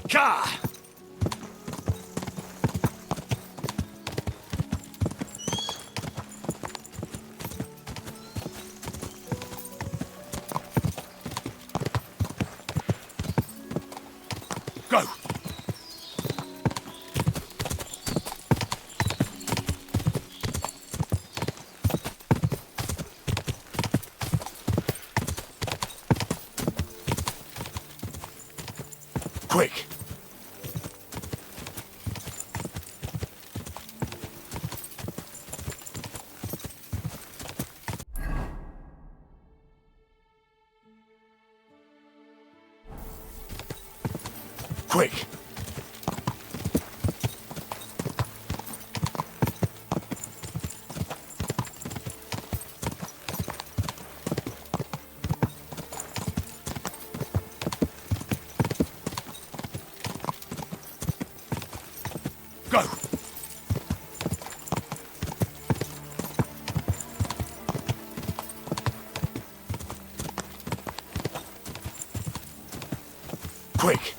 Ka! Go! Quick! Quick! Go! Quick!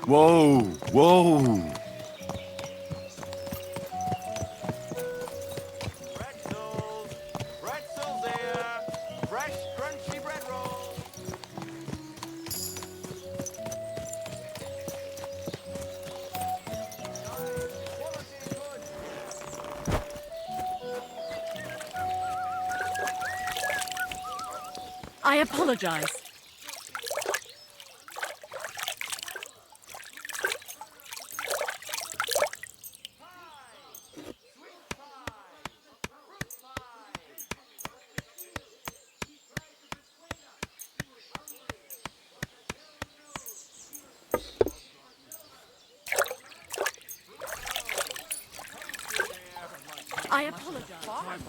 Whoa! Whoa! Pretzels there. Fresh, crunchy bread rolls. I apologize. I apologize.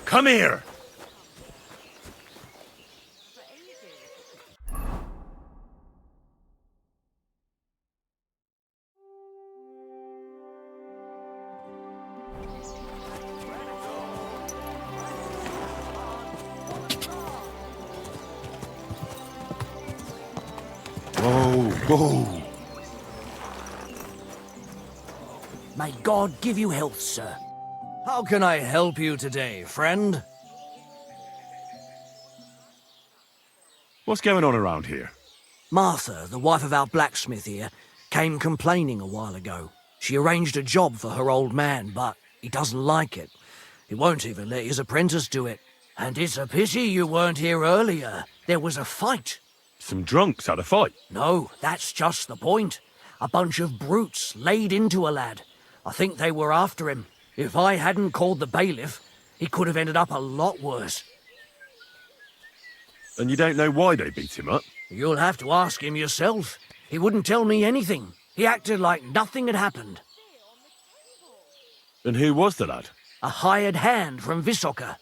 Come here! Whoa, whoa! May God give you health, sir. How can I help you today, friend? What's going on around here? Martha, the wife of our blacksmith here, came complaining a while ago. She arranged a job for her old man, but he doesn't like it. He won't even let his apprentice do it. And it's a pity you weren't here earlier. There was a fight. Some drunks had a fight. No, that's just the point. A bunch of brutes laid into a lad. I think they were after him. If I hadn't called the bailiff, he could have ended up a lot worse. And you don't know why they beat him up? You'll have to ask him yourself. He wouldn't tell me anything. He acted like nothing had happened. And who was the lad? A hired hand from Vysoka,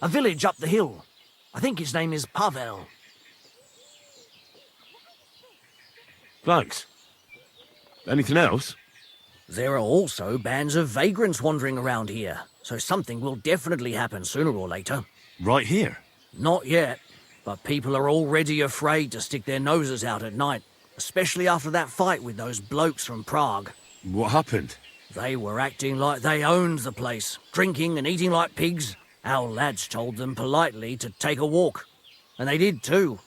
a village up the hill. I think his name is Pavel. Thanks. Anything else? There are also bands of vagrants wandering around here, so something will definitely happen sooner or later. Right here? Not yet, but people are already afraid to stick their noses out at night, especially after that fight with those blokes from Prague. What happened? They were acting like they owned the place, drinking and eating like pigs. Our lads told them politely to take a walk, and they did too,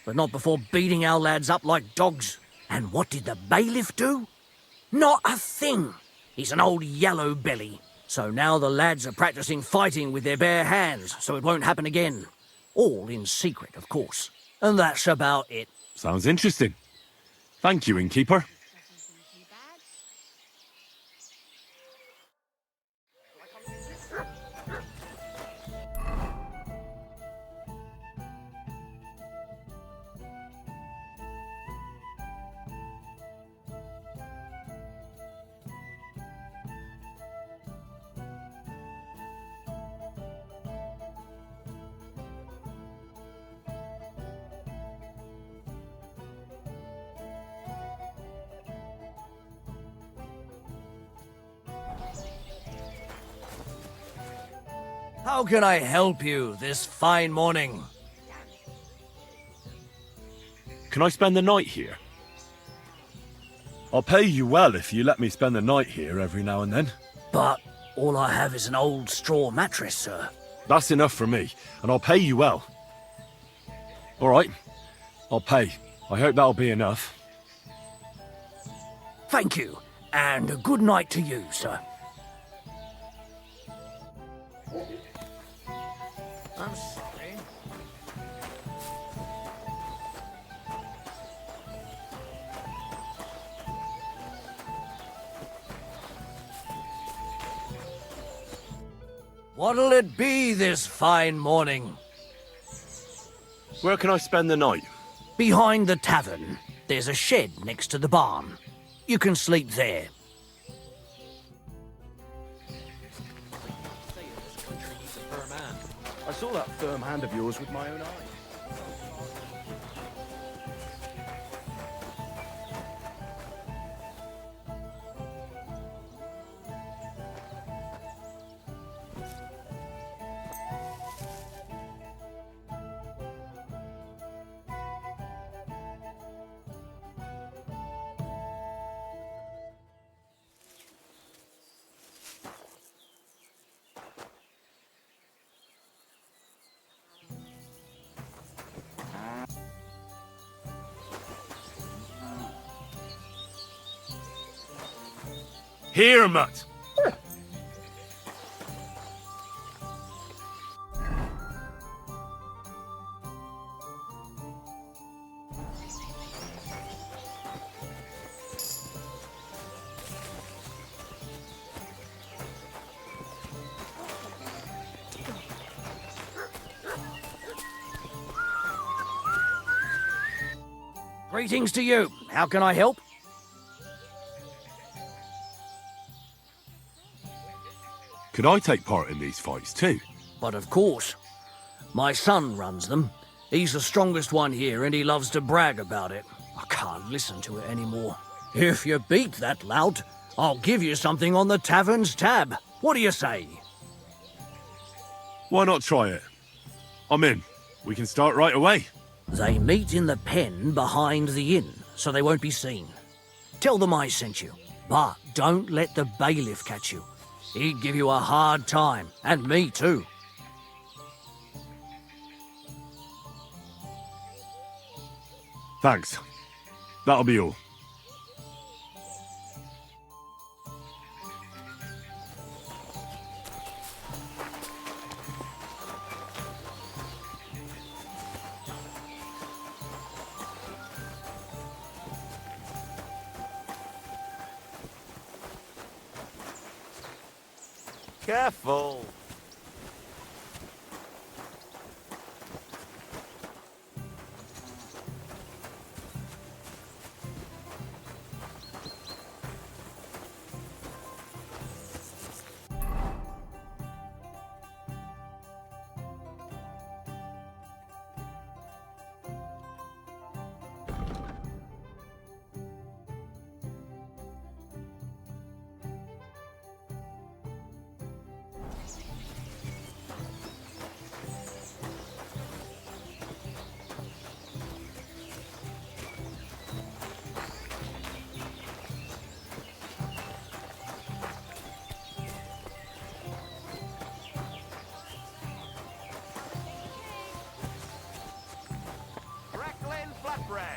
but not before beating our lads up like dogs. And what did the bailiff do? Not a thing. He's an old yellow belly. So now the lads are practicing fighting with their bare hands, so it won't happen again. All in secret, of course. And that's about it. Sounds interesting. Thank you, innkeeper. How can I help you this fine morning? Can I spend the night here? I'll pay you well if you let me spend the night here every now and then. But all I have is an old straw mattress, sir. That's enough for me, and I'll pay you well. All right, I'll pay. I hope that'll be enough. Thank you, and a good night to you, sir. I'm sorry. What'll it be this fine morning? Where can I spend the night? Behind the tavern, there's a shed next to the barn. You can sleep there. I saw that firm hand of yours with my own eyes. Here, mutt! Greetings to you. How can I help? Could I take part in these fights too? But of course. My son runs them. He's the strongest one here and he loves to brag about it. I can't listen to it anymore. If you beat that lout, I'll give you something on the tavern's tab. What do you say? Why not try it? I'm in. We can start right away. They meet in the pen behind the inn, so they won't be seen. Tell them I sent you, but don't let the bailiff catch you. He'd give you a hard time, and me too. Thanks. That'll be all. Careful. Crackling flatbread.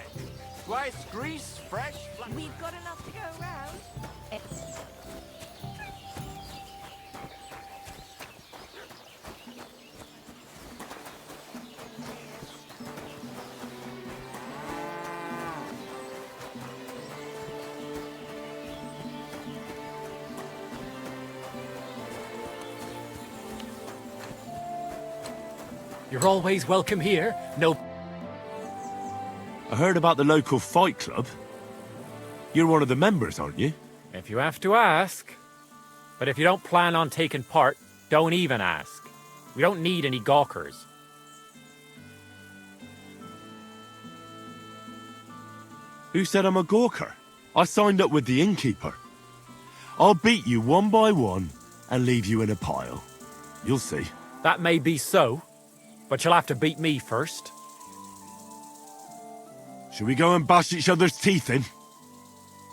Twice grease, fresh flatbread. We've got enough to go around. You're always welcome here. No. I heard about the local fight club. You're one of the members, aren't you? If you have to ask. But if you don't plan on taking part, don't even ask. We don't need any gawkers. Who said I'm a gawker? I signed up with the innkeeper. I'll beat you one by one and leave you in a pile. You'll see. That may be so, but you'll have to beat me first. Should we go and bash each other's teeth in?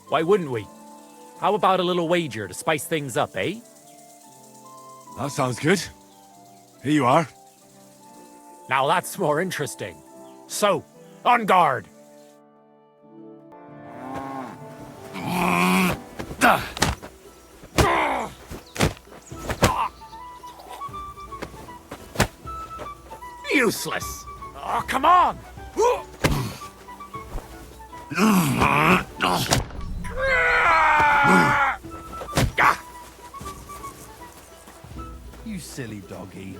Why wouldn't we? How about a little wager to spice things up, eh? That sounds good. Here you are. Now that's more interesting. So, on guard! Useless! Oh, come on! You silly doggy.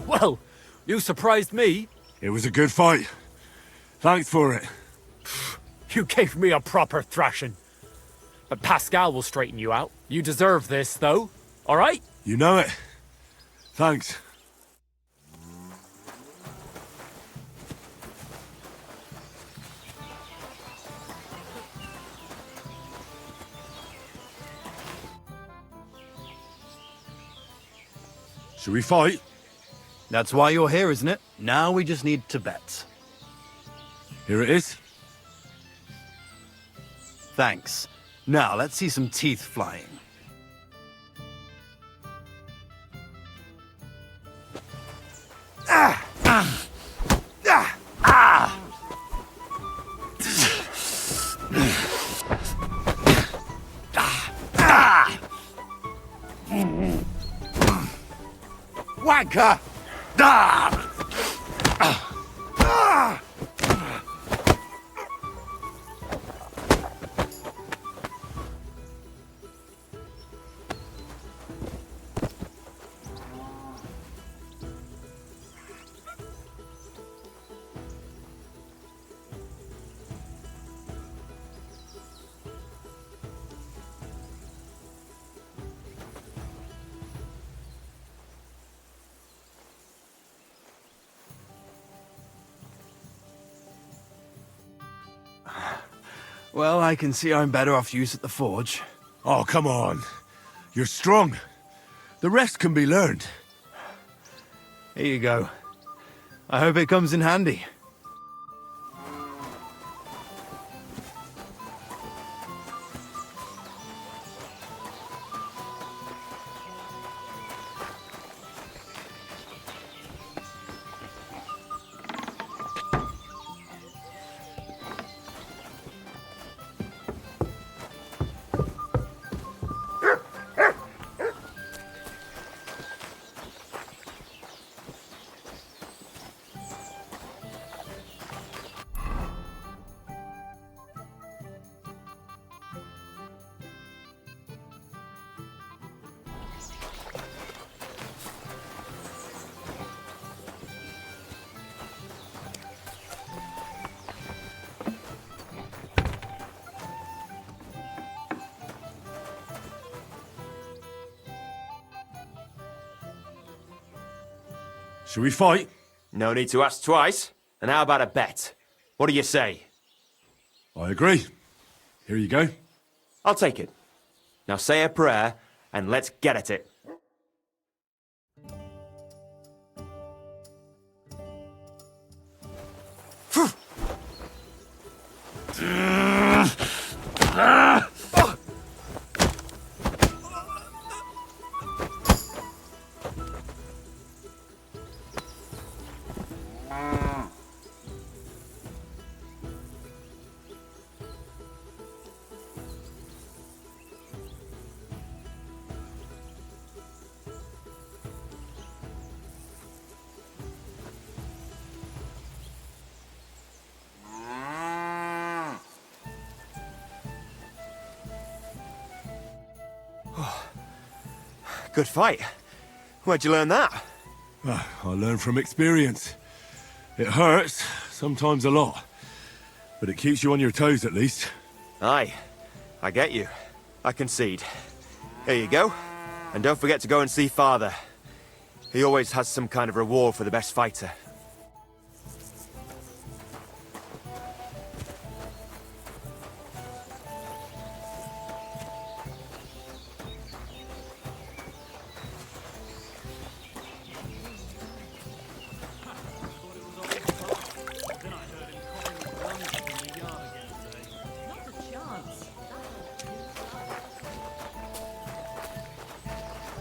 Well, you surprised me. It was a good fight. Thanks for it. You gave me a proper thrashing. But Pascal will straighten you out. You deserve this, though. All right? You know it. Thanks. Should we fight? That's why you're here, isn't it? Now we just need to bet. Here it is. Thanks. Now let's see some teeth flying. Wanker! Well, I can see I'm better off use at the forge. Oh, come on. You're strong. The rest can be learned. Here you go. I hope it comes in handy. Should we fight? No need to ask twice. And how about a bet? What do you say? I agree. Here you go. I'll take it. Now say a prayer, and let's get at it. Good fight. Where'd you learn that? I learn from experience. It hurts, sometimes a lot. But it keeps you on your toes at least. Aye, I get you. I concede. Here you go. And don't forget to go and see Father. He always has some kind of reward for the best fighter.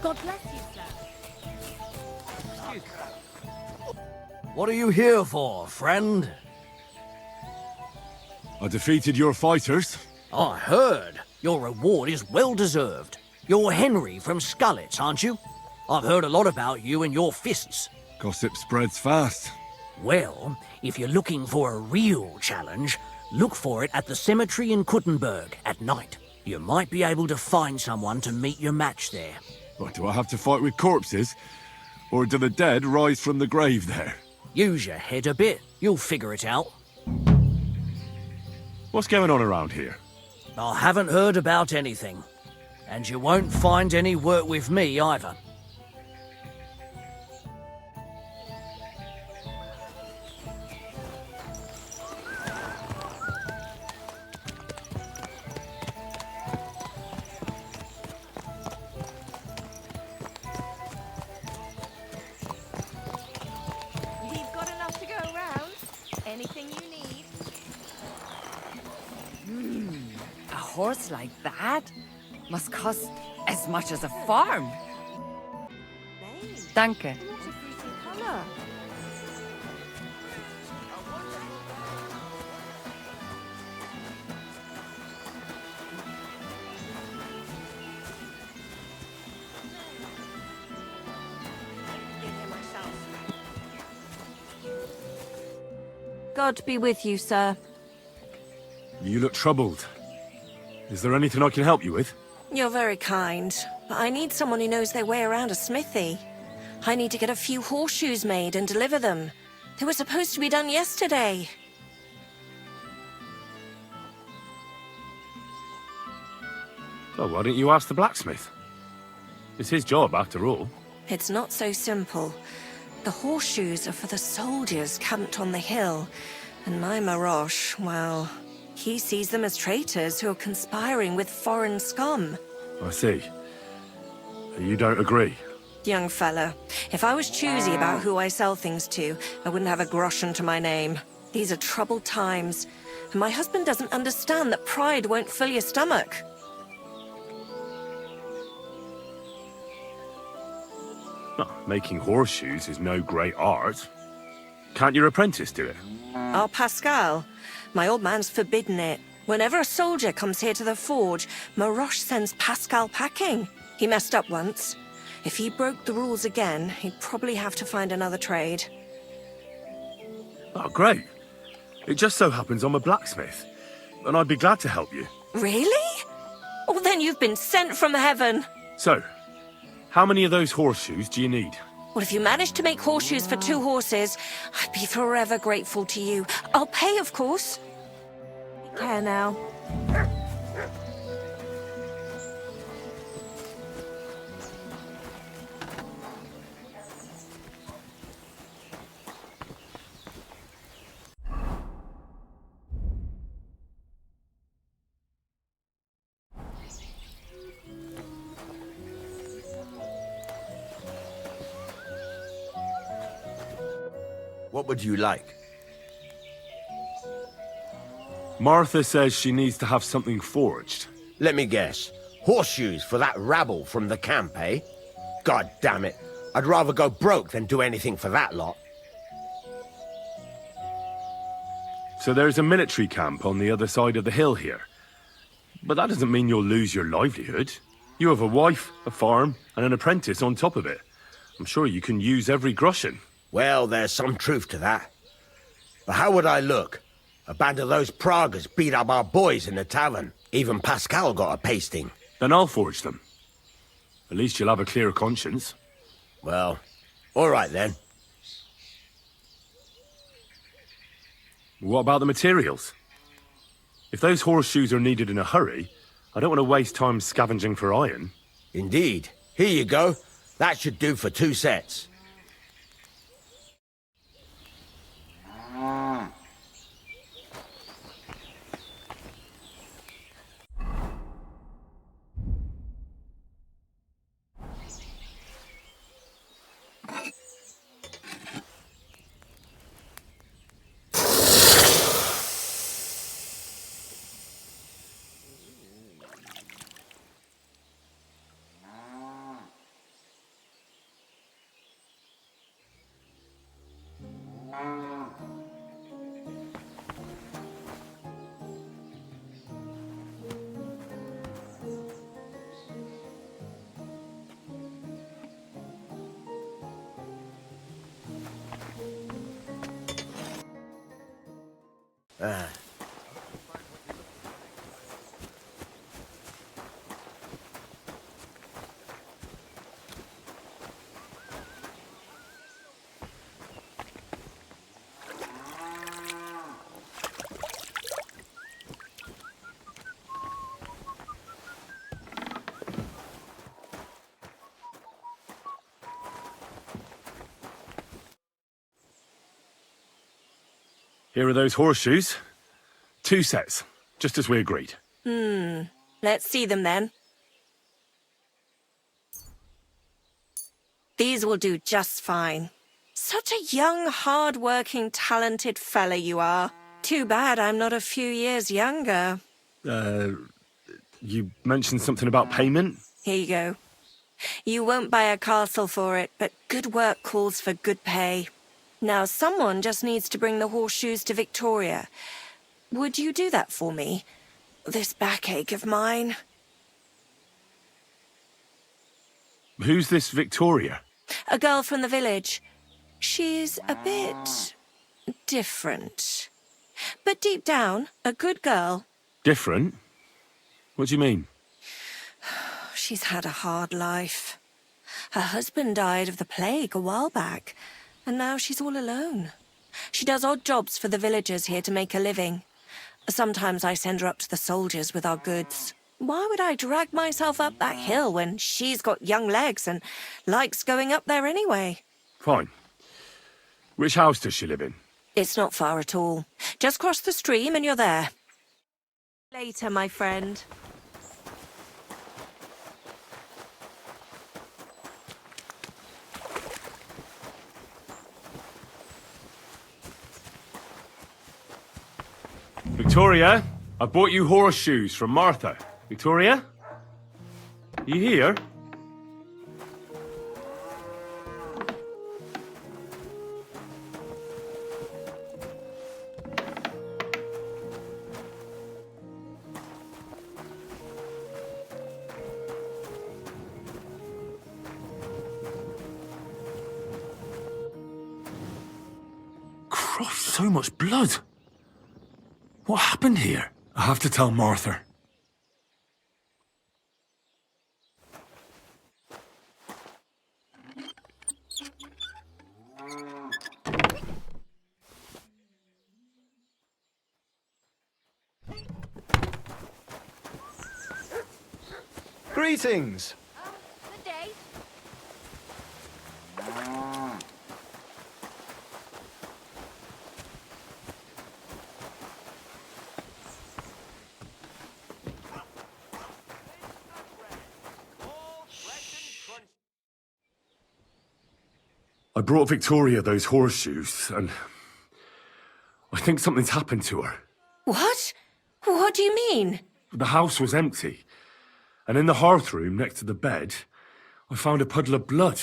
God bless you, sir. What are you here for, friend? I defeated your fighters. I heard. Your reward is well deserved. You're Henry from Scullets, aren't you? I've heard a lot about you and your fists. Gossip spreads fast. Well, if you're looking for a real challenge, look for it at the cemetery in Kuttenberg at night. You might be able to find someone to meet your match there. What, do I have to fight with corpses? Or do the dead rise from the grave there? Use your head a bit. You'll figure it out. What's going on around here? I haven't heard about anything. And you won't find any work with me either. We've got enough to go around. Anything you need. A horse like that must cost as much as a farm. Danke. What a pretty colour. God be with you, sir. You look troubled. Is there anything I can help you with? You're very kind, but I need someone who knows their way around a smithy. I need to get a few horseshoes made and deliver them. They were supposed to be done yesterday. Oh, why don't you ask the blacksmith? It's his job, after all. It's not so simple. The horseshoes are for the soldiers camped on the hill, and my Marosh, well, he sees them as traitors who are conspiring with foreign scum. I see. You don't agree? Young fella, if I was choosy about who I sell things to, I wouldn't have a groschen to my name. These are troubled times, and my husband doesn't understand that pride won't fill your stomach. Well, making horseshoes is no great art. Can't your apprentice do it? Oh, Pascal, my old man's forbidden it. Whenever a soldier comes here to the forge, Maroche sends Pascal packing. He messed up once. If he broke the rules again, he'd probably have to find another trade. Oh, great. It just so happens I'm a blacksmith, and I'd be glad to help you. Really? Oh, then you've been sent from heaven. So, how many of those horseshoes do you need? Well, if you manage to make horseshoes for 2 horses, I'd be forever grateful to you. I'll pay, of course. Take care now. What would you like? Martha says she needs to have something forged. Let me guess. Horseshoes for that rabble from the camp, eh? God damn it. I'd rather go broke than do anything for that lot. So there's a military camp on the other side of the hill here. But that doesn't mean you'll lose your livelihood. You have a wife, a farm, and an apprentice on top of it. I'm sure you can use every groschen. Well, there's some truth to that. But how would I look? A band of those Pragas beat up our boys in the tavern. Even Pascal got a pasting. Then I'll forge them. At least you'll have a clear conscience. Well, all right then. What about the materials? If those horseshoes are needed in a hurry, I don't want to waste time scavenging for iron. Indeed. Here you go. That should do for 2 sets. Here are those horseshoes. 2 sets, just as we agreed. Let's see them then. These will do just fine. Such a young, hard-working, talented fella you are. Too bad I'm not a few years younger. You mentioned something about payment? Here you go. You won't buy a castle for it, but good work calls for good pay. Now, someone just needs to bring the horseshoes to Victoria. Would you do that for me? This backache of mine. Who's this Victoria? A girl from the village. She's a bit different. But deep down, a good girl. Different? What do you mean? She's had a hard life. Her husband died of the plague a while back, and now she's all alone. She does odd jobs for the villagers here to make a living. Sometimes I send her up to the soldiers with our goods. Why would I drag myself up that hill when she's got young legs and likes going up there anyway? Fine. Which house does she live in? It's not far at all. Just cross the stream and you're there. Later, my friend. Victoria, I bought you horseshoes from Martha. Victoria? You here? Christ, so much blood. What happened here? I have to tell Martha. Greetings. Good day. I brought Victoria those horseshoes, and I think something's happened to her. What? What do you mean? The house was empty, and in the hearth room next to the bed, I found a puddle of blood.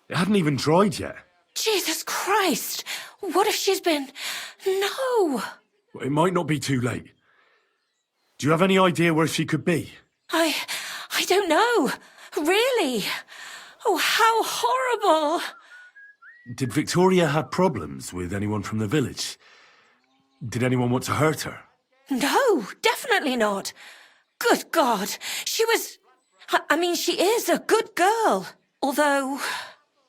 It hadn't even dried yet. Jesus Christ! What if she's been... No! It might not be too late. Do you have any idea where she could be? I don't know. Really? Oh, how horrible! Did Victoria have problems with anyone from the village? Did anyone want to hurt her? No, definitely not. Good God, she was... I mean, she is a good girl. Although...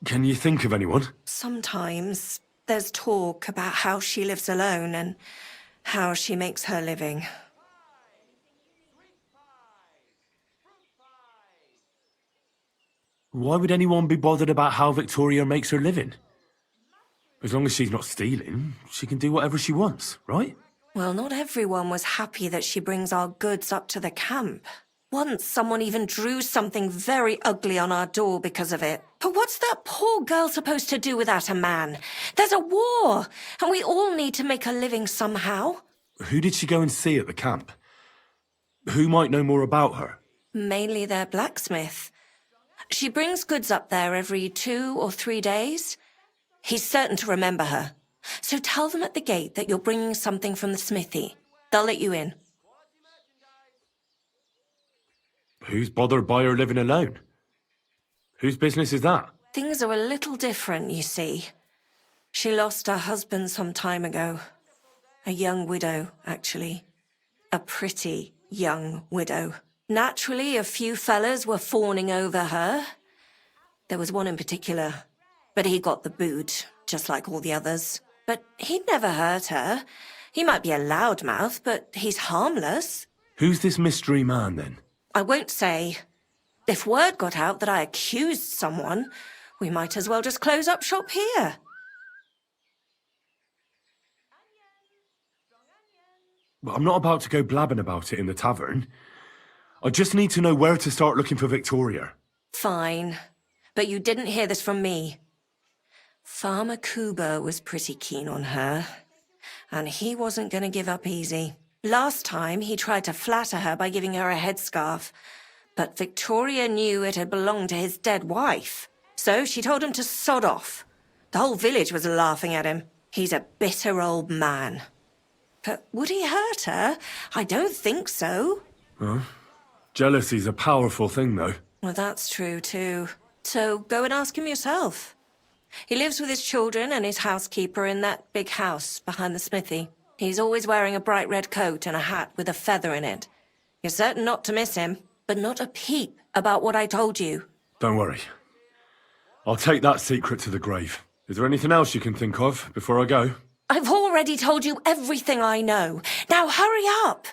Can you think of anyone? Sometimes there's talk about how she lives alone and how she makes her living. Why would anyone be bothered about how Victoria makes her living? As long as she's not stealing, she can do whatever she wants, right? Well, not everyone was happy that she brings our goods up to the camp. Once, someone even drew something very ugly on our door because of it. But what's that poor girl supposed to do without a man? There's a war, and we all need to make a living somehow. Who did she go and see at the camp? Who might know more about her? Mainly their blacksmith. She brings goods up there every 2 or 3 days. He's certain to remember her. So tell them at the gate that you're bringing something from the smithy. They'll let you in. Who's bothered by her living alone? Whose business is that? Things are a little different, you see. She lost her husband some time ago. A young widow, actually. A pretty young widow. Naturally, a few fellas were fawning over her. There was one in particular, but he got the boot, just like all the others. But he'd never hurt her. He might be a loudmouth, but he's harmless. Who's this mystery man, then? I won't say. If word got out that I accused someone, we might as well just close up shop here. Well, I'm not about to go blabbing about it in the tavern. I just need to know where to start looking for Victoria. Fine. But you didn't hear this from me. Farmer Kuba was pretty keen on her. And he wasn't going to give up easy. Last time, he tried to flatter her by giving her a headscarf. But Victoria knew it had belonged to his dead wife. So she told him to sod off. The whole village was laughing at him. He's a bitter old man. But would he hurt her? I don't think so. Jealousy's a powerful thing, though. Well, that's true, too. So go and ask him yourself. He lives with his children and his housekeeper in that big house behind the smithy. He's always wearing a bright red coat and a hat with a feather in it. You're certain not to miss him, but not a peep about what I told you. Don't worry. I'll take that secret to the grave. Is there anything else you can think of before I go? I've already told you everything I know. Now hurry up!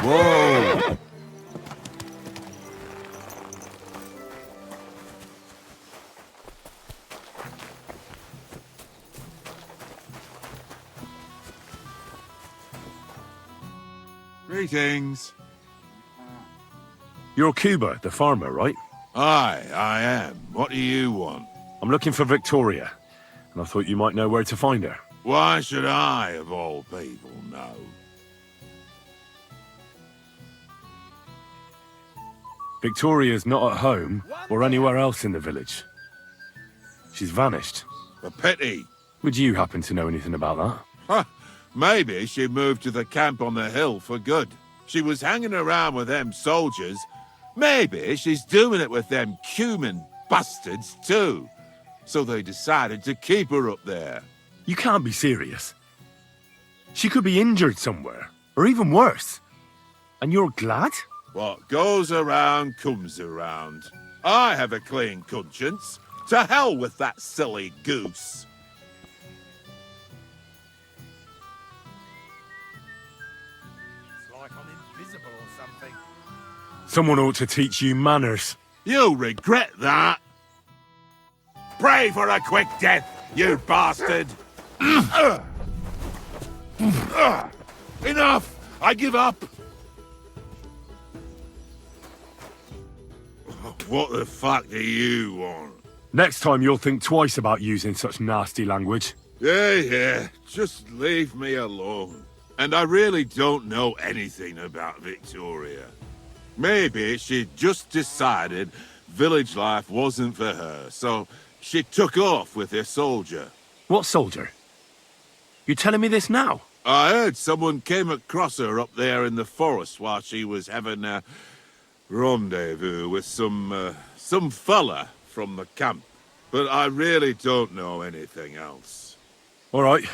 Whoa! Greetings. You're Cuba, the farmer, right? Aye, I am. What do you want? I'm looking for Victoria, and I thought you might know where to find her. Why should I, of all people, know? Victoria's not at home or anywhere else in the village. She's vanished. A pity. Would you happen to know anything about that? Huh. Maybe she moved to the camp on the hill for good. She was hanging around with them soldiers. Maybe she's doing it with them cumin bastards too. So they decided to keep her up there. You can't be serious. She could be injured somewhere, or even worse. And you're glad? What goes around comes around. I have a clean conscience. To hell with that silly goose. It's like I'm invisible or something. Someone ought to teach you manners. You'll regret that. Pray for a quick death, you bastard! Enough! I give up! What the fuck do you want? Next time you'll think twice about using such nasty language. Yeah, just leave me alone. And I really don't know anything about Victoria. Maybe she just decided village life wasn't for her, so she took off with her soldier. What soldier? You're telling me this now? I heard someone came across her up there in the forest while she was having a rendezvous with some fella from the camp. But I really don't know anything else. All right.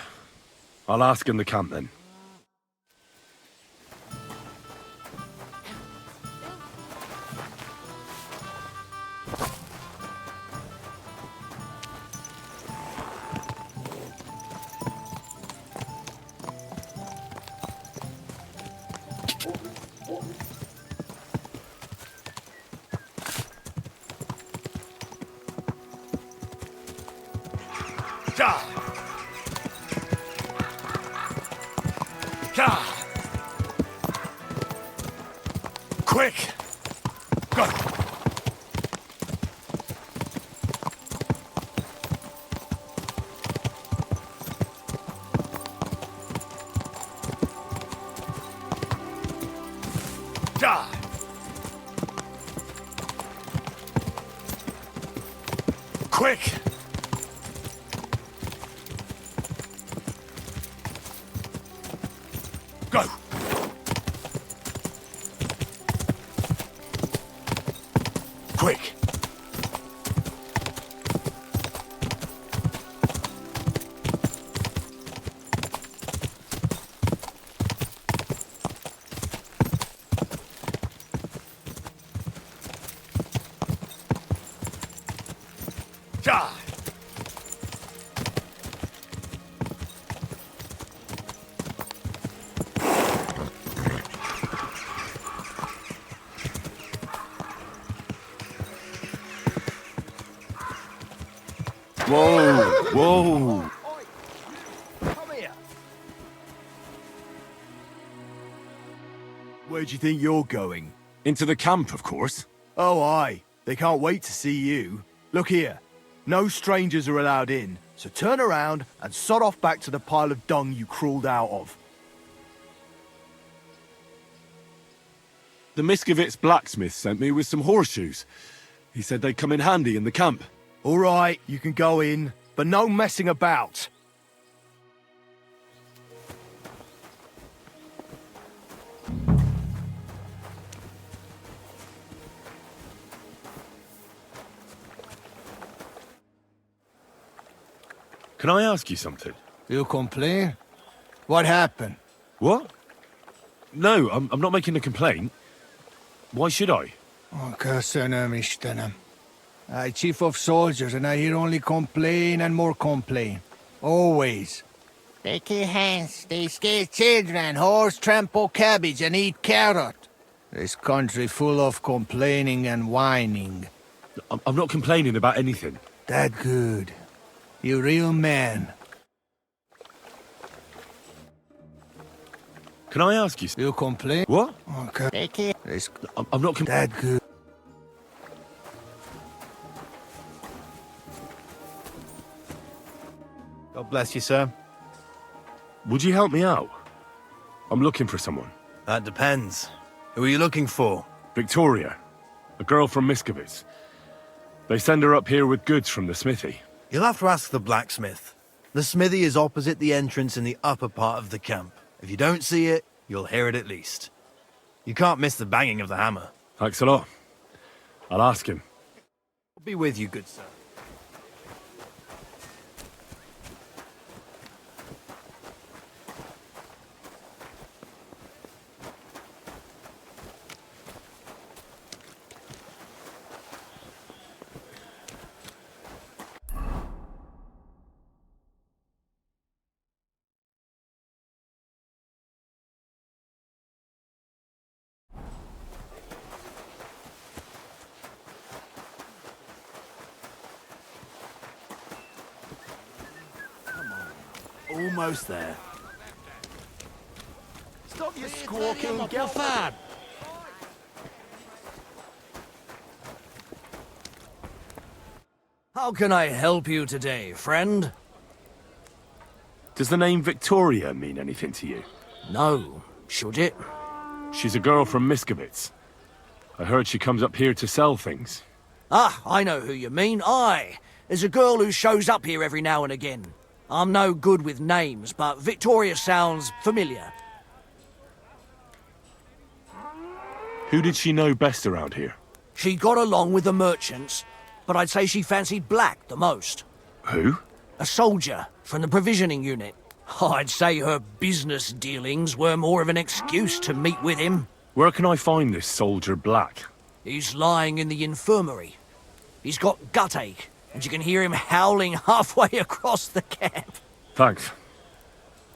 I'll ask in the camp then. Quick! Go! Die! Quick! Go! Quick! Die! Whoa, whoa. Come here. Where do you think you're going? Into the camp, of course. Oh, aye. They can't wait to see you. Look here. No strangers are allowed in, so turn around and sod off back to the pile of dung you crawled out of. The Miskovitz blacksmith sent me with some horseshoes. He said they'd come in handy in the camp. All right, you can go in, but no messing about. Can I ask you something? You complain? What happened? What? No, I'm not making a complaint. Why should I? I chief of soldiers, and I hear only complain and more complain. Always. They kill hands, they scare children, horse trample cabbage and eat carrot. This country full of complaining and whining. I'm not complaining about anything. That good. You real man. Can I ask you? You complain? What? Okay. I'm not That good. God bless you, sir. Would you help me out? I'm looking for someone. That depends. Who are you looking for? Victoria, a girl from Miskovitz. They send her up here with goods from the smithy. You'll have to ask the blacksmith. The smithy is opposite the entrance in the upper part of the camp. If you don't see it, you'll hear it at least. You can't miss the banging of the hammer. Thanks a lot. I'll ask him. I'll be with you, good sir. Almost there. Stop your squawking, get off the... How can I help you today, friend? Does the name Victoria mean anything to you? No. Should it? She's a girl from Miskovitz. I heard she comes up here to sell things. Ah, I know who you mean. Aye. There's a girl who shows up here every now and again. I'm no good with names, but Victoria sounds familiar. Who did she know best around here? She got along with the merchants, but I'd say she fancied Black the most. Who? A soldier from the provisioning unit. I'd say her business dealings were more of an excuse to meet with him. Where can I find this soldier Black? He's lying in the infirmary. He's got gut ache, and you can hear him howling halfway across the camp. Thanks.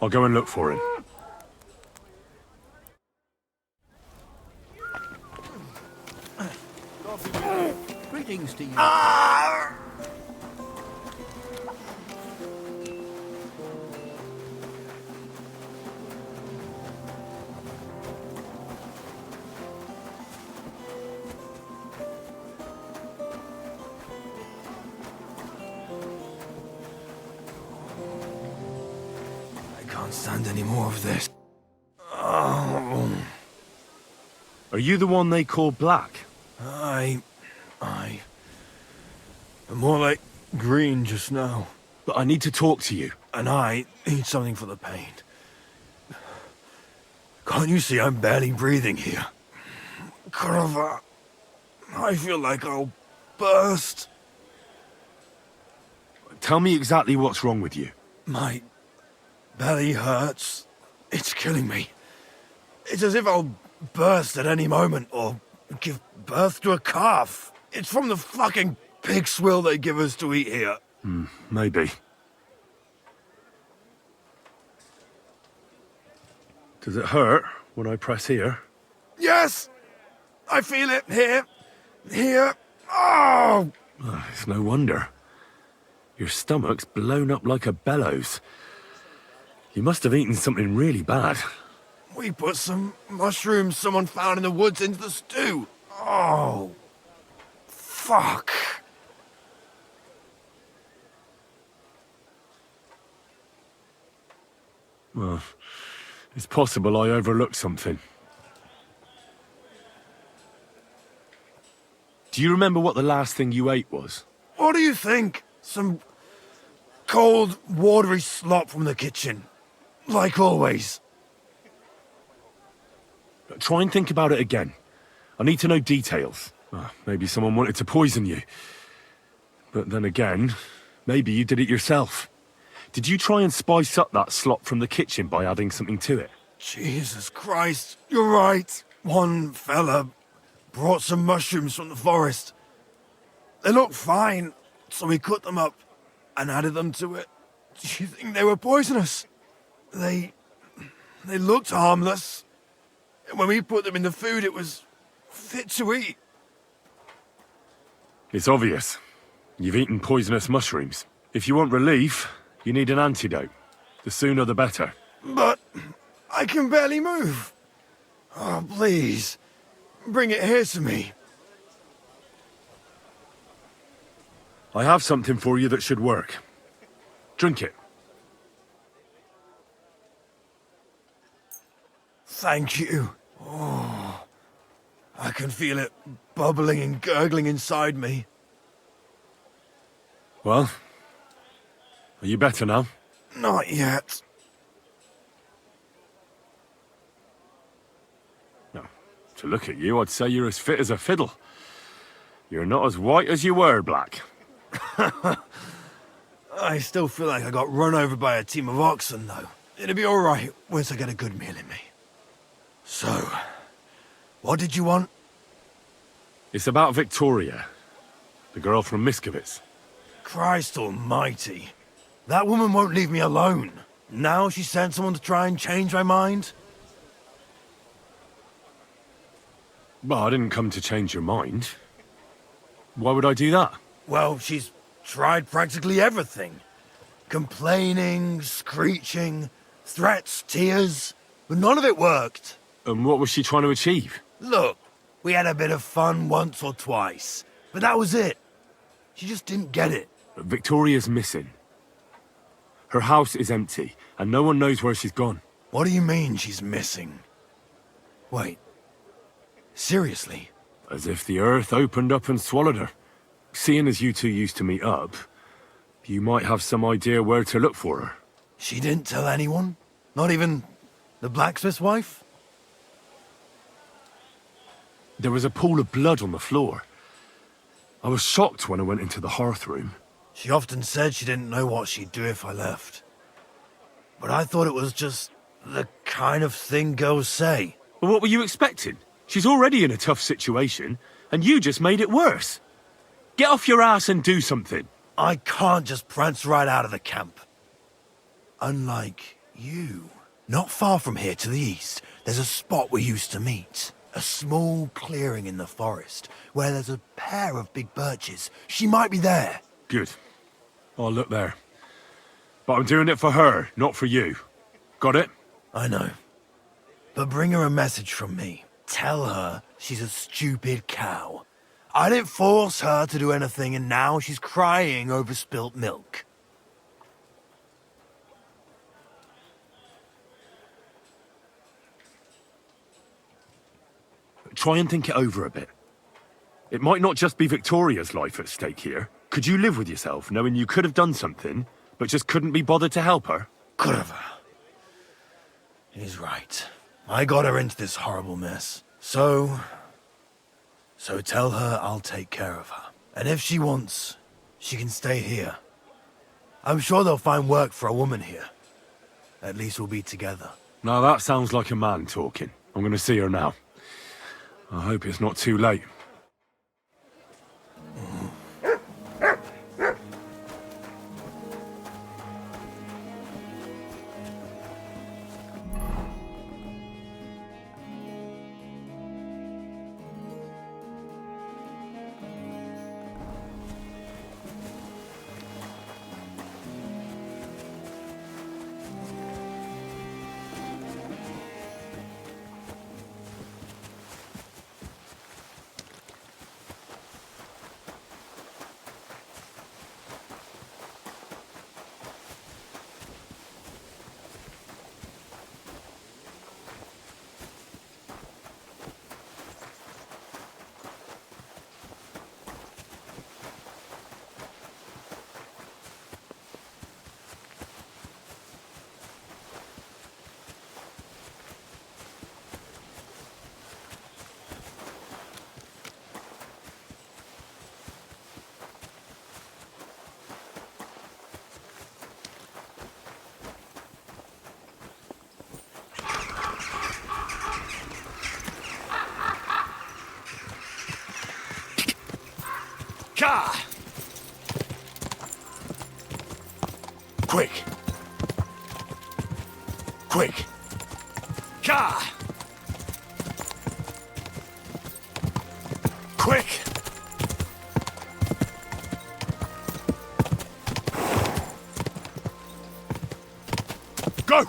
I'll go and look for him. Greetings to you. can't stand any more of this. Oh. Are you the one they call Black? Aye. But more like green just now. But I need to talk to you. And I need something for the pain. Can't you see I'm barely breathing here? Carver, I feel like I'll burst. Tell me exactly what's wrong with you. My belly hurts. It's killing me. It's as if I'll burst at any moment or give birth to a calf. It's from the fucking pig swill they give us to eat here. Maybe. Does it hurt when I press here? Yes! I feel it here. Here. Oh! It's no wonder. Your stomach's blown up like a bellows. You must have eaten something really bad. We put some mushrooms someone found in the woods into the stew. Oh. Fuck. Well, it's possible I overlooked something. Do you remember what the last thing you ate was? What do you think? Some cold, watery slop from the kitchen. Like always. Try and think about it again. I need to know details. Maybe someone wanted to poison you. But then again, maybe you did it yourself. Did you try and spice up that slop from the kitchen by adding something to it? Jesus Christ, you're right. One fella brought some mushrooms from the forest. They looked fine, so we cut them up and added them to it. Do you think they were poisonous? They looked harmless. And when we put them in the food, it was fit to eat. It's obvious. You've eaten poisonous mushrooms. If you want relief, you need an antidote. The sooner the better. But I can barely move. Oh, please. Bring it here to me. I have something for you that should work. Drink it. Thank you. Oh, I can feel it bubbling and gurgling inside me. Well, are you better now? Not yet. No. To look at you, I'd say you're as fit as a fiddle. You're not as white as you were, Black. I still feel like I got run over by a team of oxen, though. It'll be all right once I get a good meal in me. So, what did you want? It's about Victoria, the girl from Miskovitz. Christ almighty. That woman won't leave me alone. Now she sent someone to try and change my mind? Well, I didn't come to change your mind. Why would I do that? Well, she's tried practically everything. Complaining, screeching, threats, tears, but none of it worked. And what was she trying to achieve? Look, we had a bit of fun once or twice, but that was it. She just didn't get it. Victoria's missing. Her house is empty, and no one knows where she's gone. What do you mean she's missing? Wait. Seriously? As if the earth opened up and swallowed her. Seeing as you two used to meet up, you might have some idea where to look for her. She didn't tell anyone? Not even the blacksmith's wife? There was a pool of blood on the floor. I was shocked when I went into the hearth room. She often said she didn't know what she'd do if I left. But I thought it was just the kind of thing girls say. Well, what were you expecting? She's already in a tough situation, and you just made it worse. Get off your ass and do something. I can't just prance right out of the camp. Unlike you. Not far from here to the east, there's a spot we used to meet. A small clearing in the forest, where there's a pair of big birches. She might be there. Good. I'll look there. But I'm doing it for her, not for you. Got it? I know. But bring her a message from me. Tell her she's a stupid cow. I didn't force her to do anything, and now she's crying over spilt milk. try and think it over a bit. It might not just be Victoria's life at stake here. Could you live with yourself, knowing you could have done something, but just couldn't be bothered to help her? Could have. He's right. I got her into this horrible mess. So tell her I'll take care of her. And if she wants, she can stay here. I'm sure they'll find work for a woman here. At least we'll be together. Now that sounds like a man talking. I'm going to see her now. I hope it's not too late. Car! Quick! Quick! Car! Quick! Go!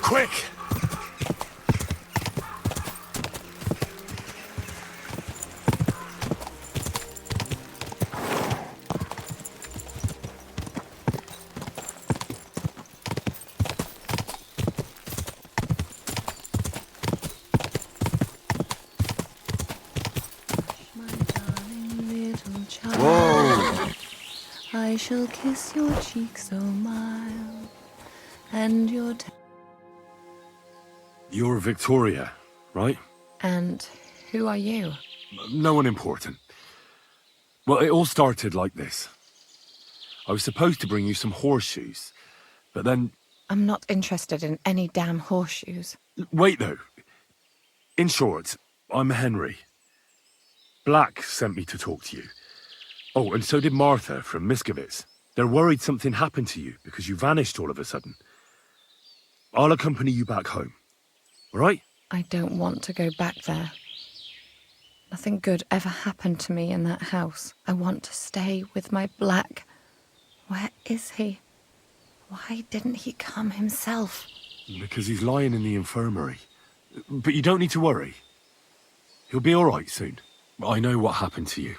Quick! I shall kiss your cheek so mild, and your You're Victoria, right? And who are you? No one important. Well, it all started like this. I was supposed to bring you some horseshoes, but then... I'm not interested in any damn horseshoes. Wait, though. In short, I'm Henry. Black sent me to talk to you. Oh, and so did Martha from Miskovitz. They're worried something happened to you because you vanished all of a sudden. I'll accompany you back home. All right? I don't want to go back there. Nothing good ever happened to me in that house. I want to stay with my Black. Where is he? Why didn't he come himself? Because he's lying in the infirmary. But you don't need to worry. He'll be all right soon. I know what happened to you.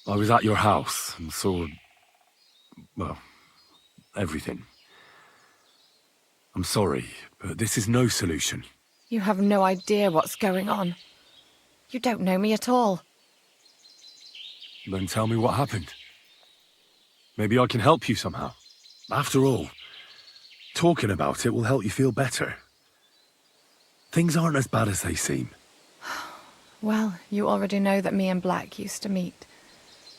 I was at your house and saw... well, everything. I'm sorry, but this is no solution. You have no idea what's going on. You don't know me at all. Then tell me what happened. Maybe I can help you somehow. After all, talking about it will help you feel better. Things aren't as bad as they seem. Well, you already know that me and Black used to meet.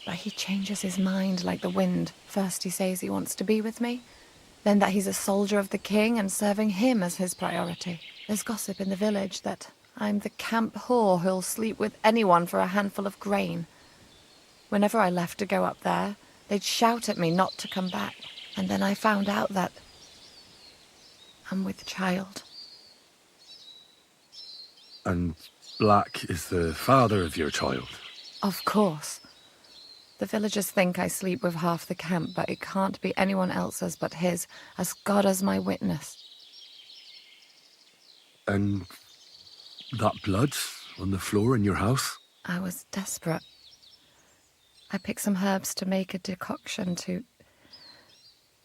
But he changes his mind like the wind. First he says he wants to be with me, then that he's a soldier of the king and serving him as his priority. There's gossip in the village that I'm the camp whore who'll sleep with anyone for a handful of grain. Whenever I left to go up there, they'd shout at me not to come back. And then I found out that I'm with child. And Black is the father of your child? Of course. The villagers think I sleep with half the camp, but it can't be anyone else's but his, as God is my witness. And that blood on the floor in your house? I was desperate. I picked some herbs to make a decoction to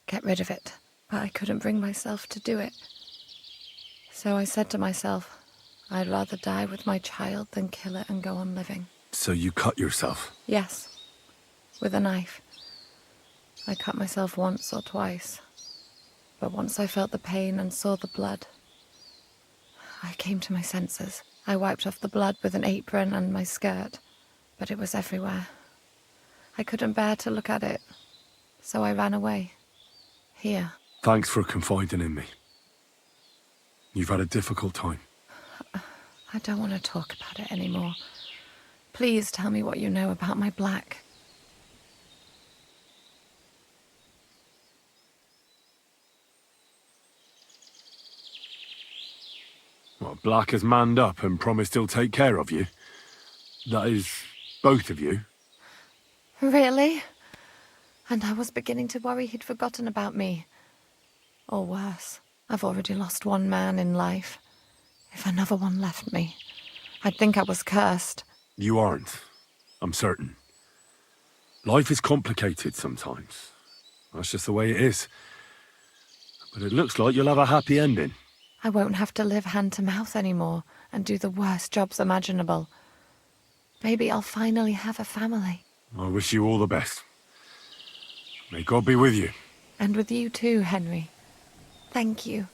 get rid of it, but I couldn't bring myself to do it. So I said to myself, I'd rather die with my child than kill it and go on living. So you cut yourself? Yes, with a knife. I cut myself once or twice. But once I felt the pain and saw the blood, I came to my senses. I wiped off the blood with an apron and my skirt, but it was everywhere. I couldn't bear to look at it, so I ran away. Here. Thanks for confiding in me. You've had a difficult time. I don't want to talk about it anymore. Please tell me what you know about my Black. Well, Black has manned up and promised he'll take care of you. That is, both of you. Really? And I was beginning to worry he'd forgotten about me. Or worse, I've already lost one man in life. If another one left me, I'd think I was cursed. You aren't. I'm certain. Life is complicated sometimes. That's just the way it is. But it looks like you'll have a happy ending. I won't have to live hand to mouth anymore and do the worst jobs imaginable. Maybe I'll finally have a family. I wish you all the best. May God be with you. And with you too, Henry. Thank you.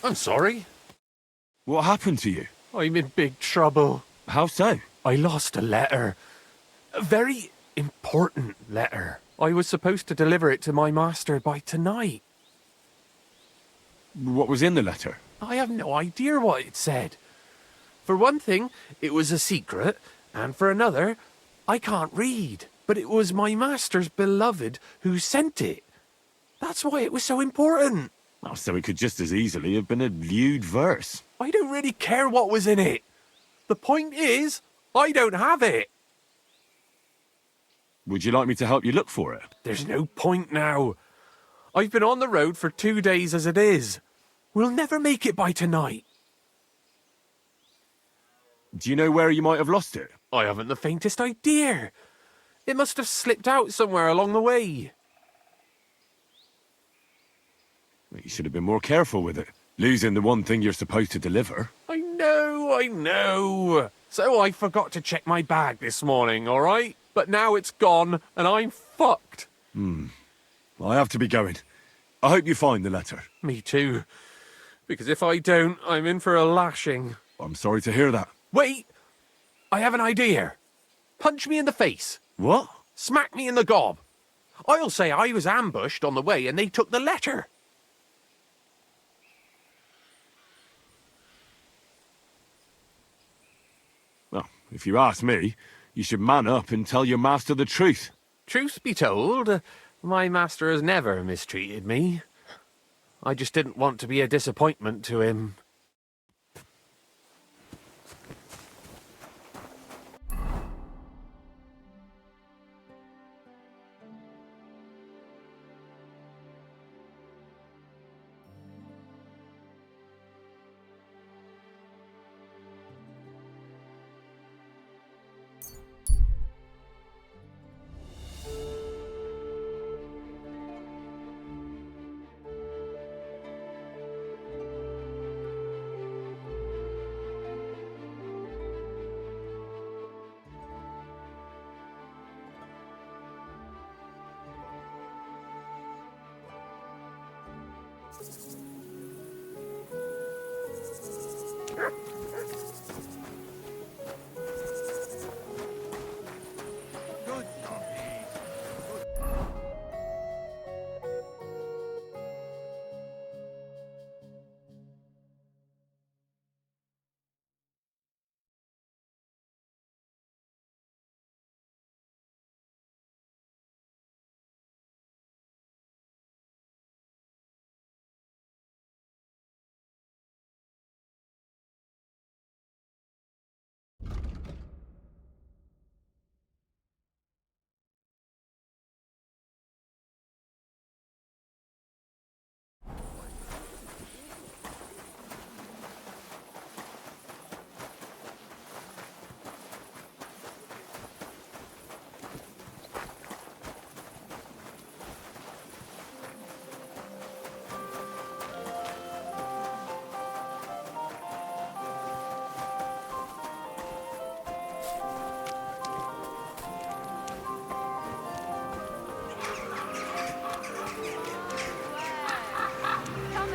I'm sorry. What happened to you? I'm in big trouble. How so? I lost a letter. A very important letter. I was supposed to deliver it to my master by tonight. What was in the letter? I have no idea what it said. For one thing, it was a secret, and for another, I can't read. But it was my master's beloved who sent it. That's why it was so important. Oh, so it could just as easily have been a lewd verse. I don't really care what was in it. The point is, I don't have it. Would you like me to help you look for it? There's no point now. I've been on the road for 2 days as it is. We'll never make it by tonight. Do you know where you might have lost it? I haven't the faintest idea. It must have slipped out somewhere along the way. You should have been more careful with it. Losing the one thing you're supposed to deliver. I know. So I forgot to check my bag this morning, all right? But now it's gone, and I'm fucked. I have to be going. I hope you find the letter. Me too. Because if I don't, I'm in for a lashing. I'm sorry to hear that. Wait! I have an idea. Punch me in the face. What? Smack me in the gob. I'll say I was ambushed on the way and they took the letter. Well, if you ask me, you should man up and tell your master the truth. Truth be told, my master has never mistreated me. I just didn't want to be a disappointment to him.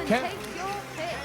Take your pick.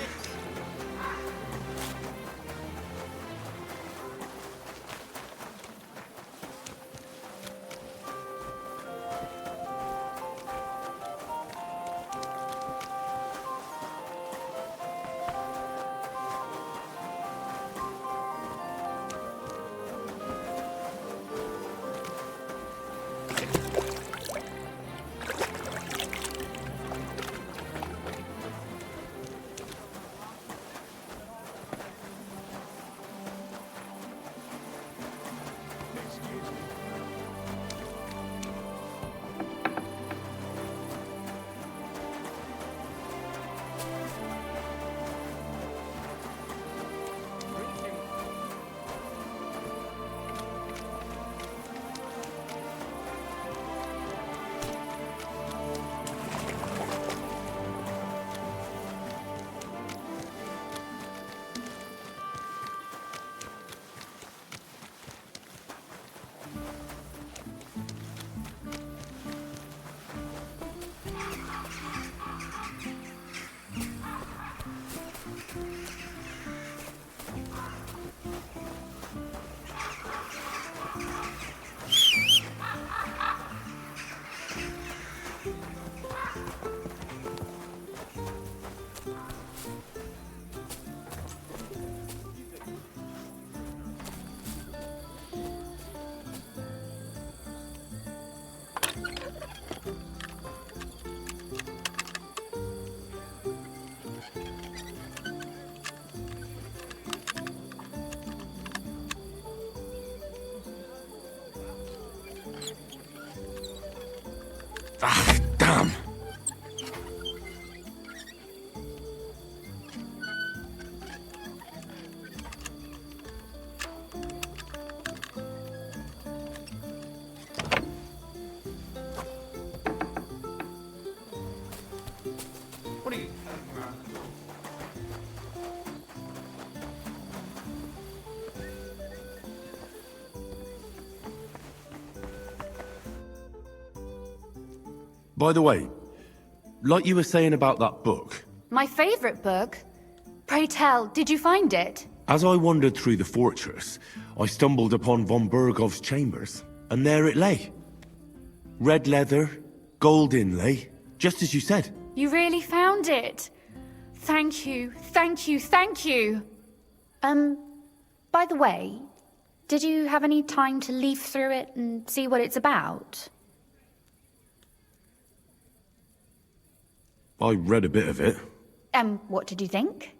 Ah, damn! What are you... By the way, like you were saying about that book, My favorite book? Pray tell, did you find it? as I wandered through the fortress, I stumbled upon von Bergov's chambers, and there it lay. Red leather, gold inlay, just as you said. You really found it? Thank you, thank you, thank you! By the way, did you have any time to leaf through it and see what it's about? I read a bit of it. What did you think?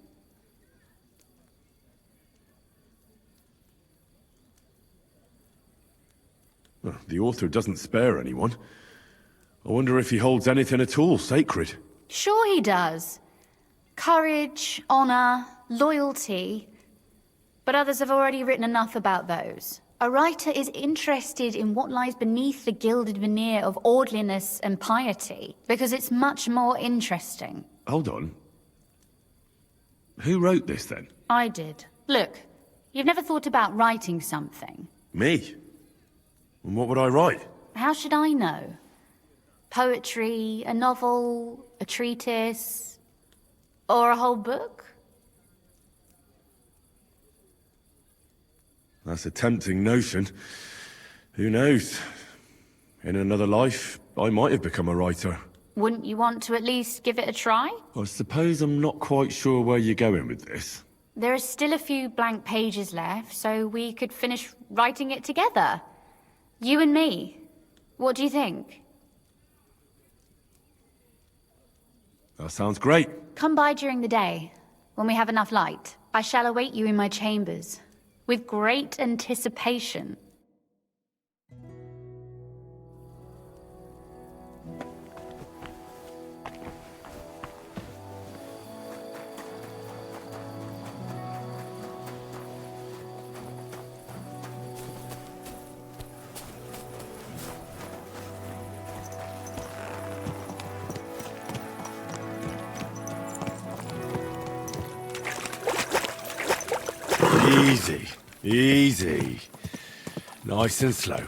Well, the author doesn't spare anyone. I wonder if he holds anything at all sacred. Sure he does. Courage, honor, loyalty. But others have already written enough about those. A writer is interested in what lies beneath the gilded veneer of orderliness and piety, because it's much more interesting. Hold on. Who wrote this, then? I did. Look, you've never thought about writing something. Me? And what would I write? How should I know? Poetry, a novel, a treatise, Or a whole book? That's a tempting notion. Who knows? In another life, I might have become a writer. Wouldn't you want to at least give it a try? I suppose I'm not quite sure where you're going with this. There are still a few blank pages left, so we could finish writing it together. You and me. What do you think? That sounds great. Come by during the day, when we have enough light. I shall await you in my chambers, with great anticipation. Easy, easy. Nice and slow.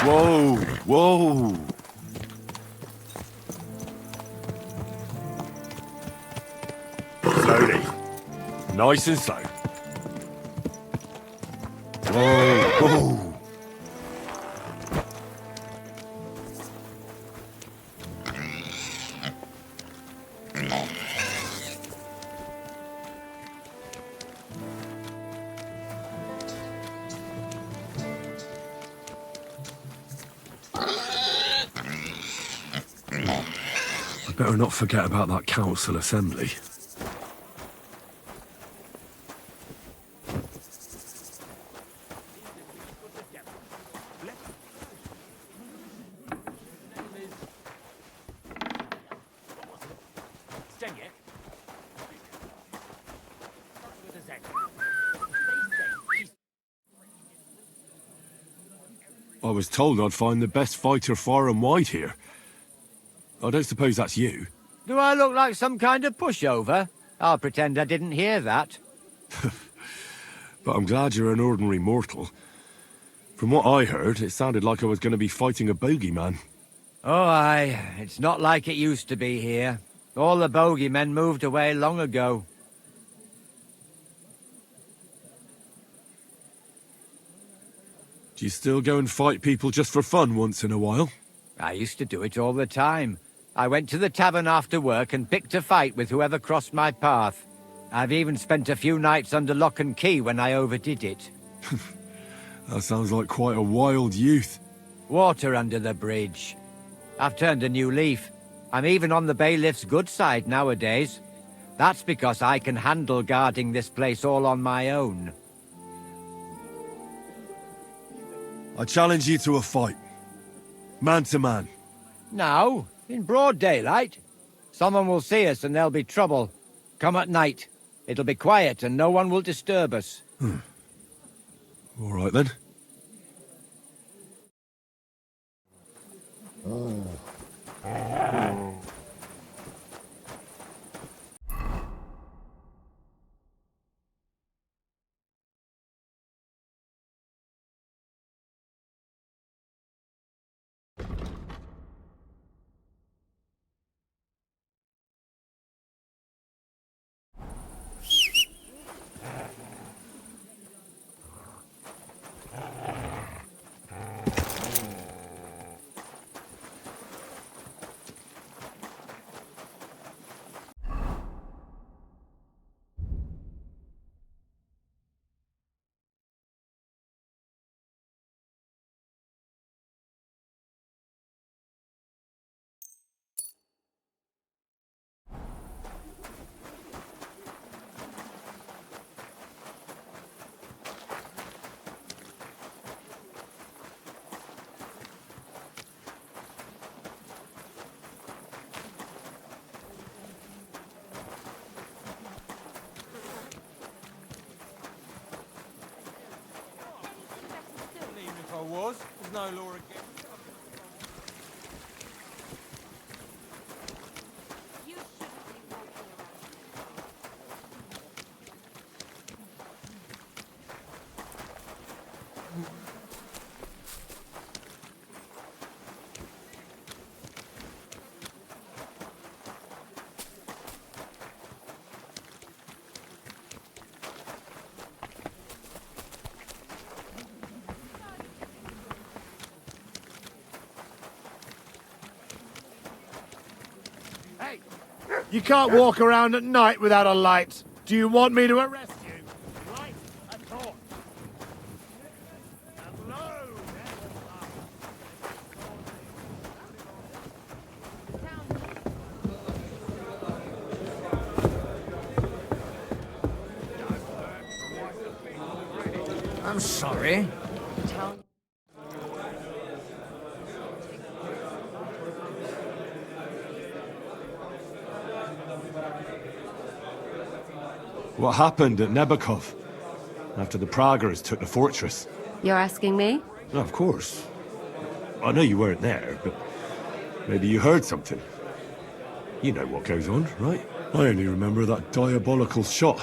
Whoa, whoa. Slowly. Nice and slow. Whoa, whoa. Better not forget about that council assembly. I was told I'd find the best fighter far and wide here. I don't suppose that's you. Do I look like some kind of pushover? I'll pretend I didn't hear that. But I'm glad you're an ordinary mortal. From what I heard, it sounded like I was going to be fighting a bogeyman. Oh, aye. It's not like it used to be here. All the bogeymen moved away long ago. Do you still go and fight people just for fun once in a while? I used to do it all the time. I went to the tavern after work and picked a fight with whoever crossed my path. I've even spent a few nights under lock and key when I overdid it. That sounds like quite a wild youth. Water under the bridge. I've turned a new leaf. I'm even on the bailiff's good side nowadays. That's because I can handle guarding this place all on my own. I challenge you to a fight. Man to man. Now, in broad daylight. Someone will see us and there'll be trouble. Come at night. It'll be quiet and no one will disturb us. All right then. no law against... You can't walk around at night without a light. Do you want me to arrest you? Light a torch. And lo, I'm sorry. What happened at Nebakov after the Praguers took the fortress? You're asking me? No, of course. I know you weren't there, but maybe you heard something. You know what goes on, right? I only remember that diabolical shot.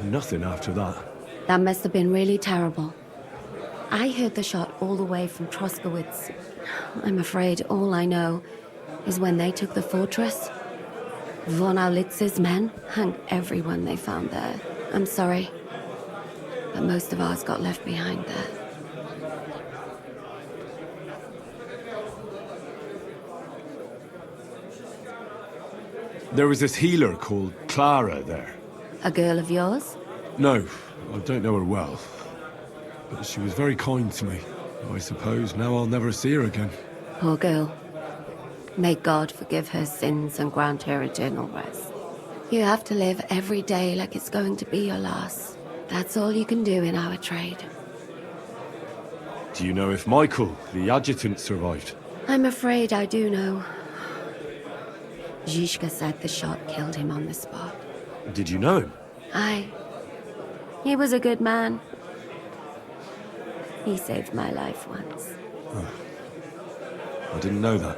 Nothing after that. That must have been really terrible. I heard the shot all the way from Troskowitz. I'm afraid all I know is when they took the fortress, Von Aulitz's men hung everyone they found there. I'm sorry, but most of ours got left behind there. There was this healer called Clara there. A girl of yours? No, I don't know her well. But she was very kind to me. I suppose now I'll never see her again. Poor girl. May God forgive her sins and grant her eternal rest. You have to live every day like it's going to be your last. That's all you can do in our trade. Do you know if Michael, the adjutant, survived? I'm afraid I do know. Zhishka said the shot killed him on the spot. Did you know him? Aye. He was a good man. He saved my life once. Oh. I didn't know that.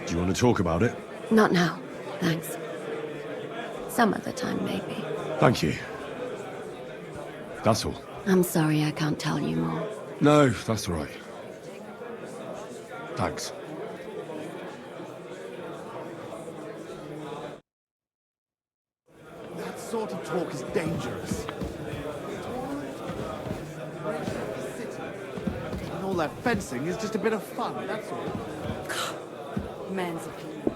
Do you want to talk about it? Not now, thanks. Some other time, maybe. Thank you. That's all. I'm sorry I can't tell you more. No, that's all right. Thanks. that sort of talk is dangerous. And all that fencing is just a bit of fun, that's all. Man's opinion.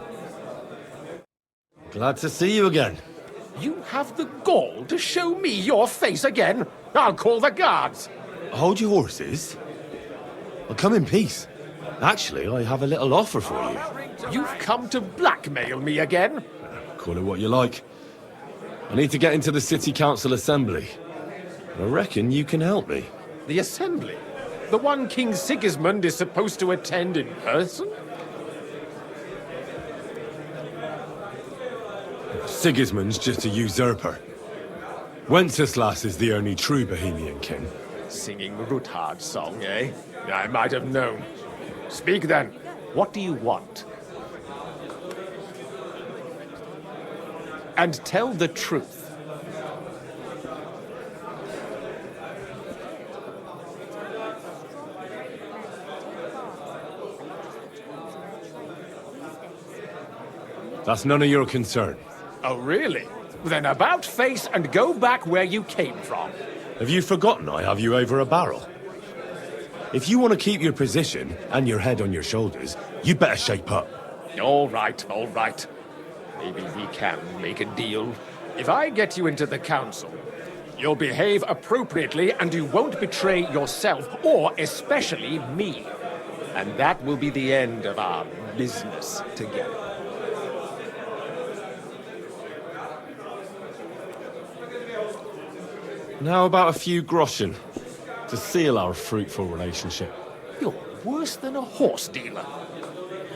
Glad to see you again. You have the gall to show me your face again? I'll call the guards. Hold your horses. I'll come in peace. Actually, I have a little offer for you. You've come to blackmail me again? Call it what you like. I need to get into the City Council Assembly. I reckon you can help me. The Assembly? The one King Sigismund is supposed to attend in person? Sigismund's just a usurper. Wenceslas is the only true Bohemian king. Singing Ruthard's song, eh? I might have known. Speak then. What do you want? And tell the truth. That's none of your concern. Oh, really? Then about face and go back where you came from. Have you forgotten I have you over a barrel? If you want to keep your position and your head on your shoulders, you better shape up. All right, all right. Maybe we can make a deal. If I get you into the council, you'll behave appropriately and you won't betray yourself, or especially me. And that will be the end of our business together. Now about a few groschen to seal our fruitful relationship. You're worse than a horse dealer.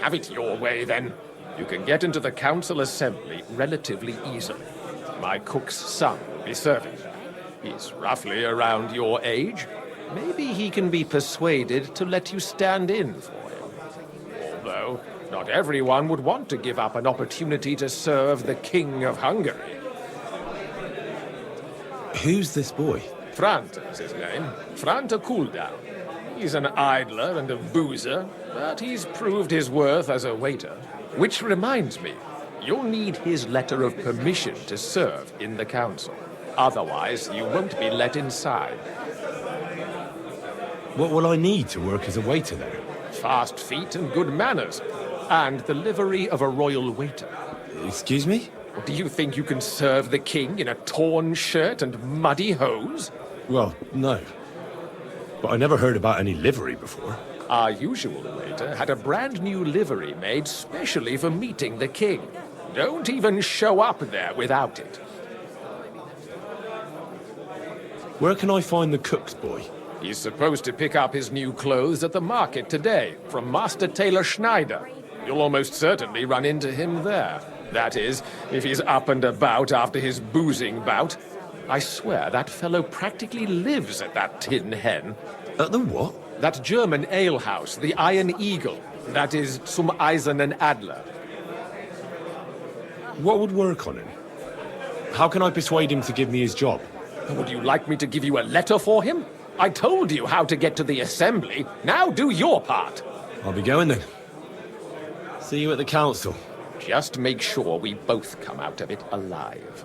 Have it your way, then. You can get into the council assembly relatively easily. My cook's son will be serving. He's roughly around your age. Maybe he can be persuaded to let you stand in for him. Although, not everyone would want to give up an opportunity to serve the King of Hungary. Who's this boy? Franta's his name. Franta Cooldown. He's an idler and a boozer, but he's proved his worth as a waiter. Which reminds me, you'll need his letter of permission to serve in the council. Otherwise, you won't be let inside. What will I need to work as a waiter there? Fast feet and good manners, and the livery of a royal waiter. Excuse me? Do you think you can serve the king in a torn shirt and muddy hose? Well, no. But I never heard about any livery before. Our usual waiter had a brand new livery made specially for meeting the king. Don't even show up there without it. Where can I find the cook's boy? He's supposed to pick up his new clothes at the market today from Master Tailor Schneider. You'll almost certainly run into him there. That is, if he's up and about after his boozing bout. I swear that fellow practically lives at that Tin Hen. At the what? That German alehouse, the Iron Eagle. That is Zum Eisernen Adler. What would work on him? How can I persuade him to give me his job? Would you like me to give you a letter for him? I told you how to get to the assembly. Now do your part. I'll be going then. See you at the council. Just make sure we both come out of it alive.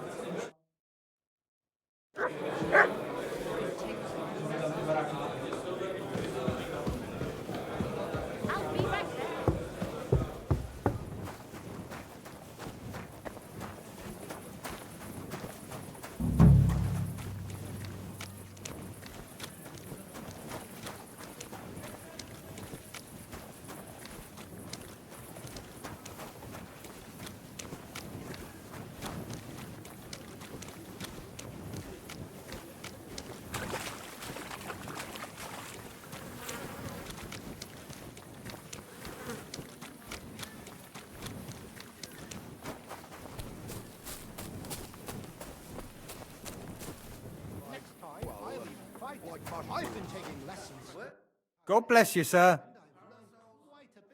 God bless you, sir.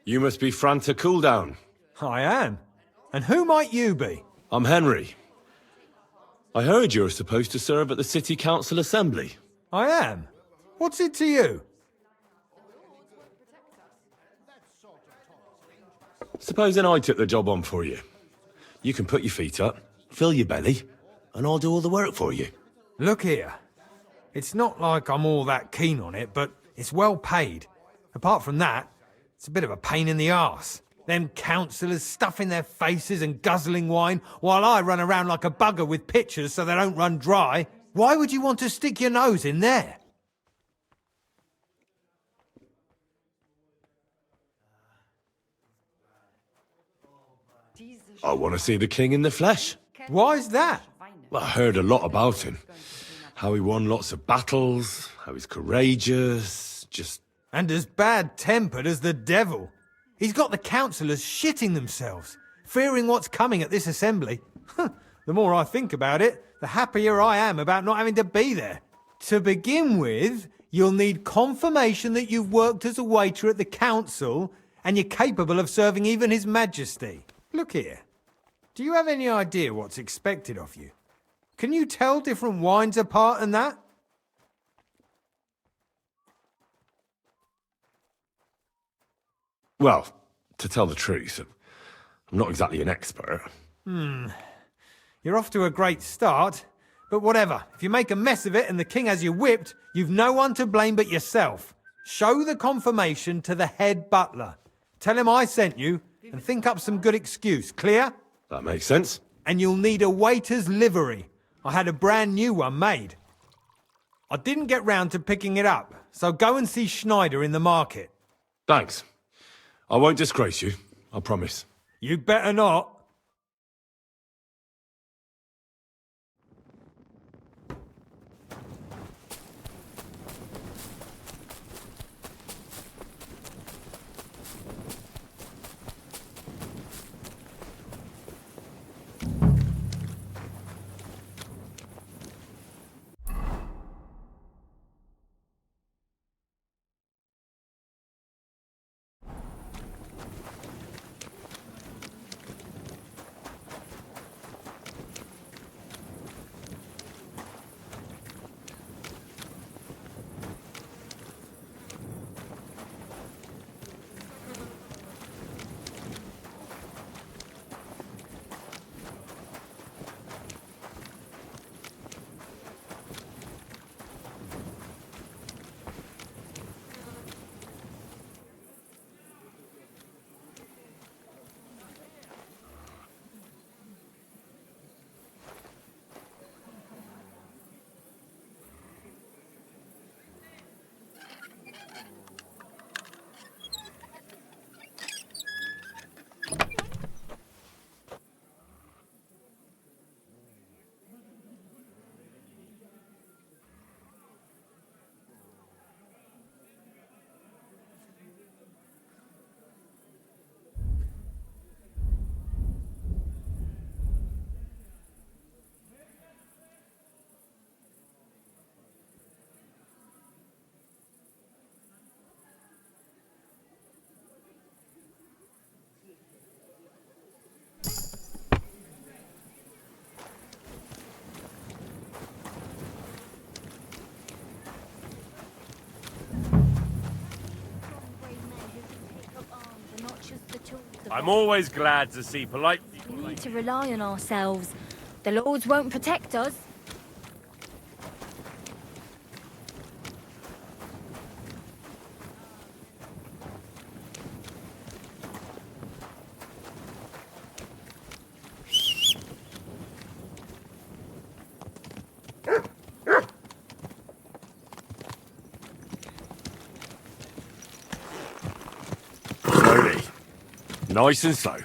You must be Franta Cooldown. I am. And who might you be? I'm Henry. I heard you're supposed to serve at the City Council Assembly. I am. What's it to you? Supposing I took the job on for you. You can put your feet up, fill your belly, and I'll do all the work for you. Look here. It's not like I'm all that keen on it, but it's well paid. Apart from that, it's a bit of a pain in the arse. Them councillors stuffing their faces and guzzling wine, while I run around like a bugger with pitchers so they don't run dry. Why would you want to stick your nose in there? I want to see the king in the flesh. Why's that? Well, I heard a lot about him. How he won lots of battles, how he's courageous, just... And as bad-tempered as the devil. He's got the councillors shitting themselves, fearing what's coming at this assembly. The more I think about it, the happier I am about not having to be there. To begin with, you'll need confirmation that you've worked as a waiter at the council and you're capable of serving even His Majesty. Look here. Do you have any idea what's expected of you? Can you tell different wines apart and that? Well, to tell the truth, I'm not exactly an expert. You're off to a great start, but whatever. If you make a mess of it and the king has you whipped, you've no one to blame but yourself. Show the confirmation to the head butler. Tell him I sent you and think up some good excuse. Clear? That makes sense. And you'll need a waiter's livery. I had a brand new one made. I didn't get round to picking it up, so go and see Schneider in the market. Thanks. I won't disgrace you, I promise. You better not. I'm always glad to see polite people. We need to rely on ourselves. The lords won't protect us. Slowly. Nice and slow.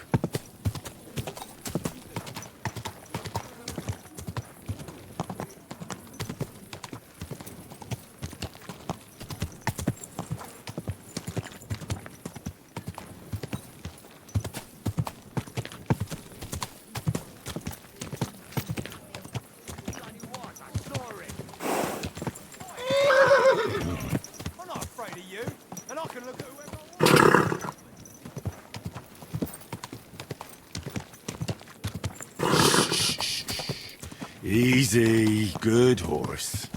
I'm not afraid of you, and I can look at whoever Easy. Good horse.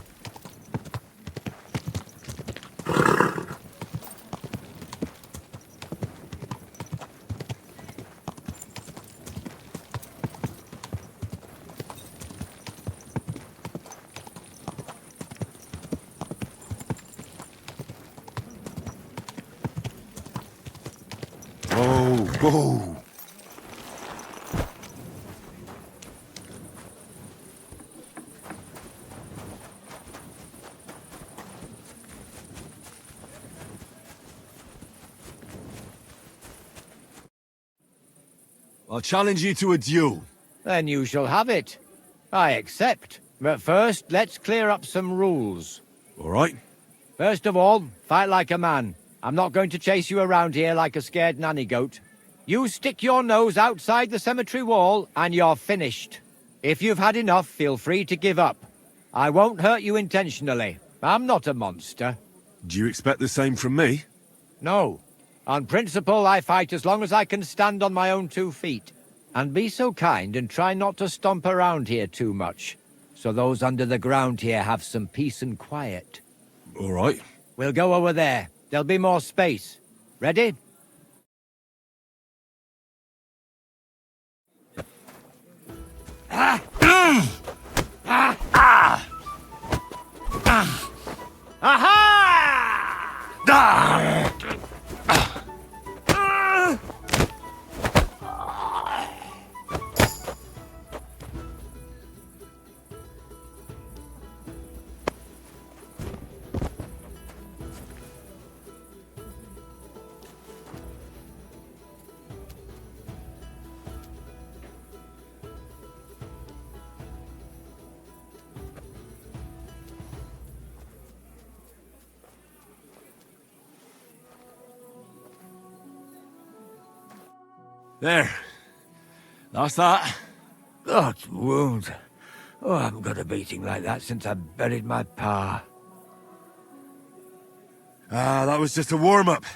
Whoa, whoa. I'll challenge you to a duel. Then you shall have it. I accept. But first, let's clear up some rules. All right. First of all, fight like a man. I'm not going to chase you around here like a scared nanny goat. You stick your nose outside the cemetery wall, and you're finished. If you've had enough, feel free to give up. I won't hurt you intentionally. I'm not a monster. Do you expect the same from me? No. On principle, I fight as long as I can stand on my own 2 feet. And be so kind and try not to stomp around here too much, so those under the ground here have some peace and quiet. All right. We'll go over there. There'll be more space. Ready? There. That's that. That's wound. Oh, I haven't got a beating like that since I buried my pa. That was just a warm-up.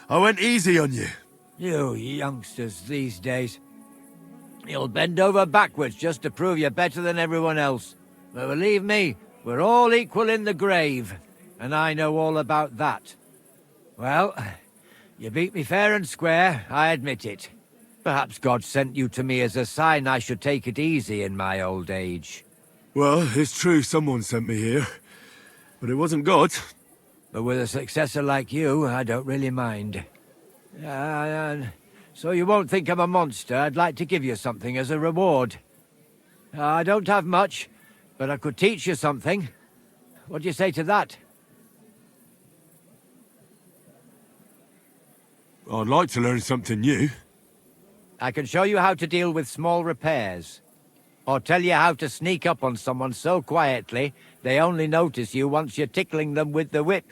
I went easy on you. You youngsters these days. You'll bend over backwards just to prove you're better than everyone else. But believe me, we're all equal in the grave. And I know all about that. Well, you beat me fair and square, I admit it. Perhaps God sent you to me as a sign I should take it easy in my old age. Well, it's true someone sent me here. But it wasn't God. But with a successor like you, I don't really mind. So you won't think I'm a monster. I'd like to give you something as a reward. I don't have much, but I could teach you something. What do you say to that? I'd like to learn something new. I can show you how to deal with small repairs. Or tell you how to sneak up on someone so quietly, they only notice you once you're tickling them with the whip.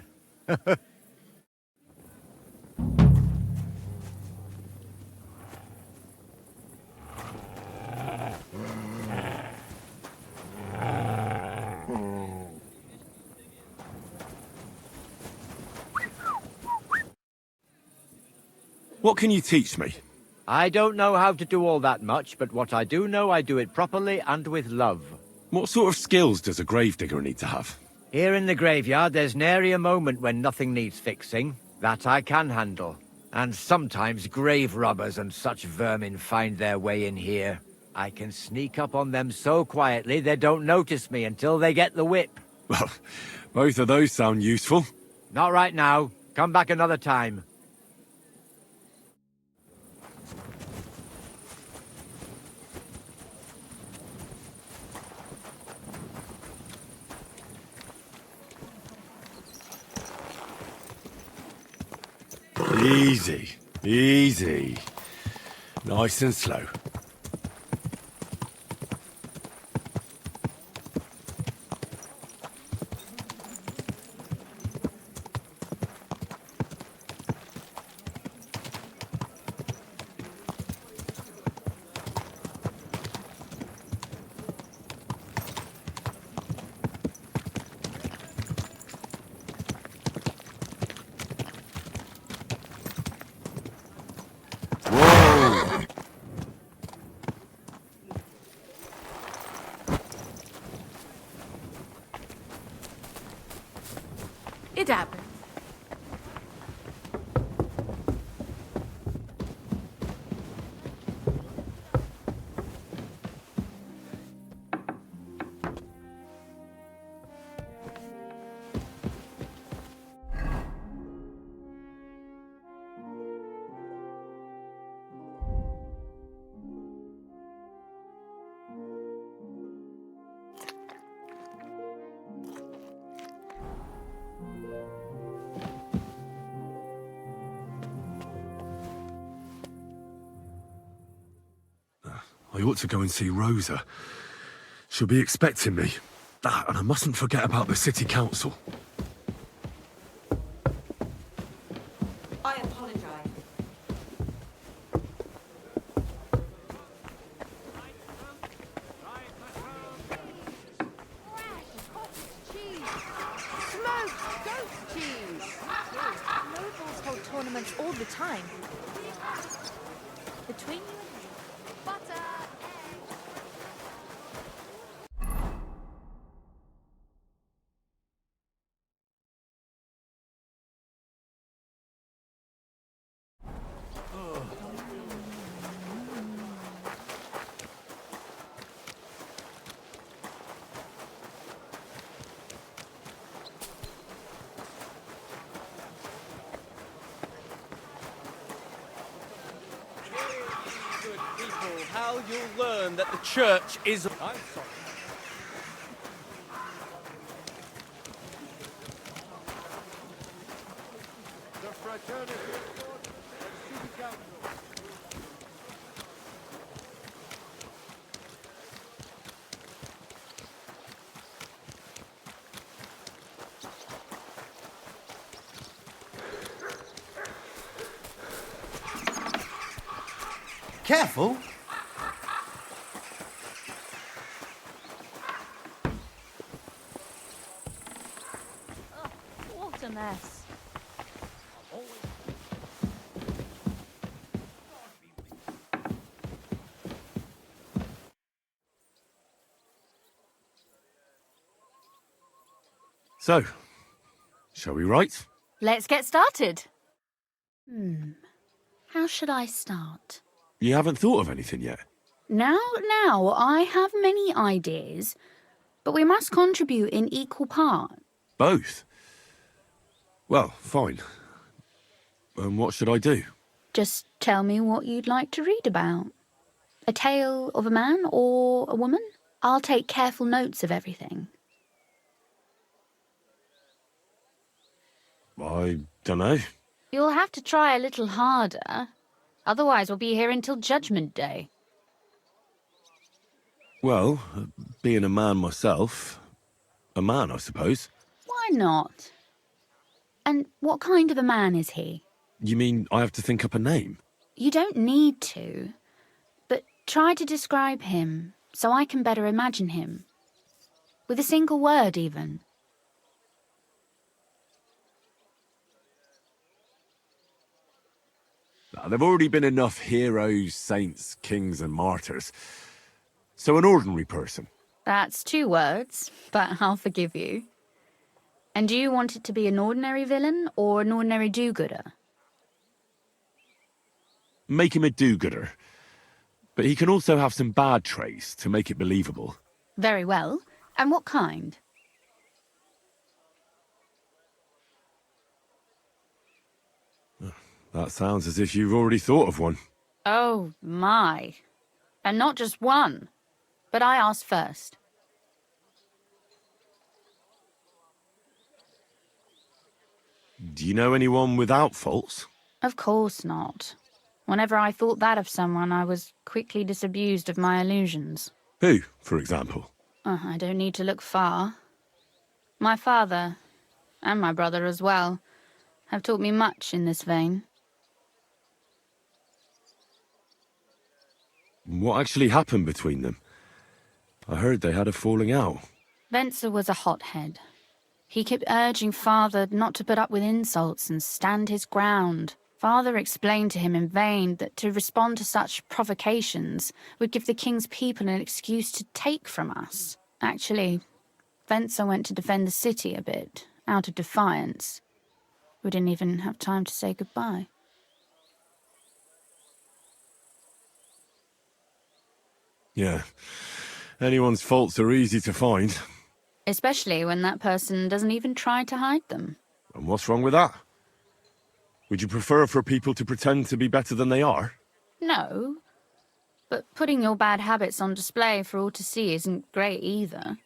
What can you teach me? I don't know how to do all that much, but what I do know, I do it properly and with love. What sort of skills does a gravedigger need to have? Here in the graveyard, there's nary a moment when nothing needs fixing. That I can handle. And sometimes grave robbers and such vermin find their way in here. I can sneak up on them so quietly they don't notice me until they get the whip. Well, both of those sound useful. Not right now. Come back another time. Easy, easy. Nice and slow. It happened. I ought to go and see Rosa. She'll be expecting me. And I mustn't forget about the city council. I apologize. Smoked goat cheese! Nobles hold tournaments all the time. Between you and me, butter, how you'll learn that the church is... I'm sorry. The fraternity of City Council. Careful. what a mess. So, shall we write? Let's get started. How should I start? You haven't thought of anything yet? Now, I have many ideas, but we must contribute in equal part. Both? Well, fine. And what should I do? Just tell me what you'd like to read about. A tale of a man or a woman? I'll take careful notes of everything. I don't know. You'll have to try a little harder. Otherwise, we'll be here until Judgment Day. Well, being a man myself, a man, I suppose. Why not? And what kind of a man is he? You mean I have to think up a name? You don't need to, but try to describe him so I can better imagine him. With a single word, even. Now, there've already been enough heroes, saints, kings and martyrs. So an ordinary person. That's 2 words, but I'll forgive you. And do you want it to be an ordinary villain or an ordinary do-gooder? make him a do-gooder. But he can also have some bad traits to make it believable. Very well. And what kind? That sounds as if you've already thought of one. Oh, my. And not just one. But I asked first. Do you know anyone without faults? Of course not. Whenever I thought that of someone, I was quickly disabused of my illusions. Who, for example? I don't need to look far. My father, and my brother as well, have taught me much in this vein. What actually happened between them? I heard they had a falling out. Venser was a hothead. He kept urging Father not to put up with insults and stand his ground. Father explained to him in vain that to respond to such provocations would give the king's people an excuse to take from us. Actually, Venser went to defend the city a bit, out of defiance. We didn't even have time to say goodbye. Yeah. Anyone's faults are easy to find. Especially when that person doesn't even try to hide them. And what's wrong with that? Would you prefer for people to pretend to be better than they are? No. But putting your bad habits on display for all to see isn't great either.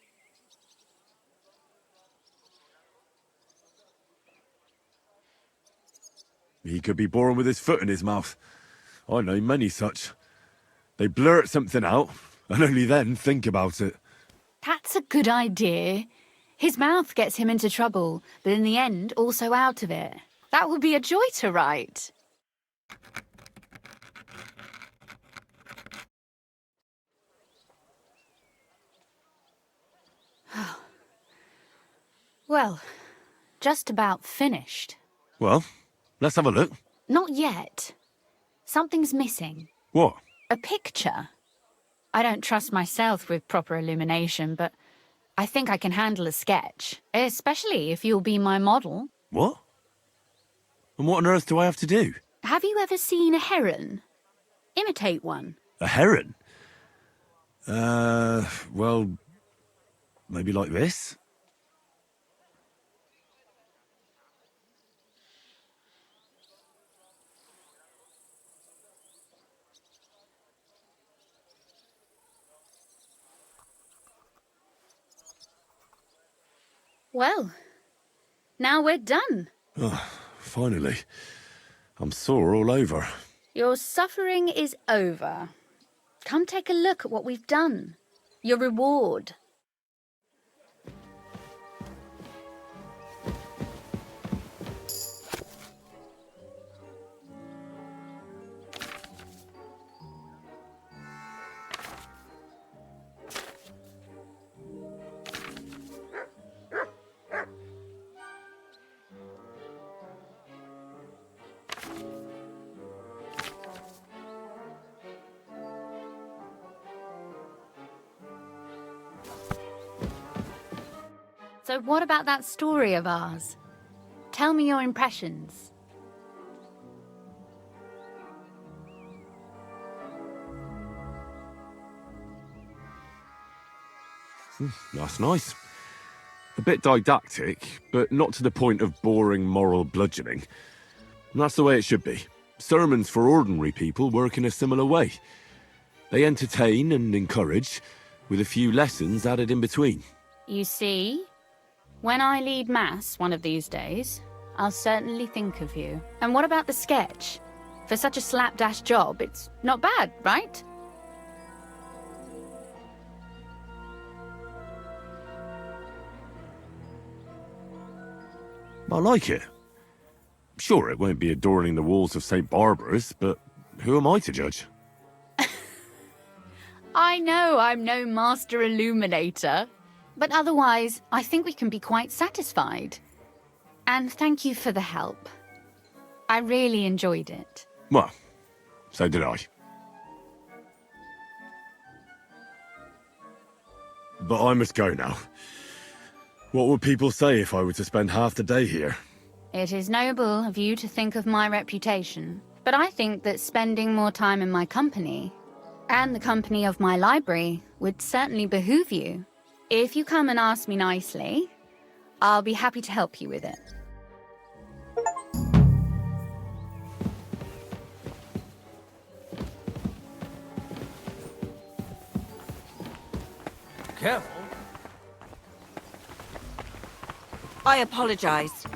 He could be born with his foot in his mouth. I know many such. They blurt something out, and only then think about it. That's a good idea. His mouth gets him into trouble, but in the end, also out of it. That would be a joy to write. Well, just about finished. Well, let's have a look. Not yet. Something's missing. What? A picture. I don't trust myself with proper illumination, but I think I can handle a sketch, especially if you'll be my model. What? And what on earth do I have to do? Have you ever seen a heron? Imitate one. A heron? Well, maybe like this? Well, now we're done. Oh, finally. I'm sore all over. Your suffering is over. Come take a look at what we've done. Your reward. So what about that story of ours? Tell me your impressions. That's nice. A bit didactic, but not to the point of boring moral bludgeoning. And that's the way it should be. Sermons for ordinary people work in a similar way. They entertain and encourage, with a few lessons added in between. You see? When I lead Mass one of these days, I'll certainly think of you. And what about the sketch? For such a slapdash job, it's not bad, right? I like it. Sure, it won't be adorning the walls of St. Barbara's, but who am I to judge? I know I'm no master illuminator. But otherwise, I think we can be quite satisfied. And thank you for the help. I really enjoyed it. Well, so did I. But I must go now. What would people say if I were to spend half the day here? It is noble of you to think of my reputation. But I think that spending more time in my company, and the company of my library, would certainly behoove you. If you come and ask me nicely, I'll be happy to help you with it. Careful. I apologize.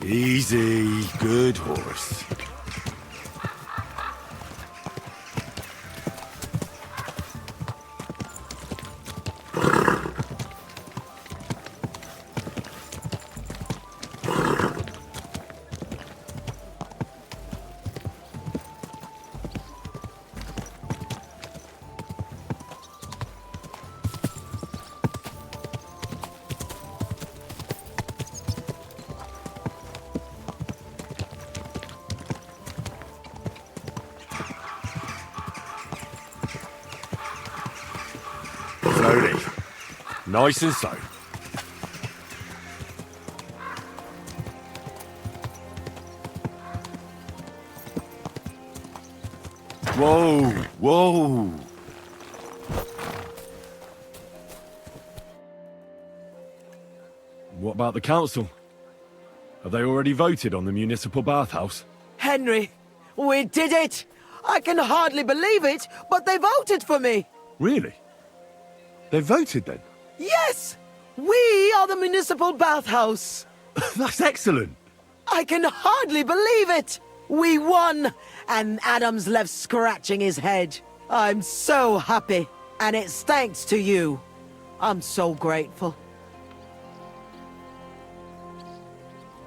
Easy, good horse. Slowly. Nice and slow. Whoa, whoa. What about the council? Have they already voted on the municipal bathhouse? Henry, we did it! I can hardly believe it, but they voted for me! Really? They voted then? Yes! We are the municipal bathhouse! That's excellent! I can hardly believe it! We won! And Adam's left scratching his head. I'm so happy. And it's thanks to you. I'm so grateful.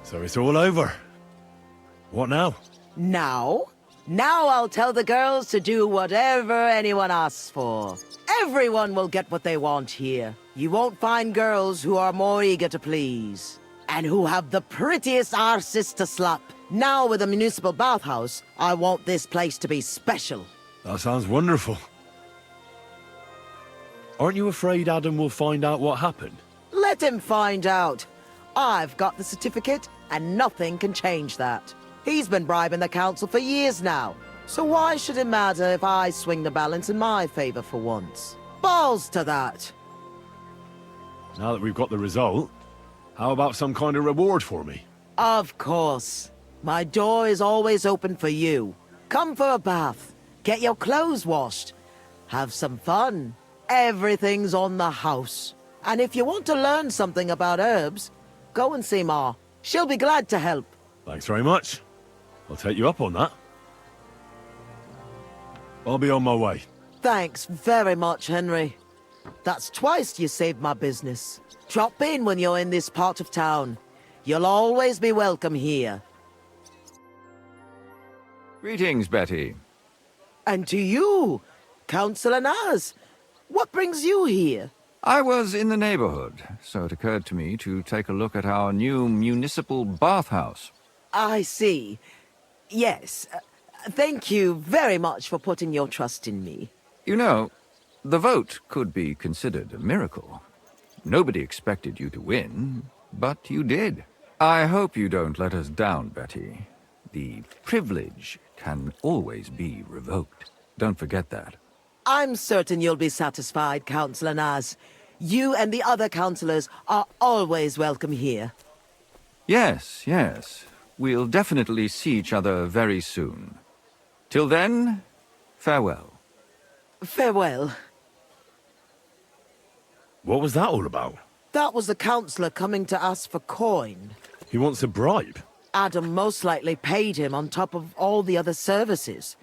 So it's all over. What now? Now? Now I'll tell the girls to do whatever anyone asks for. Everyone will get what they want here. You won't find girls who are more eager to please. And who have the prettiest arses to slap. Now with the municipal bathhouse, I want this place to be special. That sounds wonderful. Aren't you afraid Adam will find out what happened? Let him find out. I've got the certificate, and nothing can change that. He's been bribing the council for years now. So why should it matter if I swing the balance in my favor for once? Balls to that. Now that we've got the result, how about some kind of reward for me? Of course. My door is always open for you. Come for a bath. Get your clothes washed. Have some fun. Everything's on the house. And if you want to learn something about herbs, go and see Ma. She'll be glad to help. Thanks very much. I'll take you up on that. I'll be on my way. Thanks very much, Henry. That's twice you saved my business. Drop in when you're in this part of town. You'll always be welcome here. Greetings, Betty. And to you, Councillor Naz. What brings you here? I was in the neighborhood, so it occurred to me to take a look at our new municipal bathhouse. I see. Yes. Thank you very much for putting your trust in me. You know, the vote could be considered a miracle. Nobody expected you to win, but you did. I hope you don't let us down, Betty. The privilege can always be revoked. Don't forget that. I'm certain you'll be satisfied, Councillor Naz. You and the other councillors are always welcome here. Yes, yes. We'll definitely see each other very soon. Till then, farewell. Farewell. What was that all about? That was the councillor coming to ask for coin. He wants a bribe. Adam most likely paid him on top of all the other services.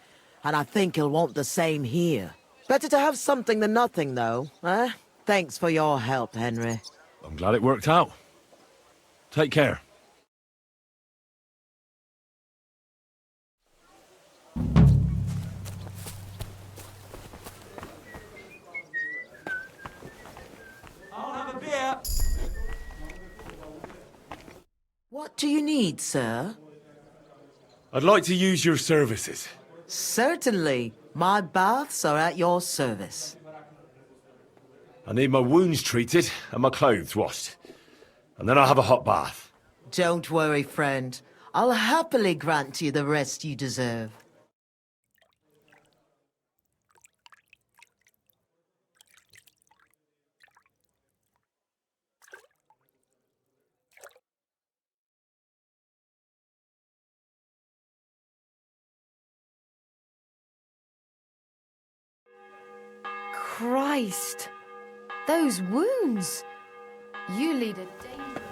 And I think he'll want the same here. Better to have something than nothing, though, eh? Thanks for your help, Henry. I'm glad it worked out. Take care. What do you need, sir? I'd like to use your services. Certainly. My baths are at your service. I need my wounds treated and my clothes washed. And then I'll have a hot bath. Don't worry, friend. I'll happily grant you the rest you deserve. Christ! Those wounds! You lead a dangerous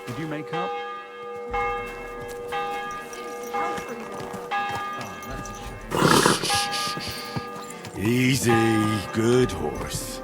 Did you make up? Easy, good horse.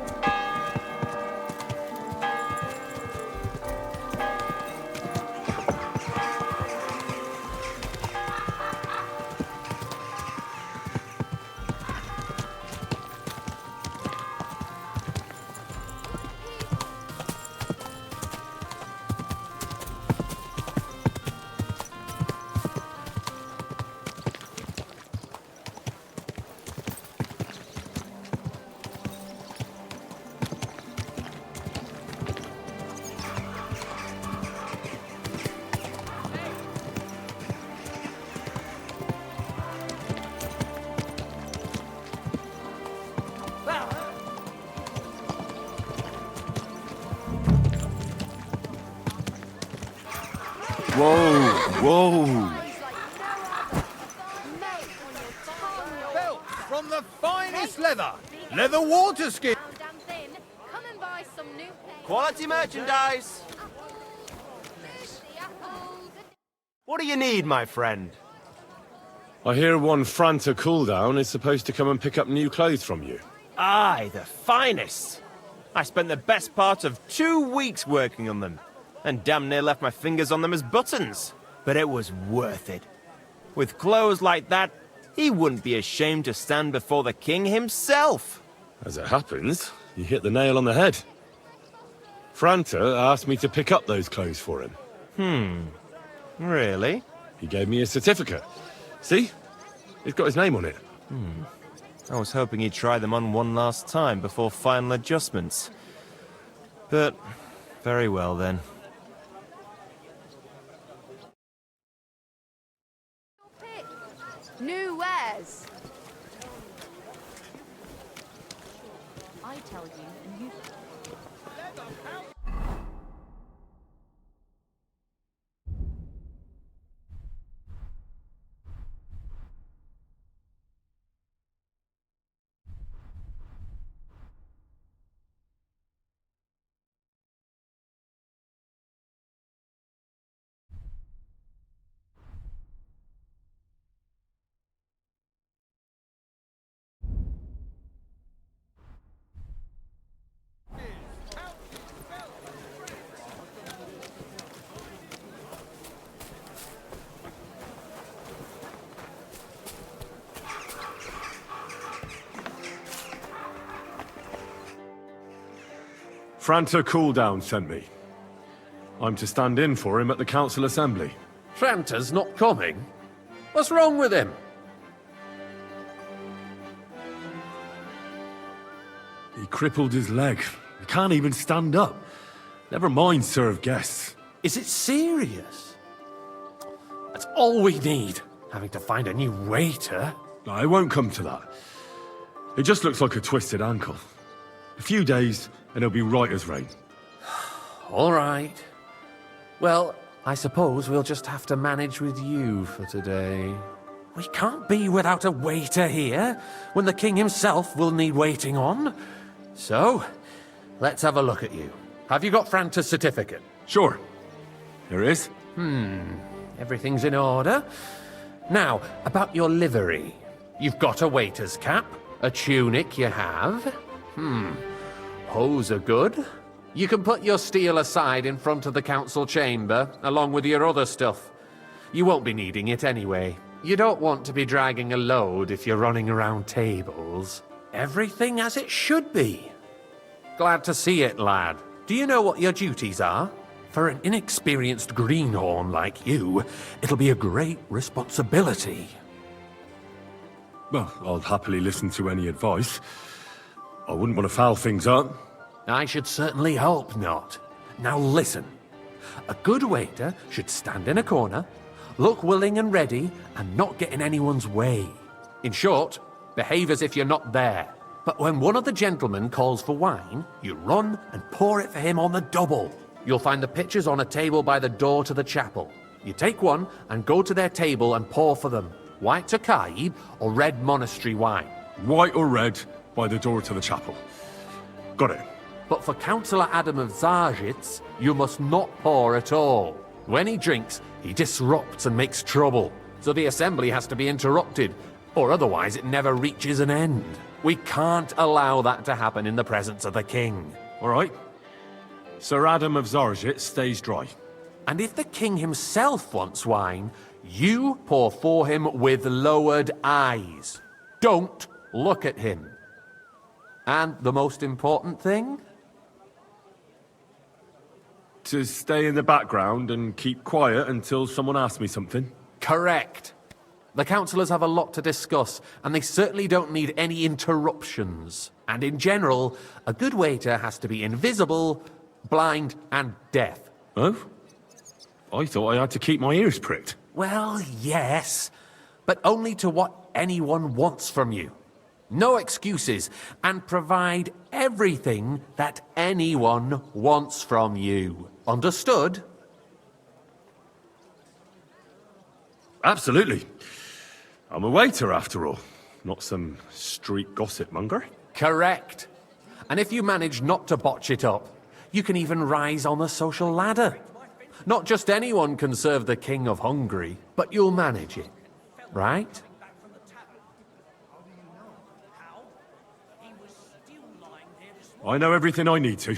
Whoa, whoa. Belt from the finest leather. Leather water skin. Quality merchandise. What do you need, my friend? I hear one Franta cooldown is supposed to come and pick up new clothes from you. Aye, the finest. I spent the best part of 2 weeks working on them, and damn near left my fingers on them as buttons. But it was worth it. With clothes like that, he wouldn't be ashamed to stand before the king himself. As it happens, you hit the nail on the head. Franta asked me to pick up those clothes for him. Really? He gave me a certificate. See? It's got his name on it. I was hoping he'd try them on one last time before final adjustments. But, very well then. New wares. I tell you, and you. Franta Cooldown sent me. I'm to stand in for him at the council assembly. Franta's not coming? What's wrong with him? He crippled his leg. He can't even stand up. Never mind serve guests. Is it serious? That's all we need. Having to find a new waiter. No, it won't come to that. It just looks like a twisted ankle. A few days, and he'll be right as rain. All right. Well, I suppose we'll just have to manage with you for today. We can't be without a waiter here, when the king himself will need waiting on. So, let's have a look at you. Have you got Franta's certificate? Sure. Here it is. Everything's in order. Now, about your livery. You've got a waiter's cap, a tunic you have. Hoes are good. You can put your steel aside in front of the council chamber, along with your other stuff. You won't be needing it anyway. You don't want to be dragging a load if you're running around tables. Everything as it should be. Glad to see it, lad. Do you know what your duties are? For an inexperienced greenhorn like you, it'll be a great responsibility. Well, I'll happily listen to any advice. I wouldn't want to foul things up. I should certainly hope not. Now listen. A good waiter should stand in a corner, look willing and ready, and not get in anyone's way. In short, behave as if you're not there. But when one of the gentlemen calls for wine, you run and pour it for him on the double. You'll find the pitchers on a table by the door to the chapel. You take one and go to their table and pour for them. White Tokaib or red monastery wine. White or red by the door to the chapel. Got it. But for Councillor Adam of Zarjitz, you must not pour at all. When he drinks, he disrupts and makes trouble. So the assembly has to be interrupted, or otherwise it never reaches an end. We can't allow that to happen in the presence of the king. All right. Sir Adam of Zarjitz stays dry. And if the king himself wants wine, you pour for him with lowered eyes. Don't look at him. And the most important thing? To stay in the background and keep quiet until someone asks me something? Correct. The councillors have a lot to discuss, and they certainly don't need any interruptions. And in general, a good waiter has to be invisible, blind, and deaf. Oh? I thought I had to keep my ears pricked. Well, yes, but only to what anyone wants from you. No excuses, and provide everything that anyone wants from you. Understood? Absolutely. I'm a waiter, after all. Not some street gossip monger. Correct. And if you manage not to botch it up, you can even rise on the social ladder. Not just anyone can serve the King of Hungary, but you'll manage it, right? I know everything I need to.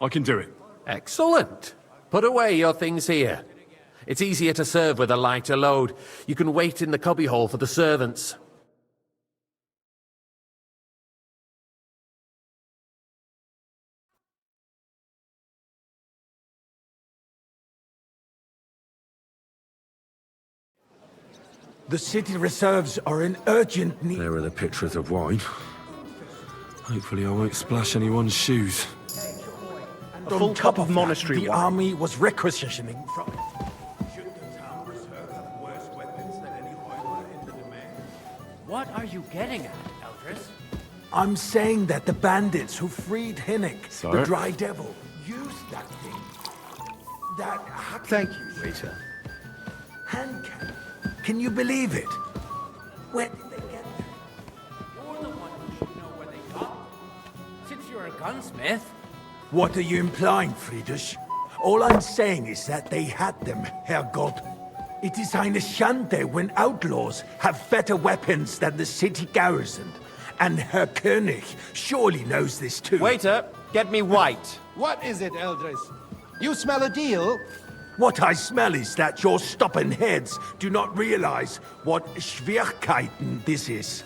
I can do it. Excellent. Put away your things here. It's easier to serve with a lighter load. You can wait in the cubbyhole for the servants. The city reserves are in urgent need. There are the pitchers of wine. Hopefully I won't splash anyone's shoes. A full cup of monastery wine. The army was requisitioning from it. What are you getting at, Eldris? I'm saying that the bandits who freed Hinnick, Sir? the Dry Devil, used that thing. That... Thank you, waiter. Hand cannon. Can you believe it? Where did they get that? You're the one who should know where they got them. Since you're a gunsmith. What are you implying, Friedrich? All I'm saying is that they had them, Herrgott. It is eine Schande when outlaws have better weapons than the city garrison. And Herr König surely knows this too. Waiter, get me white. What is it, Eldris? You smell a deal? What I smell is that your stubborn heads do not realize what Schwierigkeiten this is.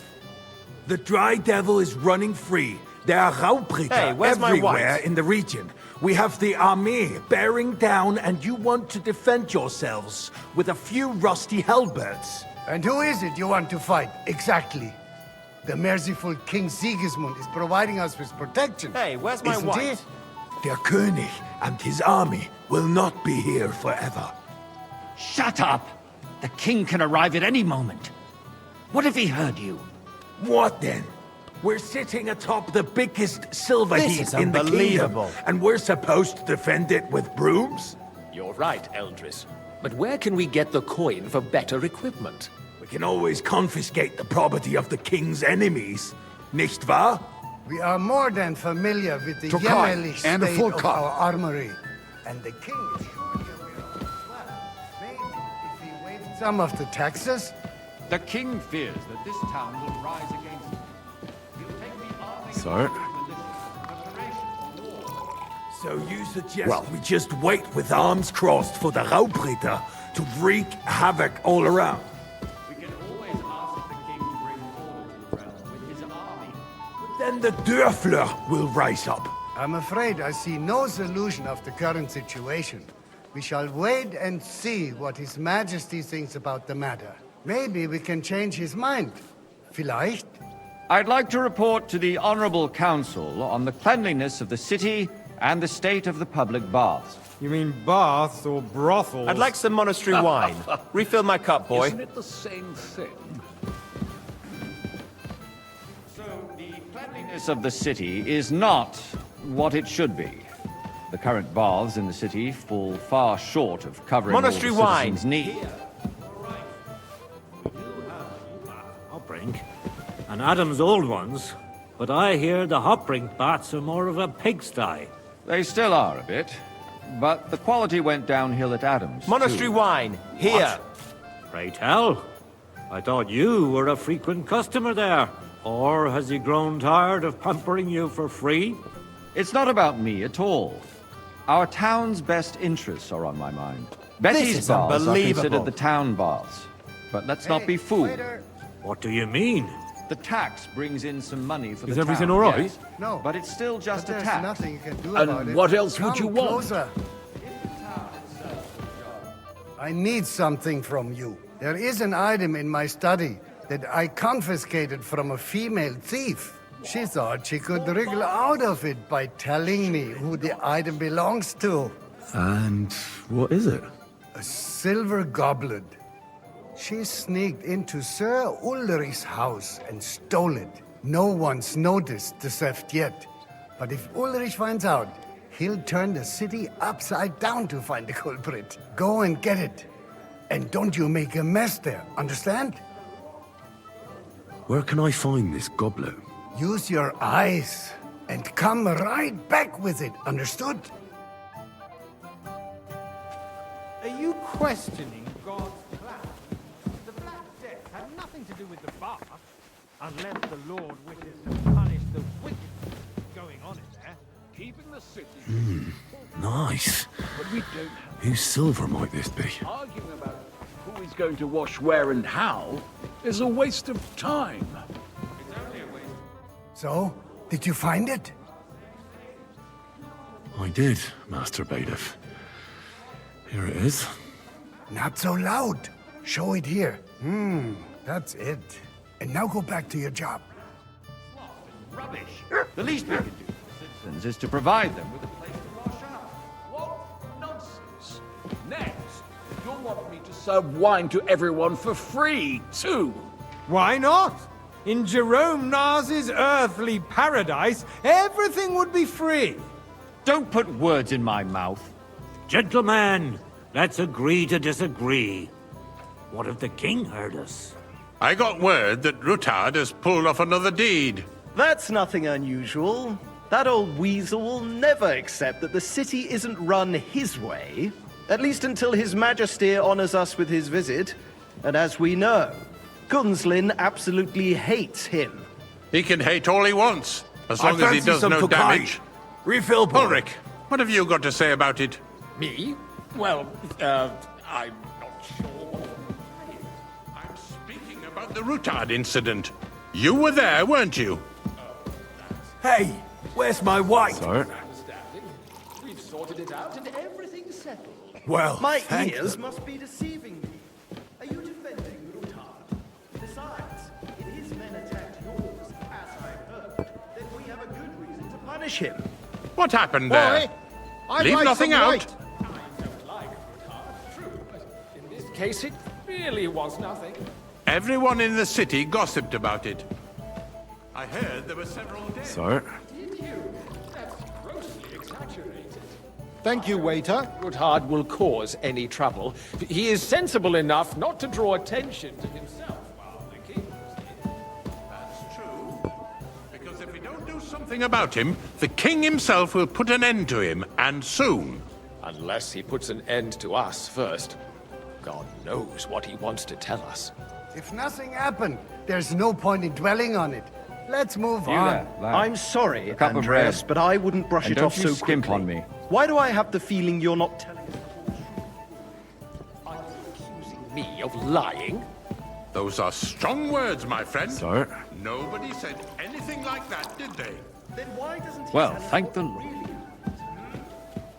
The Dry Devil is running free. There are Raubritter everywhere in the region. We have the army bearing down, and you want to defend yourselves with a few rusty halberds. And who is it you want to fight, exactly? The merciful King Sigismund is providing us with protection. Hey, where's my isn't white? it? Der König and his army will not be here forever. Shut up! The king can arrive at any moment. What if he heard you? What then? We're sitting atop the biggest silver This heap is in the kingdom, unbelievable. and we're supposed to defend it with brooms? You're right, Eldris. But where can we get the coin for better equipment? We can always confiscate the property of the king's enemies, nicht wahr? We are more than familiar with the Tokai, yearly and a state full of cup. our armory. And the king is sure you're aware of it as well. Maybe if he waived some of the taxes? The king fears that this town will rise against him. He'll take the army Sir? So you suggest we just wait with arms crossed for the Raubritter to wreak havoc all around? We can always ask the king to bring order to the realm with his army. Then the Dörfler will rise up. I'm afraid I see no solution of the current situation. We shall wait and see what His Majesty thinks about the matter. Maybe we can change his mind. Vielleicht? I'd like to report to the Honorable Council on the cleanliness of the city and the state of the public baths. You mean baths or brothels? I'd like some monastery wine. Refill my cup, boy. Isn't it the same thing? So, the cleanliness of the city is not what it should be. The current baths in the city fall far short of covering monastery all the wine. citizens' needs. Hop brink, and Adam's old ones, but I hear the hop brink baths are more of a pigsty. They still are a bit, but the quality went downhill at Adams. Monastery too. wine, here. What? Pray tell. I thought you were a frequent customer there. Or has he grown tired of pampering you for free? It's not about me at all. Our town's best interests are on my mind. Betty's baths are considered the town baths. But let's not be fooled. Waiter. What do you mean? The tax brings in some money for the Is town. everything all right? Yes, No. but it's still just But a there's tax. nothing you can do about it. And what else would Come you want? Closer. I need something from you. There is an item in my study that I confiscated from a female thief. She thought she could wriggle out of it by telling me who the item belongs to. And what is it? A silver goblet. She sneaked into Sir Ulrich's house and stole it. No one's noticed the theft yet. But if Ulrich finds out, he'll turn the city upside down to find the culprit. Go and get it. And don't you make a mess there, understand? Where can I find this goblet? Use your eyes and come right back with it, understood? Are you questioning God's plan? The Black Death had nothing to do with the bath, unless the Lord wishes to punish the wickedness going on in there, keeping the city. Nice. But we don't have Whose silver might this be? Arguing about who is going to wash where and how is a waste of time. So, did you find it? I did, Master Bailiff. Here it is. Not so loud. Show it here. That's it. And now go back to your job. Rubbish. The least we can do for citizens is to provide them with a place to wash up. What nonsense. Next, you want me to serve wine to everyone for free, too. Why not? In Jerome Nas's earthly paradise, everything would be free. Don't put words in my mouth. Gentlemen, let's agree to disagree. What if the king heard us? I got word that Rutard has pulled off another deed. That's nothing unusual. That old weasel will never accept that the city isn't run his way, at least until His Majesty honors us with his visit. And as we know, Gunslin absolutely hates him. He can hate all he wants, as long as he does no damage. Refill, boy. Ulrich, what have you got to say about it? Me? Well, I'm not sure. I'm speaking about the Rutard incident. You were there, weren't you? Hey, where's my wife? Sir? We've sorted it out and everything's settled. Well, My thank ears them. must be deceiving me. Are you defending Rutard? Besides, if his men attacked yours, as I've heard, then we have a good reason to punish him. What happened there? Leave nothing out. I don't like Rutard, true, but in this case it really was nothing. Everyone in the city gossiped about it. I heard there were several dead. Sir? Did you? That's grossly exaggerated. Thank you, waiter. Rutard will cause any trouble. He is sensible enough not to draw attention to himself while the king was in. That's true. Because if we don't do something about him, the king himself will put an end to him, and soon. Unless he puts an end to us first. God knows what he wants to tell us. If nothing happened, there's no point in dwelling on it. Let's move You on. there, lad. I'm sorry, A cup of Andreas, bread. but I wouldn't brush And it don't off you so skimp quickly. on me. Why do I have the feeling you're not telling us? Me of lying? Those are strong words, my friend. Sir? Nobody said anything like that, did they? Then why doesn't he Well, tell us thank what the really Lord.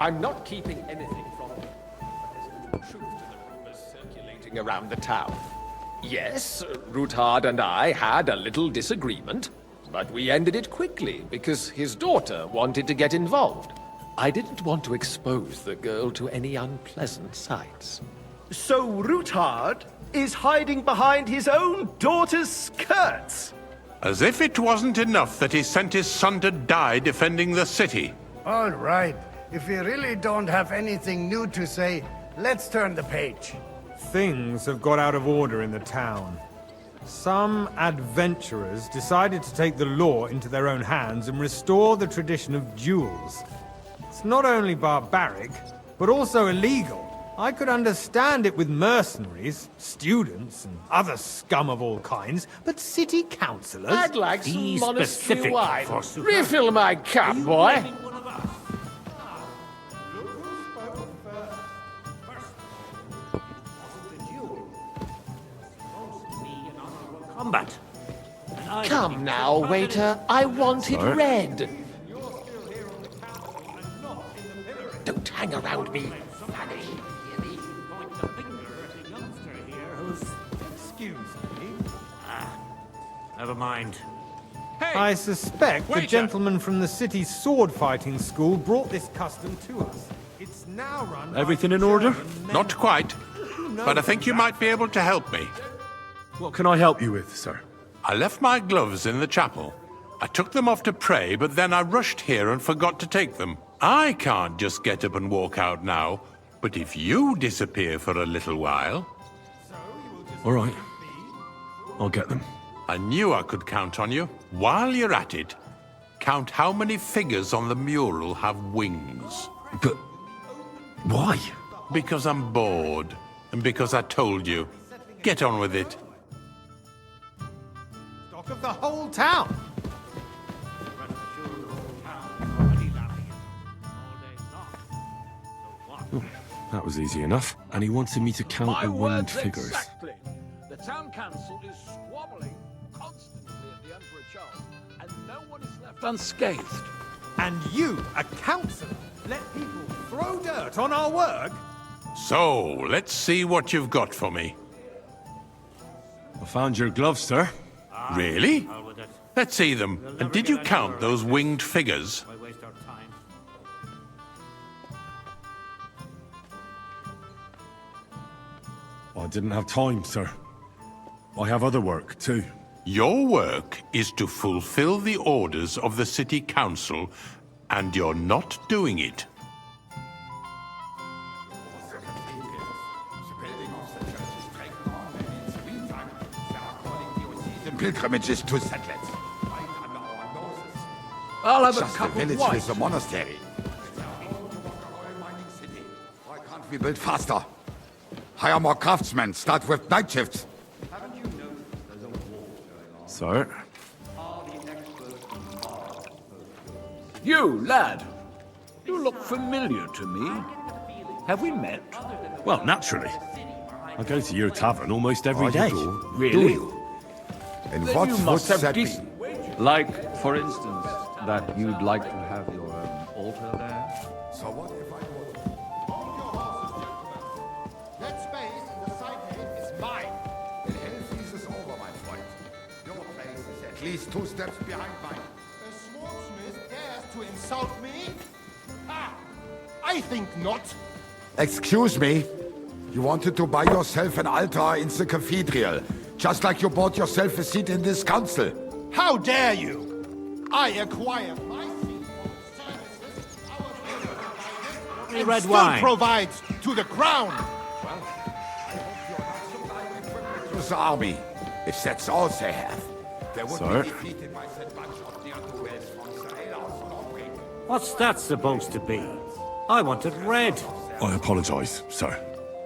I'm not keeping anything from you. There's truth to the rumors circulating around the town. Yes, Ruthard and I had a little disagreement, but we ended it quickly because his daughter wanted to get involved. I didn't want to expose the girl to any unpleasant sights. So Ruthard is hiding behind his own daughter's skirts. As if it wasn't enough that he sent his son to die defending the city. All right. If we really don't have anything new to say, let's turn the page. Things have got out of order in the town. Some adventurers decided to take the law into their own hands and restore the tradition of duels. It's not only barbaric, but also illegal. I could understand it with mercenaries, students, and other scum of all kinds, but city councillors... I'd like some Be monastery specific, wine. forsooth. Refill my cup, boy. Combat. Come now, waiter. I want it Sorry? red. Don't hang around me, Fanny. Excuse me. Never mind. I suspect the waiter! gentleman from the city's sword-fighting school brought this custom to us. It's now run by Everything in order? German men- Not quite, knows but I think you that? might be able to help me. What can I help you with, sir? I left my gloves in the chapel. I took them off to pray, but then I rushed here and forgot to take them. I can't just get up and walk out now, but if you disappear for a little while... All right. I'll get them. I knew I could count on you. While you're at it, count how many figures on the mural have wings. But why? Because I'm bored, and because I told you. Get on with it. Stock of the whole town. That was easy enough. And he wanted me to count the winged figures. Exactly. The town council is squabbling constantly at the Emperor Charles, and no one is left unscathed. And you, a councillor, let people throw dirt on our work? So, let's see what you've got for me. I found your gloves, sir. Really? Let's see them. And did you count those winged figures? Why waste our time? I didn't have time, sir. I have other work, too. Your work is to fulfill the orders of the city council, and you're not doing it. Pilgrimages to settlers. I'll have a cup of wine. With the monastery. Why can't we build faster? Hire more craftsmen. Start with night shifts. Sir? You, lad. You look familiar to me. Have we met? Well, naturally. I go to your tavern almost every day. Really? And Then what you would must have that be? decent wages. Like, for instance, that you'd like to have your altar there? So what if I was... That space in the side gate is mine. The hellfeast is over, my friend. Your place is at least 2 steps behind mine. A swordsmith dares to insult me? Ah, I think not. Excuse me? You wanted to buy yourself an altar in the cathedral, just like you bought yourself a seat in this council. How dare you? I acquired my seat from services our and red still wine. provides to the crown. To the army, if that's all they have. They would Sir? be defeated by that bunch of ne'er-do-wells from the What's that supposed to be? I wanted red. I apologize, sir.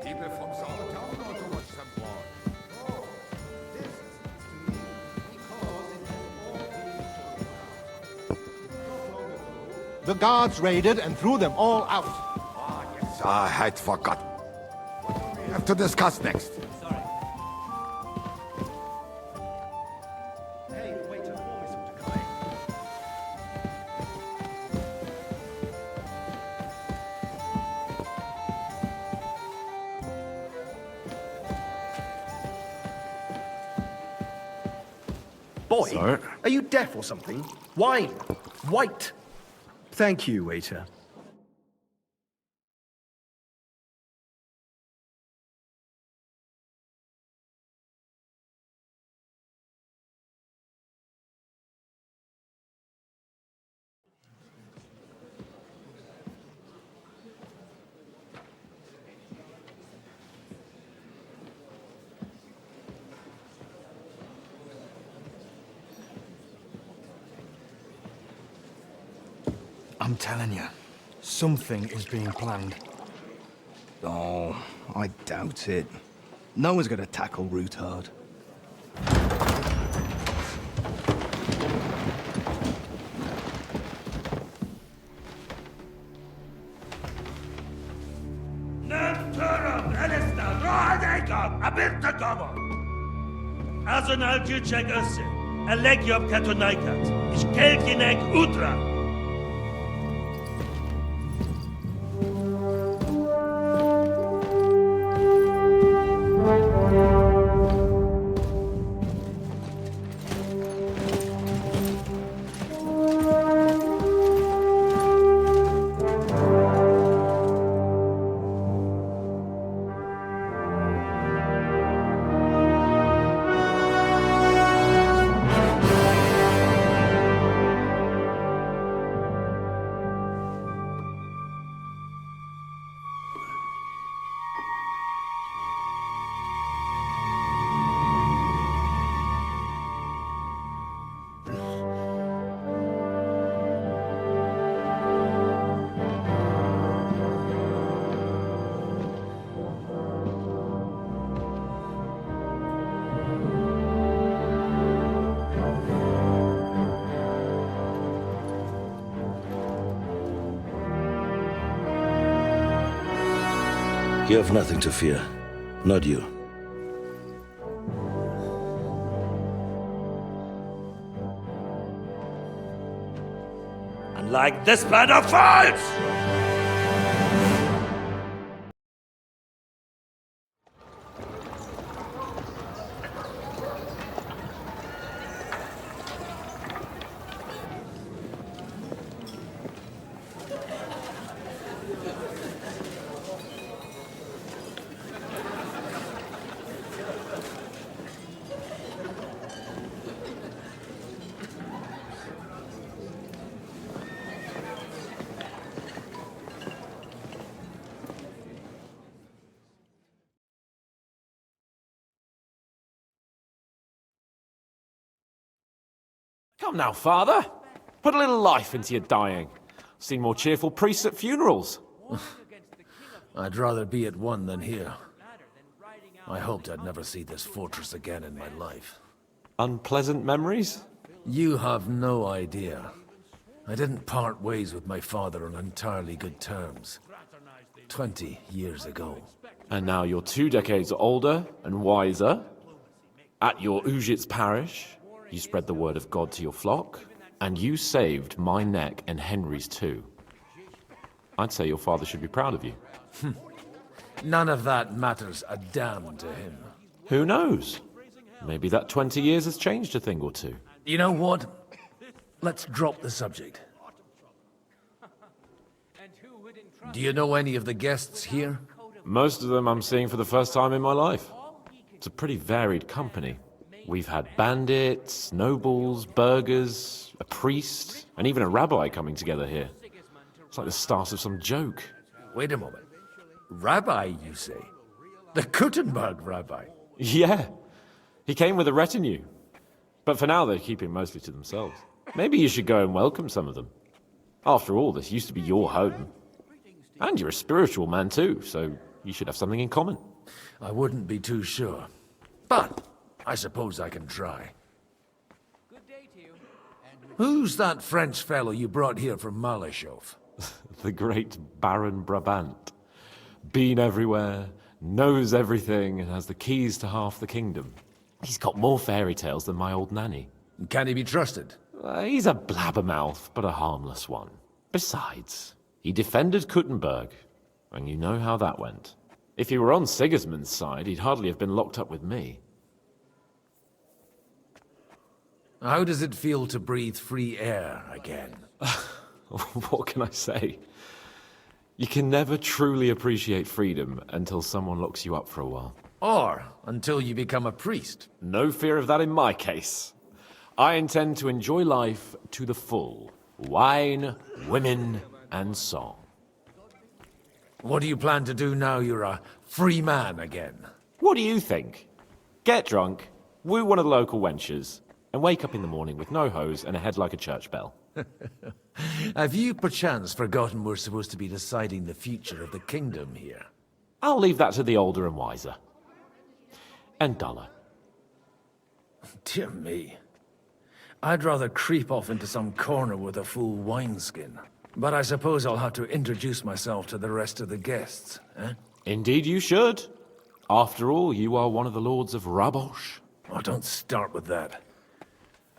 People from the whole town go to watch them war. The guards raided and threw them all out. Yes, I had forgotten. What do we have to discuss next? Hey, waiter, pour me some to collect. Boy, Sir? are you deaf or something? Wine. White. Thank you, waiter. I'm telling you, something is being planned. Oh, I doubt it. No one's gonna tackle Root hard. Azon al-Juchek Össe, Elegiop Katonaikat, Ich Kelkinek Utra. You have nothing to fear. Not you. Unlike this band of fools! Come now, Father. Put a little life into your dying. I've seen more cheerful priests at funerals. I'd rather be at one than here. I hoped I'd never see this fortress again in my life. Unpleasant memories? You have no idea. I didn't part ways with my father on entirely good terms. 20 years ago. And now you're 2 decades older and wiser. At your Ujit's parish, you spread the word of God to your flock, and you saved my neck and Henry's too. I'd say your father should be proud of you. None of that matters a damn to him. Who knows? Maybe that 20 years has changed a thing or two. You know what? Let's drop the subject. Do you know any of the guests here? Most of them I'm seeing for the first time in my life. It's a pretty varied company. We've had bandits, nobles, burghers, a priest, and even a rabbi coming together here. It's like the start of some joke. Wait a moment. Rabbi, you say? The Kuttenberg rabbi? Yeah. He came with a retinue. But for now, they're keeping mostly to themselves. Maybe you should go and welcome some of them. After all, this used to be your home. And you're a spiritual man too, so you should have something in common. I wouldn't be too sure. But I suppose I can try. Who's that French fellow you brought here from Malashov? The great Baron Brabant. Been everywhere, knows everything, and has the keys to half the kingdom. He's got more fairy tales than my old nanny. Can he be trusted? He's a blabbermouth, but a harmless one. Besides, he defended Kuttenberg, and you know how that went. If he were on Sigismund's side, he'd hardly have been locked up with me. How does it feel to breathe free air again? What can I say? You can never truly appreciate freedom until someone locks you up for a while. Or until you become a priest. No fear of that in my case. I intend to enjoy life to the full. Wine, women, and song. What do you plan to do now you're a free man again? What do you think? Get drunk, woo one of the local wenches, and wake up in the morning with no hose and a head like a church bell. Have you perchance forgotten we're supposed to be deciding the future of the kingdom here? I'll leave that to the older and wiser. And duller. Dear me. I'd rather creep off into some corner with a full wineskin. But I suppose I'll have to introduce myself to the rest of the guests, eh? Indeed you should. After all, you are one of the lords of Rabosh. Oh, don't start with that.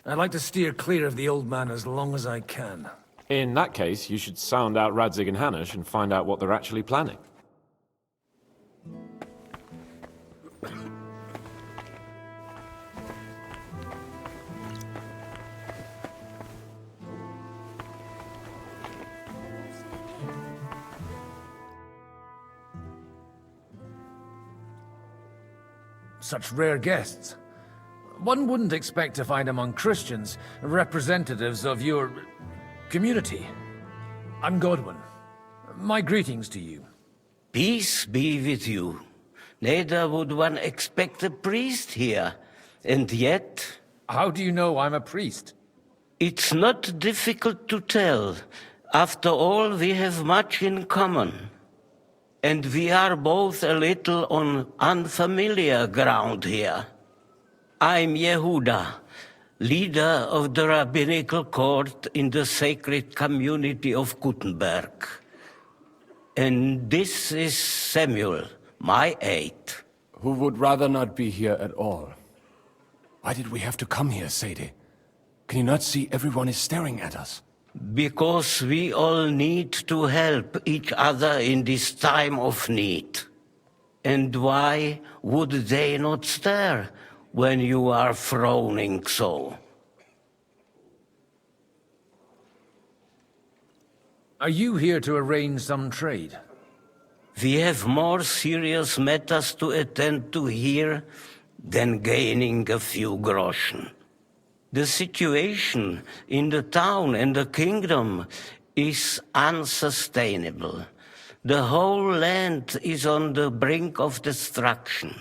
I'd like to steer clear of the old man as long as I can. In that case, you should sound out Radzig and Hanush and find out what they're actually planning. Such rare guests. One wouldn't expect to find among Christians representatives of your community. I'm Godwin. My greetings to you. Peace be with you. Neither would one expect a priest here, and yet... How do you know I'm a priest? It's not difficult to tell. After all, we have much in common. And we are both a little on unfamiliar ground here. I'm Yehuda, leader of the rabbinical court in the sacred community of Gutenberg. And this is Samuel, my aide. Who would rather not be here at all. Why did we have to come here, Sadie? Can you not see everyone is staring at us? Because we all need to help each other in this time of need. And why would they not stare when you are frowning so? Are you here to arrange some trade? We have more serious matters to attend to here than gaining a few groschen. The situation in the town and the kingdom is unsustainable. The whole land is on the brink of destruction.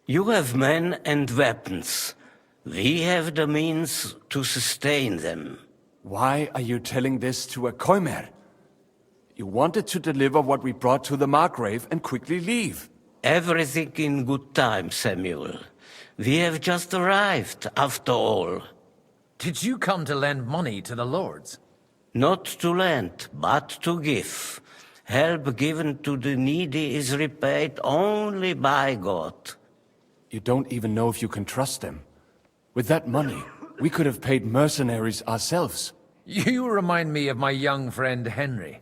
You have men and weapons. We have the means to sustain them. Why are you telling this to a Koimer? You wanted to deliver what we brought to the Margrave and quickly leave. Everything in good time, Samuel. We have just arrived, after all. Did you come to lend money to the lords? Not to lend, but to give. Help given to the needy is repaid only by God. You don't even know if you can trust them. With that money, we could have paid mercenaries ourselves. You remind me of my young friend Henry.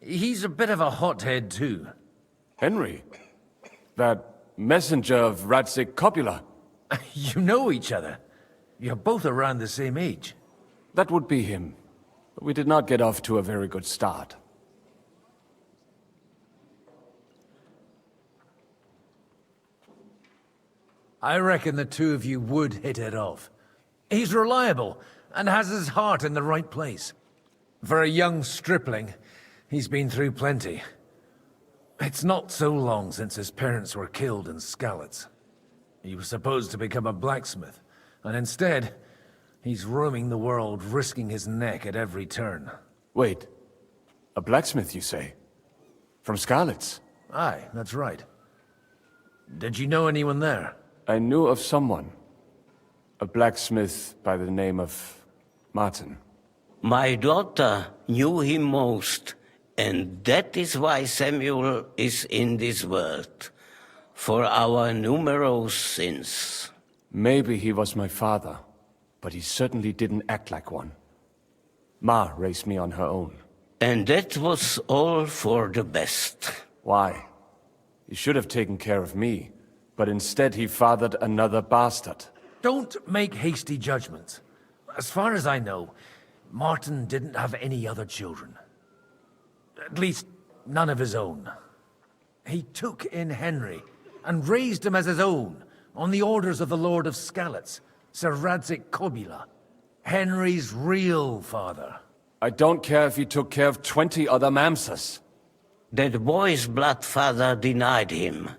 He's a bit of a hothead too. Henry? That messenger of Radzig Copula? You know each other. You're both around the same age. That would be him. But we did not get off to a very good start. I reckon the two of you would hit it off. He's reliable and has his heart in the right place. For a young stripling, he's been through plenty. It's not so long since his parents were killed in Skalitz. He was supposed to become a blacksmith, and instead, he's roaming the world, risking his neck at every turn. Wait, a blacksmith, you say? From Skalitz? Aye, that's right. Did you know anyone there? I knew of someone. A blacksmith by the name of Martin. My daughter knew him most, and that is why Samuel is in this world, for our numerous sins. Maybe he was my father, but he certainly didn't act like one. Ma raised me on her own. And that was all for the best. Why? He should have taken care of me, but instead he fathered another bastard. Don't make hasty judgments. As far as I know, Martin didn't have any other children. At least, none of his own. He took in Henry and raised him as his own on the orders of the Lord of Skalitz, Sir Radzik Kobila, Henry's real father. I don't care if he took care of 20 other Mamsas. That boy's blood father denied him,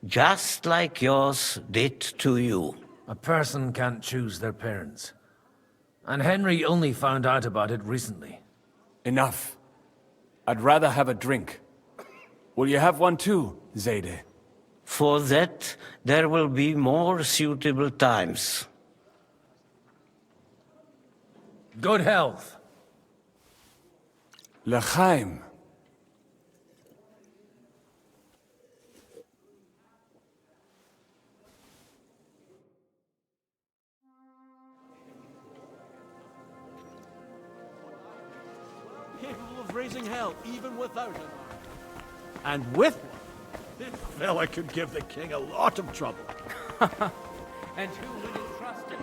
just like yours did to you. A person can't choose their parents. And Henry only found out about it recently. Enough. I'd rather have a drink. Will you have one too, Zayde? For that, there will be more suitable times. Good health. L'chaim. Capable of raising hell, even without him. And with one, this fella could give the king a lot of trouble. And who would entrust him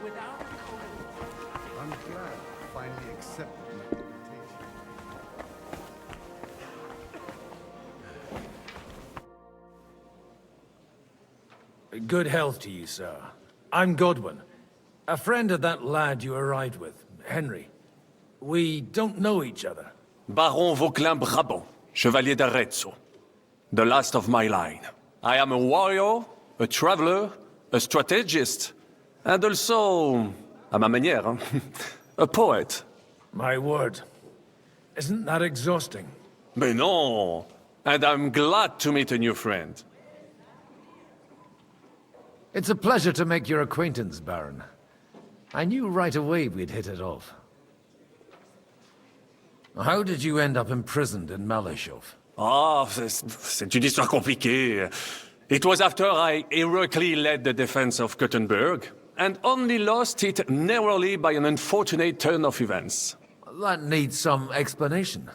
without I'm glad I finally accepted my invitation. Good health to you, sir. I'm Godwin, a friend of that lad you arrived with, Henry. We don't know each other. Baron Vauclin Brabant, Chevalier d'Arezzo. The last of my line. I am a warrior, a traveler, a strategist, and also, à ma manière, a poet. My word. Isn't that exhausting? Mais non! And I'm glad to meet a new friend. It's a pleasure to make your acquaintance, Baron. I knew right away we'd hit it off. How did you end up imprisoned in Malashov? Ah, c'est une histoire compliquée. It was after I heroically led the defense of Gothenburg, and only lost it narrowly by an unfortunate turn of events. That needs some explanation.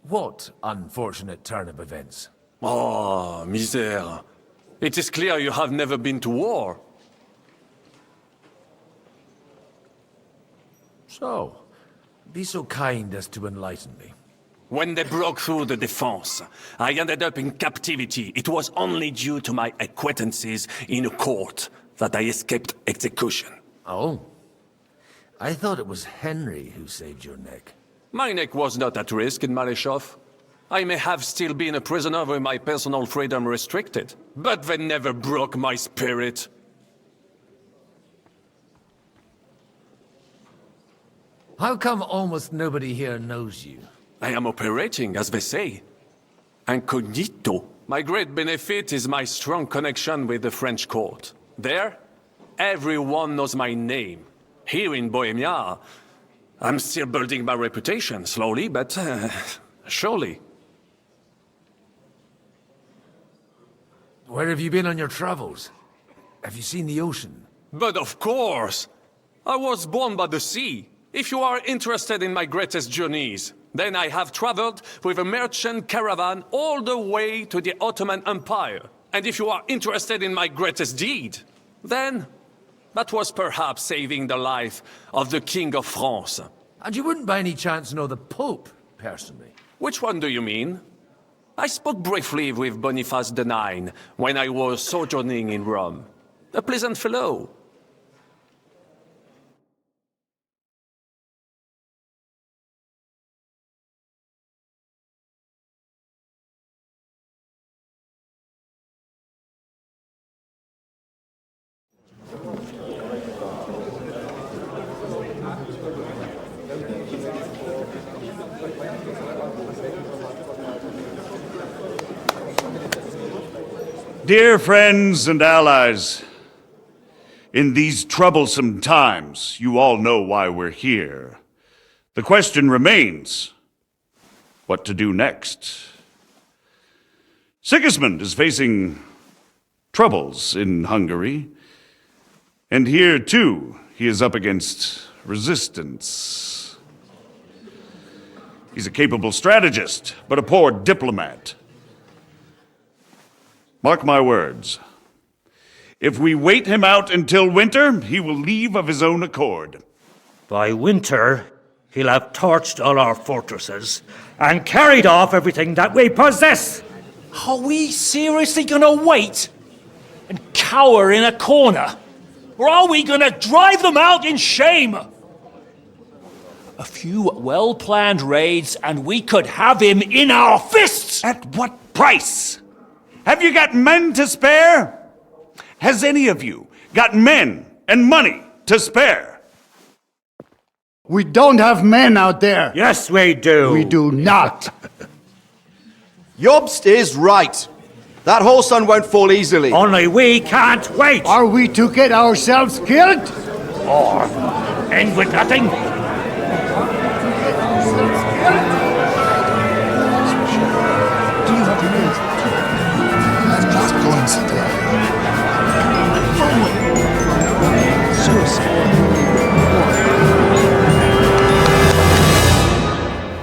What unfortunate turn of events? Oh, misère. It is clear you have never been to war. So, be so kind as to enlighten me. When they broke through the defense, I ended up in captivity. It was only due to my acquaintances in a court that I escaped execution. Oh. I thought it was Henry who saved your neck. My neck was not at risk in Malashov. I may have still been a prisoner with my personal freedom restricted, but they never broke my spirit. How come almost nobody here knows you? I am operating, as they say. Incognito. My great benefit is my strong connection with the French court. There, everyone knows my name. Here in Bohemia, I'm still building my reputation, slowly, but surely. Where have you been on your travels? Have you seen the ocean? But of course! I was born by the sea. If you are interested in my greatest journeys, then I have traveled with a merchant caravan all the way to the Ottoman Empire. And if you are interested in my greatest deed, then that was perhaps saving the life of the King of France. And you wouldn't by any chance know the Pope, personally? Which one do you mean? I spoke briefly with Boniface IX when I was sojourning in Rome. A pleasant fellow. Dear friends and allies, In these troublesome times, you all know why we're here. The question remains, what to do next? Sigismund is facing troubles in Hungary, and here, too, he is up against resistance. He's a capable strategist, but a poor diplomat. Mark my words. If we wait him out until winter, he will leave of his own accord. By winter, he'll have torched all our fortresses and carried off everything that we possess. Are we seriously gonna wait and cower in a corner? Or are we gonna drive them out in shame? A few well-planned raids and we could have him in our fists! At what price? Have you got men to spare? Has any of you got men and money to spare? We don't have men out there. Yes, we do. We do not. Jobst is right. That whole sun won't fall easily. Only we can't wait. Are we to get ourselves killed? Or end with nothing?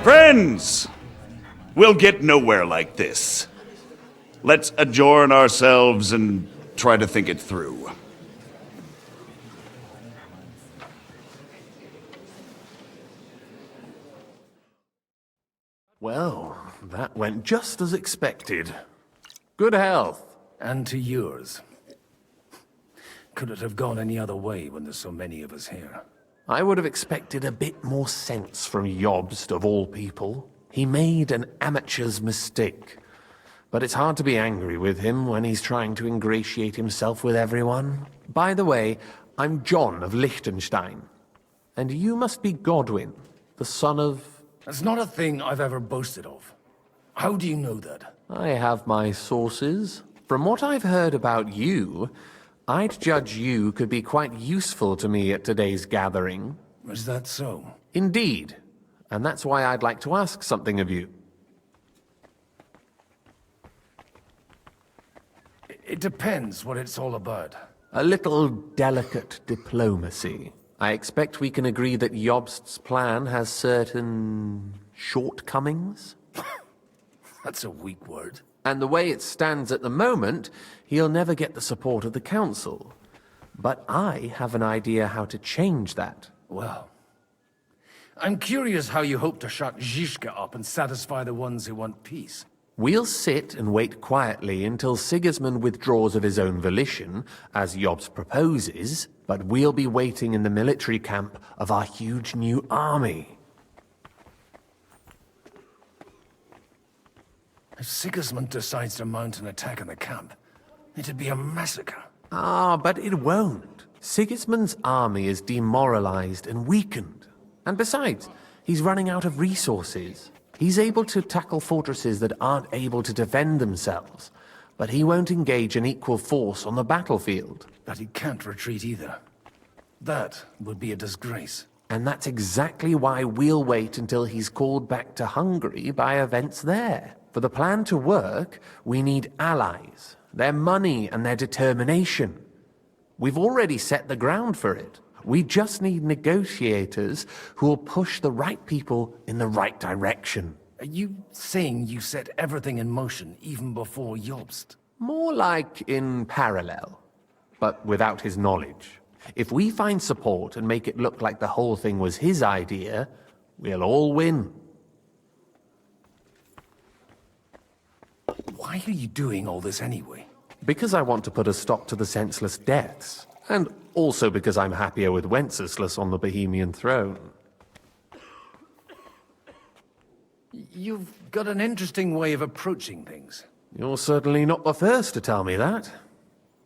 Friends, we'll get nowhere like this. Let's adjourn ourselves and try to think it through. Well, that went just as expected. Good health. And to yours. Could it have gone any other way when there's so many of us here? I would have expected a bit more sense from Jobst, of all people. He made an amateur's mistake. But it's hard to be angry with him when he's trying to ingratiate himself with everyone. By the way, I'm John of Liechtenstein. And you must be Godwin, the son of... That's not a thing I've ever boasted of. How do you know that? I have my sources. From what I've heard about you, I'd judge you could be quite useful to me at today's gathering. Is that so? Indeed. And that's why I'd like to ask something of you. It depends what it's all about. A little delicate diplomacy. I expect we can agree that Jobst's plan has certain shortcomings? That's a weak word. And the way it stands at the moment, he'll never get the support of the council. But I have an idea how to change that. Well, I'm curious how you hope to shut Zizka up and satisfy the ones who want peace. We'll sit and wait quietly until Sigismund withdraws of his own volition, as Jobst proposes, but we'll be waiting in the military camp of our huge new army. If Sigismund decides to mount an attack on the camp, it'd be a massacre. Ah, but it won't. Sigismund's army is demoralized and weakened. And besides, he's running out of resources. He's able to tackle fortresses that aren't able to defend themselves, but he won't engage an equal force on the battlefield. But he can't retreat either. That would be a disgrace. And that's exactly why we'll wait until he's called back to Hungary by events there. For the plan to work, we need allies, their money and their determination. We've already set the ground for it. We just need negotiators who will push the right people in the right direction. Are you saying you set everything in motion even before Jobst? More like in parallel, but without his knowledge. If we find support and make it look like the whole thing was his idea, we'll all win. Why are you doing all this anyway? Because I want to put a stop to the senseless deaths, and also because I'm happier with Wenceslas on the Bohemian throne. You've got an interesting way of approaching things. You're certainly not the first to tell me that.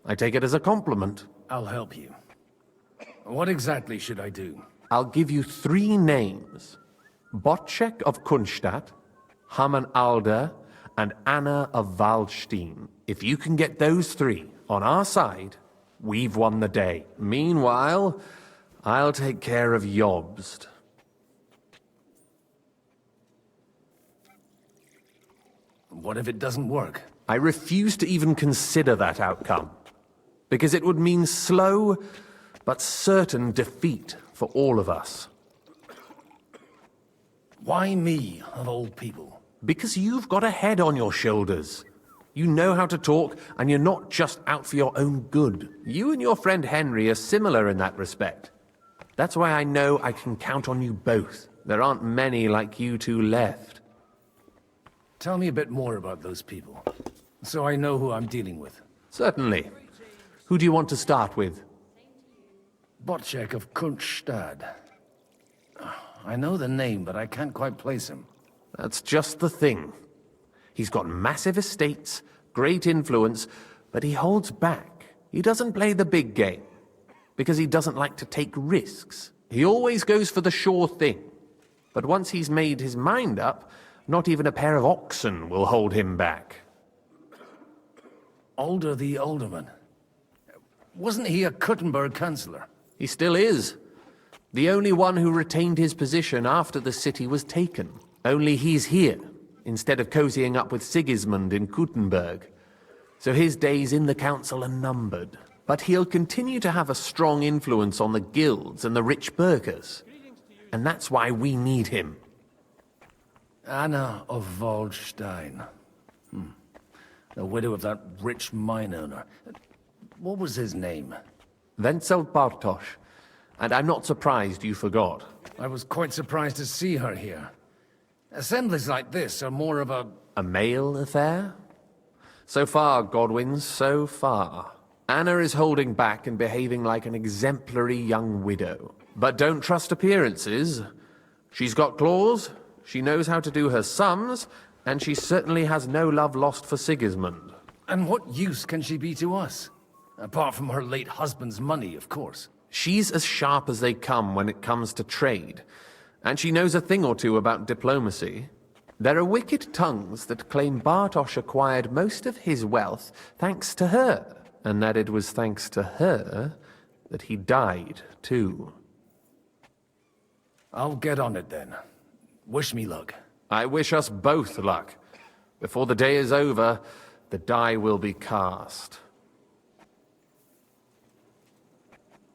I take it as a compliment. I'll help you. What exactly should I do? I'll give you 3 names. Botchek of Kunstadt, Hamann Alder, and Anna of Waldstein. If you can get those 3 on our side, We've won the day. Meanwhile, I'll take care of Jobst. What if it doesn't work? I refuse to even consider that outcome, because it would mean slow but certain defeat for all of us. Why me, of all people? Because you've got a head on your shoulders. You know how to talk, and you're not just out for your own good. You and your friend Henry are similar in that respect. That's why I know I can count on you both. There aren't many like you two left. Tell me a bit more about those people, so I know who I'm dealing with. Certainly. Who do you want to start with? Bocek of Kunststadt. I know the name, but I can't quite place him. That's just the thing. He's got massive estates, great influence, but he holds back. He doesn't play the big game, because he doesn't like to take risks. He always goes for the sure thing. But once he's made his mind up, not even a pair of oxen will hold him back. Alder the Alderman. Wasn't he a Kuttenberg councillor? He still is. The only one who retained his position after the city was taken. Only he's here, instead of cozying up with Sigismund in Kuttenberg. So his days in the council are numbered. But he'll continue to have a strong influence on the guilds and the rich burghers. And that's why we need him. Anna of Waldstein. The widow of that rich mine owner. What was his name? Wenzel Bartosz. And I'm not surprised you forgot. I was quite surprised to see her here. Assemblies like this are more of a... A male affair? So far, Godwin, so far. Anna is holding back and behaving like an exemplary young widow. But don't trust appearances. She's got claws, she knows how to do her sums, and she certainly has no love lost for Sigismund. And what use can she be to us? Apart from her late husband's money, of course. She's as sharp as they come when it comes to trade, and she knows a thing or two about diplomacy. There are wicked tongues that claim Bartosz acquired most of his wealth thanks to her, and that it was thanks to her that he died, too. I'll get on it then. Wish me luck. I wish us both luck. Before the day is over, the die will be cast.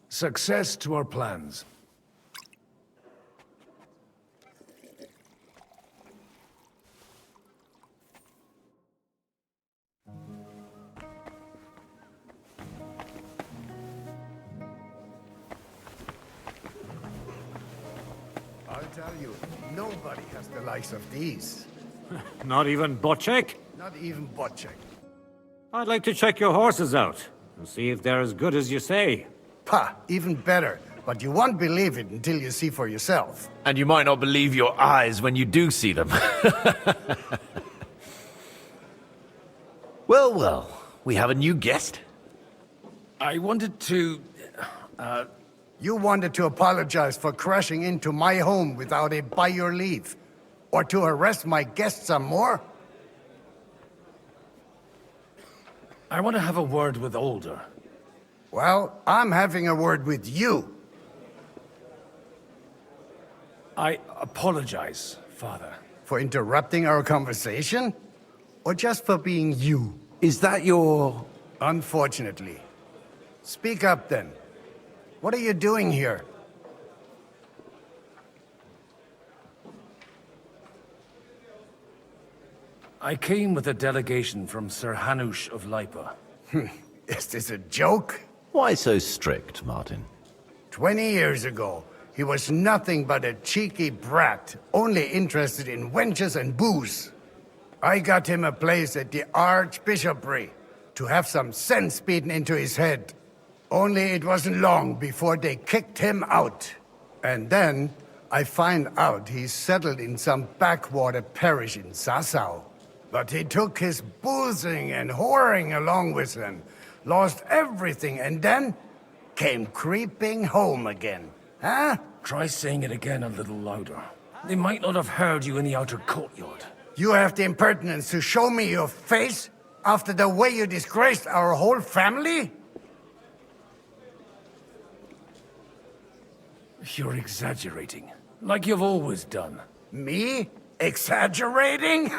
Success to our plans. I'll tell you, nobody has the likes of these. Not even Bocek? Not even Bocek. I'd like to check your horses out and see if they're as good as you say. Pah, even better. But you won't believe it until you see for yourself. And you might not believe your eyes when you do see them. Well, well, we have a new guest. I wanted to... You wanted to apologize for crashing into my home without it by your leave. Or to arrest my guests some more? I want to have a word with Alder. Well, I'm having a word with you. I apologize, Father. For interrupting our conversation? Or just for being you? Is that your... Unfortunately. Speak up then. What are you doing here? I came with a delegation from Sir Hanush of Lipa. Is this a joke? Why so strict, Martin? 20 years ago, he was nothing but a cheeky brat, only interested in wenches and booze. I got him a place at the Archbishopry to have some sense beaten into his head. Only it wasn't long before they kicked him out. And then I find out he's settled in some backwater parish in Sassau. But he took his boozing and whoring along with him, lost everything, and then came creeping home again. Huh? Try saying it again a little louder. They might not have heard you in the outer courtyard. You have the impertinence to show me your face after the way you disgraced our whole family? You're exaggerating. Like you've always done. Me? Exaggerating?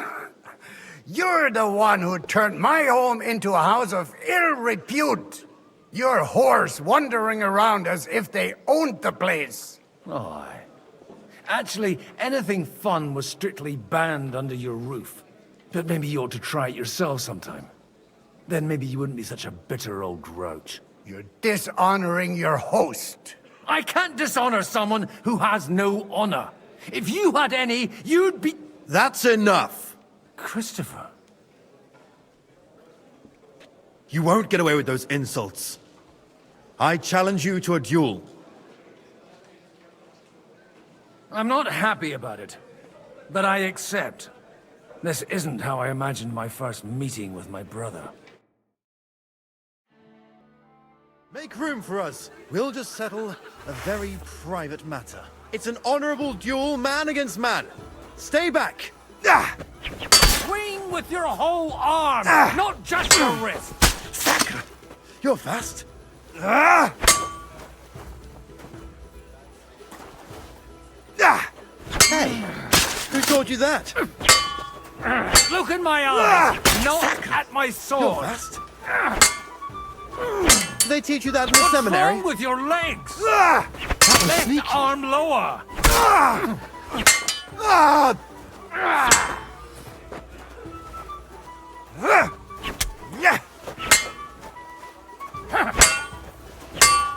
You're the one who turned my home into a house of ill repute. Your whores wandering around as if they owned the place. Oh, aye. Actually, anything fun was strictly banned under your roof. But maybe you ought to try it yourself sometime. Then maybe you wouldn't be such a bitter old grouch. You're dishonoring your host. I can't dishonor someone who has no honor. If you had any, you'd be... That's enough. Christopher. You won't get away with those insults. I challenge you to a duel. I'm not happy about it, but I accept. This isn't how I imagined my first meeting with my brother. Make room for us. We'll just settle a very private matter. It's an honorable duel, man against man. Stay back. Swing with your whole arm, not just your wrist. Sacre! You're fast. Hey, who taught you that? Look in my eyes, not at my sword. You're fast. Did they teach you that in the seminary? What's wrong with your legs? Left arm lower.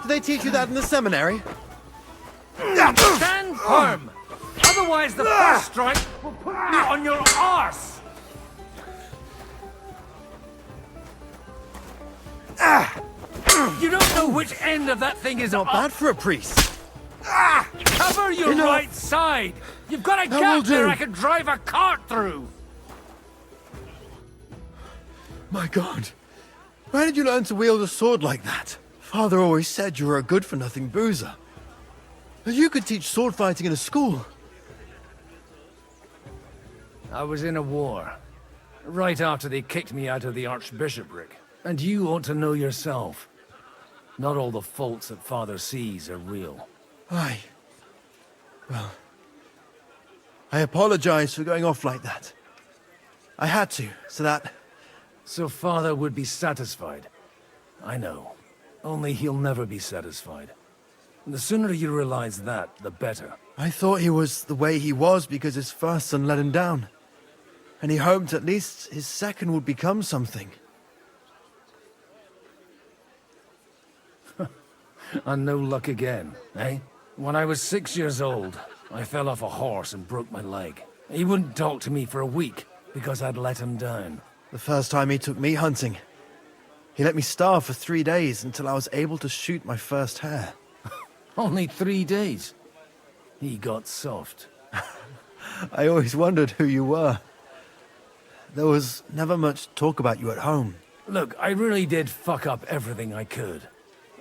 Did they teach you that in the seminary? Stand firm. Otherwise the first strike will put me on your arse. You don't know which end of that thing is Not bad for a priest. Cover your right side. You've got a gap there I can drive a cart through. My God. Where did you learn to wield a sword like that? Father always said you were a good-for-nothing boozer. But you could teach sword fighting in a school. I was in a war. Right after they kicked me out of the archbishopric. And you ought to know yourself. Not all the faults that Father sees are real. Aye. Well, I apologize for going off like that. I had to, so that... So Father would be satisfied. I know. Only he'll never be satisfied. The sooner you realize that, the better. I thought he was the way he was because his first son let him down. And he hoped at least his second would become something. And no luck again, eh? When I was 6 years old, I fell off a horse and broke my leg. He wouldn't talk to me for a week because I'd let him down. The first time he took me hunting, he let me starve for 3 days until I was able to shoot my first hare. Only 3 days. He got soft. I always wondered who you were. There was never much talk about you at home. Look, I really did fuck up everything I could.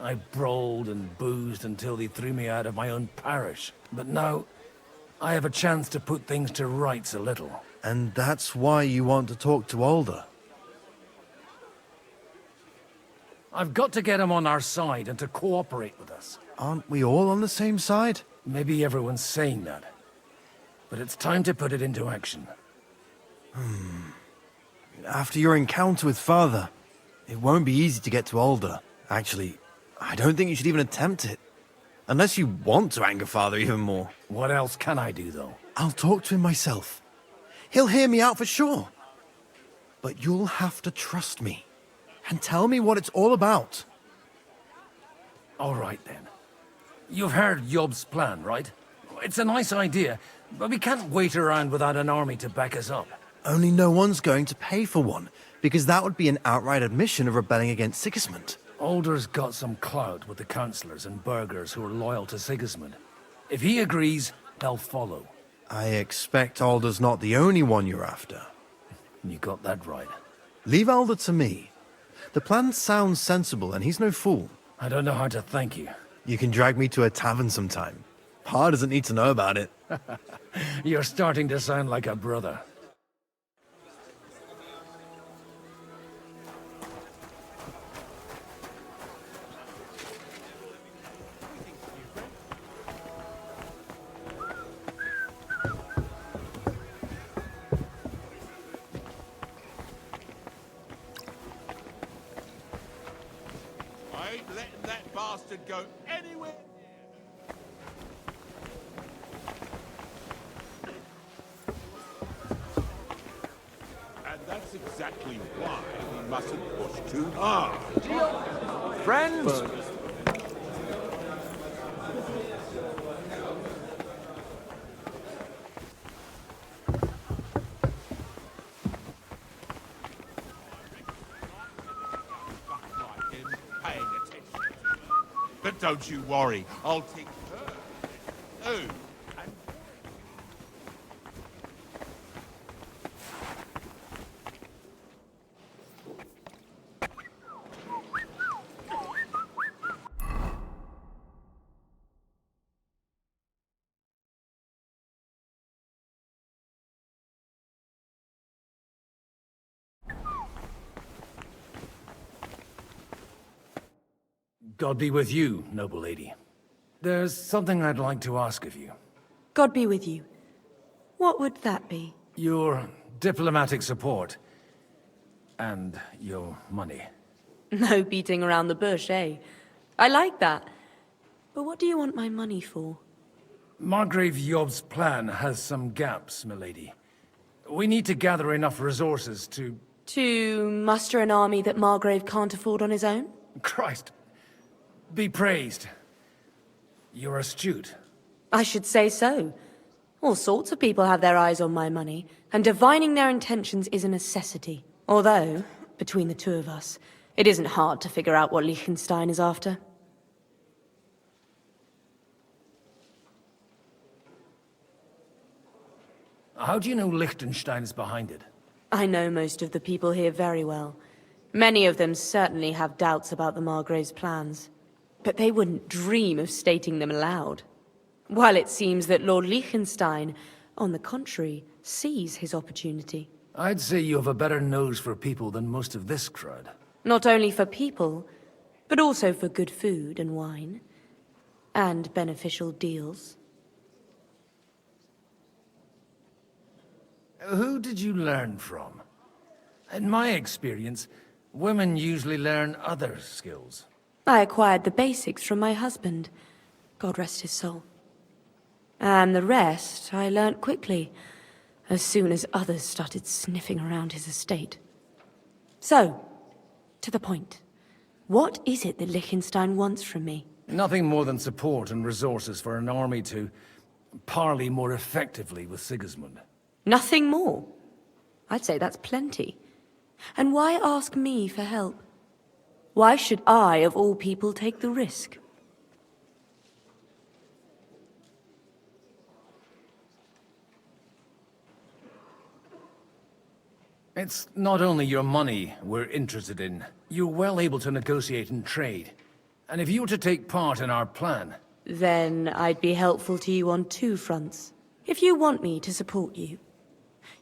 I brawled and boozed until they threw me out of my own parish. But now, I have a chance to put things to rights a little. And that's why you want to talk to Alder. I've got to get him on our side and to cooperate with us. Aren't we all on the same side? Maybe everyone's saying that. But it's time to put it into action. After your encounter with Father, it won't be easy to get to Alder. Actually, I don't think you should even attempt it. Unless you want to anger Father even more. What else can I do, though? I'll talk to him myself. He'll hear me out for sure. But you'll have to trust me. And tell me what it's all about. All right, then. You've heard Yob's plan, right? It's a nice idea, but we can't wait around without an army to back us up. Only no one's going to pay for one, because that would be an outright admission of rebelling against Sigismund. Alder's got some clout with the councillors and burghers who are loyal to Sigismund. If he agrees, they'll follow. I expect Alder's not the only one you're after. You got that right. Leave Alder to me. The plan sounds sensible, and he's no fool. I don't know how to thank you. You can drag me to a tavern sometime. Pa doesn't need to know about it. You're starting to sound like a brother. bastard go anywhere. And that's exactly why we mustn't push too hard. Friends? But don't you worry, I'll take her. Oh, God be with you, noble lady. There's something I'd like to ask of you. God be with you. What would that be? Your diplomatic support. And your money. No beating around the bush, eh? I like that. But what do you want my money for? Margrave Yob's plan has some gaps, milady. We need to gather enough resources to... To muster an army that Margrave can't afford on his own? Christ. Be praised. You're astute. I should say so. All sorts of people have their eyes on my money, and divining their intentions is a necessity. Although, between the two of us, it isn't hard to figure out what Liechtenstein is after. How do you know Liechtenstein is behind it? I know most of the people here very well. Many of them certainly have doubts about the Margrave's plans. But they wouldn't dream of stating them aloud. While it seems that Lord Liechtenstein, on the contrary, sees his opportunity. I'd say you have a better nose for people than most of this crowd. Not only for people, but also for good food and wine. And beneficial deals. Who did you learn from? In my experience, women usually learn other skills. I acquired the basics from my husband, God rest his soul. And the rest I learnt quickly, as soon as others started sniffing around his estate. So, to the point. What is it that Liechtenstein wants from me? Nothing more than support and resources for an army to parley more effectively with Sigismund. Nothing more? I'd say that's plenty. And why ask me for help? Why should I, of all people, take the risk? It's not only your money we're interested in. You're well able to negotiate and trade. And if you were to take part in our plan... Then I'd be helpful to you on two fronts. If you want me to support you,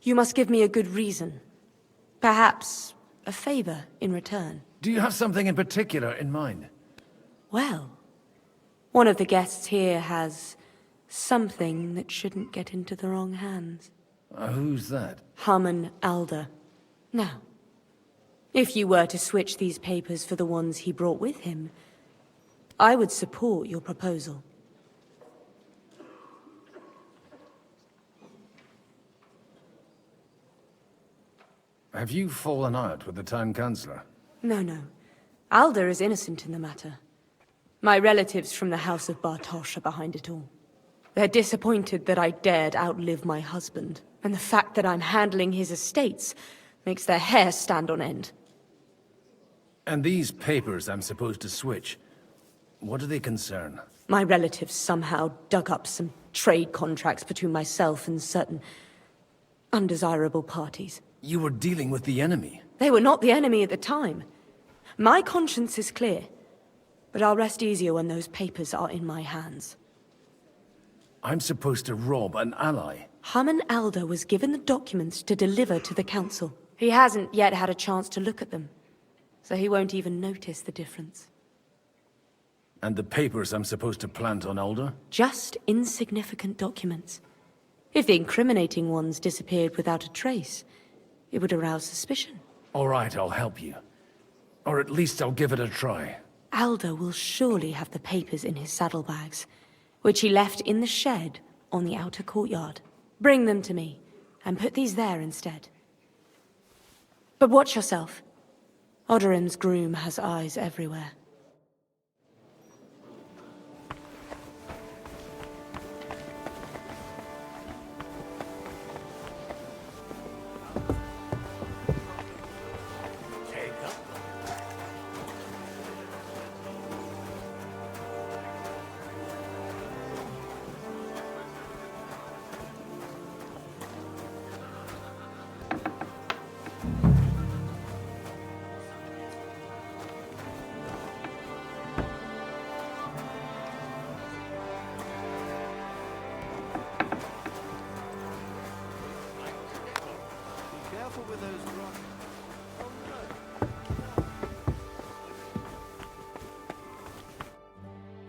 you must give me a good reason. Perhaps a favor in return. Do you have something in particular in mind? Well, one of the guests here has something that shouldn't get into the wrong hands. Who's that? Haman Alder. Now, if you were to switch these papers for the ones he brought with him, I would support your proposal. Have you fallen out with the town councillor? No. Alder is innocent in the matter. My relatives from the House of Bartosz are behind it all. They're disappointed that I dared outlive my husband, and the fact that I'm handling his estates makes their hair stand on end. And these papers I'm supposed to switch, what do they concern? My relatives somehow dug up some trade contracts between myself and certain undesirable parties. You were dealing with the enemy. They were not the enemy at the time. My conscience is clear, but I'll rest easier when those papers are in my hands. I'm supposed to rob an ally. Haman Alder was given the documents to deliver to the council. He hasn't yet had a chance to look at them, so he won't even notice the difference. And the papers I'm supposed to plant on Alder? Just insignificant documents. If the incriminating ones disappeared without a trace, it would arouse suspicion. All right, I'll help you. Or at least I'll give it a try. Alder will surely have the papers in his saddlebags, which he left in the shed on the outer courtyard. Bring them to me, and put these there instead. But watch yourself. Odorim's groom has eyes everywhere.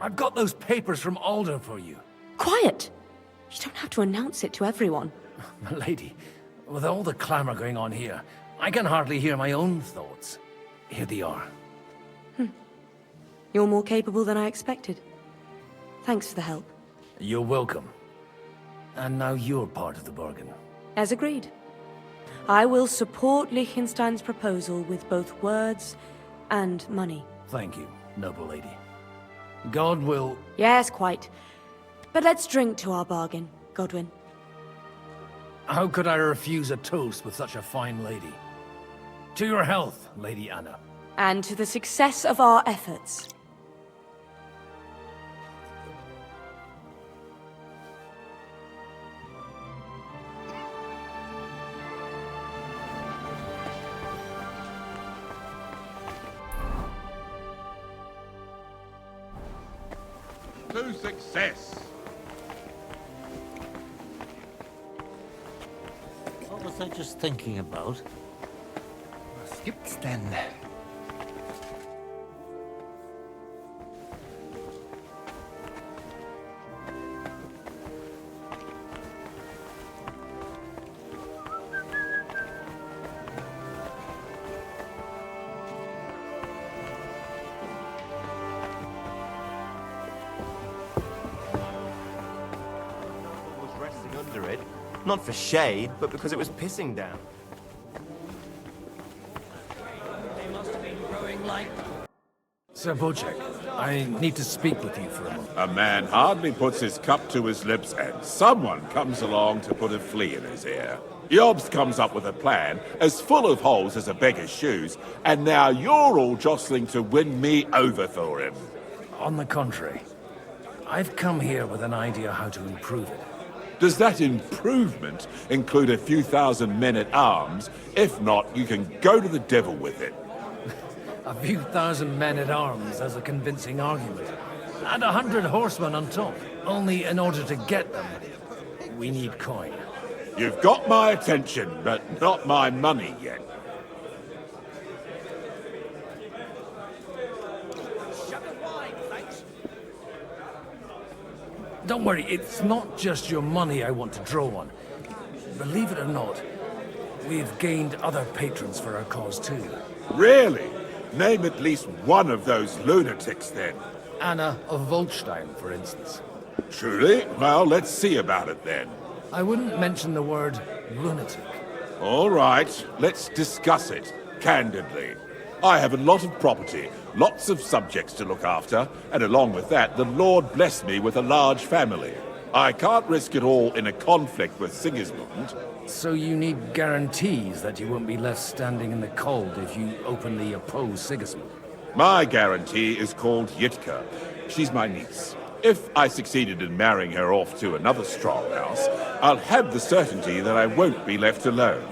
I've got those papers from Alder for you. Quiet! You don't have to announce it to everyone. My lady, with all the clamor going on here, I can hardly hear my own thoughts. Here they are. You're more capable than I expected. Thanks for the help. You're welcome. And now you're part of the bargain. As agreed. I will support Liechtenstein's proposal with both words and money. Thank you, noble lady. God will... Yes, quite. But let's drink to our bargain, Godwin. How could I refuse a toast with such a fine lady? To your health, Lady Anna. And to the success of our efforts. To success! What was I just thinking about? Skips then. Under it. Not for shade, but because it was pissing down. They must have been growing like... Sir Bocek, I need to speak with you for a moment. A man hardly puts his cup to his lips and someone comes along to put a flea in his ear. Yobs comes up with a plan as full of holes as a beggar's shoes, and now you're all jostling to win me over for him. On the contrary, I've come here with an idea how to improve it. Does that improvement include a few thousand men-at-arms? If not, you can go to the devil with it. A few thousand men-at-arms as a convincing argument. And 100 horsemen on top. Only in order to get them, we need coin. You've got my attention, but not my money yet. Don't worry, it's not just your money I want to draw on. Believe it or not, we've gained other patrons for our cause too. Really? Name at least one of those lunatics then. Anna of Volstein, for instance. Truly? Well, let's see about it then. I wouldn't mention the word lunatic. All right, let's discuss it, candidly. I have a lot of property, lots of subjects to look after, and along with that, the Lord blessed me with a large family. I can't risk it all in a conflict with Sigismund. So you need guarantees that you won't be left standing in the cold if you openly oppose Sigismund? My guarantee is called Yitka. She's my niece. If I succeeded in marrying her off to another strong house, I'll have the certainty that I won't be left alone.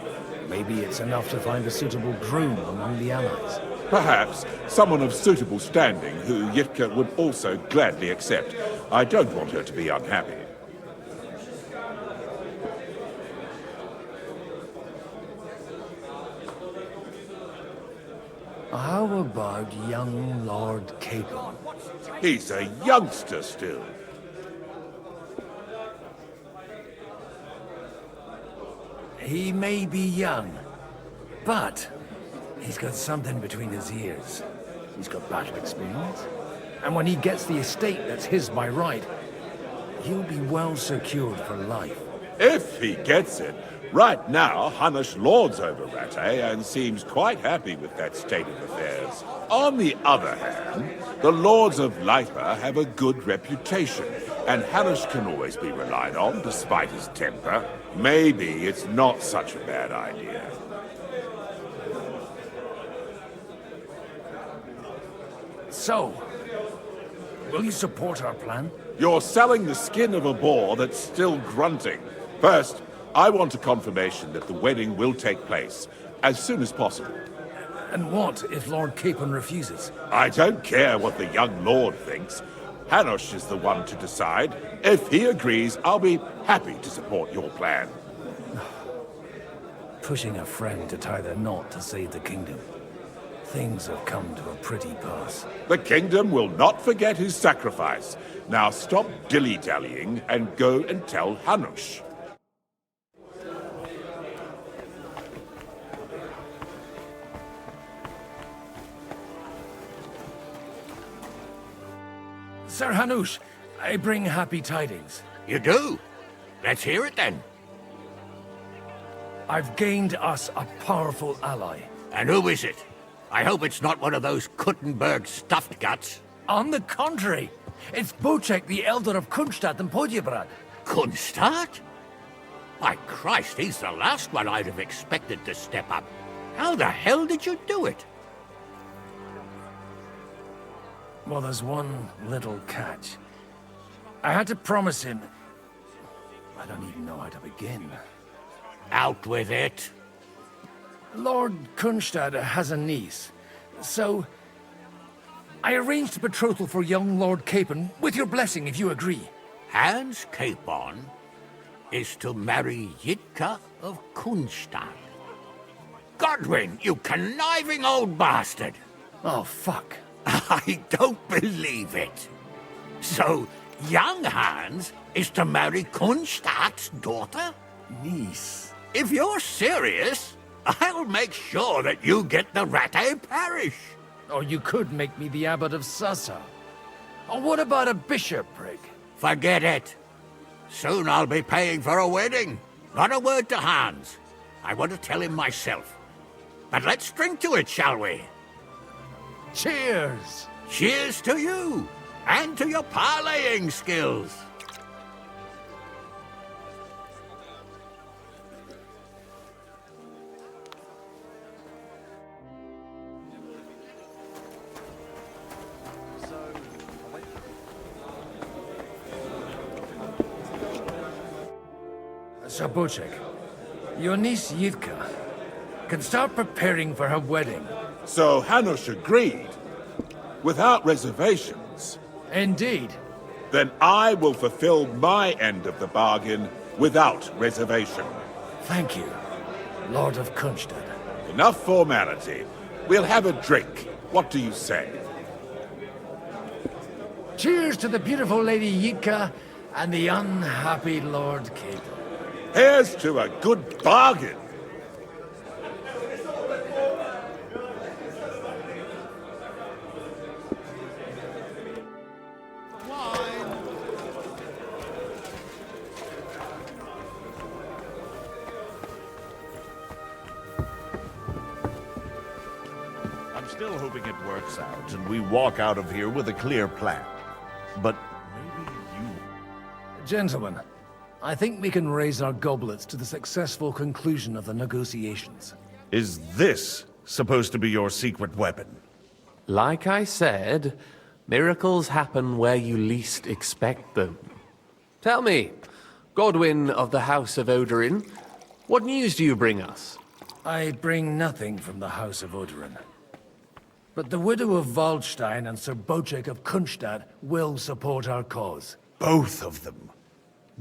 Maybe it's enough to find a suitable groom among the allies. Perhaps someone of suitable standing who Yitka would also gladly accept. I don't want her to be unhappy. How about young Lord Capon? He's a youngster still. He may be young, but he's got something between his ears. He's got battle experience. And when he gets the estate that's his by right, he'll be well secured for life. If he gets it. Right now, Hanush lords over Rattay and seems quite happy with that state of affairs. On the other hand, the lords of Lipa have a good reputation, and Hanush can always be relied on despite his temper. Maybe it's not such a bad idea. So, will you support our plan? You're selling the skin of a boar that's still grunting. First, I want a confirmation that the wedding will take place as soon as possible. And what if Lord Capon refuses? I don't care what the young lord thinks. Hanush is the one to decide. If he agrees, I'll be happy to support your plan. Pushing a friend to tie the knot to save the kingdom. Things have come to a pretty pass. The kingdom will not forget his sacrifice. Now stop dilly-dallying and go and tell Hanush. Sir Hanush, I bring happy tidings. You do? Let's hear it then. I've gained us a powerful ally. And who is it? I hope it's not one of those Kuttenberg stuffed guts. On the contrary, it's Bocek, the Elder of Kunstadt and Podjebrad. Kunstadt? By Christ, he's the last one I'd have expected to step up. How the hell did you do it? Well, there's one little catch. I had to promise him... I don't even know how to begin. Out with it. Lord Kunstad has a niece, so... I arranged a betrothal for young Lord Capon, with your blessing if you agree. Hans Capon is to marry Yitka of Kunstadt. Godwin, you conniving old bastard! Oh, fuck. I don't believe it. So, young Hans is to marry Kunstadt's daughter? Niece. If you're serious, I'll make sure that you get the Rattay parish. Or you could make me the abbot of Sassa. Or what about a bishopric? Forget it. Soon I'll be paying for a wedding. Not a word to Hans. I want to tell him myself. But let's drink to it, shall we? Cheers! Cheers to you, and to your parleying skills. Sir Bocek, your niece Yitka can start preparing for her wedding. So Hanush agreed, without reservations. Indeed. Then I will fulfill my end of the bargain without reservation. Thank you, Lord of Kunstad. Enough formality. We'll have a drink. What do you say? Cheers to the beautiful Lady Yitka and the unhappy Lord Capon. Here's to a good bargain. I'm still hoping it works out and we walk out of here with a clear plan. But maybe you... Gentlemen, I think we can raise our goblets to the successful conclusion of the negotiations. Is this supposed to be your secret weapon? Like I said, miracles happen where you least expect them. Tell me, Godwin of the House of Odorin, what news do you bring us? I bring nothing from the House of Odorin. But the widow of Waldstein and Sir Bocek of Kunstad will support our cause. Both of them?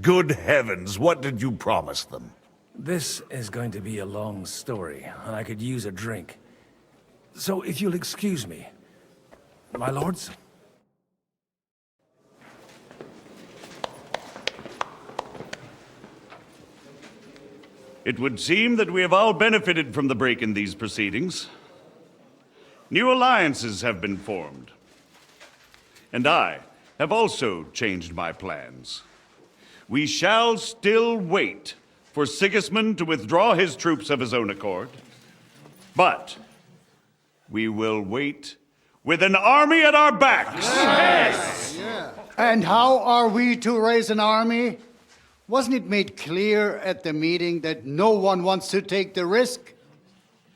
Good heavens, what did you promise them? This is going to be a long story, and I could use a drink. So if you'll excuse me, my lords? It would seem that we have all benefited from the break in these proceedings. New alliances have been formed. And I have also changed my plans. We shall still wait for Sigismund to withdraw his troops of his own accord, but we will wait with an army at our backs. Yes. And how are we to raise an army? Wasn't it made clear at the meeting that no one wants to take the risk?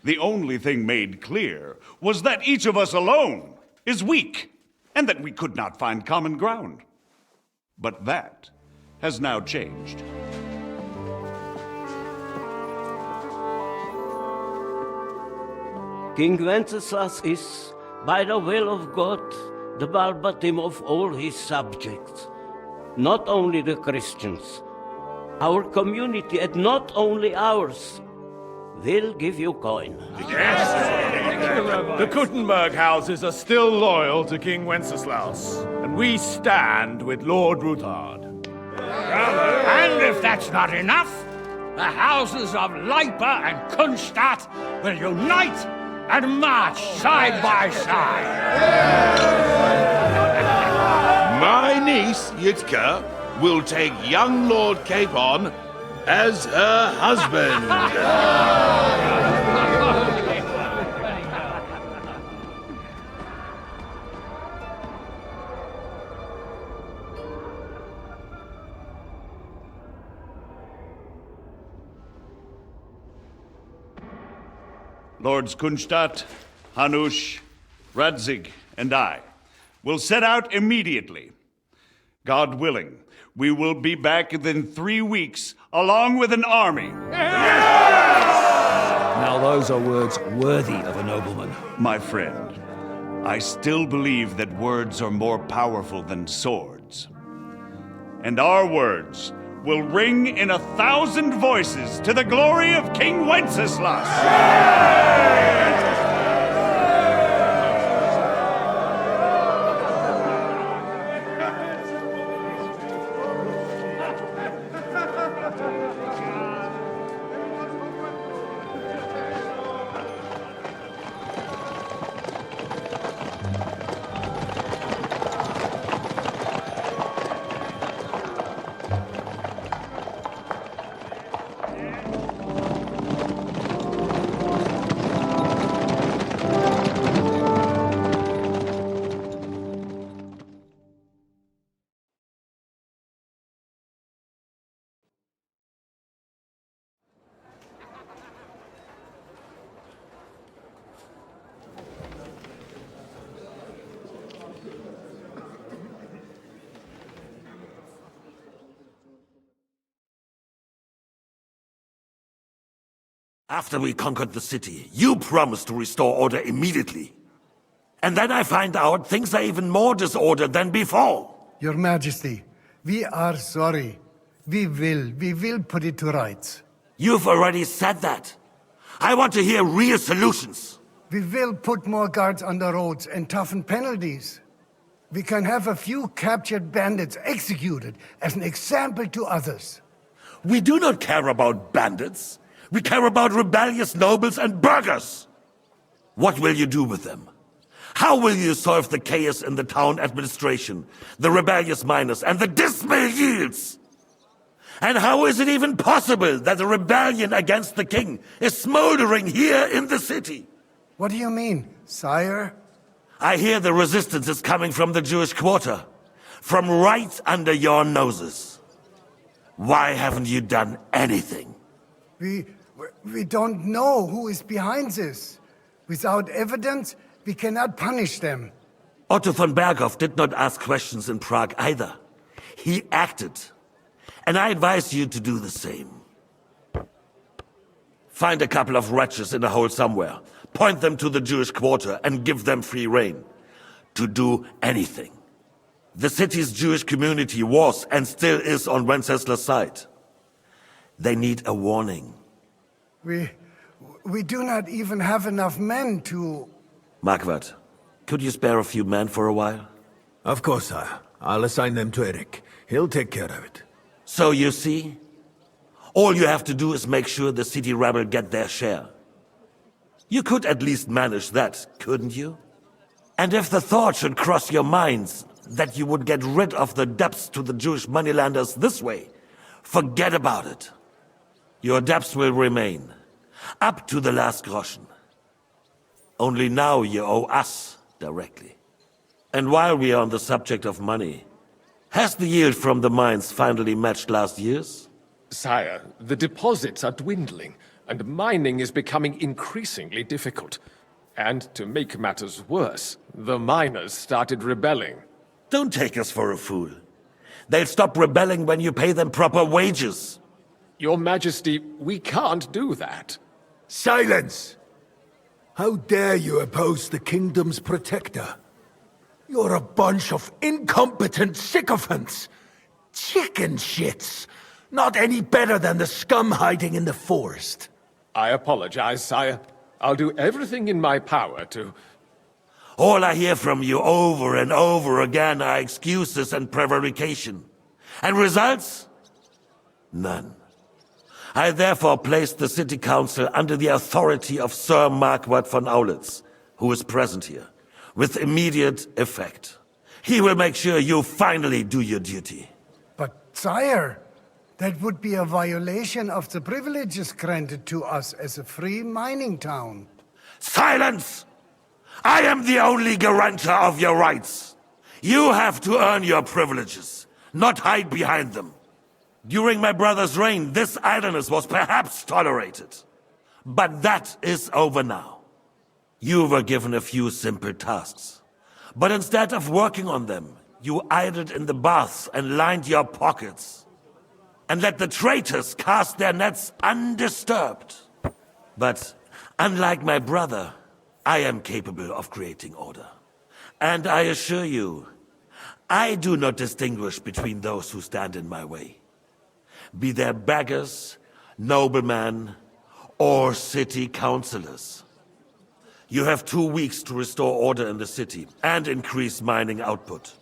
The only thing made clear was that each of us alone is weak, and that we could not find common ground. But that has now changed. King Wenceslas is, by the will of God, the balbatim of all his subjects. Not only the Christians, our community, and not only ours, will give you coin. The Kuttenberg houses are still loyal to King Wenceslas, and we stand with Lord Ruthard. And if that's not enough, the houses of Leipa and Kunstadt will unite and march side by side. My niece, Yitka, will take young Lord Capon as her husband. Lords Kunstadt, Hanush, Radzig, and I will set out immediately. God willing, we will be back within 3 weeks, along with an army. Now those are words worthy of a nobleman. My friend, I still believe that words are more powerful than swords. And our words will ring in 1,000 voices to the glory of King Wenceslas. After we conquered the city, you promised to restore order immediately. And then I find out things are even more disordered than before. Your Majesty, we are sorry. We will put it to rights. You've already said that. I want to hear real solutions. We will put more guards on the roads and toughen penalties. We can have a few captured bandits executed as an example to others. We do not care about bandits. We care about rebellious nobles and burghers. What will you do with them? How will you solve the chaos in the town administration, the rebellious miners, and the dismal yields? And how is it even possible that a rebellion against the king is smoldering here in the city? What do you mean, sire? I hear the resistance is coming from the Jewish quarter, from right under your noses. Why haven't you done anything? We don't know who is behind this. Without evidence, we cannot punish them. Otto von Berghoff did not ask questions in Prague either. He acted. And I advise you to do the same. Find a couple of wretches in a hole somewhere, point them to the Jewish quarter, and give them free rein to do anything. The city's Jewish community was and still is on Wenceslas' side. They need a warning. We do not even have enough men to... Marquardt, could you spare a few men for a while? Of course, sire. I'll assign them to Eric. He'll take care of it. So you see? All you have to do is make sure the city rebel get their share. You could at least manage that, couldn't you? And if the thought should cross your minds that you would get rid of the debts to the Jewish moneylenders this way, forget about it. Your debts will remain, up to the last groschen. Only now you owe us directly. And while we are on the subject of money, has the yield from the mines finally matched last year's? Sire, the deposits are dwindling, and mining is becoming increasingly difficult. And to make matters worse, the miners started rebelling. Don't take us for a fool. They'll stop rebelling when you pay them proper wages. Your Majesty, we can't do that. Silence! How dare you oppose the kingdom's protector? You're a bunch of incompetent sycophants! Chicken shits! Not any better than the scum hiding in the forest. I apologize, sire. I'll do everything in my power to... All I hear from you over and over again are excuses and prevarication. And results? None. I therefore placed the city council under the authority of Sir Marquardt von Aulitz, who is present here, with immediate effect. He will make sure you finally do your duty. But, sire, that would be a violation of the privileges granted to us as a free mining town. Silence! I am the only guarantor of your rights. You have to earn your privileges, not hide behind them. During my brother's reign, this idleness was perhaps tolerated. But that is over now. You were given a few simple tasks. But instead of working on them, you idled in the baths and lined your pockets. And let the traitors cast their nets undisturbed. But unlike my brother, I am capable of creating order. And I assure you, I do not distinguish between those who stand in my way. Be they beggars, noblemen, or city councillors. You have 2 weeks to restore order in the city and increase mining output.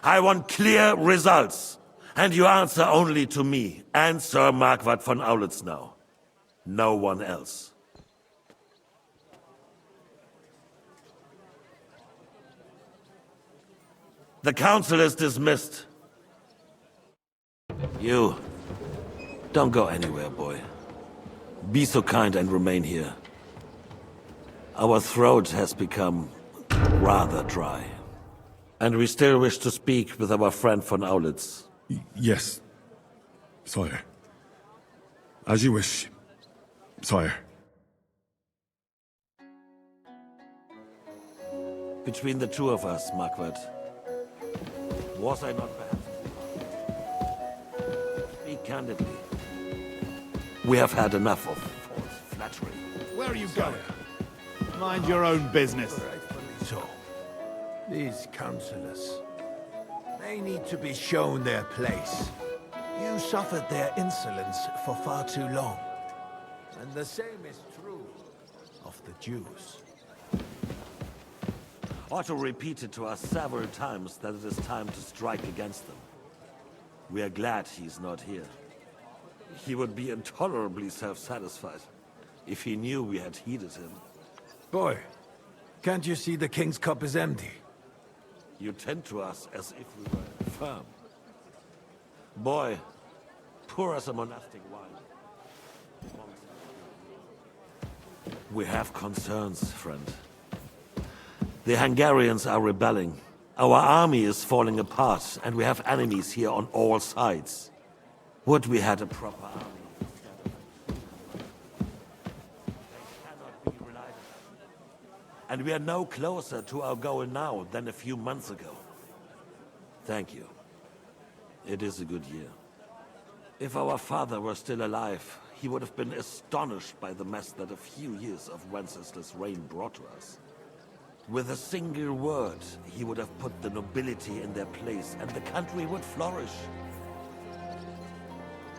I want clear results, and you answer only to me and Sir Marquardt von Aulitz now. No one else. The council is dismissed. You, don't go anywhere, boy. Be so kind and remain here. Our throat has become rather dry. And we still wish to speak with our friend von Aulitz. Yes, sire. As you wish, sire. Between the two of us, Marquardt, was I not perhaps? Speak candidly. We have had enough of false flattery. Where are you going? Mind your own business. So, these councillors, they need to be shown their place. You suffered their insolence for far too long. And the same is true of the Jews. Otto repeated to us several times that it is time to strike against them. We are glad he's not here. He would be intolerably self-satisfied if he knew we had heeded him. Boy, can't you see the king's cup is empty? You tend to us as if we were infirm. Boy, pour us a monastic wine. We have concerns, friend. The Hungarians are rebelling. Our army is falling apart, and we have enemies here on all sides. Would we had a proper army instead of... They cannot be relied on. And we are no closer to our goal now than a few months ago. Thank you. It is a good year. If our father were still alive, he would have been astonished by the mess that a few years of Wenceslaus' reign brought to us. With a single word, he would have put the nobility in their place, and the country would flourish.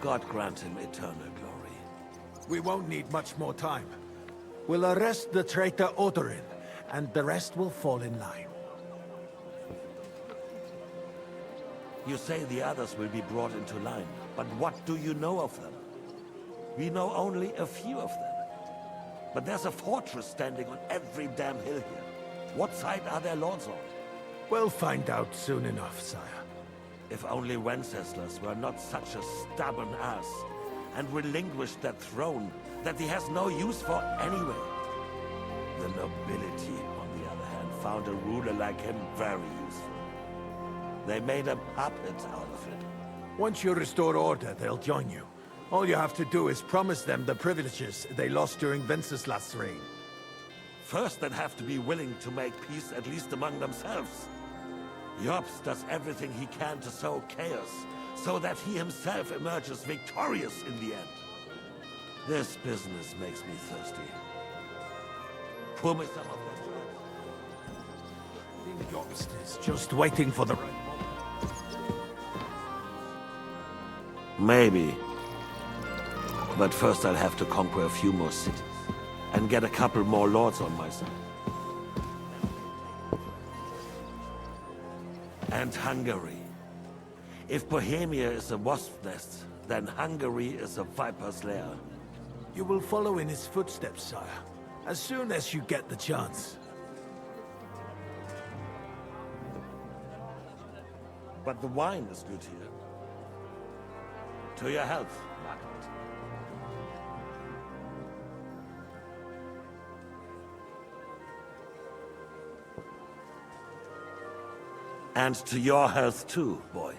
God grant him eternal glory. We won't need much more time. We'll arrest the traitor Odorin, and the rest will fall in line. You say the others will be brought into line, but what do you know of them? We know only a few of them. But there's a fortress standing on every damn hill here. What side are their lords on? We'll find out soon enough, sire. If only Wenceslas were not such a stubborn ass, and relinquished that throne that he has no use for anyway. The nobility, on the other hand, found a ruler like him very useful. They made a puppet out of it. Once you restore order, they'll join you. All you have to do is promise them the privileges they lost during Wenceslas' reign. First, they'd have to be willing to make peace at least among themselves. Jobs does everything he can to sow chaos, so that he himself emerges victorious in the end. This business makes me thirsty. Pour me some of that. Jobs is just waiting for the right moment. Maybe. But first I'll have to conquer a few more cities, and get a couple more lords on my side. And Hungary. If Bohemia is a wasp's nest, then Hungary is a viper's lair. You will follow in his footsteps, sire, as soon as you get the chance. But the wine is good here. To your health, Margaret. And to your health too, boy.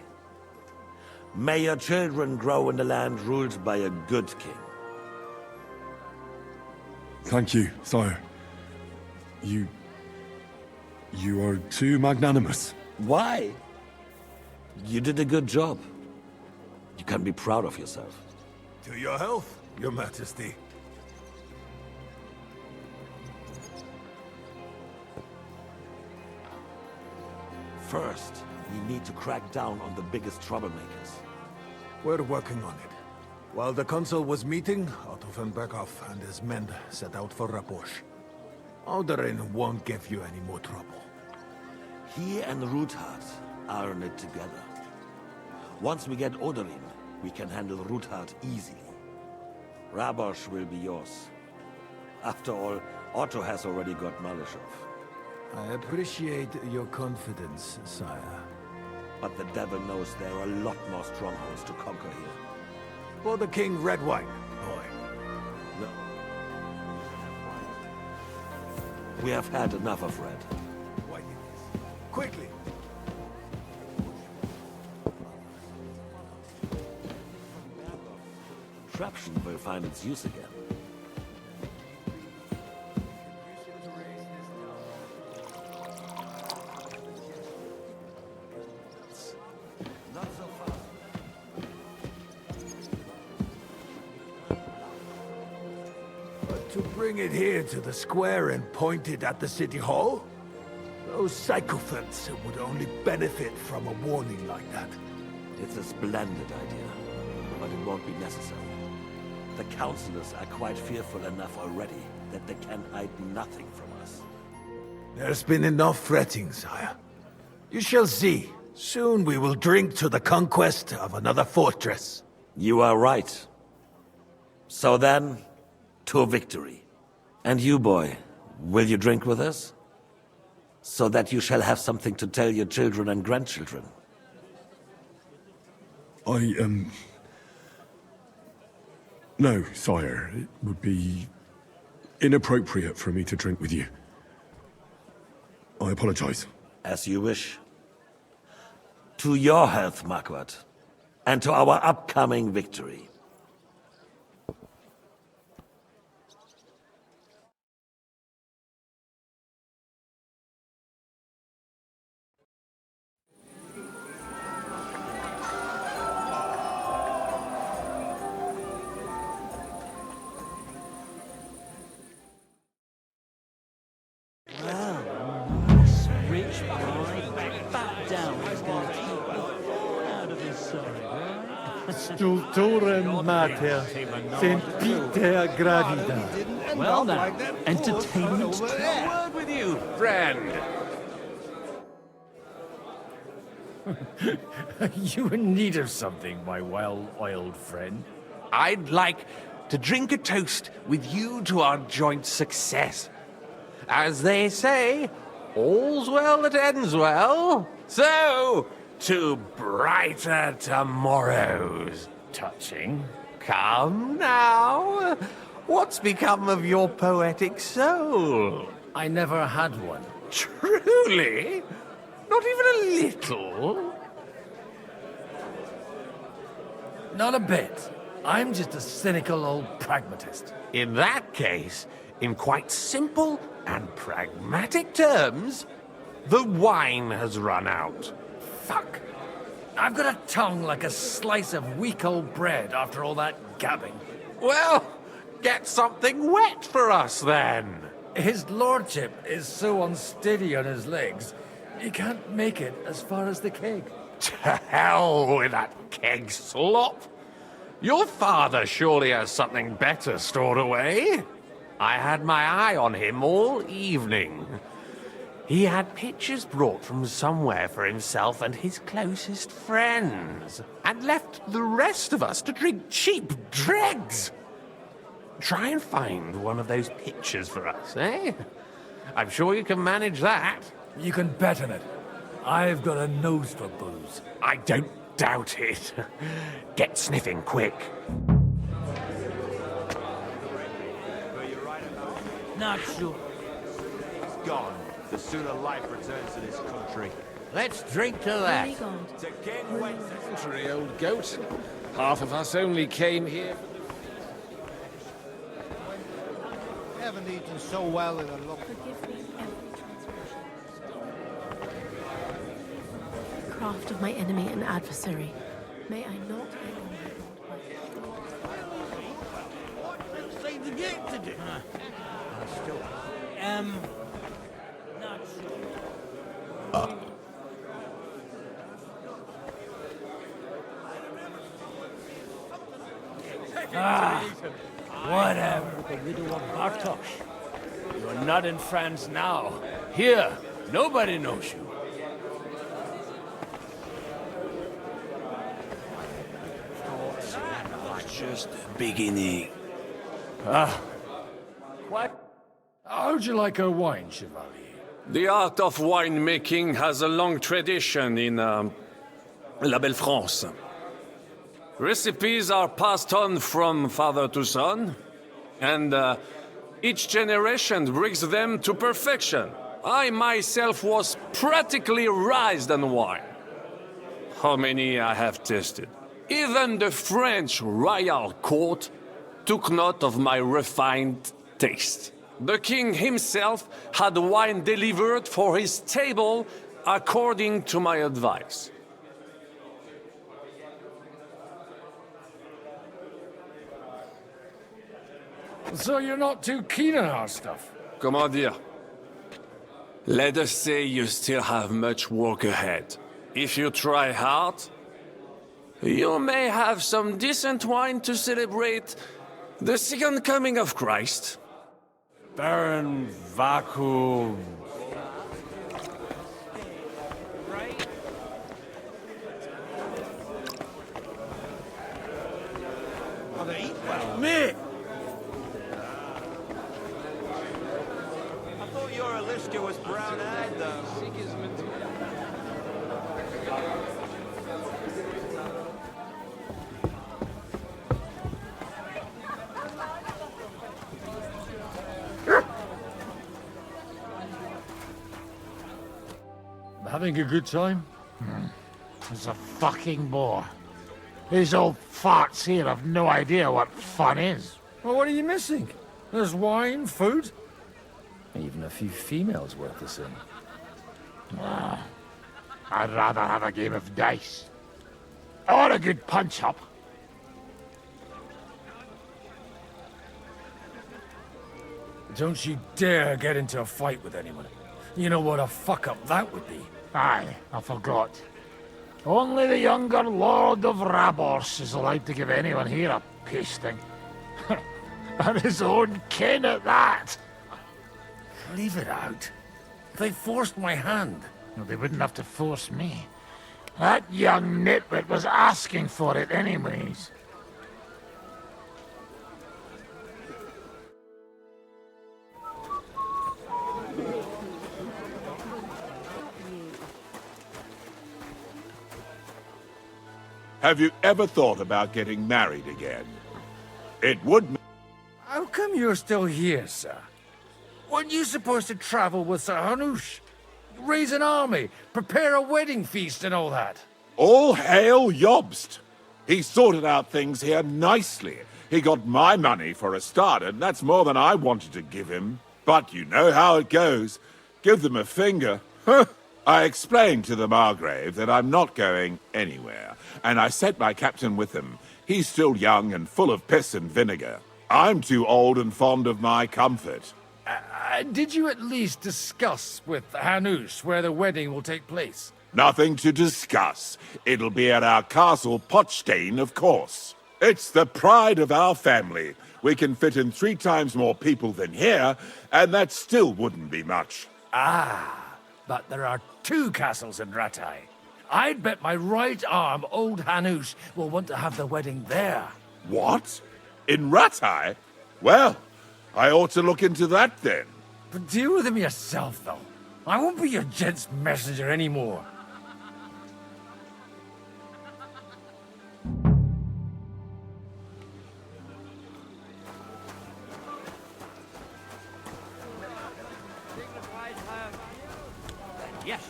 May your children grow in a land ruled by a good king. Thank you, sire. You are too magnanimous. Why? You did a good job. You can be proud of yourself. To your health, your majesty. First, we need to crack down on the biggest troublemakers. We're working on it. While the consul was meeting, Otto von Berghoff and his men set out for Rabosch. Alderin won't give you any more trouble. He and Ruthard are in it together. Once we get Oderin, we can handle Ruthard easily. Rabosch will be yours. After all, Otto has already got Malishov. I appreciate your confidence, sire. But the devil knows there are a lot more strongholds to conquer here. For the king, red wine, boy. No. We have had enough of red. White. Quickly! Traption will find its use again. Not so fast. But to bring it here to the square and point it at the city hall? Those sycophants would only benefit from a warning like that. It's a splendid idea, but it won't be necessary. The councillors are quite fearful enough already that they can hide nothing from us. There's been enough fretting, sire. You shall see. Soon we will drink to the conquest of another fortress. You are right. So then, to victory. And you, boy, will you drink with us? So that you shall have something to tell your children and grandchildren. No, sire. It would be inappropriate for me to drink with you. I apologize. As you wish. To your health, Marquardt. And to our upcoming victory. Rich boy, back down. He's going to take you out of his sorry, right? Stulturem mater, sempiter gravida. Well now, entertainment to a word with you, friend. You in need of something, my well-oiled friend? I'd like to drink a toast with you to our joint success. As they say, all's well that ends well. So, to brighter tomorrows. Touching. Come now. What's become of your poetic soul? I never had one. Truly? Not even a little? Not a bit. I'm just a cynical old pragmatist. In that case, in quite simple and pragmatic terms, the wine has run out. Fuck. I've got a tongue like a slice of weak old bread after all that gabbing. Well, get something wet for us then. His lordship is so unsteady on his legs, he can't make it as far as the keg. To hell with that keg slop. Your father surely has something better stored away. I had my eye on him all evening. He had pictures brought from somewhere for himself and his closest friends, and left the rest of us to drink cheap dregs. Try and find one of those pictures for us, eh? I'm sure you can manage that. You can bet on it. I've got a nose for booze. I don't doubt it. Get sniffing quick. Not sure. It's gone. The sooner life returns to this country. Let's drink to that. To King Wenceslas. Country, old goat. Half of us only came here. Haven't eaten so well in a long Craft of my enemy and adversary. May I not Save the gate to do. Not sure. Whatever. The widow of Bartosz. You're not in France now. Here, nobody knows you. Just the beginning. What? How'd you like a wine, Chevalier? The art of winemaking has a long tradition in La Belle France. Recipes are passed on from father to son, and each generation brings them to perfection. I myself was practically raised on wine. How many I have tasted. Even the French royal court took note of my refined taste. The king himself had wine delivered for his table according to my advice. So you're not too keen on our stuff? Comment dire? Let us say you still have much work ahead. If you try hard, you may have some decent wine to celebrate the second coming of Christ. Baron Vacuum. Oh, they eat well. Me! I thought your Alicia was brown-eyed, though. Having a good time? It's a fucking bore. These old farts here have no idea what fun is. Well, what are you missing? There's wine, food, even a few females worth the same. I'd rather have a game of dice. Or a good punch-up. Don't you dare get into a fight with anyone. You know what a fuck-up that would be. Aye, I forgot. Only the younger Lord of Rabors is allowed to give anyone here a pasting. And his own kin at that. Leave it out. They forced my hand. No, they wouldn't have to force me. That young nitwit was asking for it anyways. Have you ever thought about getting married again? It would... How come you're still here, sir? Weren't you supposed to travel with Sir Hanush? Raise an army, prepare a wedding feast and all that? All hail Jobst! He sorted out things here nicely. He got my money for a start, and that's more than I wanted to give him. But you know how it goes. Give them a finger. I explained to the Margrave that I'm not going anywhere, and I sent my captain with him. He's still young and full of piss and vinegar. I'm too old and fond of my comfort. Did you at least discuss with Hanush where the wedding will take place? Nothing to discuss. It'll be at our castle Potstein, of course. It's the pride of our family. We can fit in 3 times more people than here, and that still wouldn't be much. Ah, but there are 2 castles in Rattay. I'd bet my right arm old Hanush will want to have the wedding there. What? In Rattay? Well, I ought to look into that then. But deal with him yourself, though. I won't be your gent's messenger anymore. Yes,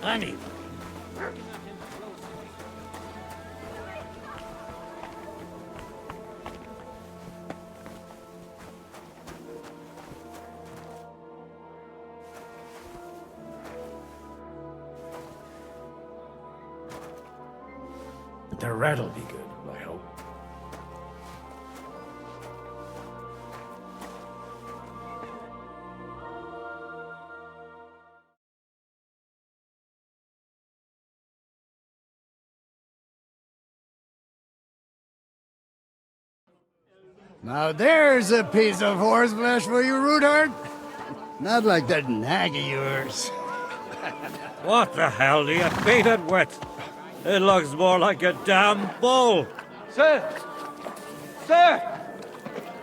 Annie. The red'll be good, I hope. Now there's a piece of horseflesh for you, Rudhart. Not like that nag of yours. What the hell do you feed it with? It looks more like a damn bull. Sir! Sir!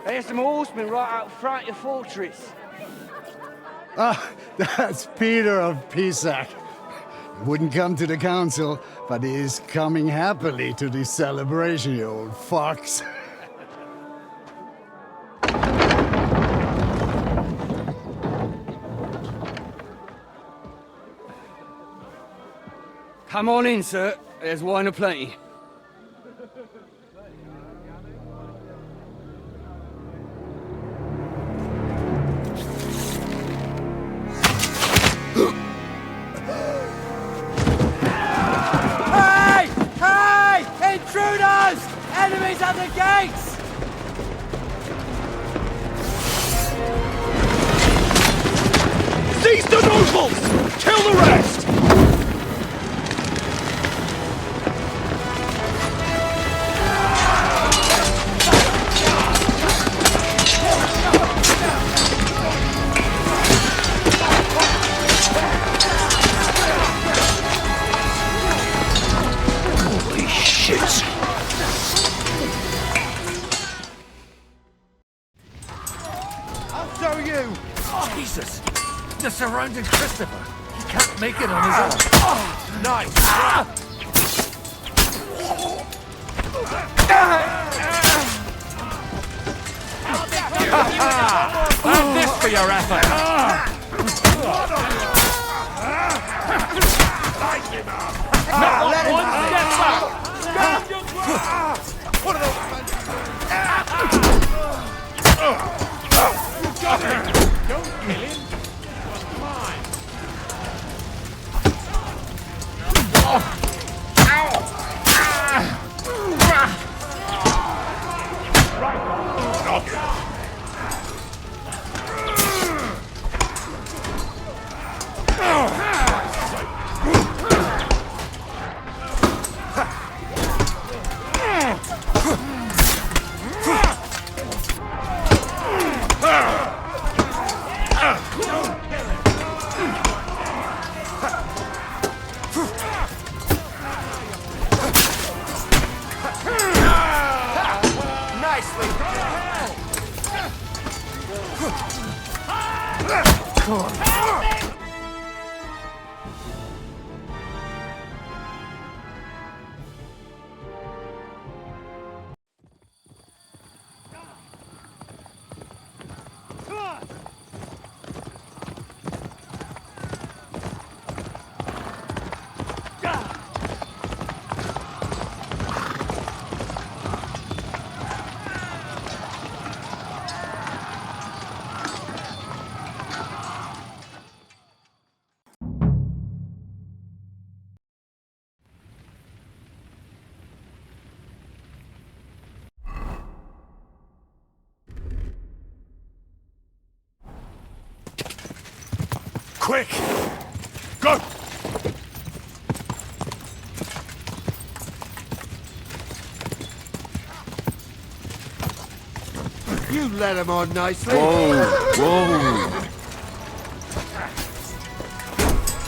There's some horsemen right out front of your fortress. Ah, that's Peter of Pisac. He wouldn't come to the council, but he is coming happily to the celebration, you old fox. Come on in, sir. There's wine aplenty. Hey! Hey! Intruders! Enemies at the gates! Seize the nobles! Kill the rest! Jesus! They're surrounding Christopher. He can't make it on his own. Nice! And this for your effort! Let him step up! Stand your ground! One of those you got him! Don't kill him! Mine! Quick! Go! You let him on nicely. Whoa!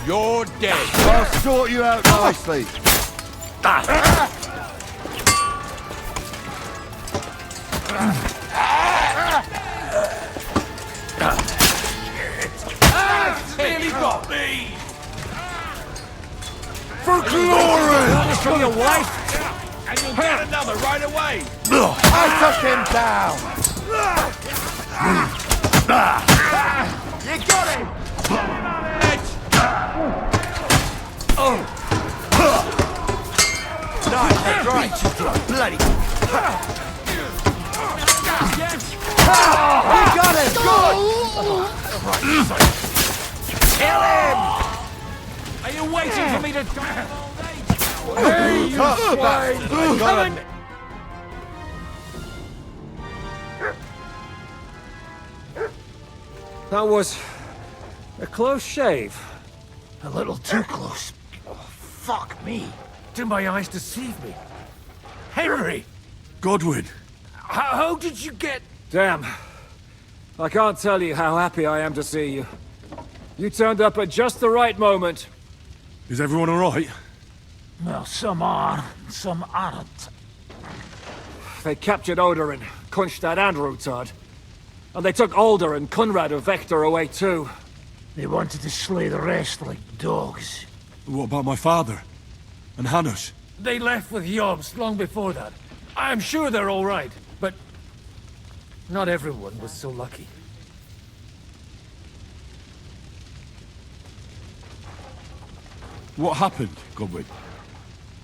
You're dead. I'll sort you out nicely. Nearly got me! For glory! For your wife? And you'll get another right away! I took him down! You got him! Nice, that's right. Bloody. We got him! Good! Kill him! Are you waiting for me to die? Hey, you swine! Got him! That was a close shave. A little too close. Oh, fuck me. Did my eyes deceive me? Henry! Godwin! How did you get... Damn. I can't tell you how happy I am to see you. You turned up at just the right moment. Is everyone alright? Well, some are, some aren't. They captured Odorin, Kunstad and Rutard. And they took Alder and Conrad of Vector away too. They wanted to slay the rest like dogs. What about my father? And Hanush? They left with Jobst long before that. I'm sure they're all right, but not everyone was so lucky. What happened, Godwin?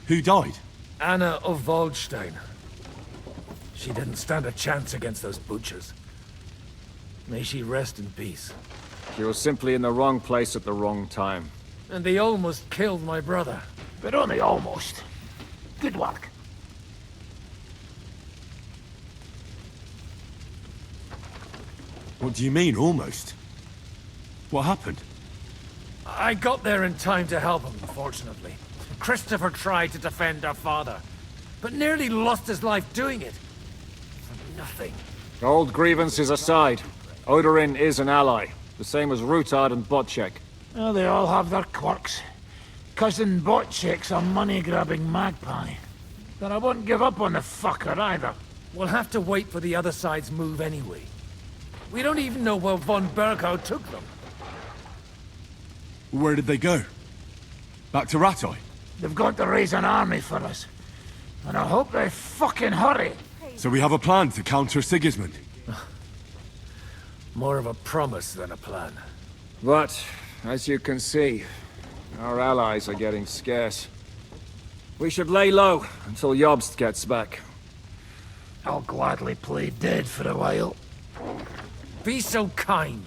Who died? Anna of Waldstein. She didn't stand a chance against those butchers. May she rest in peace. She was simply in the wrong place at the wrong time. And they almost killed my brother. But only almost. Good work. What do you mean, almost? What happened? I got there in time to help him, fortunately. Christopher tried to defend our father, but nearly lost his life doing it. For nothing. Old grievances aside, Odorin is an ally, the same as Rutard and Botchek. Well, they all have their quirks. Cousin Botchek's a money-grabbing magpie. But I won't give up on the fucker either. We'll have to wait for the other side's move anyway. We don't even know where von Berghow took them. Where did they go? Back to Rattay? They've got to raise an army for us. And I hope they fucking hurry. So we have a plan to counter Sigismund? More of a promise than a plan. But, as you can see, our allies are getting scarce. We should lay low until Jobst gets back. I'll gladly play dead for a while. Be so kind.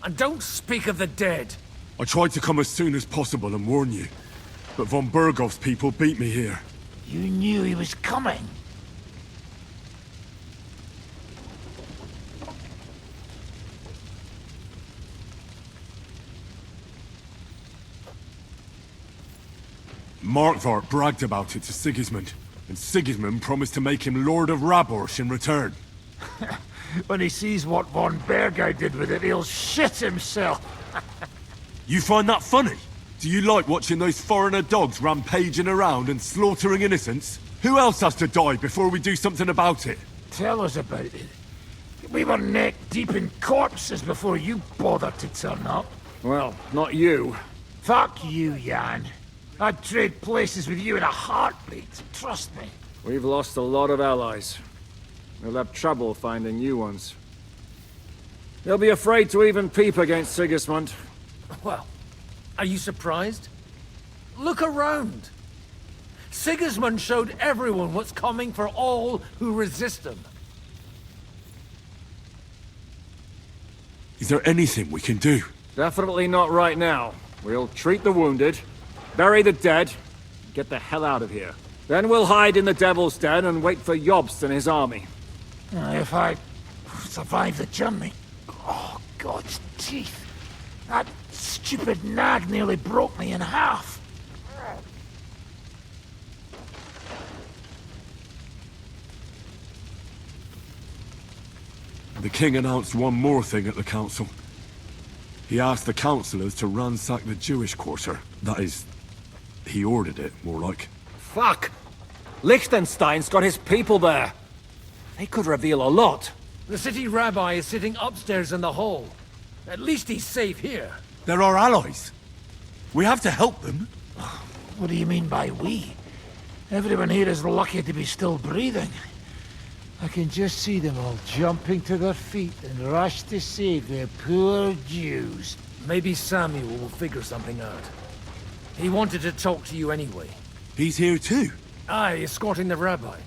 And don't speak of the dead. I tried to come as soon as possible and warn you, but von Berghoff's people beat me here. You knew he was coming. Markvart bragged about it to Sigismund, and Sigismund promised to make him Lord of Raborsh in return. When he sees what von Berghow did with it, he'll shit himself. You find that funny? Do you like watching those foreigner dogs rampaging around and slaughtering innocents? Who else has to die before we do something about it? Tell us about it. We were neck deep in corpses before you bothered to turn up. Well, not you. Fuck you, Jan. I'd trade places with you in a heartbeat, trust me. We've lost a lot of allies. We'll have trouble finding new ones. They'll be afraid to even peep against Sigismund. Well, are you surprised? Look around. Sigismund showed everyone what's coming for all who resist him. Is there anything we can do? Definitely not right now. We'll treat the wounded, bury the dead, get the hell out of here. Then we'll hide in the Devil's Den and wait for Jobst and his army. If I survive the journey... Oh, God's teeth. That stupid nag nearly broke me in half. The king announced one more thing at the council. He asked the councillors to ransack the Jewish quarter. That is, he ordered it, more like. Fuck! Liechtenstein's got his people there. They could reveal a lot. The city rabbi is sitting upstairs in the hall. At least he's safe here. They're our allies. We have to help them. What do you mean by we? Everyone here is lucky to be still breathing. I can just see them all jumping to their feet and rush to save their poor Jews. Maybe Samuel will figure something out. He wanted to talk to you anyway. He's here too? Aye, escorting the rabbi.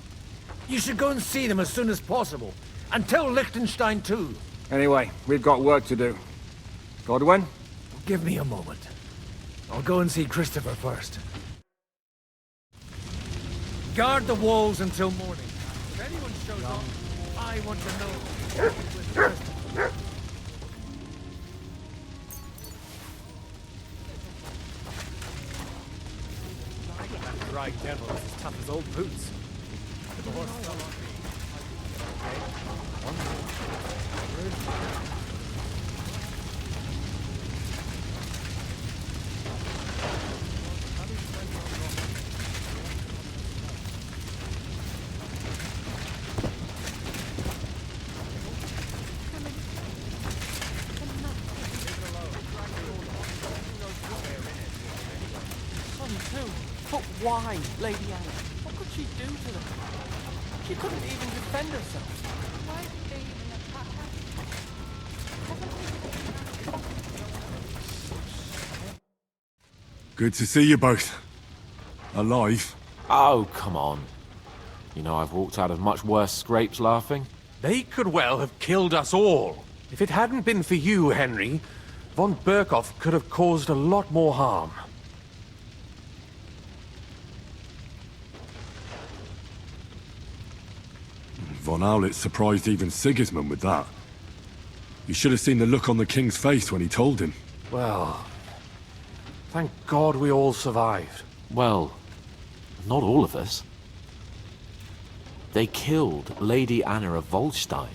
You should go and see them as soon as possible. And tell Liechtenstein too. Anyway, we've got work to do. Godwin? Give me a moment. I'll go and see Christopher first. Guard the walls until morning. If anyone shows up, I want to know. That dry devil is as tough as old boots. The horse fell on me. But why, Lady Anna? What could she do to them? She couldn't even defend herself. Why did they even attack her? Good to see you both. Alive. Oh, come on. You know I've walked out of much worse scrapes laughing. They could well have killed us all. If it hadn't been for you, Henry, von Berkhoff could have caused a lot more harm. Von Aulitz surprised even Sigismund with that. You should have seen the look on the king's face when he told him. Well, thank God we all survived. Well, not all of us. They killed Lady Anna of Volstein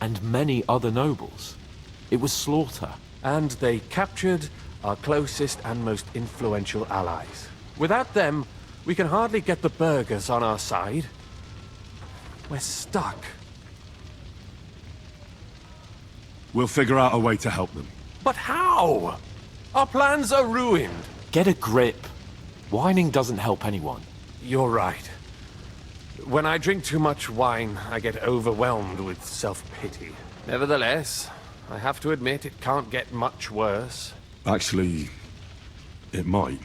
and many other nobles. It was slaughter. And they captured our closest and most influential allies. Without them, we can hardly get the burghers on our side. We're stuck. We'll figure out a way to help them. But how? Our plans are ruined. Get a grip. Whining doesn't help anyone. You're right. When I drink too much wine, I get overwhelmed with self-pity. Nevertheless, I have to admit it can't get much worse. Actually, it might.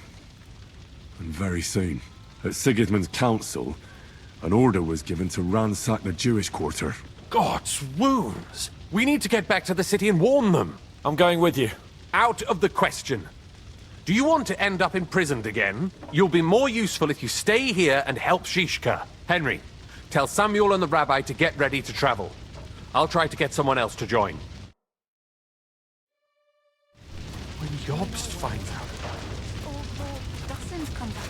And very soon. At Sigismund's council, an order was given to ransack the Jewish quarter. God's wounds! We need to get back to the city and warn them. I'm going with you. Out of the question. Do you want to end up imprisoned again? You'll be more useful if you stay here and help Shishka. Henry, tell Samuel and the rabbi to get ready to travel. I'll try to get someone else to join. When Jobst finds out about it... Oh, Lord, doesn't come back.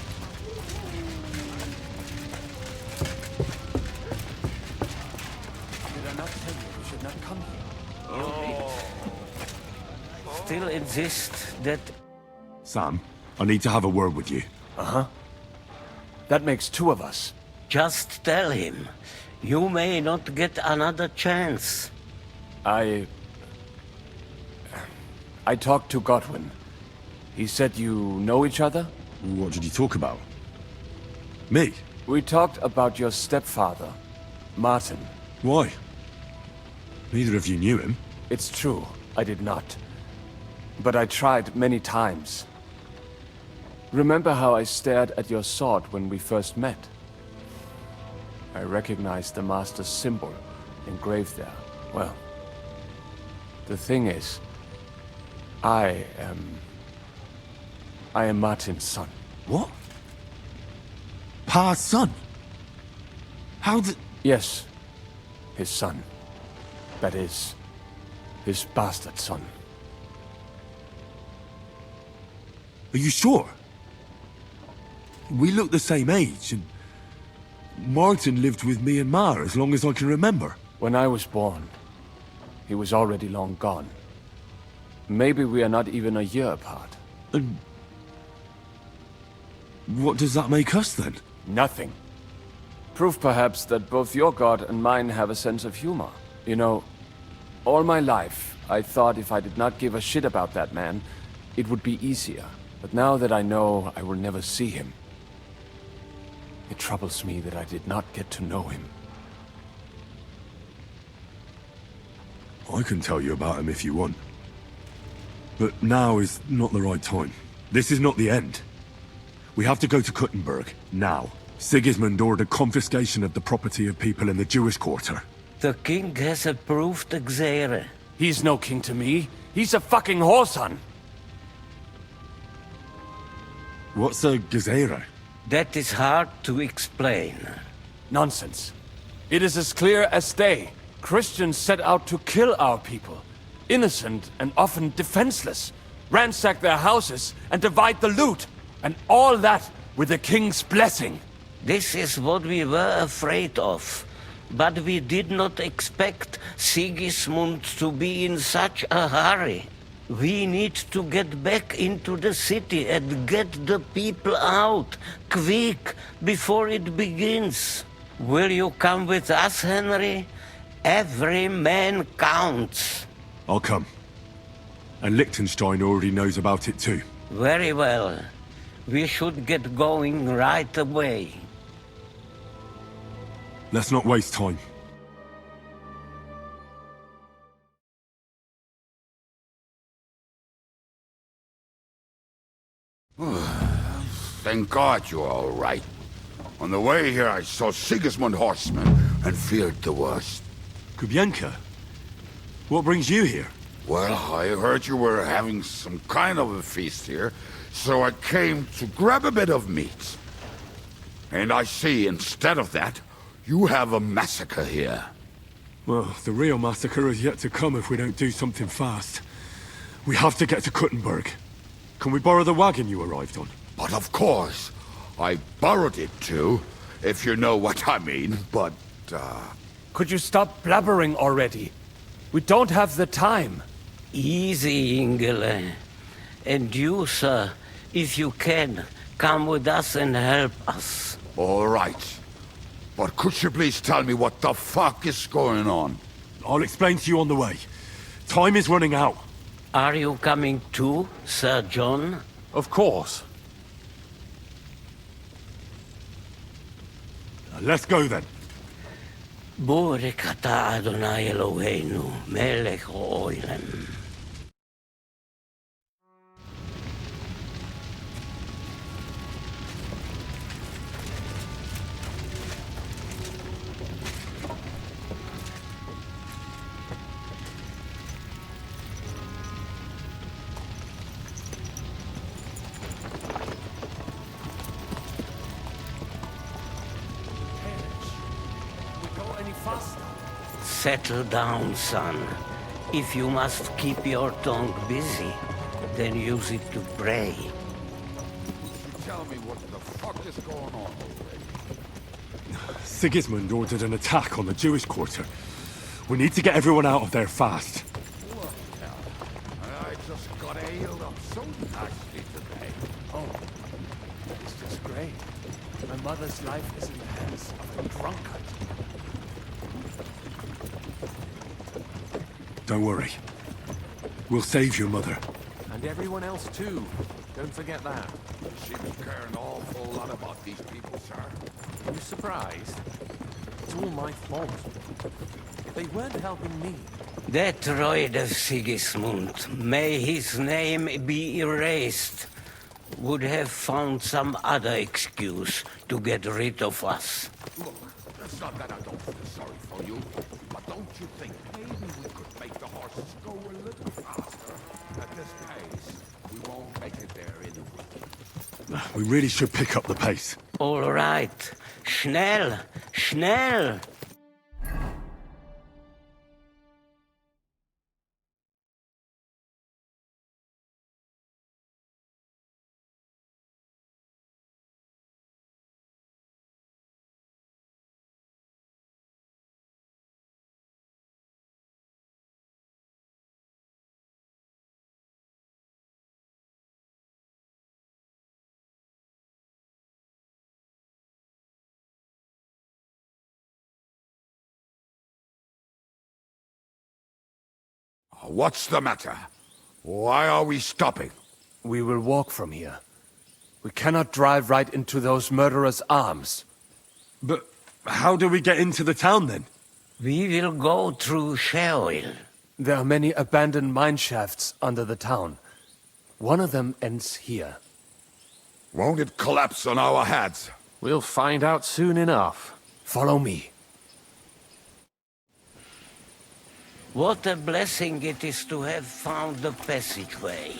Did I not tell you we should not come here? Still insist that... Sam, I need to have a word with you. Uh-huh. That makes two of us. Just tell him. You may not get another chance. I talked to Godwin. He said you know each other? What did you talk about? Me? We talked about your stepfather, Martin. Why? Neither of you knew him. It's true, I did not. But I tried many times. Remember how I stared at your sword when we first met? I recognized the Master's symbol engraved there. Well, the thing is, I am Martin's son. What? Pa's son? How did... Yes, his son. That is, his bastard son. Are you sure? We look the same age, and Martin lived with me and Ma as long as I can remember. When I was born, he was already long gone. Maybe we are not even a year apart. And what does that make us then? Nothing. Proof perhaps that both your god and mine have a sense of humor. You know, all my life, I thought if I did not give a shit about that man, it would be easier. But now that I know I will never see him, it troubles me that I did not get to know him. I can tell you about him if you want. But now is not the right time. This is not the end. We have to go to Kuttenberg, now. Sigismund ordered confiscation of the property of people in the Jewish quarter. The king has approved Xere. He's no king to me. He's a fucking whoreson. What's a Gezerah? That is hard to explain. Nonsense. It is as clear as day. Christians set out to kill our people. Innocent and often defenseless. Ransack their houses and divide the loot. And all that with the king's blessing. This is what we were afraid of. But we did not expect Sigismund to be in such a hurry. We need to get back into the city and get the people out, quick, before it begins. Will you come with us, Henry? Every man counts. I'll come. And Liechtenstein already knows about it too. Very well. We should get going right away. Let's not waste time. Thank God you're all right. On the way here, I saw Sigismund horsemen and feared the worst. Kubienka? What brings you here? Well, I heard you were having some kind of a feast here, so I came to grab a bit of meat. And I see, instead of that, you have a massacre here. Well, the real massacre is yet to come if we don't do something fast. We have to get to Kuttenberg. Can we borrow the wagon you arrived on? But of course. I borrowed it too, if you know what I mean, but, Could you stop blabbering already? We don't have the time. Easy, Ingele. And you, sir, if you can, come with us and help us. All right. But could you please tell me what the fuck is going on? I'll explain to you on the way. Time is running out. Are you coming too, Sir John? Of course. Let's go then. Baruch atah Adonai Eloheinu, melech ha'olam. Settle down, son. If you must keep your tongue busy, then use it to pray. Tell me what the fuck is going on already. Sigismund ordered an attack on the Jewish quarter. We need to get everyone out of there fast. What the hell? I just got ailed up so nicely today. Oh, this is great. My mother's life is in the hands of a drunkard. Don't worry. We'll save your mother. And everyone else too. Don't forget that. She will care an awful lot about these people, sir. Are you surprised? It's all my fault. They weren't helping me. That droid of Sigismund, may his name be erased, would have found some other excuse to get rid of us. Look, it's not that I don't feel sorry for you, but don't you think maybe we could make the horses go a little faster? At this pace, we won't make it there in a week. We really should pick up the pace. All right. Schnell! Schnell! What's the matter? Why are we stopping? We will walk from here. We cannot drive right into those murderers' arms. But how do we get into the town then? We will go through Sheol. There are many abandoned mine shafts under the town. One of them ends here. Won't it collapse on our heads? We'll find out soon enough. Follow me. What a blessing it is to have found the passageway.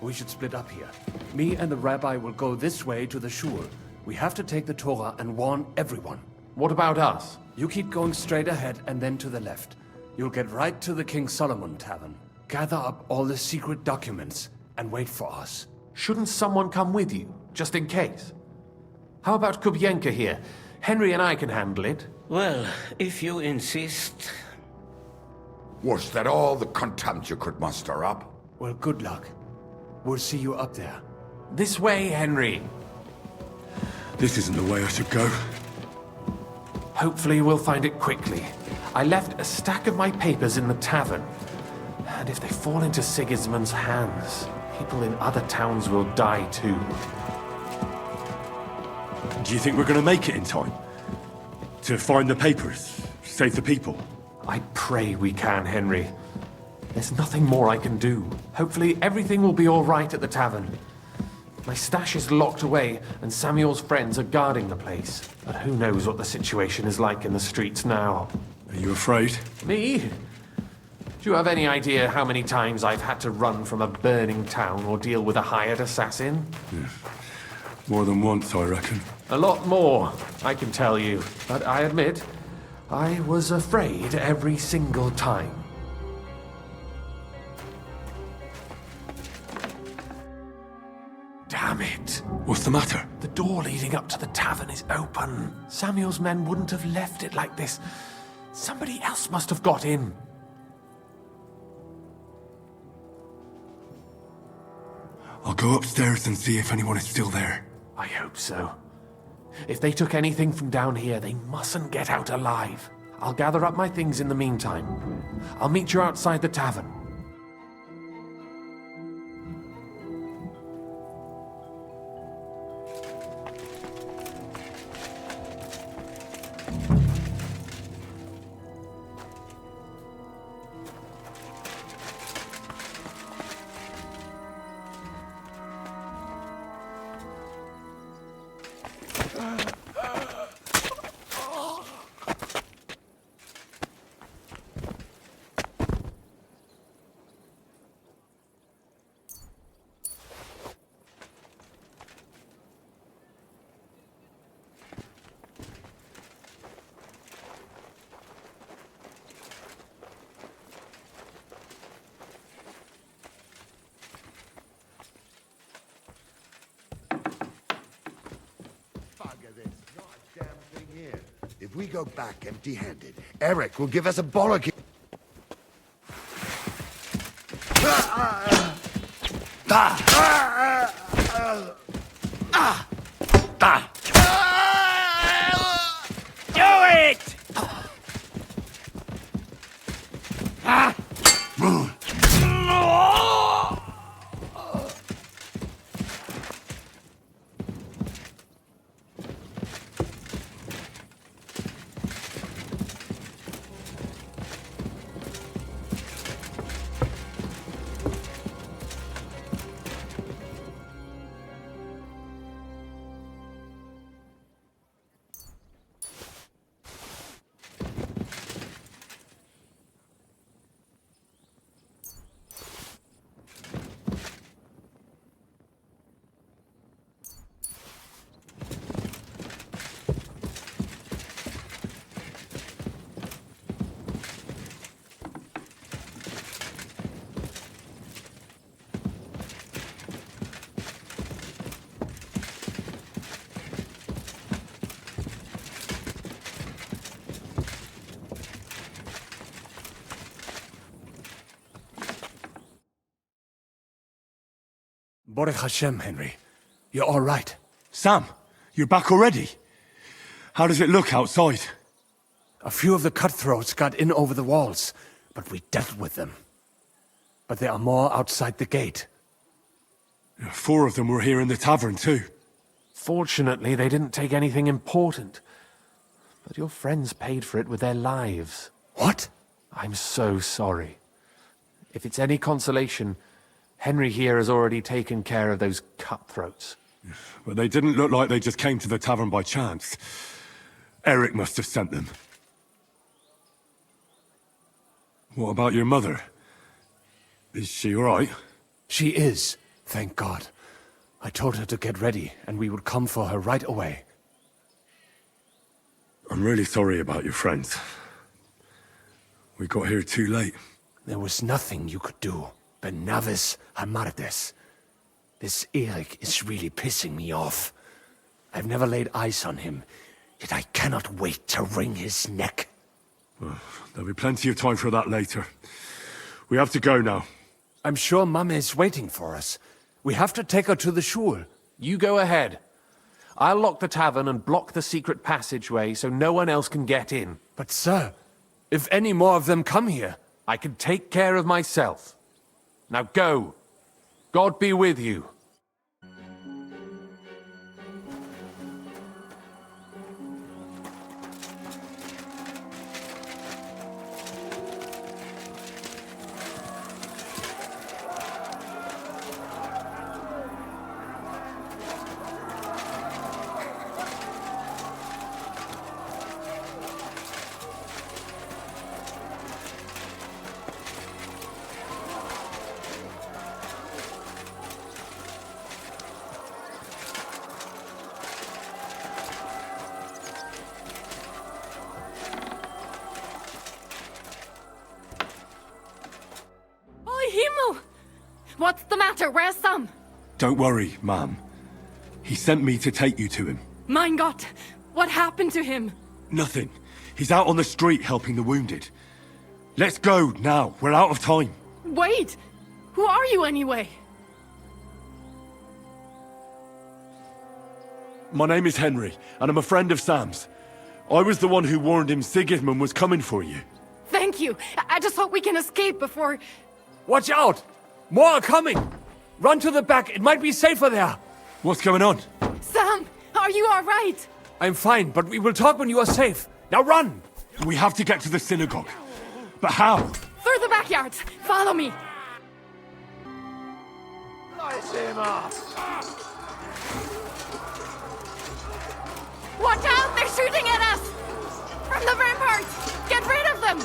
We should split up here. Me and the rabbi will go this way to the shul. We have to take the Torah and warn everyone. What about us? You keep going straight ahead and then to the left. You'll get right to the King Solomon Tavern. Gather up all the secret documents and wait for us. Shouldn't someone come with you, just in case? How about Kubyenka here? Henry and I can handle it. Well, if you insist. Was that all the contempt you could muster up? Well, good luck. We'll see you up there. This way, Henry. This isn't the way I should go. Hopefully we'll find it quickly. I left a stack of my papers in the tavern. And if they fall into Sigismund's hands, people in other towns will die too. Do you think we're going to make it in time? To find the papers? Save the people? I pray we can, Henry. There's nothing more I can do. Hopefully everything will be all right at the tavern. My stash is locked away, and Samuel's friends are guarding the place. But who knows what the situation is like in the streets now. Are you afraid? Me? Do you have any idea how many times I've had to run from a burning town or deal with a hired assassin? Yeah. More than once, I reckon. A lot more, I can tell you. But I admit, I was afraid every single time. Damn it! What's the matter? The door leading up to the tavern is open. Samuel's men wouldn't have left it like this. Somebody else must have got in. I'll go upstairs and see if anyone is still there. I hope so. If they took anything from down here, they mustn't get out alive. I'll gather up my things in the meantime. I'll meet you outside the tavern. If we go back empty-handed, Eric will give us a bollock. Do it! Baruch Hashem, Henry. You're all right. Sam, you're back already? How does it look outside? A few of the cutthroats got in over the walls, but we dealt with them. But there are more outside the gate. 4 of them were here in the tavern too. Fortunately, they didn't take anything important. But your friends paid for it with their lives. What? I'm so sorry. If it's any consolation, Henry here has already taken care of those cutthroats. But they didn't look like they just came to the tavern by chance. Eric must have sent them. What about your mother? Is she all right? She is, thank God. I told her to get ready, and we would come for her right away. I'm really sorry about your friends. We got here too late. There was nothing you could do. Ben Navis Hamardes. This Eric is really pissing me off. I've never laid eyes on him, yet I cannot wait to wring his neck. Well, there'll be plenty of time for that later. We have to go now. I'm sure Mama is waiting for us. We have to take her to the shul. You go ahead. I'll lock the tavern and block the secret passageway so no one else can get in. But sir, if any more of them come here... I can take care of myself. Now go. God be with you. What's the matter? Where's Sam? Don't worry, ma'am. He sent me to take you to him. Mein Gott! What happened to him? Nothing. He's out on the street helping the wounded. Let's go now. We're out of time. Wait! Who are you anyway? My name is Henry, and I'm a friend of Sam's. I was the one who warned him Sigismund was coming for you. Thank you. I just hope we can escape before... Watch out! More are coming! Run to the back, it might be safer there! What's going on? Sam, are you alright? I'm fine, but we will talk when you are safe. Now run! We have to get to the synagogue. But how? Through the backyards. Follow me. Light him up! Watch out! They're shooting at us! From the ramparts! Get rid of them!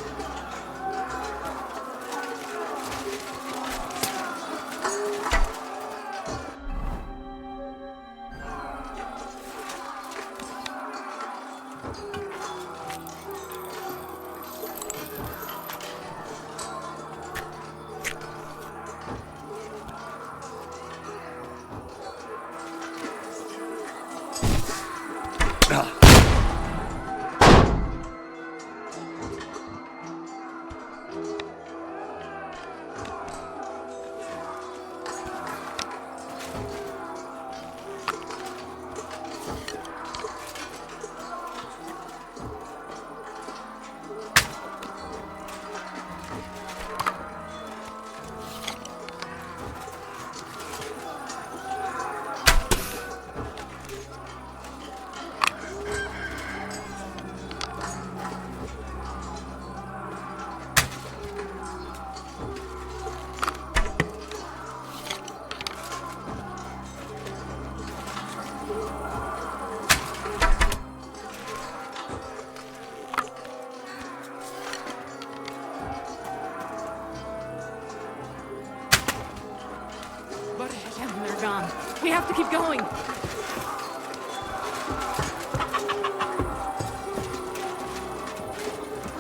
Yeah, they're gone. We have to keep going.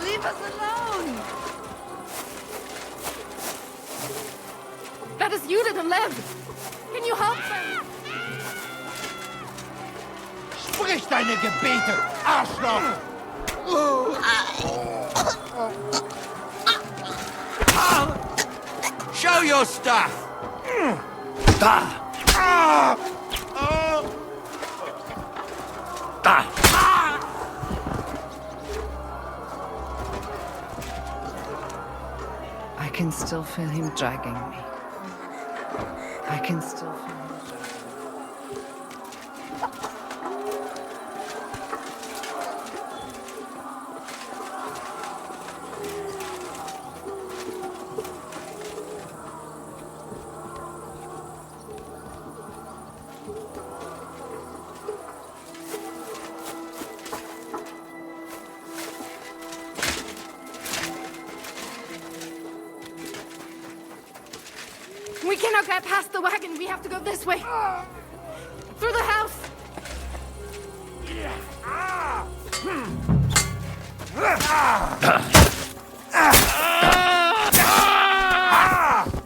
Leave us alone! That is Judith and Lev! Can you help them? Sprich deine Gebete, Arschloch! Show your stuff! I can still feel him dragging me. I can still feel him. We cannot get past the wagon. We have to go this way. Through the house.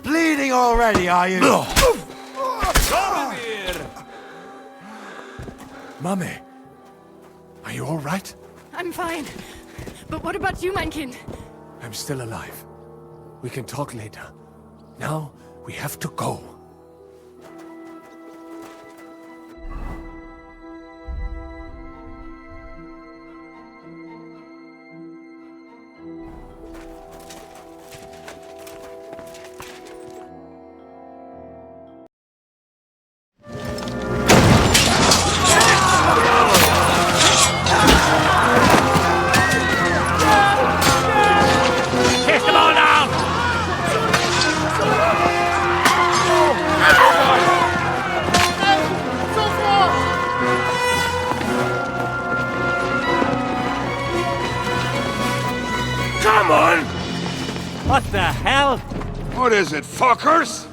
Bleeding already, are you? Mummy, are you all right? I'm fine. But what about you, mein Kind? I'm still alive. We can talk later. Now, we have to go. Chase them all down! Come on! What the hell? What is it, fuckers?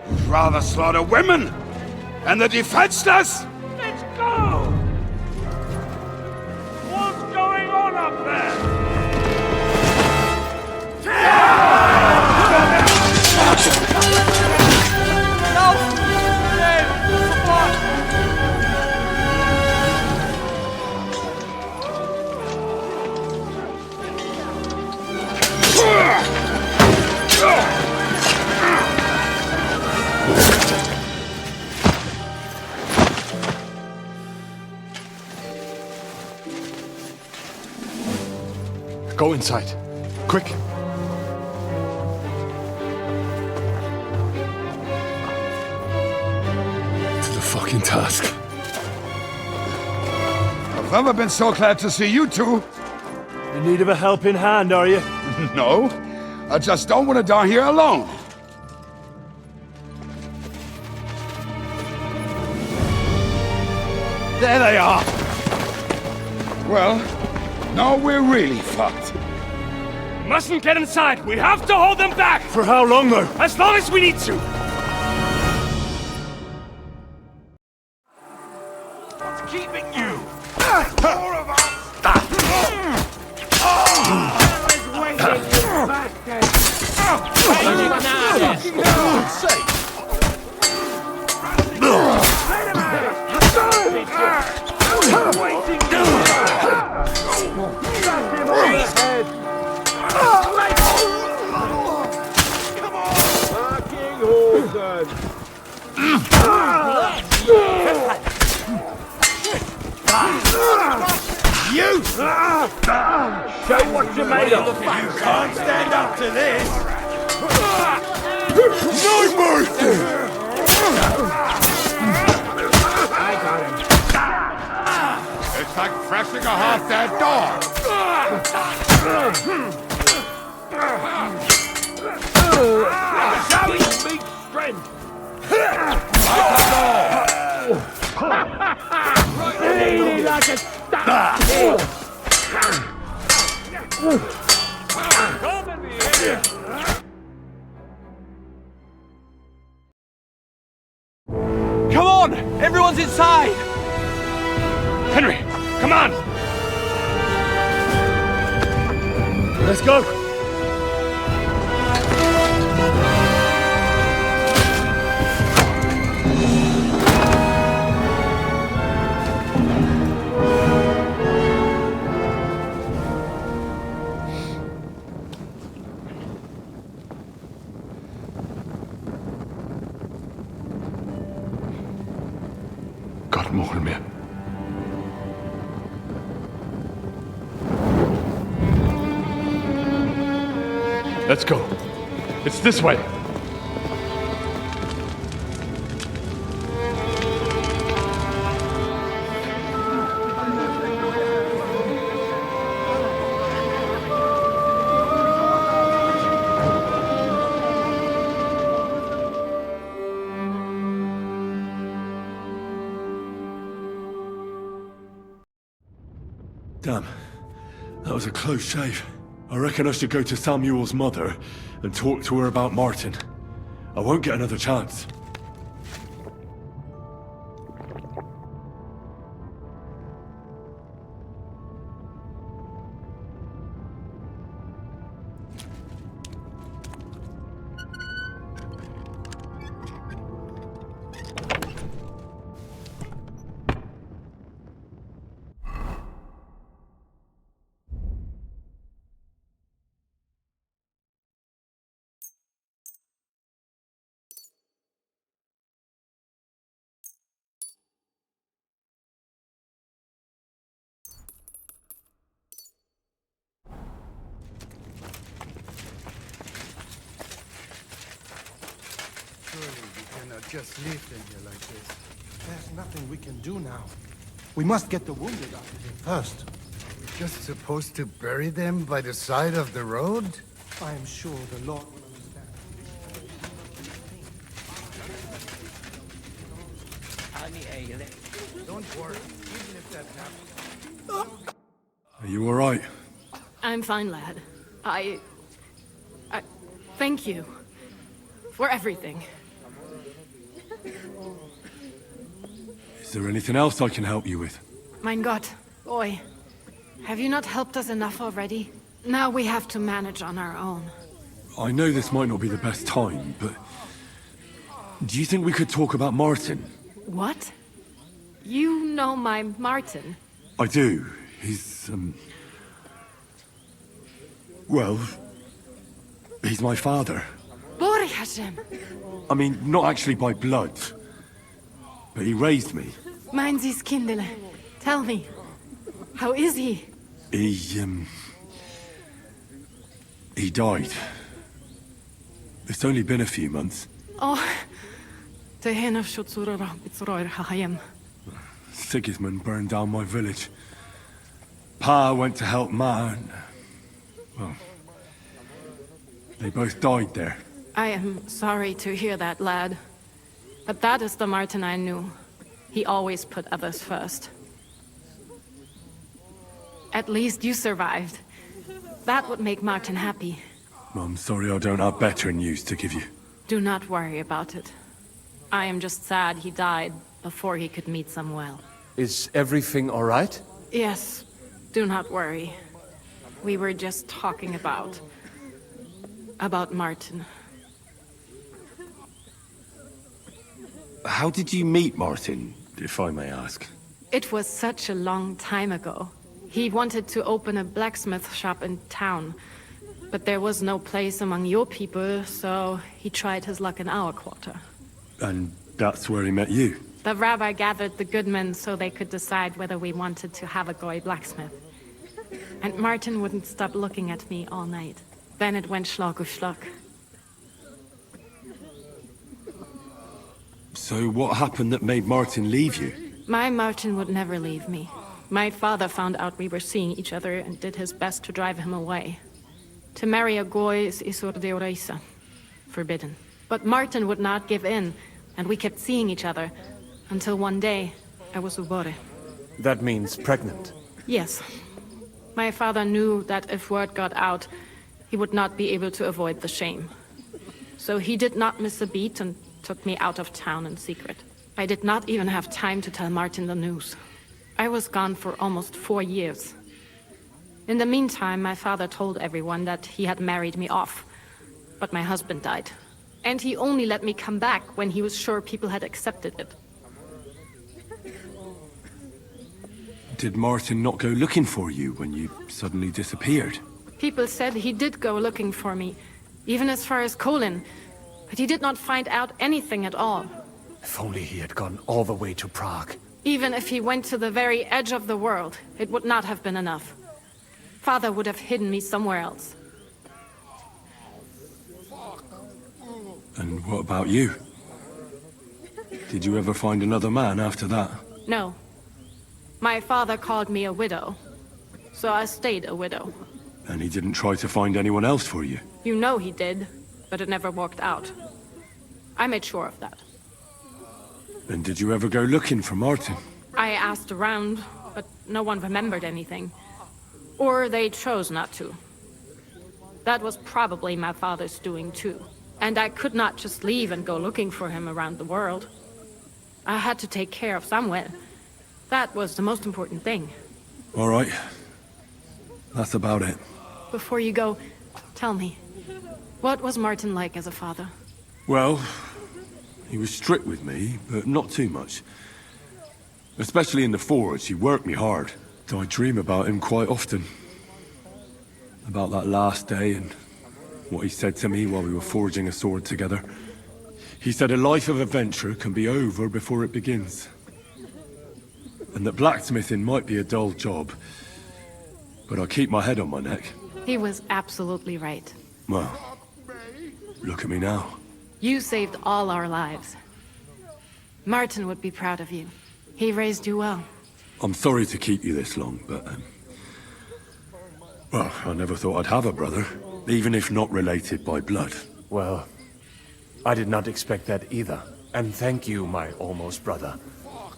You'd rather slaughter women and the defenseless? Let's go! What's going on up there? Go inside. Quick. To the fucking task. I've never been so glad to see you two. In need of a helping hand, are you? No, I just don't want to die here alone. There they are! Well, now we're really fucked. Mustn't get inside! We have to hold them back! For how long, though? As long as we need to! What's keeping you? More of us! You! Show what you're made of! You can't stand up to this! No mercy! I got him. It's like thrashing a half-dead dog. Shall we meet strength? Bleeding like a duck! Come in here! Everyone's inside! Henry, come on! Let's go! Gott mogen mir. Let's go. It's this way. Damn. That was a close shave. I reckon I should go to Samuel's mother and talk to her about Martin. I won't get another chance. Surely we cannot just leave them here like this. There's nothing we can do now. We must get the wounded out of here first. We're just supposed to bury them by the side of the road? I am sure the Lord will understand. Don't worry, even if that happens. Are you alright? I'm fine, lad. I thank you for everything. Is there anything else I can help you with? Mein Gott, boy. Have you not helped us enough already? Now we have to manage on our own. I know this might not be the best time, but... do you think we could talk about Martin? What? You know my Martin? I do. He's, well... he's my father. Bore Hashem! I mean, not actually by blood. But he raised me. Mein Sis Kindele. Tell me. How is he? He died. It's only been a few months. Oh. Tehena Shutsura Bitzroir Hahayem. Sigismund burned down my village. Pa went to help Ma and... well... they both died there. I am sorry to hear that, lad. But that is the Martin I knew. He always put others first. At least you survived. That would make Martin happy. I'm sorry I don't have better news to give you. Do not worry about it. I am just sad he died before he could meet Samuel. Is everything all right? Yes, do not worry. We were just talking about Martin. How did you meet Martin, if I may ask? It was such a long time ago. He wanted to open a blacksmith shop in town, but there was no place among your people, so he tried his luck in our quarter. And that's where he met you? The rabbi gathered the good men so they could decide whether we wanted to have a goy blacksmith. And Martin wouldn't stop looking at me all night. Then it went schlag auf schlag. So what happened that made Martin leave you? My Martin would never leave me. My father found out we were seeing each other and did his best to drive him away. To marry a goy is isur deoraisa, forbidden. But Martin would not give in, and we kept seeing each other, until one day, I was ubore. That means pregnant. Yes. My father knew that if word got out, he would not be able to avoid the shame. So he did not miss a beat and took me out of town in secret. I did not even have time to tell Martin the news. I was gone for almost 4 years. In the meantime, my father told everyone that he had married me off. But my husband died. And he only let me come back when he was sure people had accepted it. Did Martin not go looking for you when you suddenly disappeared? People said he did go looking for me, even as far as Colin. But he did not find out anything at all. If only he had gone all the way to Prague. Even if he went to the very edge of the world, it would not have been enough. Father would have hidden me somewhere else. And what about you? Did you ever find another man after that? No. My father called me a widow, so I stayed a widow. And he didn't try to find anyone else for you? You know he did, but it never worked out. I made sure of that. And did you ever go looking for Martin? I asked around, but no one remembered anything. Or they chose not to. That was probably my father's doing too. And I could not just leave and go looking for him around the world. I had to take care of Samuel. That was the most important thing. All right. That's about it. Before you go, tell me, what was Martin like as a father? Well, he was strict with me, but not too much. Especially in the forge, he worked me hard. I dream about him quite often. About that last day and what he said to me while we were forging a sword together. He said a life of adventure can be over before it begins. And that blacksmithing might be a dull job, but I keep my head on my neck. He was absolutely right. Well, look at me now. You saved all our lives. Martin would be proud of you. He raised you well. I'm sorry to keep you this long, but... well, I never thought I'd have a brother, even if not related by blood. Well, I did not expect that either. And thank you, my almost brother.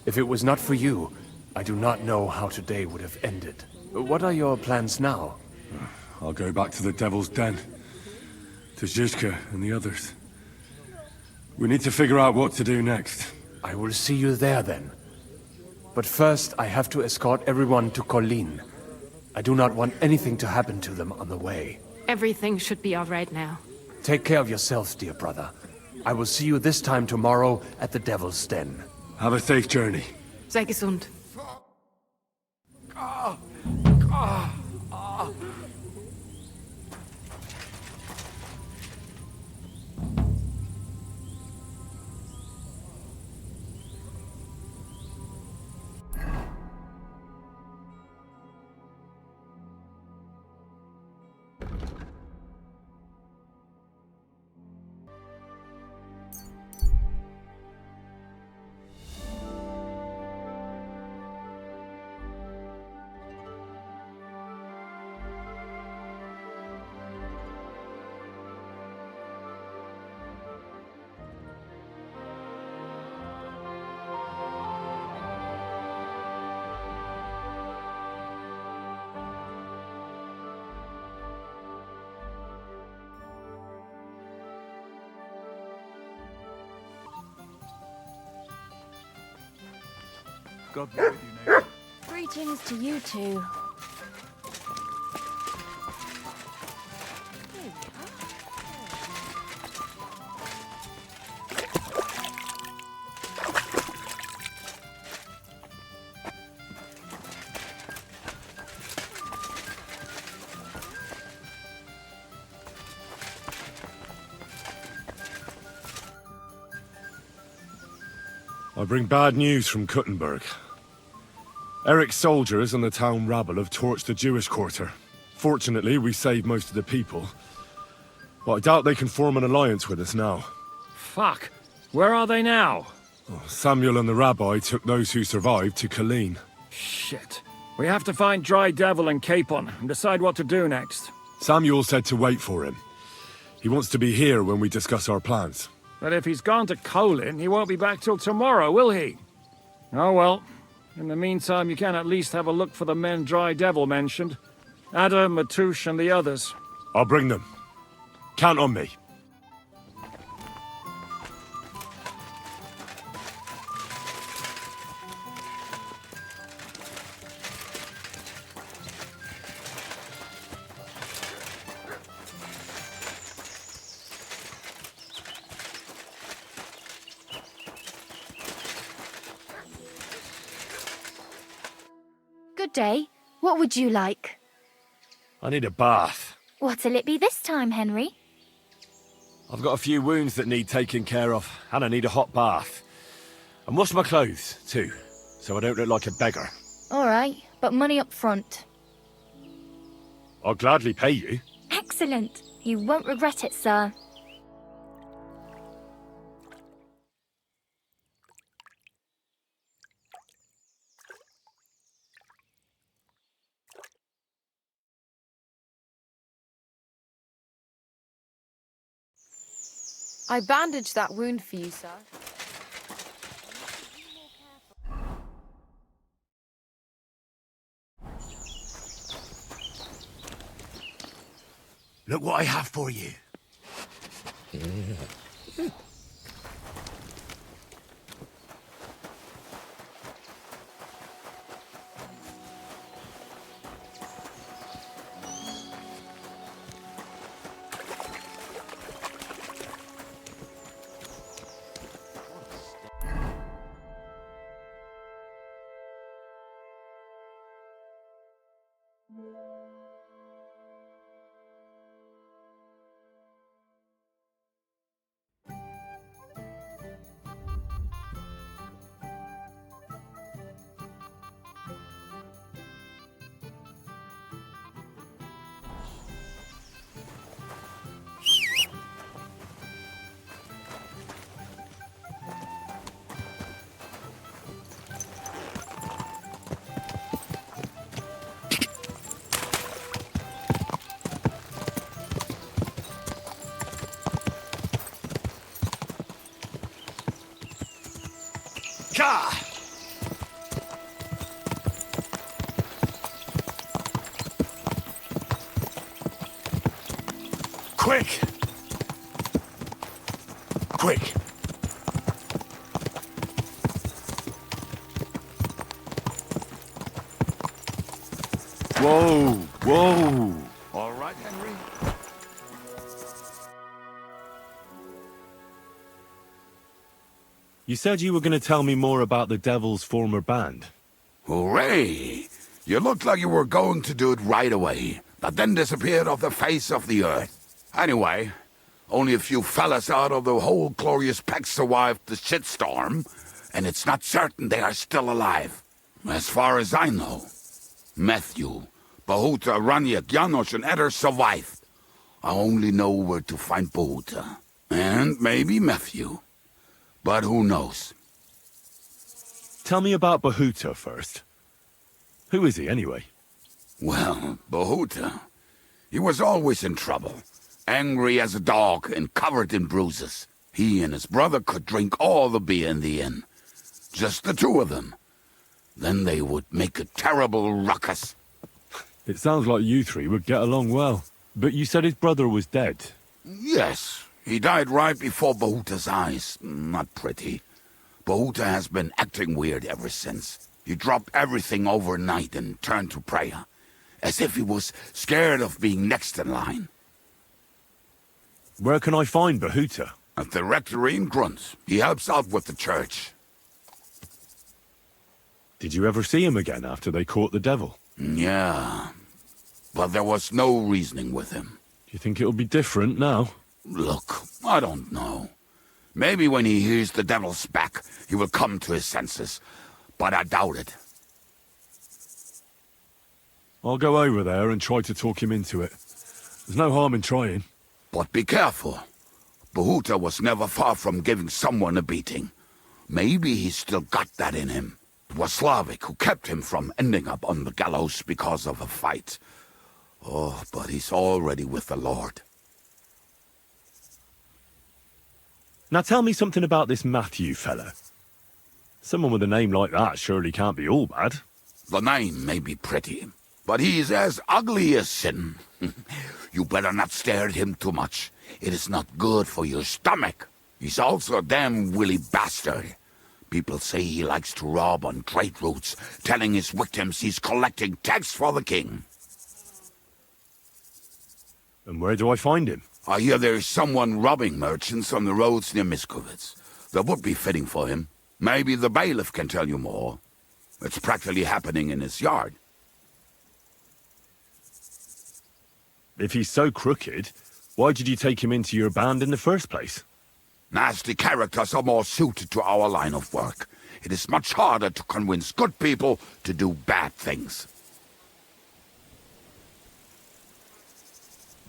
If it was not for you, I do not know how today would have ended. What are your plans now? I'll go back to the Devil's Den. To Zizka and the others. We need to figure out what to do next. I will see you there then. But first, I have to escort everyone to Colleen. I do not want anything to happen to them on the way. Everything should be all right now. Take care of yourself, dear brother. I will see you this time tomorrow at the Devil's Den. Have a safe journey. Sei gesund. God be with you, neighbor. Greetings to you two. I bring bad news from Kuttenberg. Eric's soldiers and the town rabble have torched the Jewish quarter. Fortunately, we saved most of the people. But I doubt they can form an alliance with us now. Fuck. Where are they now? Oh, Samuel and the rabbi took those who survived to Colleen. Shit. We have to find Dry Devil and Capon and decide what to do next. Samuel said to wait for him. He wants to be here when we discuss our plans. But if he's gone to Colin, he won't be back till tomorrow, will he? Oh well. In the meantime, you can at least have a look for the men Dry Devil mentioned. Adam, Matouche, and the others. I'll bring them. Count on me. day. What would you like? I need a bath. What'll it be this time, Henry? I've got a few wounds that need taking care of, and I need a hot bath. And wash my clothes, too, so I don't look like a beggar. All right, but money up front. I'll gladly pay you. Excellent. You won't regret it, sir. I bandaged that wound for you, sir. Look what I have for you. Quick! Quick! Whoa! Whoa! All right, Henry? You said you were going to tell me more about the Devil's former band. Hooray! You looked like you were going to do it right away, but then disappeared off the face of the earth. Anyway, only a few fellas out of the whole glorious pack survived the shitstorm, and it's not certain they are still alive. As far as I know, Matthew, Bahuta, Raniak, Janosch, and Eder survived. I only know where to find Bahuta. And maybe Matthew. But who knows? Tell me about Bahuta first. Who is he, anyway? Well, Bahuta, he was always in trouble. Angry as a dog and covered in bruises. He and his brother could drink all the beer in the inn. Just the two of them. Then they would make a terrible ruckus. It sounds like you three would get along well. But you said his brother was dead. Yes, he died right before Bahuta's eyes. Not pretty. Bahuta has been acting weird ever since. He dropped everything overnight and turned to prayer. As if he was scared of being next in line. Where can I find Bahuta? At the rectory in Grunt. He helps out with the church. Did you ever see him again after they caught the devil? Yeah. But there was no reasoning with him. Do you think it'll be different now? Look, I don't know. Maybe when he hears the devil's back, he will come to his senses. But I doubt it. I'll go over there and try to talk him into it. There's no harm in trying. But be careful. Bahuta was never far from giving someone a beating. Maybe he's still got that in him. It was Slavic who kept him from ending up on the gallows because of a fight. Oh, but he's already with the Lord. Now tell me something about this Matthew fella. Someone with a name like that surely can't be all bad. The name may be pretty, but he's as ugly as sin. You better not stare at him too much. It is not good for your stomach. He's also a damn willy bastard. People say he likes to rob on trade routes, telling his victims he's collecting tax for the king. And where do I find him? I hear there is someone robbing merchants on the roads near Miskovitz. That would be fitting for him. Maybe the bailiff can tell you more. It's practically happening in his yard. If he's so crooked, why did you take him into your band in the first place? Nasty characters are more suited to our line of work. It is much harder to convince good people to do bad things.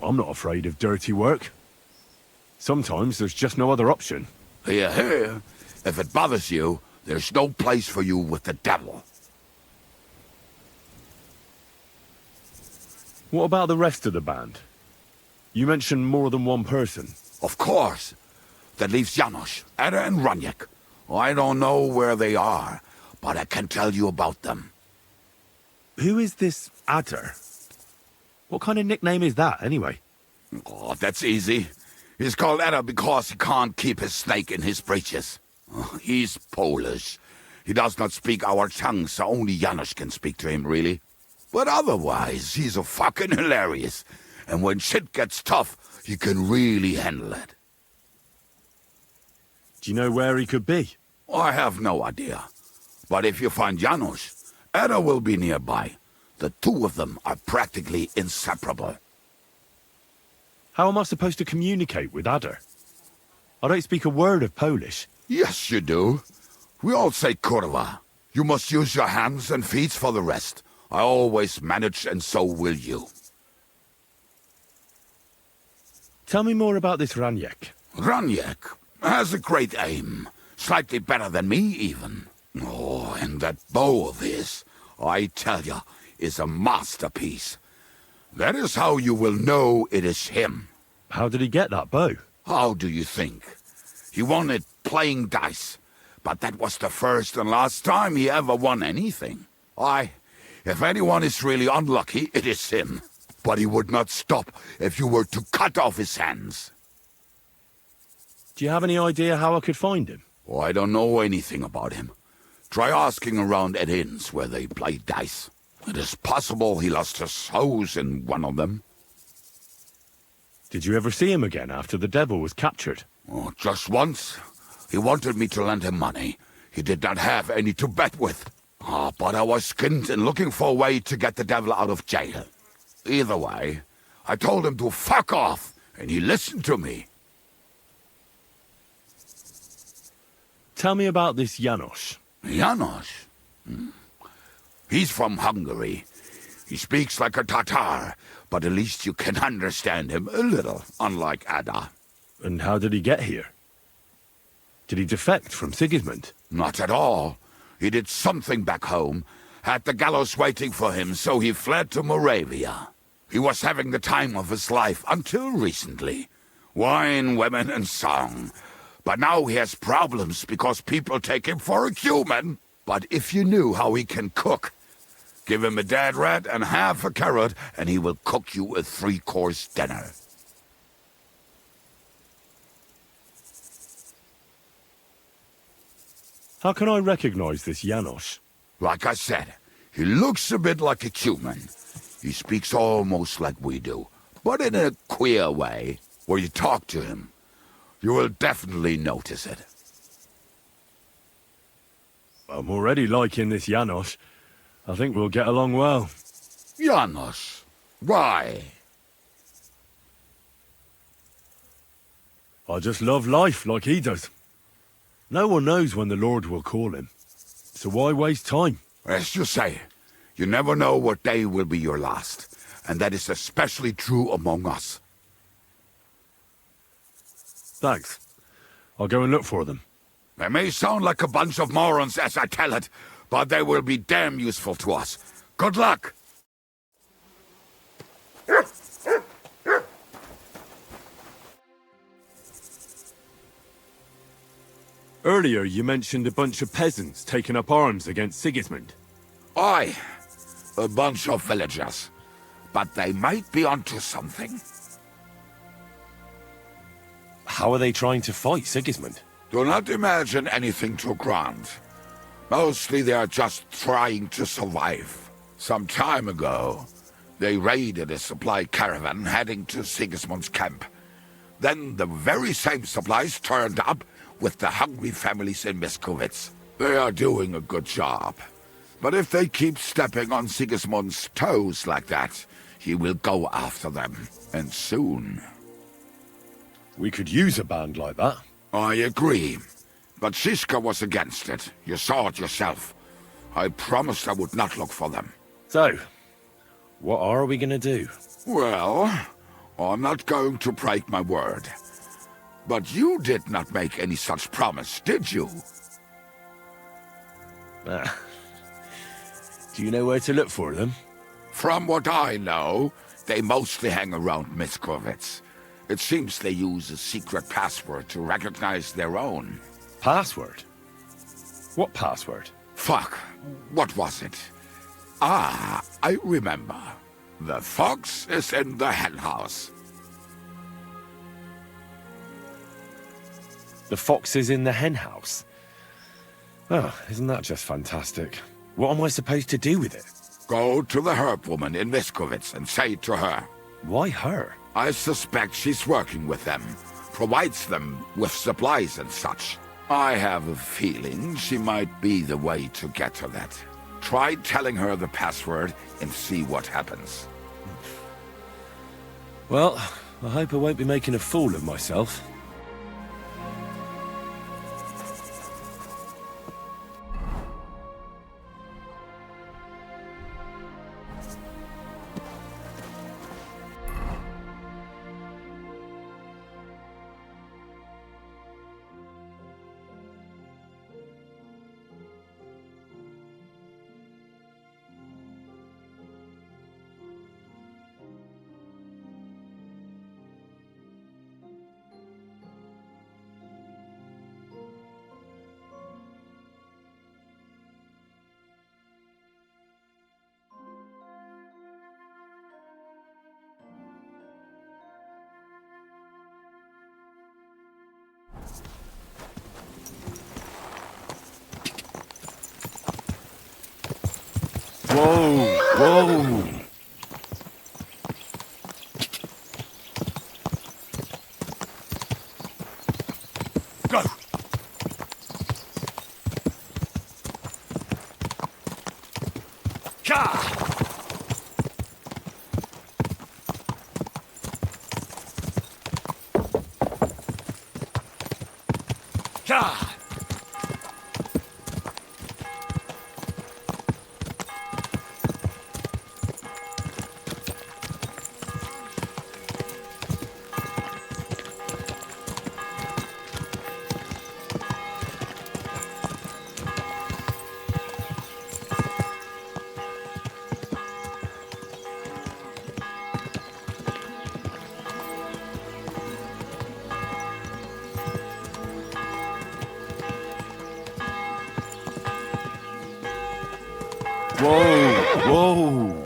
I'm not afraid of dirty work. Sometimes there's just no other option. Hear, hear. If it bothers you, there's no place for you with the devil. What about the rest of the band? You mentioned more than one person. Of course. That leaves Janos, Ada and Raniek. I don't know where they are, but I can tell you about them. Who is this Adder? What kind of nickname is that, anyway? Oh, that's easy. He's called Ada because he can't keep his snake in his breeches. He's Polish. He does not speak our tongue, so only Janos can speak to him, really. But otherwise, he's a fucking hilarious. And when shit gets tough, he can really handle it. Do you know where he could be? I have no idea. But if you find Janos, Ada will be nearby. The two of them are practically inseparable. How am I supposed to communicate with Adder? I don't speak a word of Polish. Yes, you do. We all say kurwa. You must use your hands and feet for the rest. I always manage, and so will you. Tell me more about this Raniek. Raniek has a great aim. Slightly better than me, even. Oh, and that bow of his, I tell ya, is a masterpiece. That is how you will know it is him. How did he get that bow? How do you think? He won it playing dice. But that was the first and last time he ever won anything. If anyone is really unlucky, it is him. But he would not stop if you were to cut off his hands. Do you have any idea how I could find him? Oh, I don't know anything about him. Try asking around at inns where they play dice. It is possible he lost his hose in one of them. Did you ever see him again after the devil was captured? Oh, just once. He wanted me to lend him money. He did not have any to bet with. But I was skinned and looking for a way to get the devil out of jail. Either way, I told him to fuck off, and he listened to me. Tell me about this Janos. Janos? He's from Hungary. He speaks like a Tatar, but at least you can understand him a little, unlike Ada. And how did he get here? Did he defect from Sigismund? Not at all. He did something back home, had the gallows waiting for him, so he fled to Moravia. He was having the time of his life until recently. Wine, women, and song. But now he has problems because people take him for a human. But if you knew how he can cook, give him a dead rat and half a carrot, and he will cook you a 3-course dinner. How can I recognize this Janos? Like I said, he looks a bit like a human. He speaks almost like we do, but in a queer way. Where you talk to him, you will definitely notice it. I'm already liking this Janos. I think we'll get along well. Janos? Why? I just love life like he does. No one knows when the Lord will call him. So why waste time? As you say, you never know what day will be your last. And that is especially true among us. Thanks. I'll go and look for them. They may sound like a bunch of morons as I tell it, but they will be damn useful to us. Good luck! Earlier you mentioned a bunch of peasants taking up arms against Sigismund. Aye, a bunch of villagers. But they might be onto something. How are they trying to fight Sigismund? Do not imagine anything too grand. Mostly they are just trying to survive. Some time ago, they raided a supply caravan heading to Sigismund's camp. Then the very same supplies turned up with the hungry families in Miskovitz. They are doing a good job. But if they keep stepping on Sigismund's toes like that, he will go after them, and soon. We could use a band like that. I agree. But Siska was against it. You saw it yourself. I promised I would not look for them. So, what are we gonna do? Well, I'm not going to break my word. But you did not make any such promise, did you? Do you know where to look for them? From what I know, they mostly hang around Miskovitz. It seems they use a secret password to recognize their own. Password? What password? Fuck. What was it? Ah, I remember. The fox is in the henhouse. The fox is in the henhouse? Oh, isn't that just fantastic? What am I supposed to do with it? Go to the herb woman in Miskovitz and say to her. Why her? I suspect she's working with them. Provides them with supplies and such. I have a feeling she might be the way to get to that. Try telling her the password and see what happens. Well, I hope I won't be making a fool of myself. Whoa! Whoa! Go! Ka! Ka! Whoa! Whoa!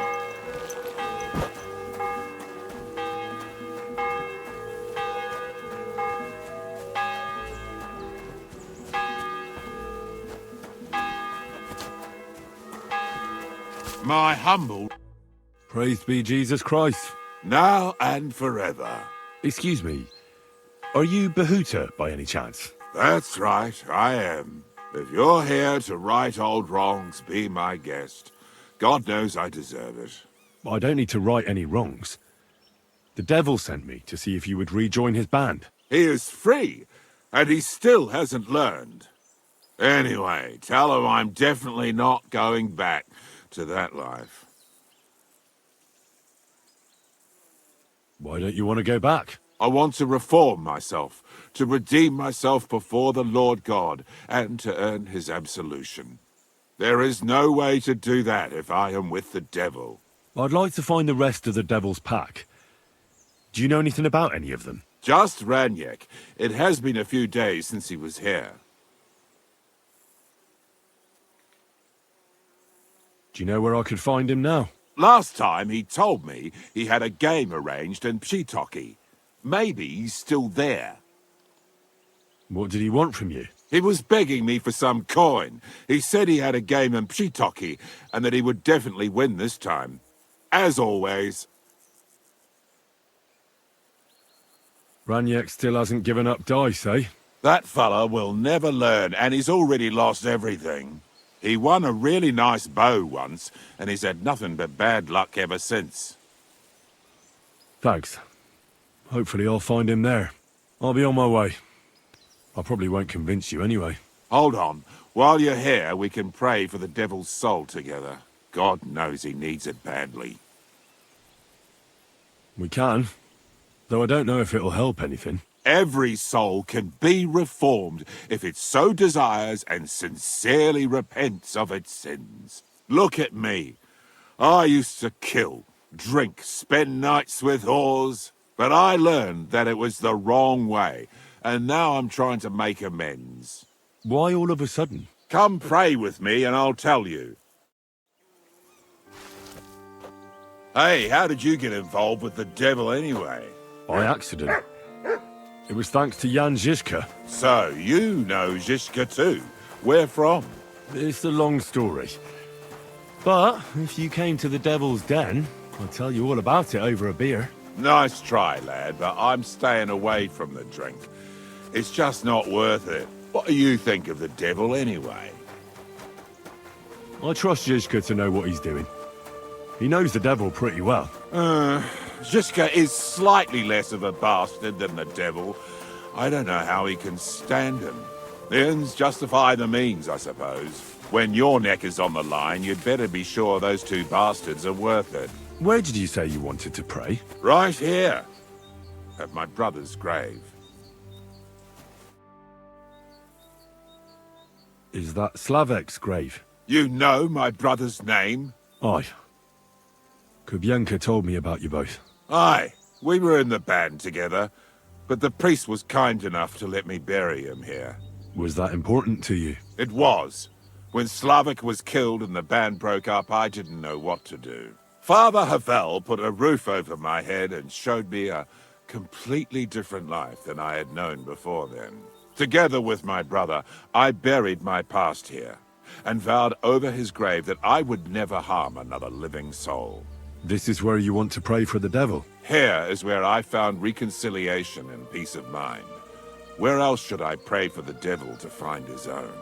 My humble... Praised be Jesus Christ. Now and forever. Excuse me, are you Bahuta by any chance? That's right, I am. If you're here to right old wrongs, be my guest. God knows I deserve it. I don't need to right any wrongs. The devil sent me to see if you would rejoin his band. He is free, and he still hasn't learned. Anyway, tell him I'm definitely not going back to that life. Why don't you want to go back? I want to reform myself, to redeem myself before the Lord God, and to earn his absolution. There is no way to do that if I am with the devil. I'd like to find the rest of the devil's pack. Do you know anything about any of them? Just Ranyek. It has been a few days since he was here. Do you know where I could find him now? Last time he told me he had a game arranged in Pshitoki. Maybe he's still there. What did he want from you? He was begging me for some coin. He said he had a game in Pshitoki, and that he would definitely win this time. As always. Ranyek still hasn't given up dice, eh? That fella will never learn, and he's already lost everything. He won a really nice bow once, and he's had nothing but bad luck ever since. Thanks. Hopefully I'll find him there. I'll be on my way. I probably won't convince you anyway. Hold on. While you're here, we can pray for the devil's soul together. God knows he needs it badly. We can. Though I don't know if it'll help anything. Every soul can be reformed if it so desires and sincerely repents of its sins. Look at me. I used to kill, drink, spend nights with whores, but I learned that it was the wrong way, and now I'm trying to make amends. Why all of a sudden? Come pray with me and I'll tell you. Hey, how did you get involved with the devil anyway? By accident. It was thanks to Jan Žižka. So, you know Žižka too. Where from? It's a long story. But, if you came to the Devil's Den, I'll tell you all about it over a beer. Nice try, lad, but I'm staying away from the drink. It's just not worth it. What do you think of the devil anyway? I trust Žižka to know what he's doing. He knows the devil pretty well. Žižka is slightly less of a bastard than the devil. I don't know how he can stand him. The ends justify the means, I suppose. When your neck is on the line, you'd better be sure those two bastards are worth it. Where did you say you wanted to pray? Right here. At my brother's grave. Is that Slavek's grave? You know my brother's name? Aye. Kubienka told me about you both. Aye, we were in the band together, but the priest was kind enough to let me bury him here. Was that important to you? It was. When Slavek was killed and the band broke up, I didn't know what to do. Father Havel put a roof over my head and showed me a completely different life than I had known before then. Together with my brother, I buried my past here, and vowed over his grave that I would never harm another living soul. This is where you want to pray for the devil? Here is where I found reconciliation and peace of mind. Where else should I pray for the devil to find his own?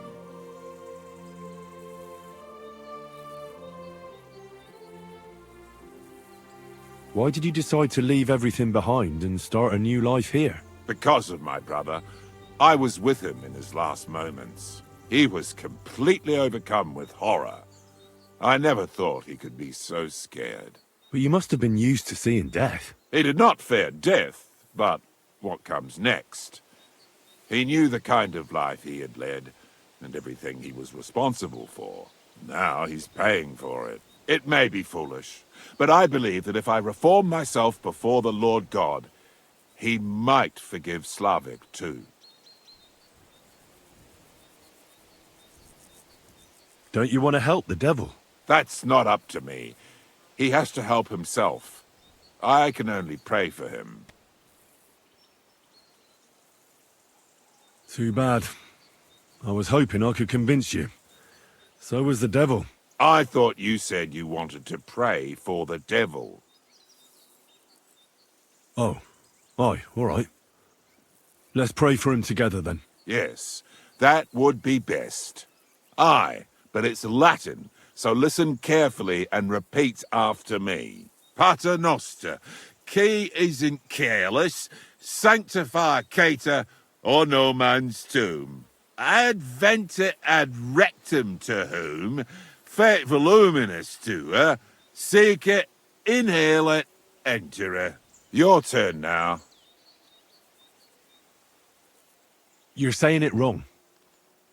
Why did you decide to leave everything behind and start a new life here? Because of my brother. I was with him in his last moments. He was completely overcome with horror. I never thought he could be so scared. But you must have been used to seeing death. He did not fear death, but what comes next? He knew the kind of life he had led, and everything he was responsible for. Now he's paying for it. It may be foolish, but I believe that if I reform myself before the Lord God, he might forgive Slavek too. Don't you want to help the devil? That's not up to me. He has to help himself. I can only pray for him. Too bad. I was hoping I could convince you. So was the devil. I thought you said you wanted to pray for the devil. Oh. Aye, all right. Let's pray for him together then. Yes, that would be best. Aye, but it's Latin, so listen carefully and repeat after me. Pater Noster, qui is in careless, sanctificator or no man's tomb. Adventure ad rectum to whom, fet voluminous to her, seek it, inhale it, enter her. Your turn now. You're saying it wrong.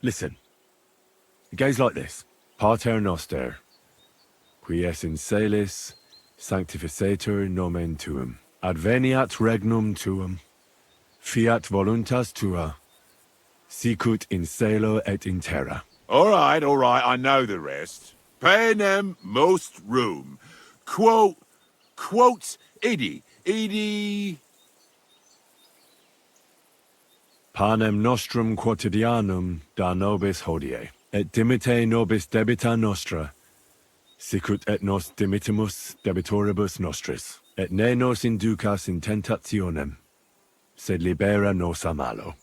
Listen. It goes like this. Pater Noster, qui es in celis, sanctificetur nomen tuum. Adveniat regnum tuum. Fiat voluntas tua. Sicut in celo et in terra. All right, I know the rest. Panem most room. Quote idi. Panem nostrum quotidianum da nobis hodie, et dimite nobis debita nostra, sicut et nos dimitimus debitoribus nostris, et ne nos inducas in tentationem, sed libera nos a malo.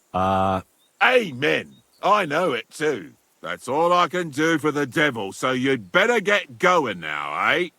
Amen. I know it too. That's all I can do for the devil, so you'd better get going now, eh?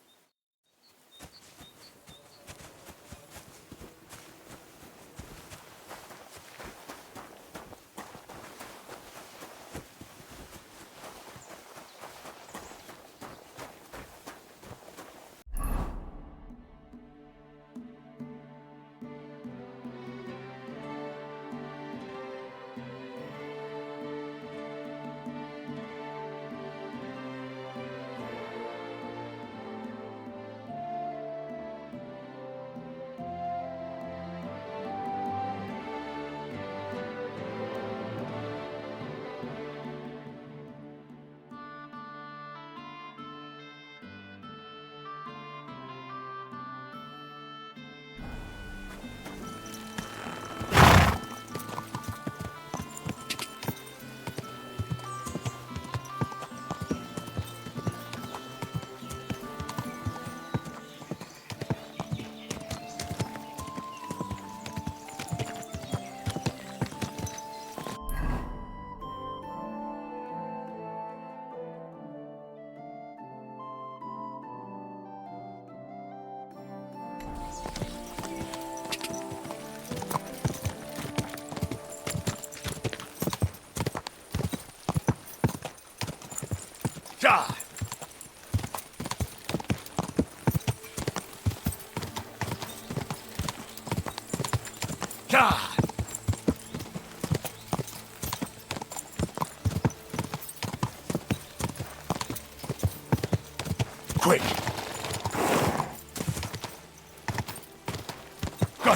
Ja! Ja! Quick! Go!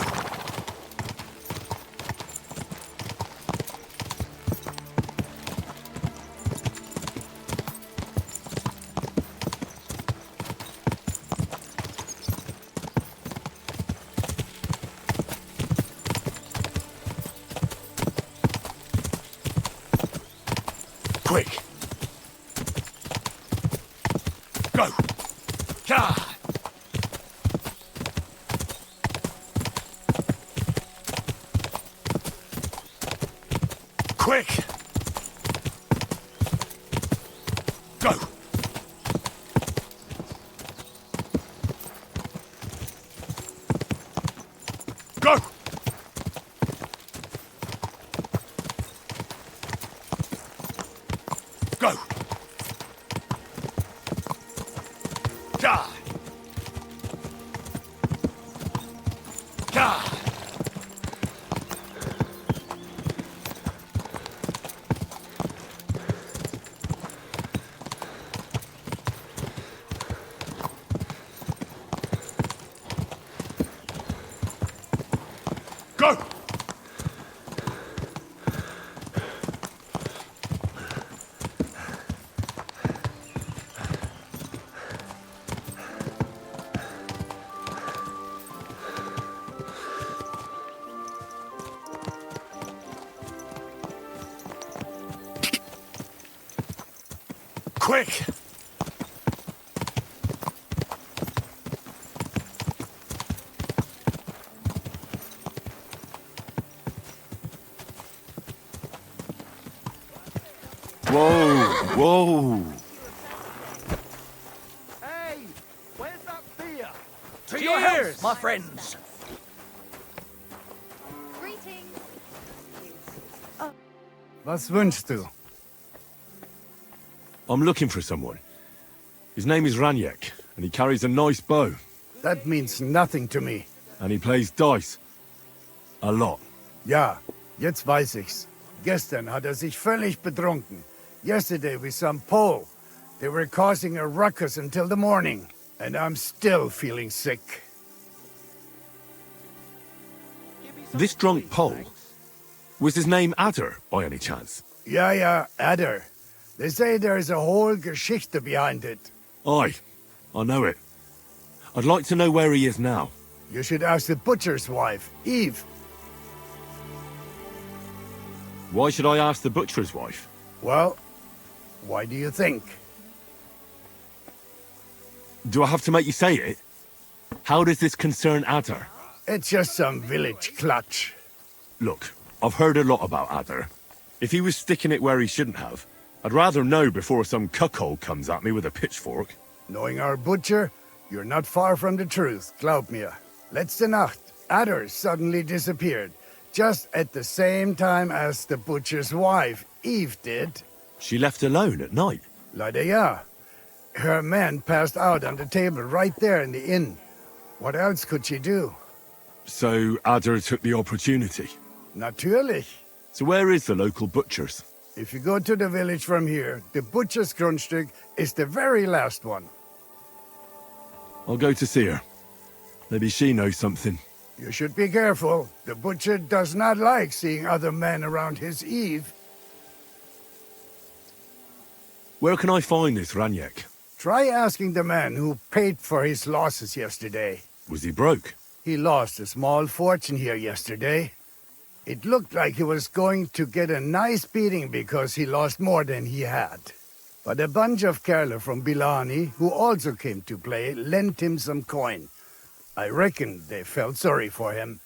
Quick! Go! Ja! Quick! Go! Go! Go! Ja! Ja! Go! Quick! Whoa! Whoa! Hey! Where's that beer? To your health, my friends! Was wünschst du? I'm looking for someone. His name is Raniek, and he carries a nice bow. That means nothing to me. And he plays dice. A lot. Ja, jetzt weiß ich's. Gestern hat sich völlig betrunken. Yesterday with some Pole. They were causing a ruckus until the morning. And I'm still feeling sick. This drunk Pole, was his name Adder, by any chance? Ja, Adder. They say there's a whole Geschichte behind it. Aye, I know it. I'd like to know where he is now. You should ask the butcher's wife, Eve. Why should I ask the butcher's wife? Well, why do you think? Do I have to make you say it? How does this concern Adder? It's just some village clutch. Look, I've heard a lot about Adder. If he was sticking it where he shouldn't have, I'd rather know before some cuckold comes at me with a pitchfork. Knowing our butcher, you're not far from the truth, glaub mir. Letzte Nacht, Adder suddenly disappeared, just at the same time as the butcher's wife, Eve, did. She left alone at night? Leider ja. Her man passed out on the table right there in the inn. What else could she do? So Adder took the opportunity? Natürlich. So where is the local butcher's? If you go to the village from here, the butcher's Grundstück is the very last one. I'll go to see her. Maybe she knows something. You should be careful. The butcher does not like seeing other men around his Eve. Where can I find this Raniek? Try asking the man who paid for his losses yesterday. Was he broke? He lost a small fortune here yesterday. It looked like he was going to get a nice beating because he lost more than he had. But a bunch of Kerler from Bilani, who also came to play, lent him some coin. I reckon they felt sorry for him.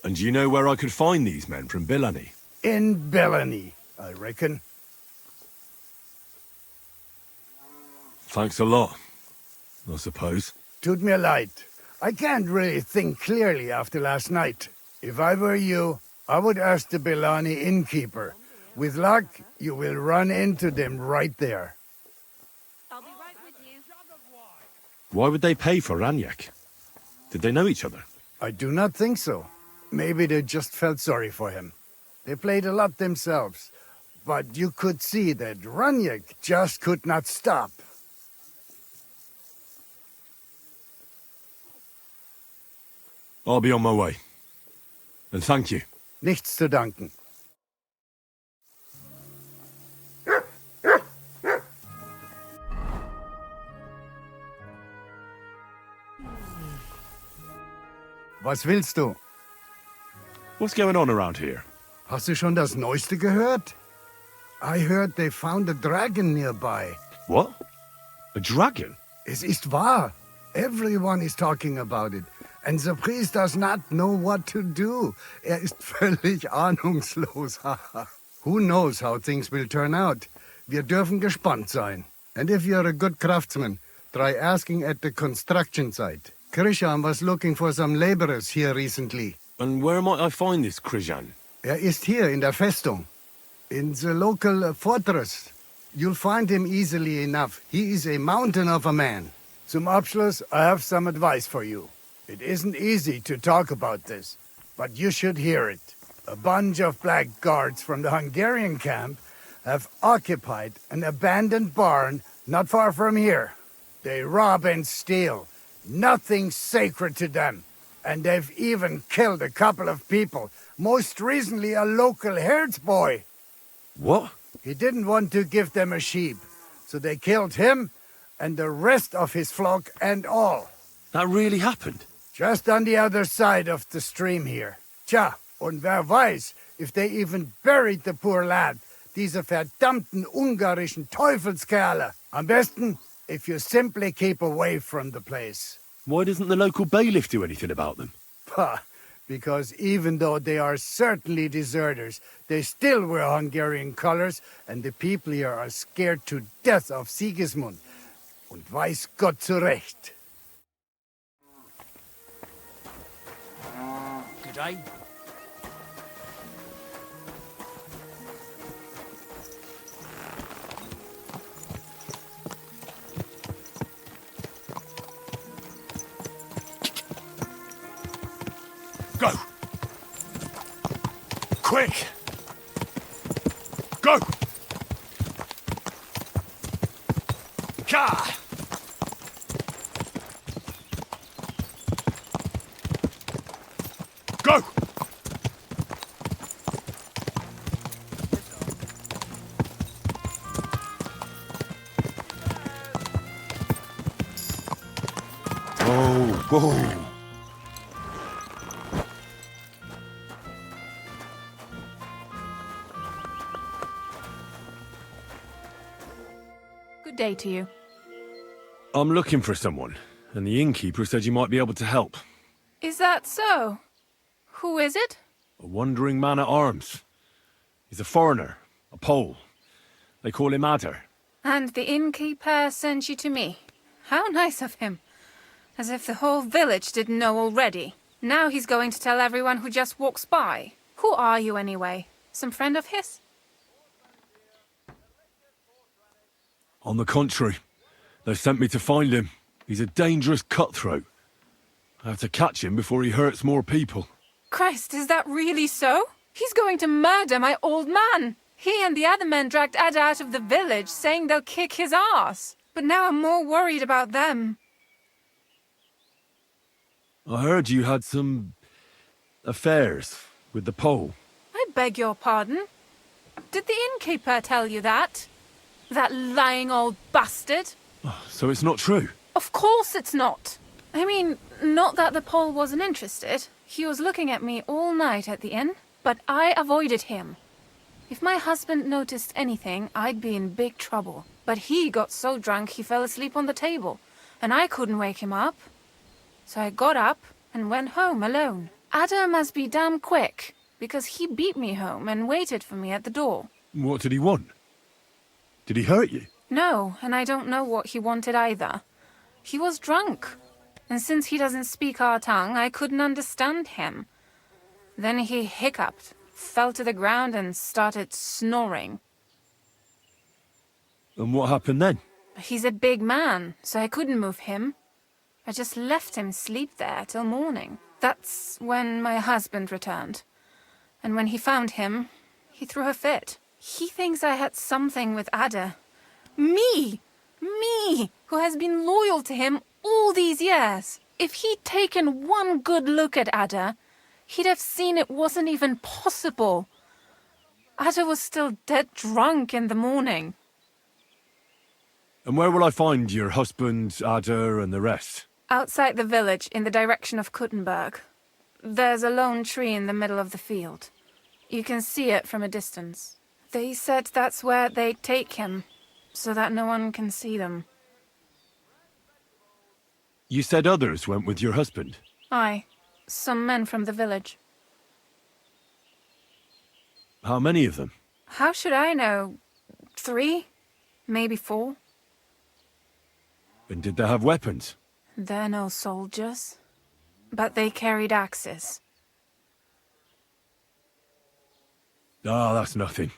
And do you know where I could find these men from Bilani? In Bilani, I reckon. Thanks a lot, I suppose. Tut mir leid. I can't really think clearly after last night. If I were you, I would ask the Bilani innkeeper With luck, you will run into them right there. I'll be right with you. Why would they pay for Ranyak? Did they know each other? I do not think so. Maybe they just felt sorry for him. They played a lot themselves, but you could see that Ranyak just could not stop. I'll be on my way. And thank you. Nichts zu danken. Was willst du? What's going on around here? Hast du schon das Neueste gehört? I heard they found a dragon nearby. What? A dragon? Es ist wahr. Everyone is talking about it. And the priest does not know what to do. Ist völlig ahnungslos. Who knows how things will turn out? Wir dürfen gespannt sein. And if you're a good craftsman, try asking at the construction site. Krishan was looking for some laborers here recently. And where might I find this Krishan? Ist hier in der Festung. In the local fortress. You'll find him easily enough. He is a mountain of a man. Zum Abschluss, I have some advice for you. It isn't easy to talk about this, but you should hear it. A bunch of black guards from the Hungarian camp have occupied an abandoned barn not far from here. They rob and steal. Nothing sacred to them. And they've even killed a couple of people, most recently a local herdsboy. What? He didn't want to give them a sheep, so they killed him and the rest of his flock and all. That really happened? Just on the other side of the stream here. Tja, und wer weiß, if they even buried the poor lad. Diese verdammten ungarischen Teufelskerle. Am besten, if you simply keep away from the place. Why doesn't the local bailiff do anything about them? Pah, because even though they are certainly deserters, they still wear Hungarian colors, and the people here are scared to death of Sigismund. Und weiß Gott zu Recht. Good day. Go! Quick! Go! Ka! Go! Oh, go! Good day to you. I'm looking for someone, and the innkeeper said you might be able to help. Is that so? Who is it? A wandering man at arms. He's a foreigner, a Pole. They call him Adder. And the innkeeper sent you to me. How nice of him. As if the whole village didn't know already. Now he's going to tell everyone who just walks by. Who are you anyway? Some friend of his? On the contrary, they sent me to find him. He's a dangerous cutthroat. I have to catch him before he hurts more people. Christ, is that really so? He's going to murder my old man. He and the other men dragged Ada out of the village, saying they'll kick his ass. But now I'm more worried about them. I heard you had some affairs with the Pole. I beg your pardon? Did the innkeeper tell you that? That lying old bastard? So it's not true? Of course it's not. I mean, not that the Pole wasn't interested. He was looking at me all night at the inn, but I avoided him. If my husband noticed anything, I'd be in big trouble. But he got so drunk he fell asleep on the table, and I couldn't wake him up. So I got up and went home alone. Ada must be damn quick, because he beat me home and waited for me at the door. What did he want? Did he hurt you? No, and I don't know what he wanted either. He was drunk. And since he doesn't speak our tongue, I couldn't understand him. Then he hiccuped, fell to the ground and started snoring. And what happened then? He's a big man, so I couldn't move him. I just left him sleep there till morning. That's when my husband returned. And when he found him, he threw a fit. He thinks I had something with Ada. Me! Me! Who has been loyal to him all these years. If he'd taken one good look at Ada, he'd have seen it wasn't even possible. Ada was still dead drunk in the morning. And where will I find your husband, Ada, and the rest? Outside the village, in the direction of Kuttenberg. There's a lone tree in the middle of the field. You can see it from a distance. They said that's where they'd take him, so that no one can see them. You said others went with your husband? Aye, some men from the village. How many of them? How should I know? 3? Maybe 4? And did they have weapons? They're no soldiers, but they carried axes. Ah, that's nothing.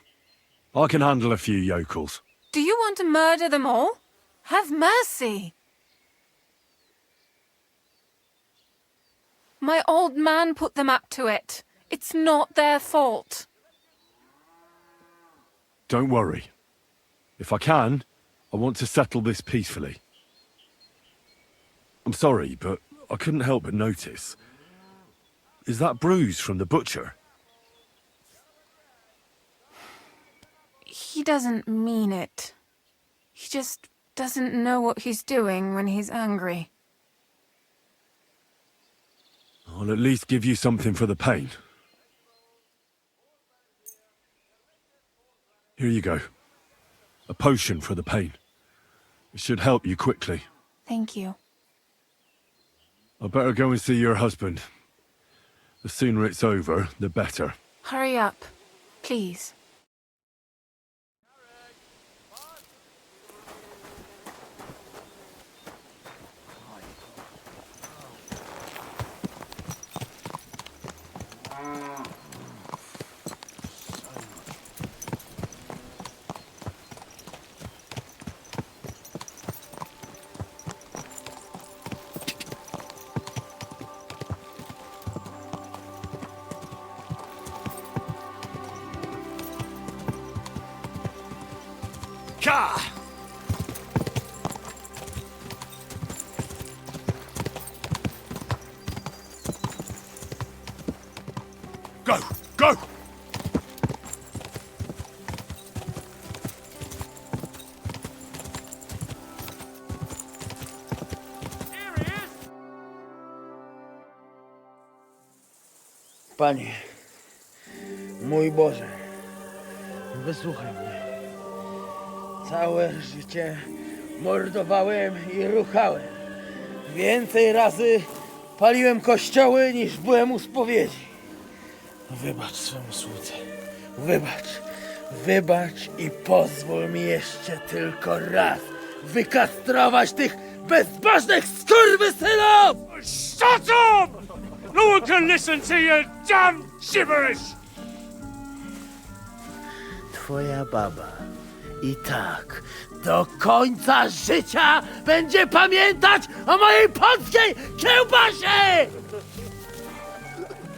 I can handle a few yokels. Do you want to murder them all? Have mercy! My old man put them up to it. It's not their fault. Don't worry. If I can, I want to settle this peacefully. I'm sorry, but I couldn't help but notice. Is that bruise from the butcher? He doesn't mean it. He just doesn't know what he's doing when he's angry. I'll at least give you something for the pain. Here you go. A potion for the pain. It should help you quickly. Thank you. I better go and see your husband. The sooner it's over, the better. Hurry up, please. Go! Go! Panie, mój Boże, wysłuchaj mnie. Całe życie mordowałem i ruchałem. Więcej razy paliłem kościoły, niż byłem u spowiedzi. Wybacz swemu słudze. Wybacz. Wybacz i pozwól mi jeszcze tylko raz wykastrować tych bezbożnych skurwysynów! Shut up! No one can listen to your damn gibberish! Twoja baba i tak do końca życia będzie pamiętać o mojej polskiej kiełbasie!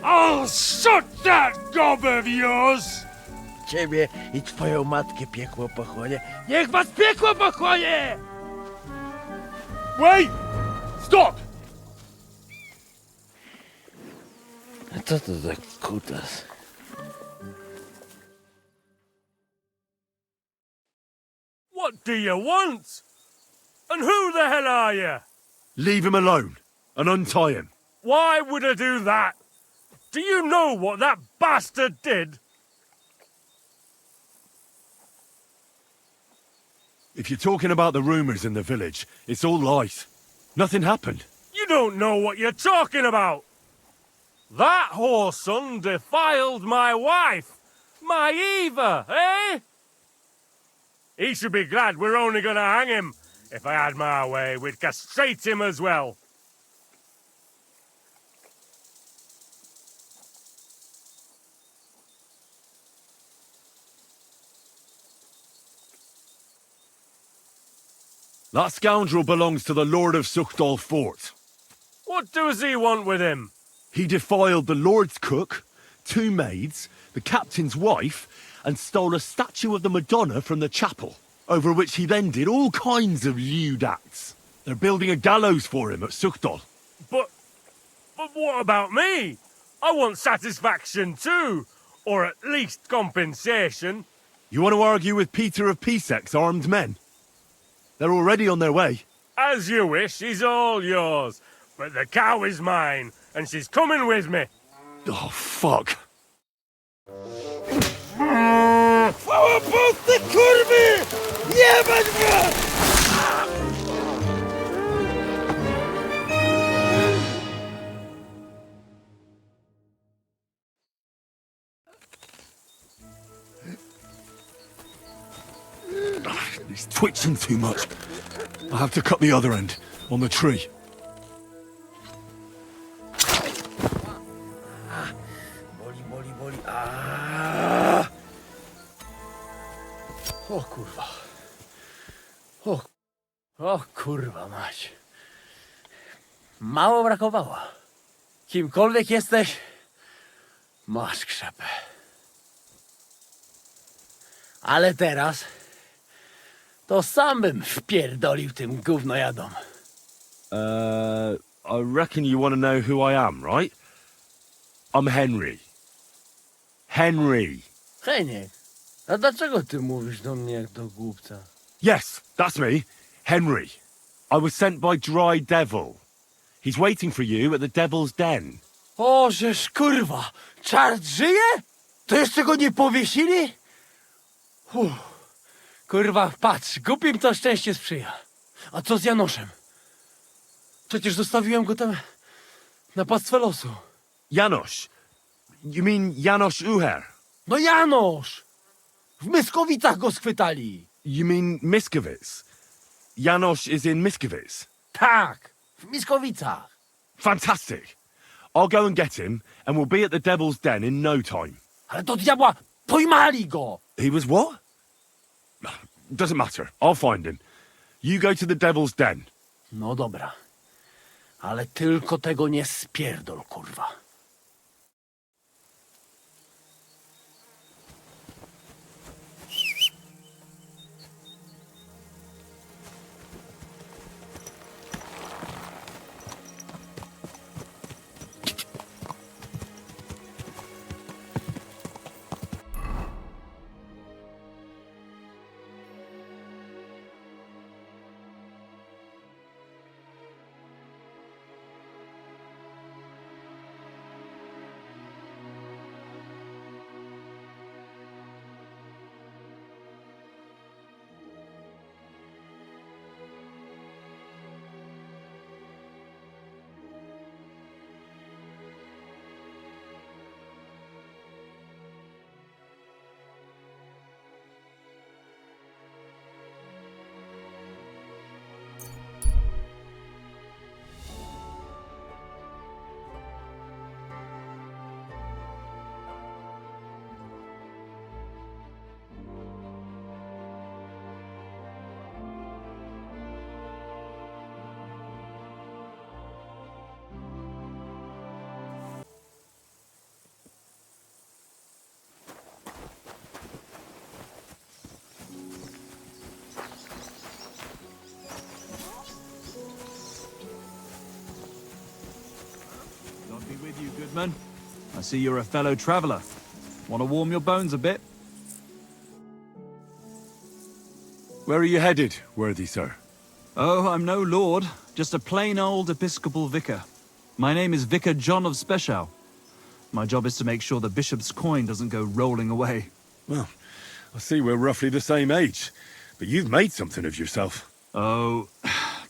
I'll shut that gob of yours! Ciebie i twoją matkę piekło pochłonie. Niech was piekło pochłonie! Wait! Stop! A co to za kutas? What do you want? And who the hell are you? Leave him alone and untie him. Why would I do that? Do you know what that bastard did? If you're talking about the rumors in the village, it's all lies. Nothing happened. You don't know what you're talking about. That whoreson defiled my wife, my Eva, eh? He should be glad we're only gonna hang him. If I had my way, we'd castrate him as well. That scoundrel belongs to the Lord of Suchdal Fort. What does he want with him? He defiled the Lord's cook, 2 maids, the captain's wife, and stole a statue of the Madonna from the chapel, over which he then did all kinds of lewd acts. They're building a gallows for him at Suchdal. But what about me? I want satisfaction too, or at least compensation. You want to argue with Peter of Pisek's armed men? They're already on their way. As you wish, she's all yours. But the cow is mine, and she's coming with me. Oh, fuck. Chwała Polsce, kurwy! Jebać was! He's twitching too much. I'll have to cut the other end, on the tree. Boli. O kurwa. O kurwa mać. Mało brakowało. Kimkolwiek jesteś, masz krzepę. Ale teraz to sam bym wpierdolił tym gównojadom. I reckon you want to know who I am, right? I'm Henry. Henry. Heniek, a dlaczego ty mówisz do mnie jak do głupca? Yes, that's me. Henry. I was sent by Dry Devil. He's waiting for you at the Devil's Den. O, żeż kurwa, czart żyje? To jeszcze go nie powiesili? Kurwa, patrz, głupim to szczęście sprzyja. A co z Janoszem? Przecież zostawiłem go tam na pastwę losu. Janosz? You mean Janosz Uher? No Janosz! W Myskowicach go schwytali. You mean Miskowic? Janosz is in Miskowic? Tak, w Myskowicach. Fantastic. I'll go and get him, and we'll be at the Devil's Den in no time. Ale do diabła, pojmali go! He was what? Doesn't matter. I'll find him. You go to the Devil's Den. No dobra. Ale tylko tego nie spierdol, kurwa. God be with you, Goodman. I see you're a fellow traveler. Want to warm your bones a bit? Where are you headed, worthy sir? Oh, I'm no lord, just a plain old episcopal vicar. My name is Vicar John of Spechow. My job is to make sure the bishop's coin doesn't go rolling away. Well, I see we're roughly the same age, but you've made something of yourself. Oh,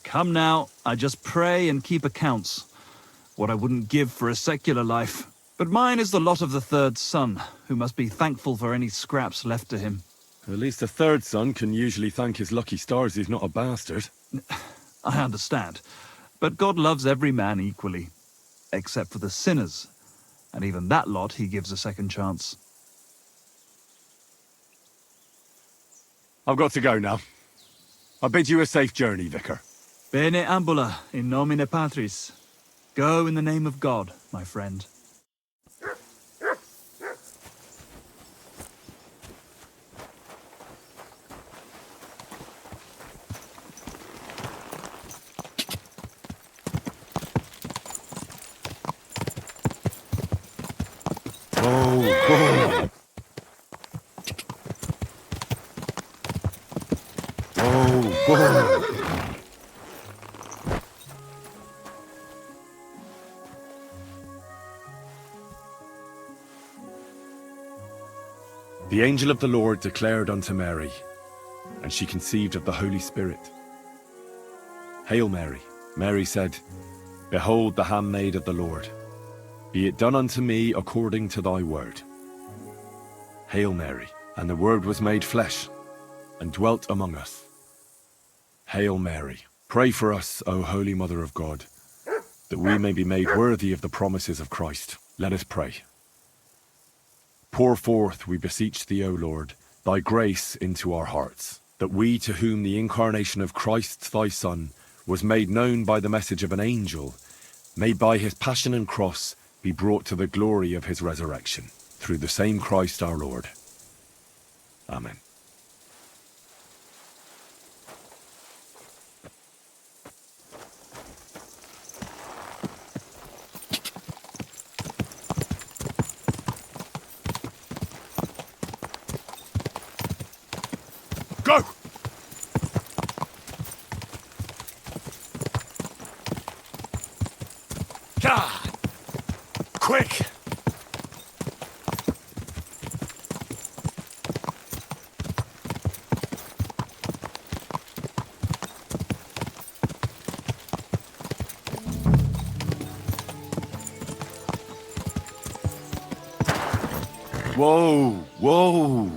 come now, I just pray and keep accounts. What I wouldn't give for a secular life. But mine is the lot of the third son, who must be thankful for any scraps left to him. At least the third son can usually thank his lucky stars he's not a bastard. I understand. But God loves every man equally. Except for the sinners. And even that lot he gives a second chance. I've got to go now. I bid you a safe journey, Vicar. Bene ambula in nomine Patris. Go in the name of God, my friend. The angel of the Lord declared unto Mary, and she conceived of the Holy Spirit. Hail Mary. Mary said, Behold the handmaid of the Lord. Be it done unto me according to thy word. Hail Mary. And the Word was made flesh, and dwelt among us. Hail Mary. Pray for us, O Holy Mother of God, that we may be made worthy of the promises of Christ. Let us pray. Pour forth, we beseech thee, O Lord, thy grace into our hearts, that we, to whom the incarnation of Christ thy Son was made known by the message of an angel, may by his passion and cross be brought to the glory of his resurrection, through the same Christ our Lord. Amen. Go! God! Quick! Whoa, whoa.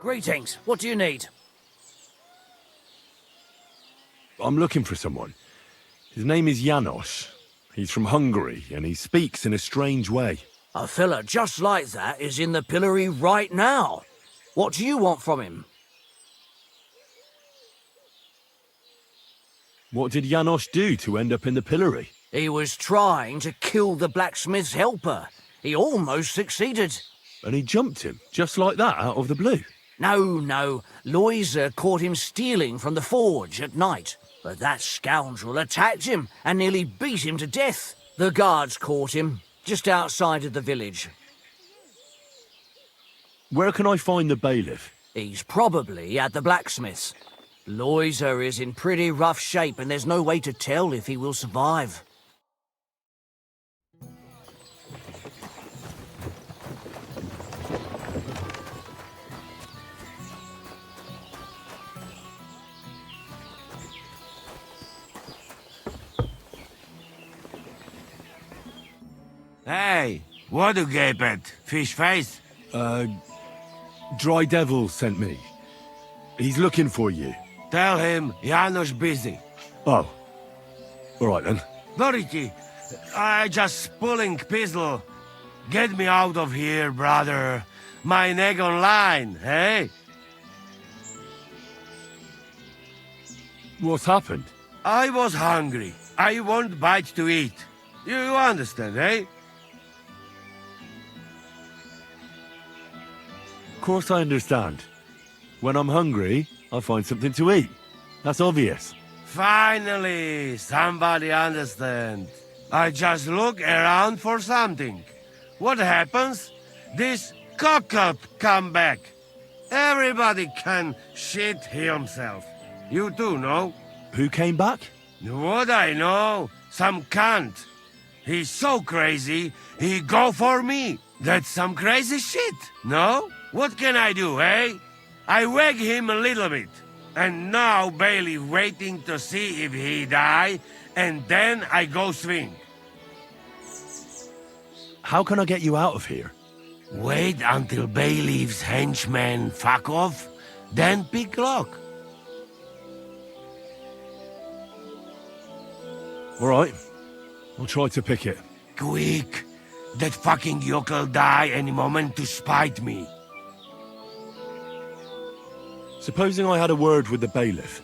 Greetings. What do you need? I'm looking for someone. His name is Janos. He's from Hungary, and he speaks in a strange way. A fella just like that is in the pillory right now. What do you want from him? What did Janos do to end up in the pillory? He was trying to kill the blacksmith's helper. He almost succeeded. And he jumped him, just like that, out of the blue? No. Loiser caught him stealing from the forge at night. But that scoundrel attacked him and nearly beat him to death. The guards caught him, just outside of the village. Where can I find the bailiff? He's probably at the blacksmith's. Loiser is in pretty rough shape and there's no way to tell if he will survive. Hey, what do you gape at? Fish face? Dry Devil sent me. He's looking for you. Tell him Janos busy. Oh. All right then. Dority, I just pulling pistol. Get me out of here, brother. My neck on line, hey? What's happened? I was hungry. I want bite to eat. You understand, eh? Of course I understand. When I'm hungry, I find something to eat. That's obvious. Finally, somebody understand. I just look around for something. What happens? This cock-up come back. Everybody can shit himself. You too, no? Who came back? What I know? Some cunt. He's so crazy, he go for me. That's some crazy shit, no? What can I do, eh? I wag him a little bit. And now Bailey waiting to see if he die, and then I go swing. How can I get you out of here? Wait until Bailey's henchmen fuck off, then pick lock. All right. I'll try to pick it. Quick! That fucking yoke'll die any moment to spite me. Supposing I had a word with the bailiff.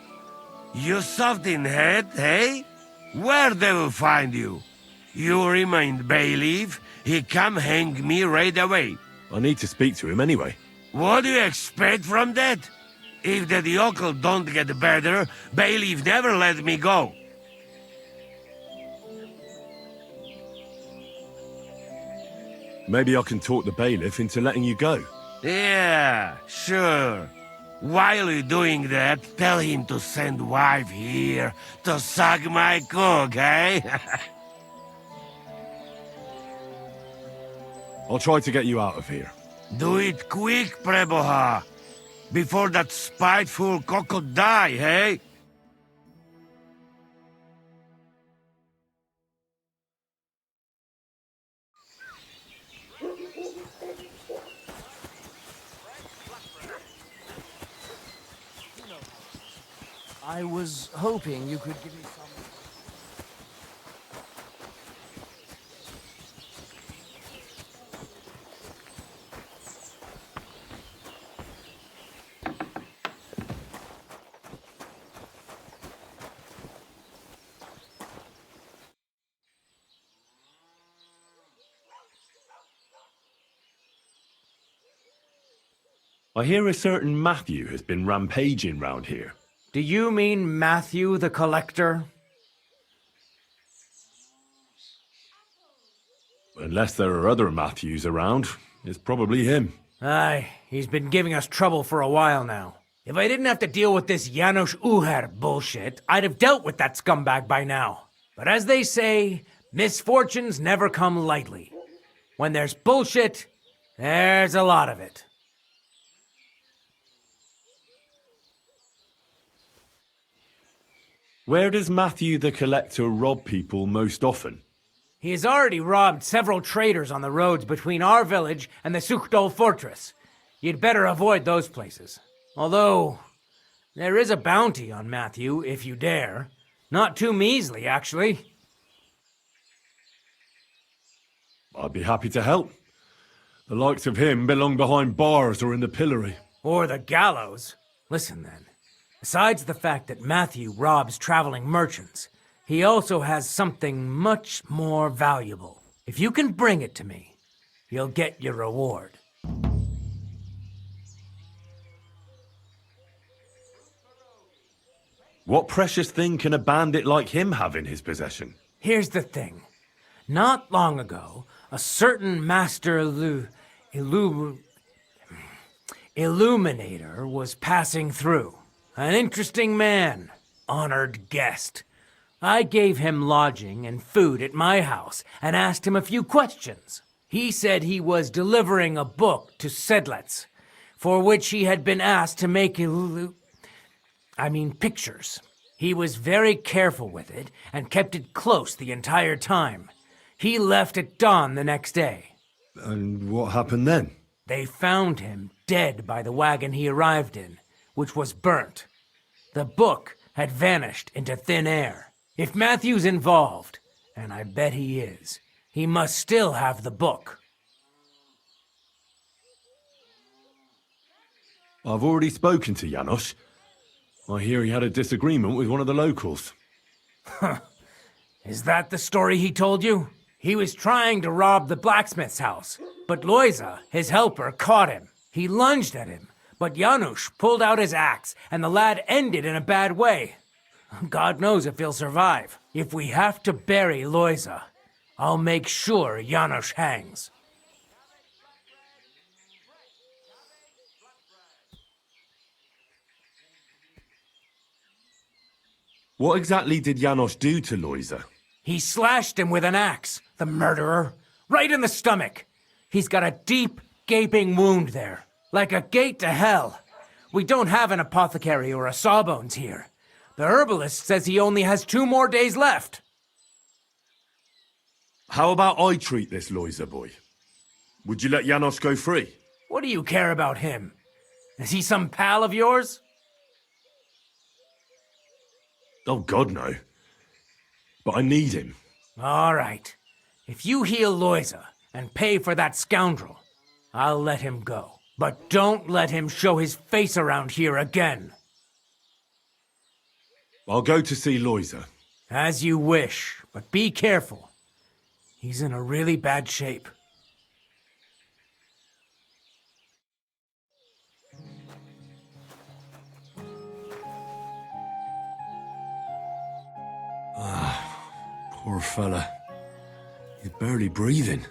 You soft in head, hey? Where they will find you? You remain bailiff, he come hang me right away. I need to speak to him anyway. What do you expect from that? If that yokel don't get better, bailiff never let me go. Maybe I can talk the bailiff into letting you go. Yeah, sure. While you're doing that, tell him to send wife here to suck my cock, eh? I'll try to get you out of here. Do it quick, Preboha, before that spiteful cock'll die, eh? I was hoping you could give me some... I hear a certain Matthew has been rampaging round here. Do you mean Matthew the Collector? Unless there are other Matthews around, it's probably him. Aye, he's been giving us trouble for a while now. If I didn't have to deal with this Janos Uher bullshit, I'd have dealt with that scumbag by now. But as they say, misfortunes never come lightly. When there's bullshit, there's a lot of it. Where does Matthew the Collector rob people most often? He has already robbed several traders on the roads between our village and the Sukhdol fortress. You'd better avoid those places. Although, there is a bounty on Matthew, if you dare. Not too measly, actually. I'd be happy to help. The likes of him belong behind bars or in the pillory. Or the gallows. Listen then. Besides the fact that Matthew robs traveling merchants, he also has something much more valuable. If you can bring it to me, you'll get your reward. What precious thing can a bandit like him have in his possession? Here's the thing. Not long ago, a certain master illuminator was passing through. An interesting man, honored guest. I gave him lodging and food at my house and asked him a few questions. He said he was delivering a book to Sedlets, for which he had been asked to make pictures. He was very careful with it and kept it close the entire time. He left at dawn the next day. And what happened then? They found him dead by the wagon he arrived in, which was burnt. The book had vanished into thin air. If Matthew's involved, and I bet he is, he must still have the book. I've already spoken to Janos. I hear he had a disagreement with one of the locals. Is that the story he told you? He was trying to rob the blacksmith's house, but Loisa, his helper, caught him. He lunged at him, but Janusz pulled out his axe, and the lad ended in a bad way. God knows if he'll survive. If we have to bury Loisa, I'll make sure Janusz hangs. What exactly did Janos do to Loisa? He slashed him with an axe, the murderer, right in the stomach. He's got a deep, gaping wound there, like a gate to hell. We don't have an apothecary or a sawbones here. The herbalist says he only has 2 more days left. How about I treat this Loisa boy? Would you let Janos go free? What do you care about him? Is he some pal of yours? Oh, God, no. But I need him. All right. If you heal Loiza and pay for that scoundrel, I'll let him go. But don't let him show his face around here again. I'll go to see Loiza. As you wish, but be careful. He's in a really bad shape. Poor fella. He's barely breathing.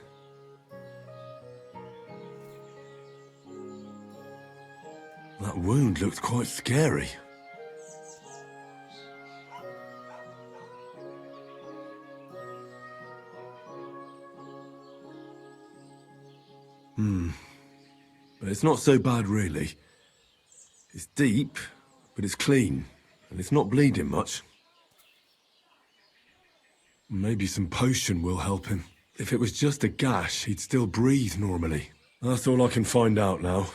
That wound looked quite scary. But it's not so bad, really. It's deep, but it's clean, and it's not bleeding much. Maybe some potion will help him. If it was just a gash, he'd still breathe normally. That's all I can find out now.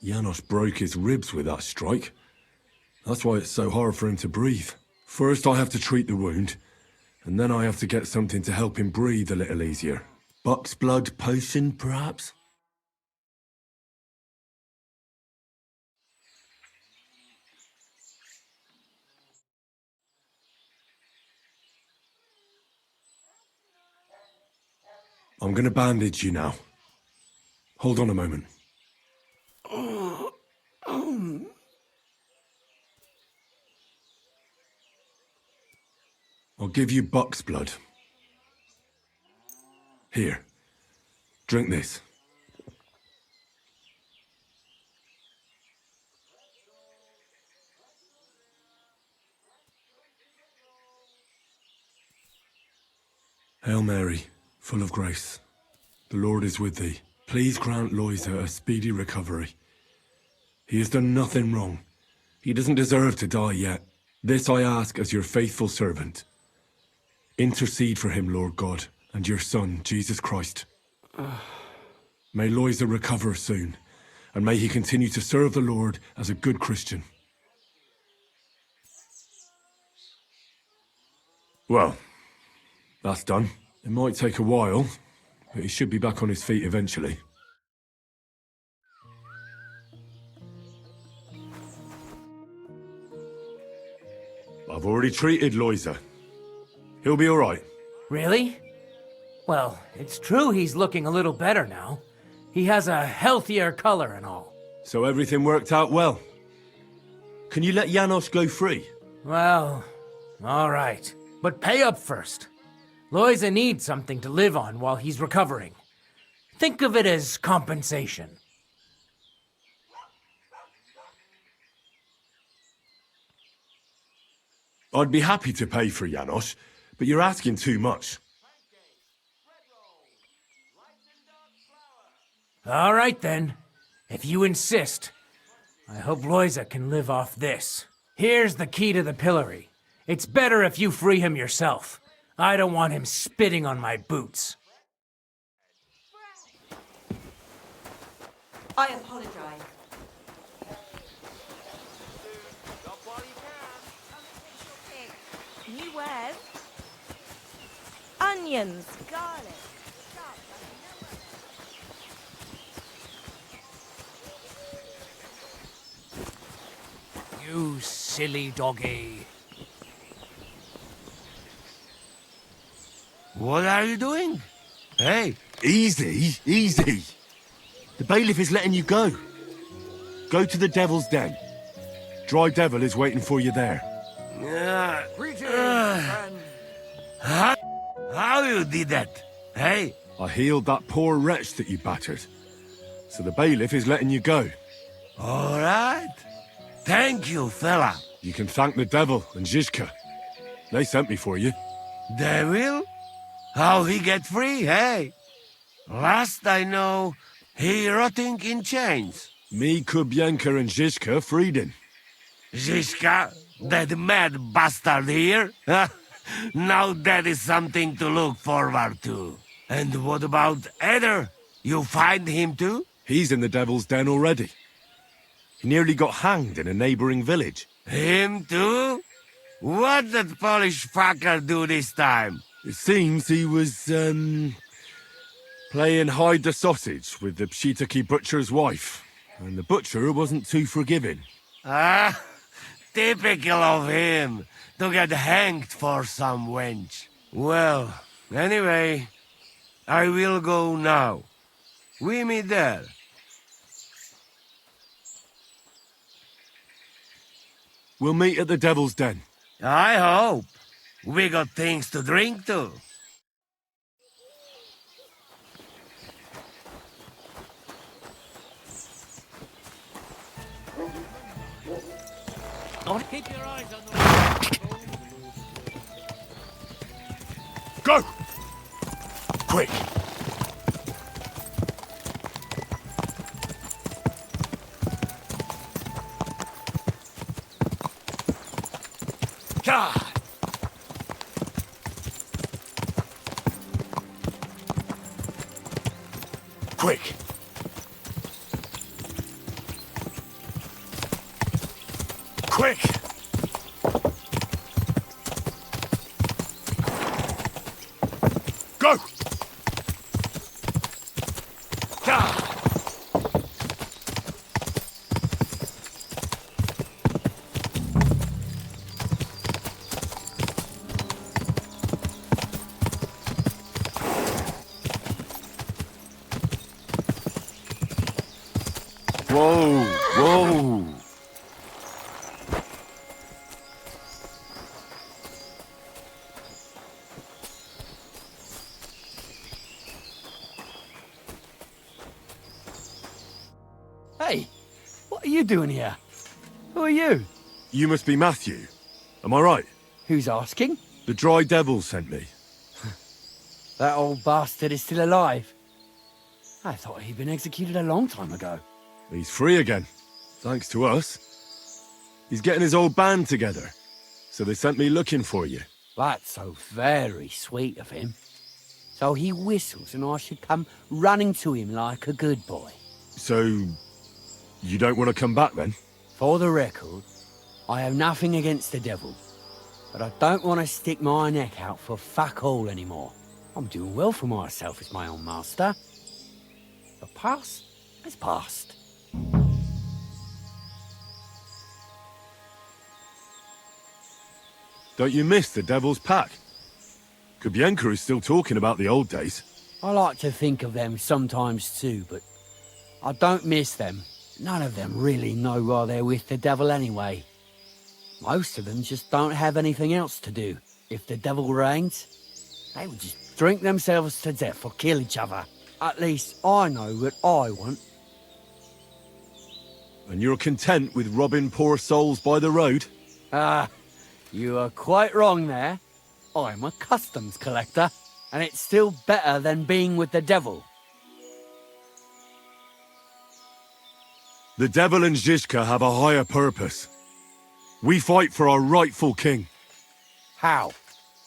Janos broke his ribs with that strike. That's why it's so hard for him to breathe. First I have to treat the wound, and then I have to get something to help him breathe a little easier. Buck's blood potion, perhaps? I'm gonna bandage you now. Hold on a moment. I'll give you Buck's blood. Here. Drink this. Hail Mary, full of grace. The Lord is with thee. Please grant Loiza a speedy recovery. He has done nothing wrong. He doesn't deserve to die yet. This I ask as your faithful servant. Intercede for him, Lord God, and your Son, Jesus Christ. May Loiza recover soon, and may he continue to serve the Lord as a good Christian. Well, that's done. It might take a while, but he should be back on his feet eventually. I've already treated Loiza. He'll be all right. Really? Well, it's true he's looking a little better now. He has a healthier color and all. So everything worked out well. Can you let Janos go free? Well, all right. But pay up first. Loiza needs something to live on while he's recovering. Think of it as compensation. I'd be happy to pay for Janos, but you're asking too much. All right then. If you insist. I hope Loiza can live off this. Here's the key to the pillory. It's better if you free him yourself. I don't want him spitting on my boots. I apologize. New wares? Onions, garlic. You silly doggy. What are you doing? Hey. Easy, easy. The bailiff is letting you go. Go to the Devil's Den. Dry Devil is waiting for you there. How you did that? Hey? I healed that poor wretch that you battered. So the bailiff is letting you go. All right. Thank you, fella. You can thank the devil and Zizka. They sent me for you. Devil? How he get free, hey? Last I know, he rotting in chains. Me, Kubienka and Zizka freed him. Zizka, that mad bastard here? Now that is something to look forward to. And what about Eder? You find him too? He's in the Devil's Den already. He nearly got hanged in a neighboring village. Him too? What did Polish fucker do this time? It seems he was, playing hide the sausage with the Pshitaki butcher's wife. And the butcher wasn't too forgiving. Ah, typical of him, to get hanged for some wench. Well, anyway, I will go now. We meet there. We'll meet at the Devil's Den. I hope. We got things to drink too. Keep your eyes on the... Go! Quick! God! Quick! Quick! Go! God! Whoa! Whoa! Hey, what are you doing here? Who are you? You must be Matthew. Am I right? Who's asking? The Dry Devil sent me. That old bastard is still alive. I thought he'd been executed a long time ago. He's free again, thanks to us. He's getting his old band together, so they sent me looking for you. That's so very sweet of him. So he whistles and I should come running to him like a good boy. So, you don't want to come back then? For the record, I have nothing against the devil, but I don't want to stick my neck out for fuck all anymore. I'm doing well for myself as my own master. The past is past. Don't you miss the Devil's Pack? Kubienka is still talking about the old days. I like to think of them sometimes too, but I don't miss them. None of them really know why they're with the devil anyway. Most of them just don't have anything else to do. If the devil reigns, they would just drink themselves to death or kill each other. At least I know what I want. And you're content with robbing poor souls by the road? Ah, you are quite wrong there. I'm a customs collector, and it's still better than being with the devil. The devil and Zizka have a higher purpose. We fight for our rightful king. How?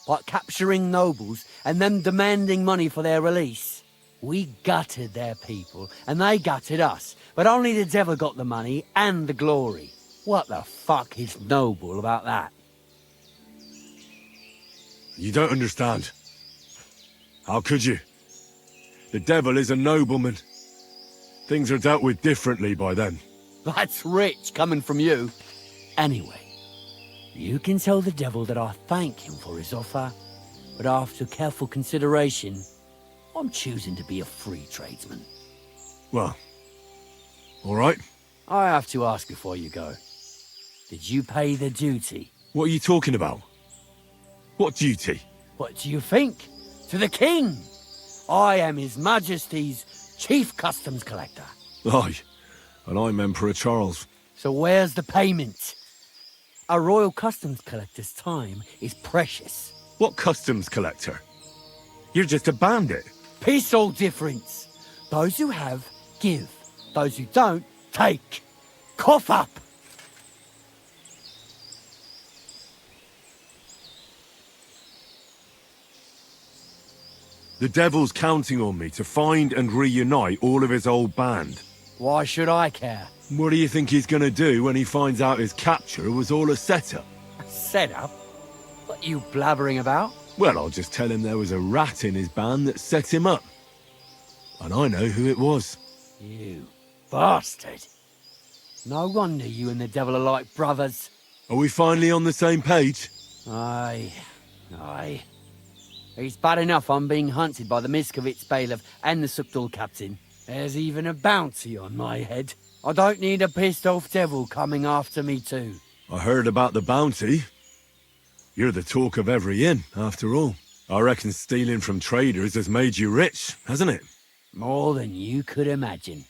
By capturing nobles and them demanding money for their release? We gutted their people, and they gutted us, but only the devil got the money and the glory. What the fuck is noble about that? You don't understand. How could you? The devil is a nobleman. Things are dealt with differently by them. That's rich coming from you. Anyway, you can tell the devil that I thank him for his offer, but after careful consideration, I'm choosing to be a free tradesman. Well, all right. I have to ask before you go. Did you pay the duty? What are you talking about? What duty? What do you think? To the king! I am His Majesty's Chief Customs Collector. Aye, and I'm Emperor Charles. So where's the payment? A royal customs collector's time is precious. What customs collector? You're just a bandit. Peace all difference. Those who have, give. Those who don't, take. Cough up! The devil's counting on me to find and reunite all of his old band. Why should I care? What do you think he's gonna do when he finds out his capture was all a setup? Setup? What you blabbering about? Well, I'll just tell him there was a rat in his band that set him up. And I know who it was. You bastard. No wonder you and the devil are like brothers. Are we finally on the same page? Aye. It's bad enough I'm being hunted by the Miskovitz bailiff and the Sukdal captain. There's even a bounty on my head. I don't need a pissed-off devil coming after me too. I heard about the bounty. You're the talk of every inn, after all. I reckon stealing from traders has made you rich, hasn't it? More than you could imagine.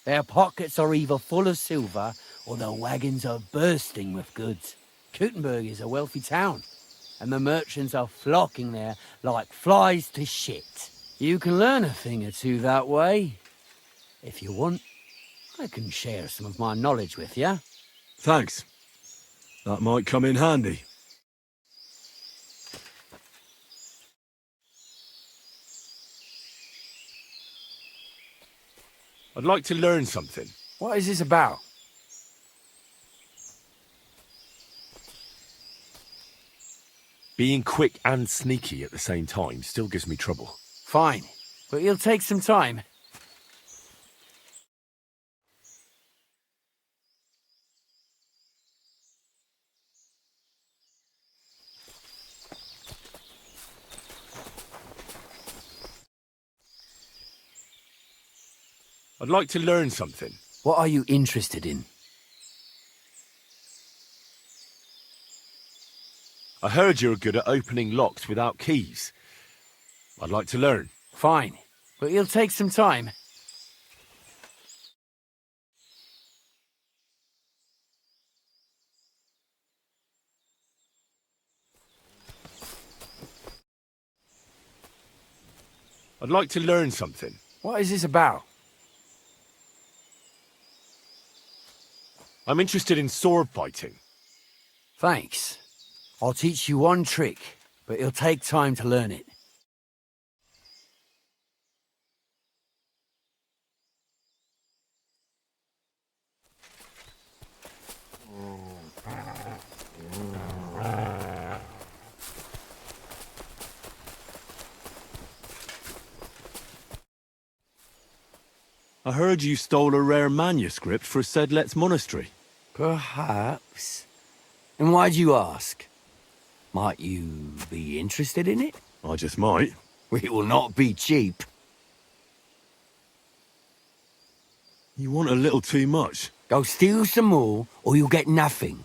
Their pockets are either full of silver or their wagons are bursting with goods. Kuttenberg is a wealthy town, and the merchants are flocking there like flies to shit. You can learn a thing or two that way. If you want, I can share some of my knowledge with you. Thanks. That might come in handy. I'd like to learn something. What is this about? Being quick and sneaky at the same time still gives me trouble. Fine, but it'll take some time. I'd like to learn something. What are you interested in? I heard you're good at opening locks without keys. I'd like to learn. Fine, but it'll take some time. I'd like to learn something. What is this about? I'm interested in sword fighting. Thanks. I'll teach you one trick, but it'll take time to learn it. I heard you stole a rare manuscript for Sedlet's monastery. Perhaps. And why'd you ask? Might you be interested in it? I just might. It will not be cheap. You want a little too much. Go steal some more, or you'll get nothing.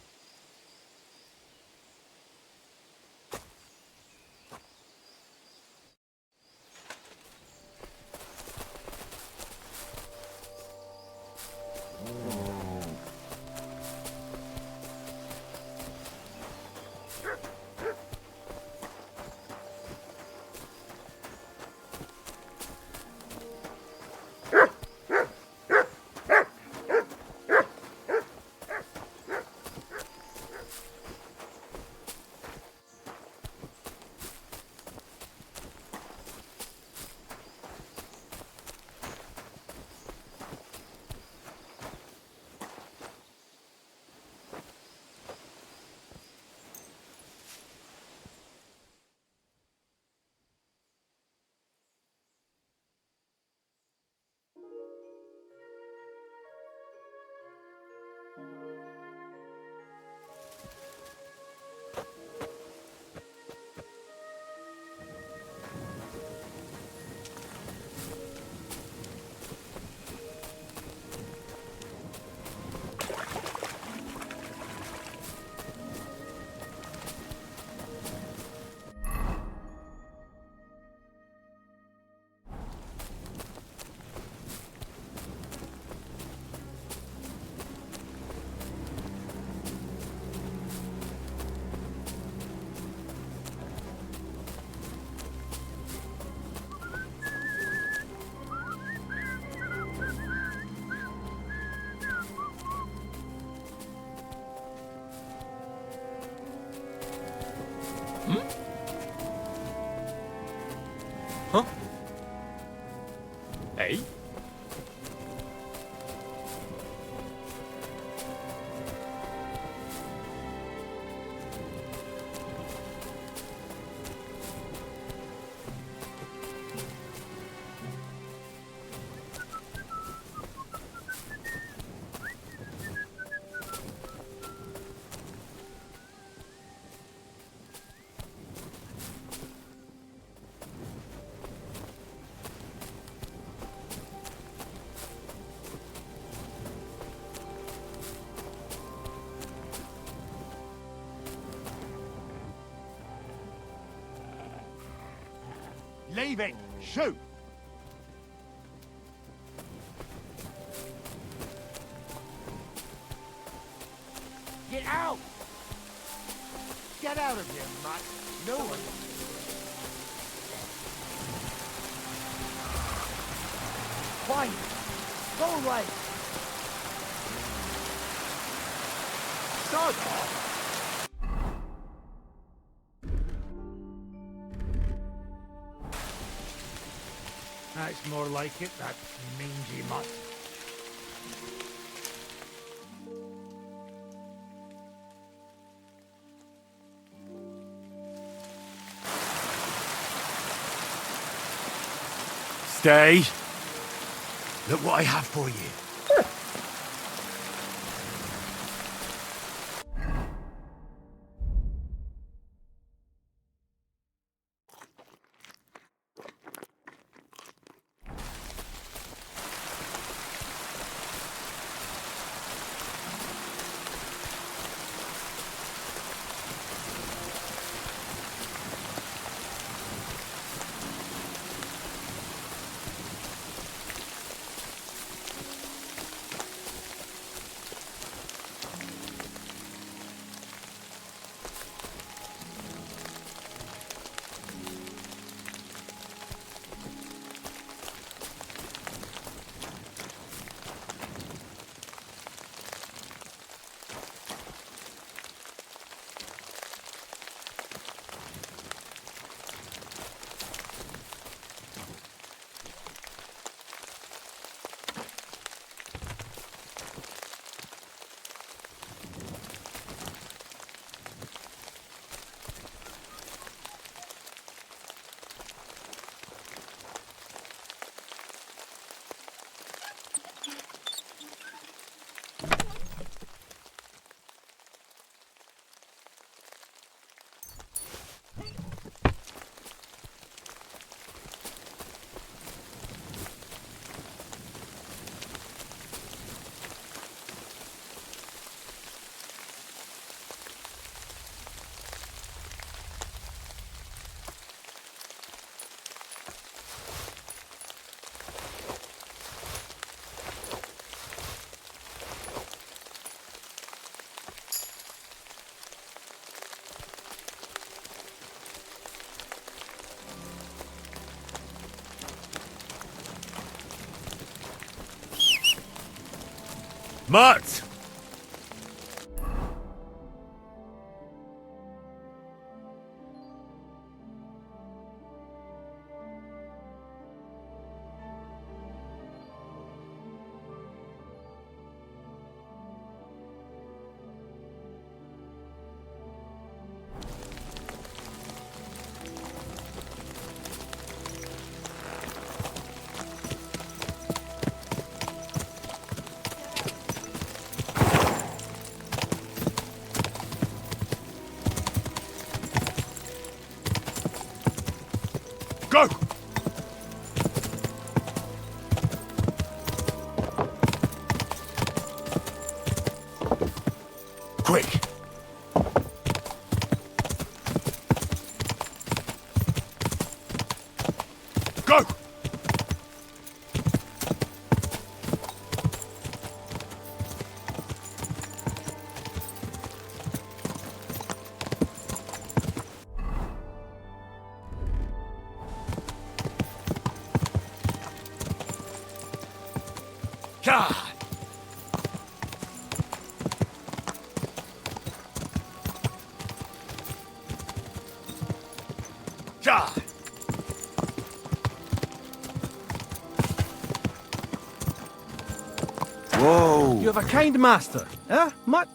Leave it! Shoot! Get out! Get out of here, mutt! No one... Quiet! Go away! Sod off! That's more like it, that mangy mutt. Stay. Look what I have for you. Mutt! Go! Quick! Go! God! God! Whoa! You have a kind master, eh, Mutt?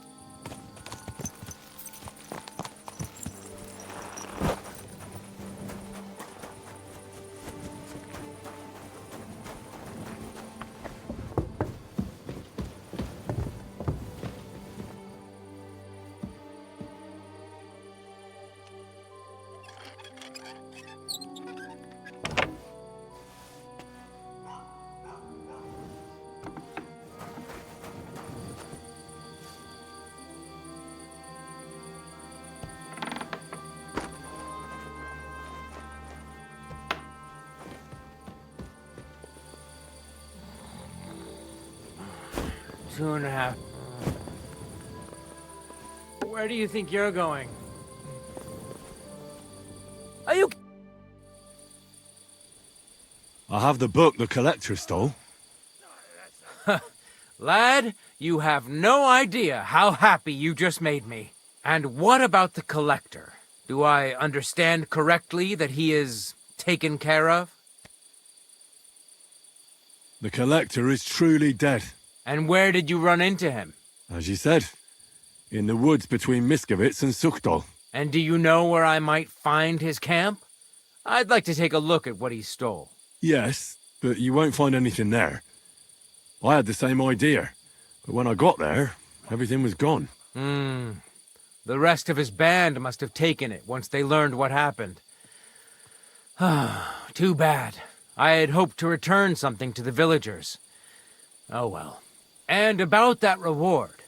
2.5. Where do you think you're going? Are you... I have the book the collector stole. Lad, you have no idea how happy you just made me. And what about the collector? Do I understand correctly that he is taken care of? The collector is truly dead. And where did you run into him? As you said, in the woods between Miskovitz and Sukdal. And do you know where I might find his camp? I'd like to take a look at what he stole. Yes, but you won't find anything there. I had the same idea, but when I got there, everything was gone. The rest of his band must have taken it once they learned what happened. Too bad. I had hoped to return something to the villagers. Oh well. And about that reward.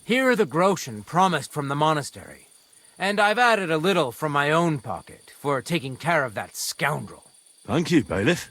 Here are the groschen promised from the monastery. And I've added a little from my own pocket for taking care of that scoundrel. Thank you, bailiff.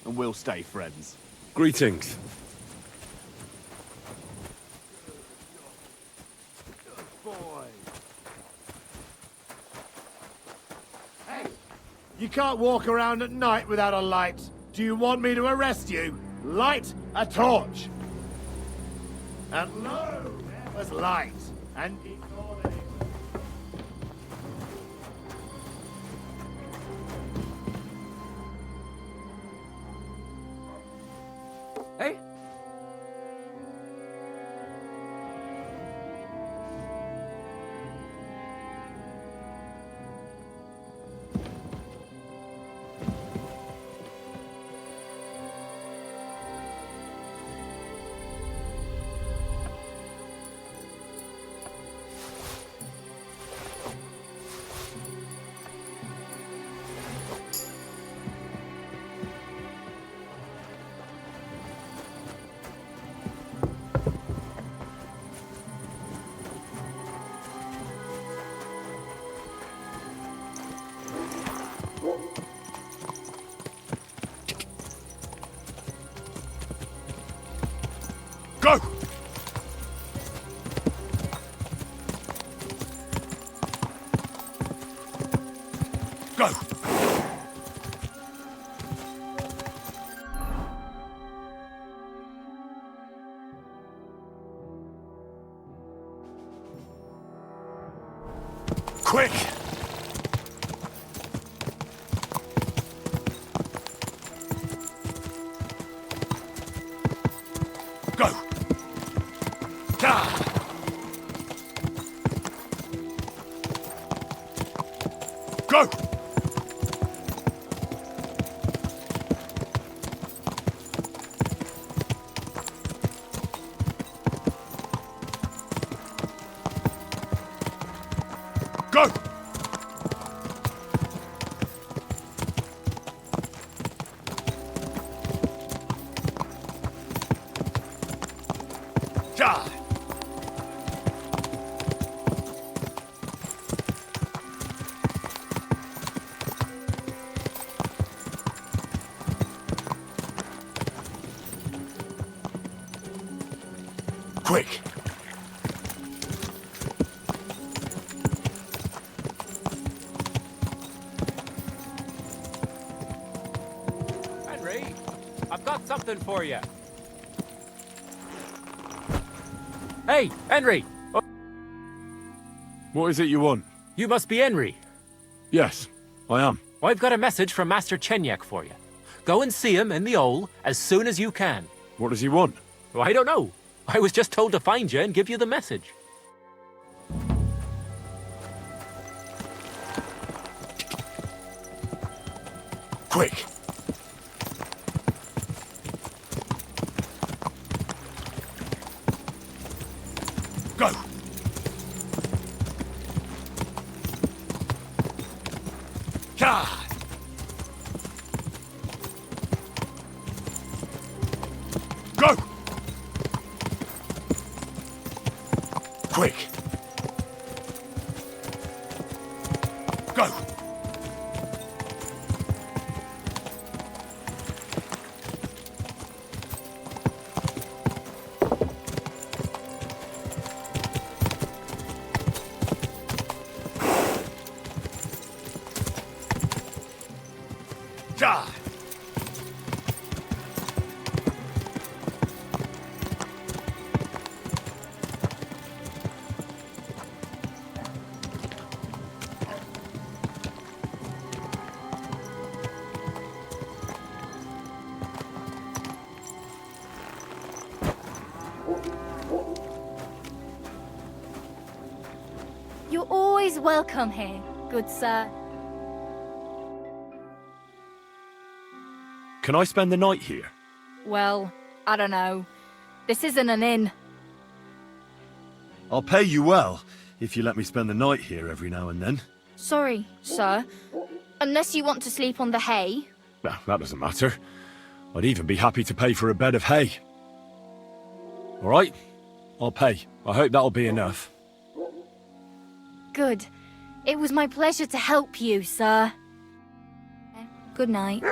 And we'll stay friends. Greetings. Hey! You can't walk around at night without a light. Do you want me to arrest you? Light a torch! And lo, there was light. And ignore the... Hey? Go! Go! Quick! Go! Go! Go! Ja! Quick! Henry, I've got something for you. Hey, Henry! What is it you want? You must be Henry. Yes, I am. I've got a message from Master Chenyek for you. Go and see him in the hole as soon as you can. What does he want? Well, I don't know. I was just told to find you and give you the message. Quick! Go! God! Go! Quick! Go! Die! You're always welcome here, good sir. Can I spend the night here? Well, I don't know. This isn't an inn. I'll pay you well, if you let me spend the night here every now and then. Sorry, sir. Unless you want to sleep on the hay. Well, that doesn't matter. I'd even be happy to pay for a bed of hay. All right, I'll pay. I hope that'll be enough. Good. It was my pleasure to help you, sir. Good night.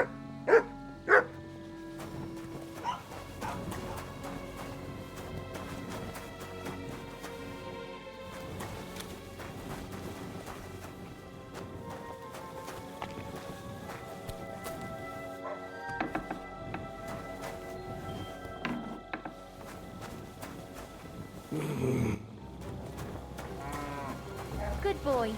Good boy.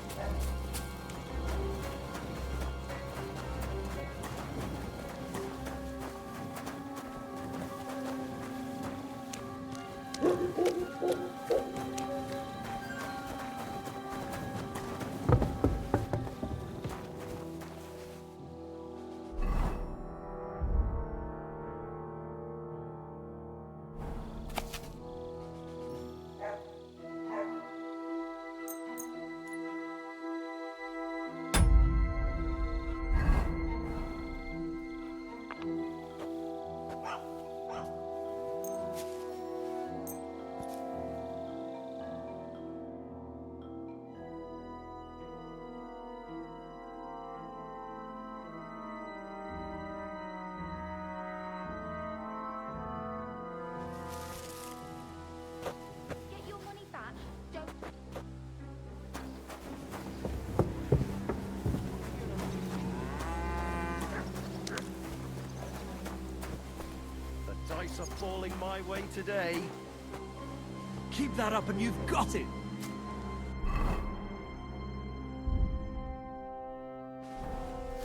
Dice are falling my way today. Keep that up and you've got it.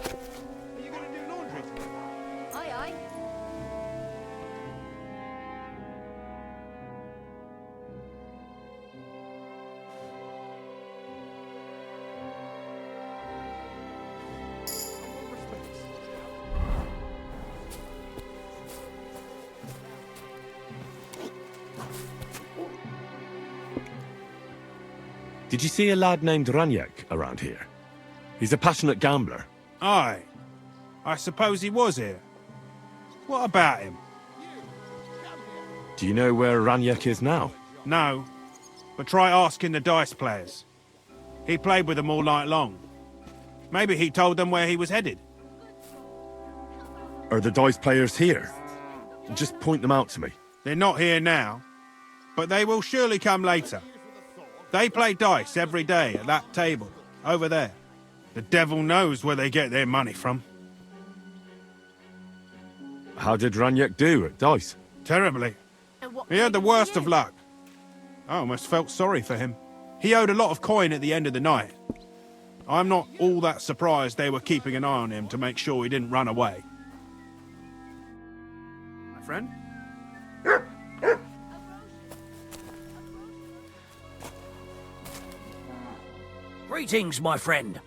Are you going to do laundry today? Aye, aye. Did you see a lad named Raniak around here? He's a passionate gambler. Aye. I suppose he was here. What about him? Do you know where Raniak is now? No. But try asking the dice players. He played with them all night long. Maybe he told them where he was headed. Are the dice players here? Just point them out to me. They're not here now, but they will surely come later. They play dice every day at that table, over there. The devil knows where they get their money from. How did Raniak do at dice? Terribly. He had the worst of luck. I almost felt sorry for him. He owed a lot of coin at the end of the night. I'm not all that surprised they were keeping an eye on him to make sure he didn't run away. friend. Greetings, my friend.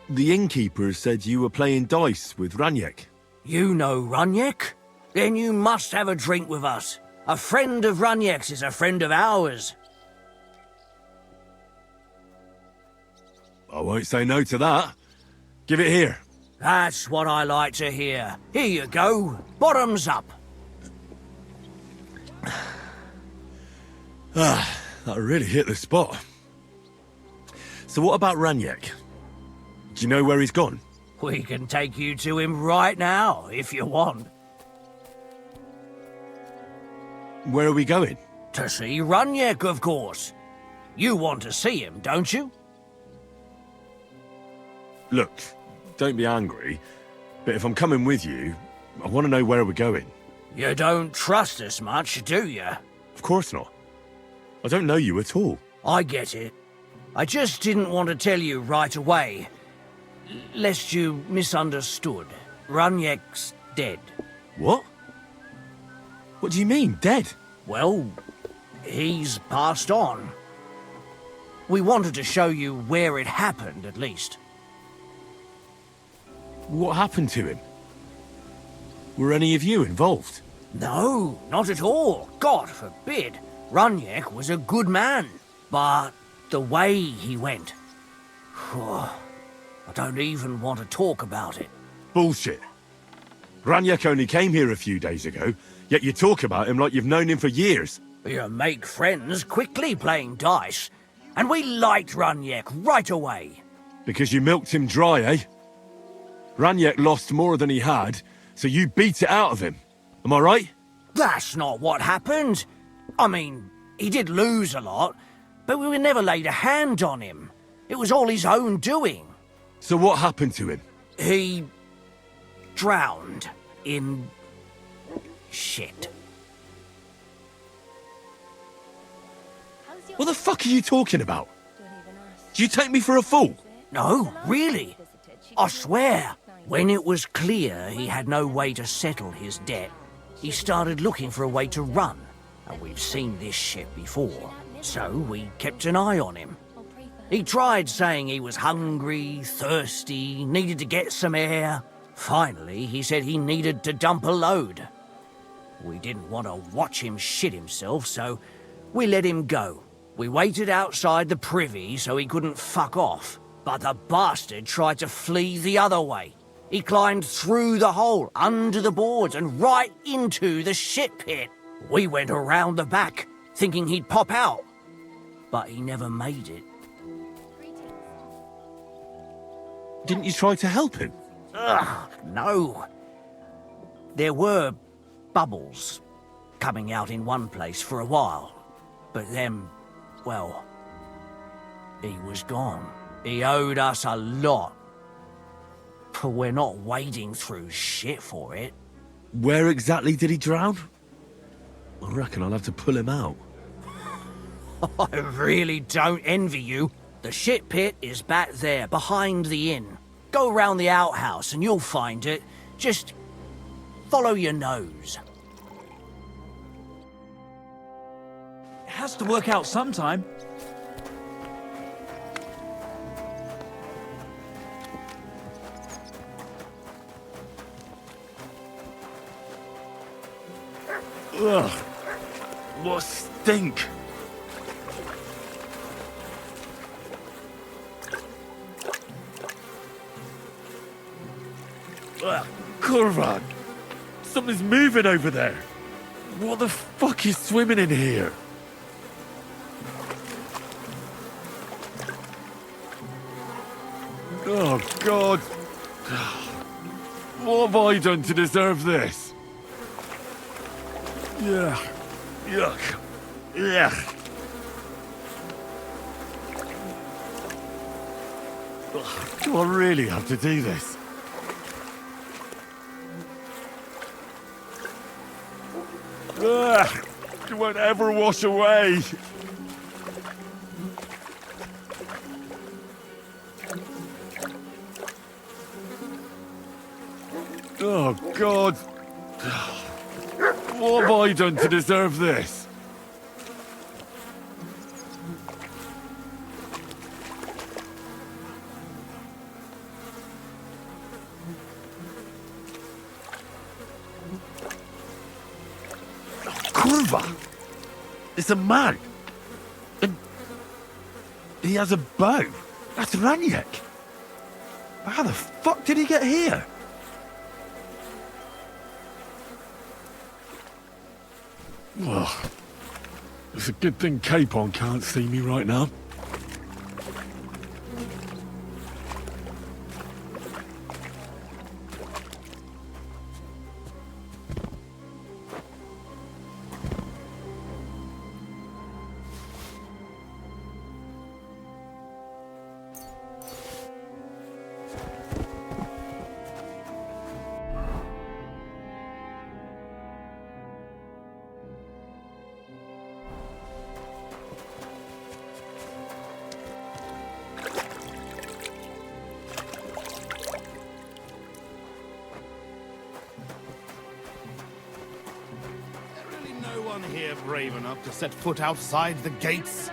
The innkeeper said you were playing dice with Ranyek. You know Ranyek? Then you must have a drink with us. A friend of Ranyek's is a friend of ours. I won't say no to that. Give it here. That's what I like to hear. Here you go. Bottoms up. That really hit the spot. So what about Ranyek? Do you know where he's gone? We can take you to him right now, if you want. Where are we going? To see Ranyek, of course. You want to see him, don't you? Look, don't be angry, but if I'm coming with you, I want to know where we're going. You don't trust us much, do you? Of course not. I don't know you at all. I get it. I just didn't want to tell you right away, lest you misunderstood. Ranyek's dead. What? What do you mean, dead? Well, he's passed on. We wanted to show you where it happened, at least. What happened to him? Were any of you involved? No, not at all. God forbid. Ranyek was a good man, but the way he went... I don't even want to talk about it. Bullshit. Ranyek only came here a few days ago, yet you talk about him like you've known him for years. You make friends quickly playing dice, and we liked Ranyek right away. Because you milked him dry, eh? Ranyek lost more than he had, so you beat it out of him. Am I right? That's not what happened. I mean, he did lose a lot, but we never laid a hand on him. It was all his own doing. So what happened to him? He... drowned in... shit. What the fuck are you talking about? Do you take me for a fool? No, really. I swear. When it was clear he had no way to settle his debt, he started looking for a way to run. And we've seen this shit before, so we kept an eye on him. He tried saying he was hungry, thirsty, needed to get some air. Finally, he said he needed to dump a load. We didn't want to watch him shit himself, so we let him go. We waited outside the privy so he couldn't fuck off, but the bastard tried to flee the other way. He climbed through the hole, under the boards, and right into the shit pit. We went around the back, thinking he'd pop out, but he never made it. Didn't you try to help him? Ugh, no. There were bubbles coming out in one place for a while, but then, well, he was gone. He owed us a lot. But we're not wading through shit for it. Where exactly did he drown? I reckon I'll have to pull him out. I really don't envy you. The shit pit is back there, behind the inn. Go round the outhouse and you'll find it. Just follow your nose. It has to work out sometime. Ugh, what stink! Ugh, Kurvan! Something's moving over there! What the fuck is swimming in here? Oh, God! What have I done to deserve this? Yuck. Yuck. Yuck. Ugh, do I really have to do this? Ugh, it won't ever wash away. Oh, God. What have I done to deserve this? Kurva! It's a man! And he has a bow. That's Raniek. How the fuck did he get here? Well, it's a good thing Capon can't see me right now. Here brave enough to set foot outside the gates?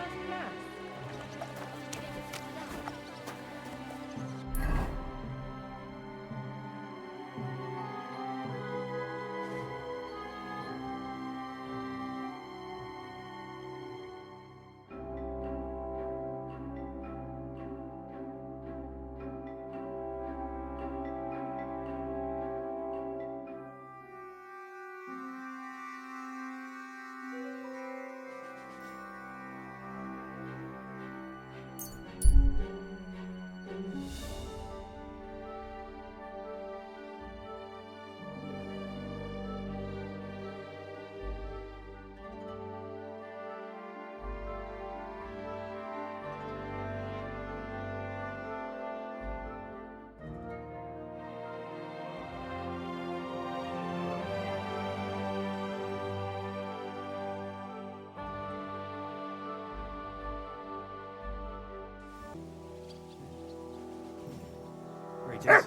Greetings.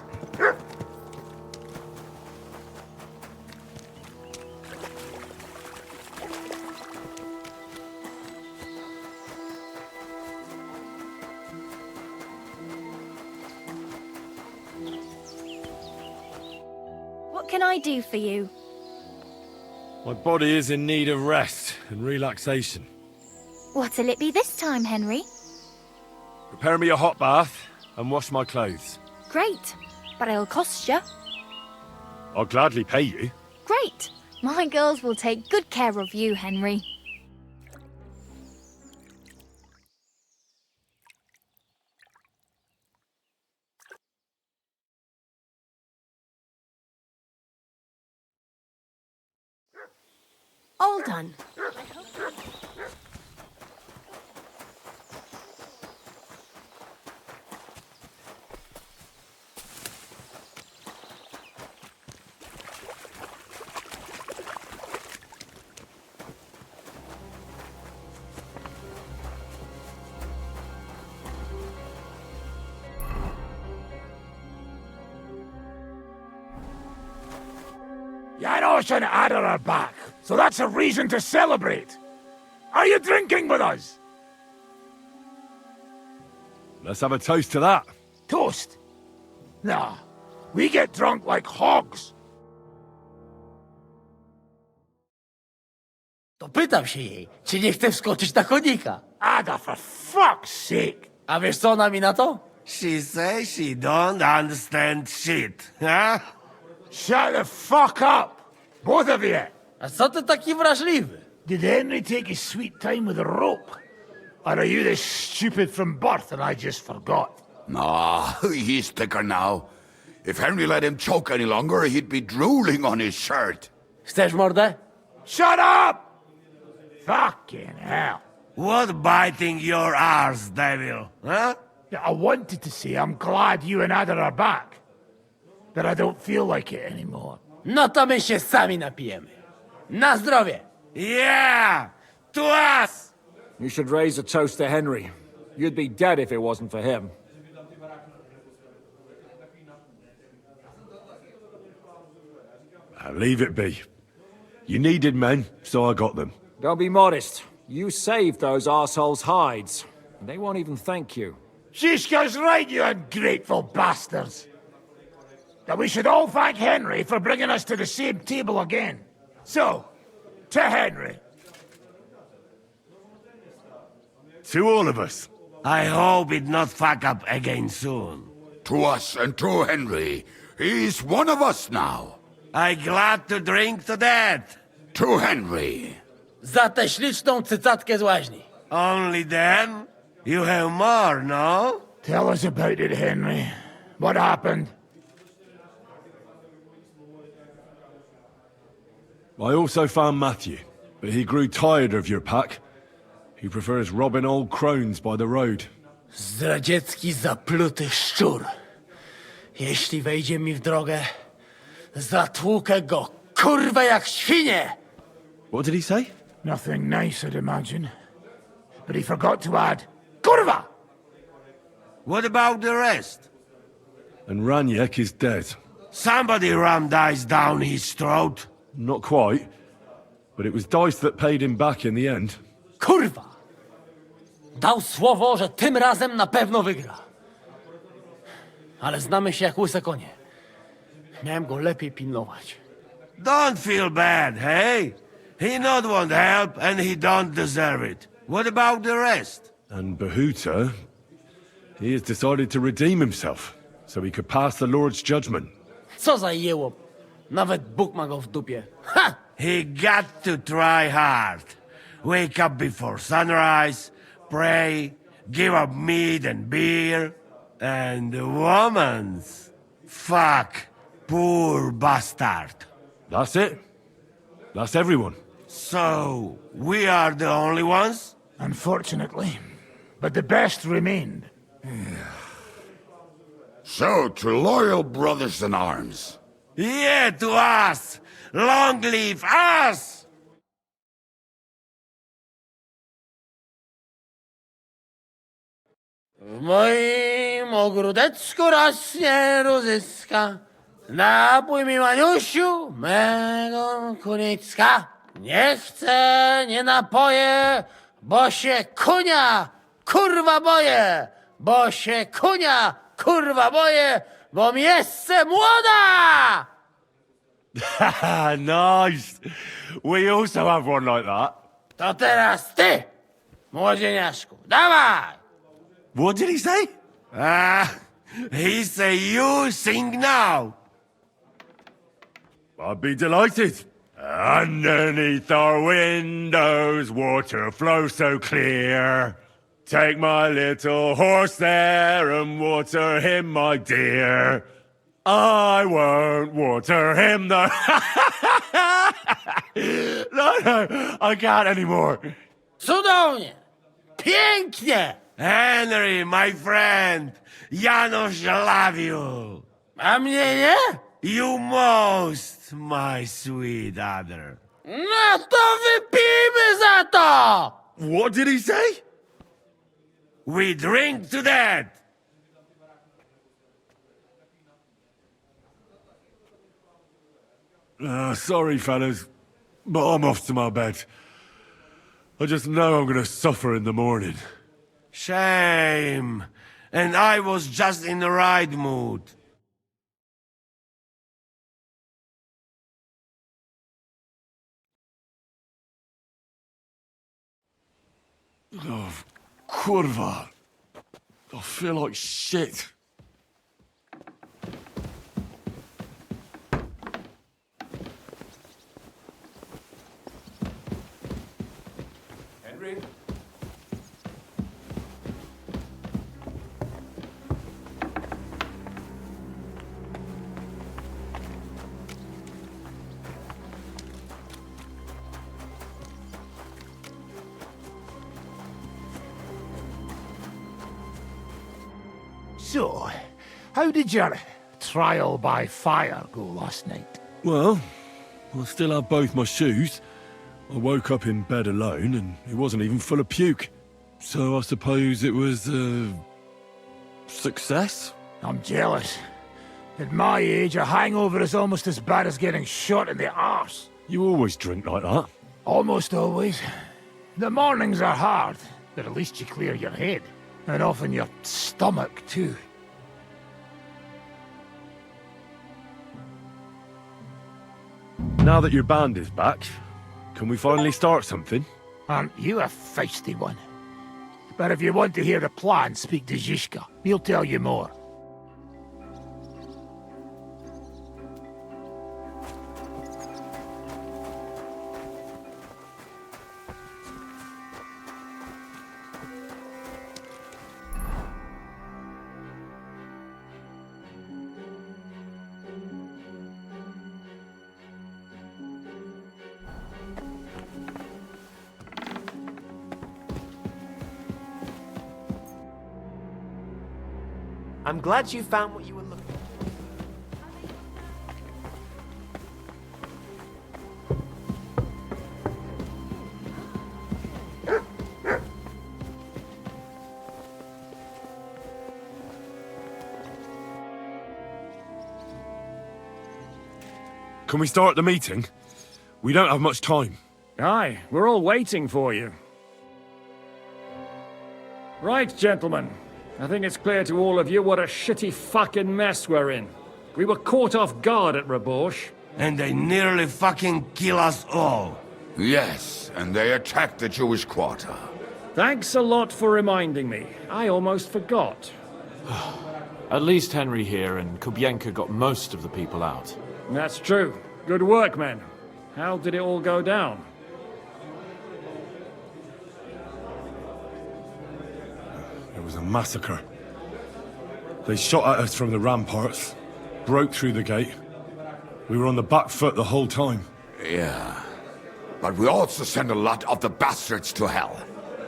What can I do for you? My body is in need of rest and relaxation. What'll it be this time, Henry? Prepare me a hot bath and wash my clothes. Great, but it'll cost you. I'll gladly pay you. Great. My girls will take good care of you, Henry. All done. Janos and Ada are back, so that's a reason to celebrate. Are you drinking with us? Let's have a toast to that. Toast? Nah, we get drunk like hogs. To pytam się jej, czy nie chce wskoczyć na konika. Ada, for fuck's sake. A wiesz co ona mi na to? She says she don't understand shit, huh? Shut the fuck up! Both of you! A co ty taki wrażliwy? Did Henry take his sweet time with a rope? Or are you this stupid from birth and I just forgot? Nah, he's thicker now. If Henry let him choke any longer, he'd be drooling on his shirt. Chcesz mordę? Shut up! Fucking hell. What biting your arse, devil, huh? I wanted to say I'm glad you and Ada are back. But I don't feel like it anymore. No to my się sami napijemy. Na zdrowie! Yeah! To us! You should raise a toast to Henry. You'd be dead if it wasn't for him. Leave it be. You needed men, so I got them. Don't be modest. You saved those arseholes' hides. They won't even thank you. Shishka's right, you ungrateful bastards. That we should all thank Henry for bringing us to the same table again. So, to Henry. To all of us. I hope it not fuck up again soon. To us and to Henry. He's one of us now. I glad to drink to that. To Henry. Za tę śliczną cycatkę z łaźni. Only then? You have more, no? Tell us about it, Henry. What happened? I also found Matthew, but he grew tired of your pack. He prefers robbing old crones by the road. Zdradziecki, zapluty szczur. Jeśli wejdzie mi w drogę, zatłukę go, kurwa, jak świnie! What did he say? Nothing nice, I'd imagine. But he forgot to add, kurwa! What about the rest? And Raniek is dead. Somebody rammed dice down his throat. Not quite, but it was Dice that paid him back in the end. Kurwa! Dał słowo, że tym razem na pewno wygra. Ale znamy się jak łyse konie. Miałem go lepiej pilnować. Don't feel bad, hey? He not want help and he don't deserve it. What about the rest? And Bahuta, he has decided to redeem himself, so he could pass the Lord's judgment. Co za jełop. Nawet Bóg ma go w dupie. Ha! He got to try hard. Wake up before sunrise, pray, give up meat and beer, and woman's. Fuck, poor bastard. That's it. That's everyone. So, we are the only ones? Unfortunately. But the best remained. So, to loyal brothers in arms. Yeah, to us! Long live us! W moim ogródeczku rośnie różyska. Napój mi, Maniusiu, mego kunicka. Nie chcę, nie napoję, bo się kunia, kurwa boję. Bo się kunia, kurwa boję, bo mi jeszcze młoda! Nice. We also have one like that. To teraz ty, młodzieniaszku, dawaj! What did he say? He say you sing now. I'd be delighted. Underneath our windows, water flows so clear. Take my little horse there and water him, my dear. I won't water him, though. No, I can't anymore. Cudownie! Pięknie! Henry, my friend, Janusz love you. A mnie nie? You most, my sweet other. No to wypijmy za to! What did he say? We drink to that. Sorry, fellas, but I'm off to my bed. I just know I'm gonna suffer in the morning. Shame. And I was just in the right mood. Oh, kurwa. I feel like shit. Henry? So, how did your trial by fire go last night? Well, I still have both my shoes. I woke up in bed alone, and it wasn't even full of puke. So I suppose it was a success? I'm jealous. At my age, a hangover is almost as bad as getting shot in the arse. You always drink like that? Almost always. The mornings are hard, but at least you clear your head. And often your stomach, too. Now that your band is back, can we finally start something? Aren't you a feisty one? But if you want to hear the plan, speak to Zizka. He'll tell you more. I'm glad you found what you were looking for. Can we start the meeting? We don't have much time. Aye, we're all waiting for you. Right, gentlemen. I think it's clear to all of you what a shitty fucking mess we're in. We were caught off guard at Rabosh. And they nearly fucking kill us all. Yes, and they attacked the Jewish quarter. Thanks a lot for reminding me. I almost forgot. At least Henry here and Kubienka got most of the people out. That's true. Good work, men. How did it all go down? It was a massacre. They shot at us from the ramparts, broke through the gate. We were on the back foot the whole time. Yeah. But we also sent a lot of the bastards to hell.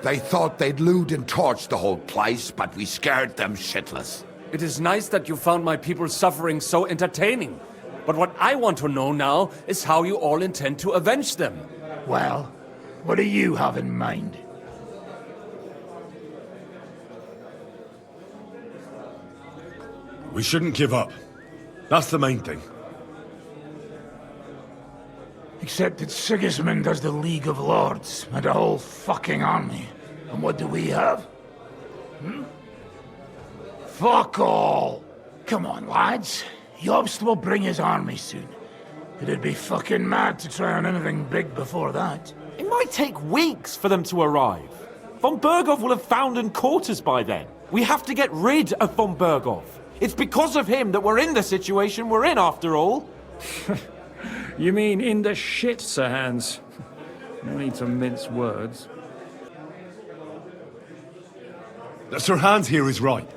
They thought they'd loot and torch the whole place, but we scared them shitless. It is nice that you found my people's suffering so entertaining. But what I want to know now is how you all intend to avenge them. Well, what do you have in mind? We shouldn't give up. That's the main thing. Except that Sigismund has the League of Lords and a whole fucking army. And what do we have? Fuck all! Come on, lads. Jobst will bring his army soon. It'd be fucking mad to try on anything big before that. It might take weeks for them to arrive. Von Berghoff will have found and caught us by then. We have to get rid of Von Berghoff. It's because of him that we're in the situation we're in, after all. You mean in the shit, Sir Hans? No need to mince words. Sir Hans here is right.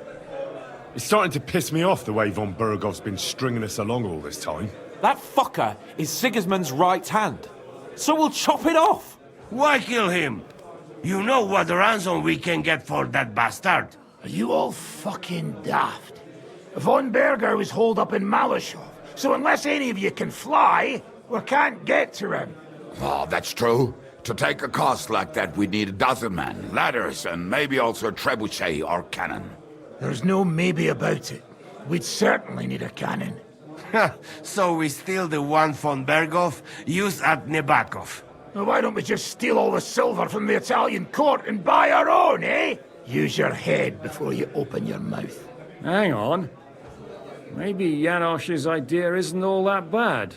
It's starting to piss me off the way Von Berghoff's been stringing us along all this time. That fucker is Sigismund's right hand. So we'll chop it off. Why kill him? You know what ransom we can get for that bastard. Are you all fucking daft? Von Berger was holed up in Malashov, so unless any of you can fly, we can't get to him. Oh, that's true. To take a cost like that, we'd need a dozen men, ladders, and maybe also a trebuchet or cannon. There's no maybe about it. We'd certainly need a cannon. So we steal the one von Berghoff used at Nebakov. Well, why don't we just steal all the silver from the Italian court and buy our own, eh? Use your head before you open your mouth. Hang on. Maybe Janosch's idea isn't all that bad.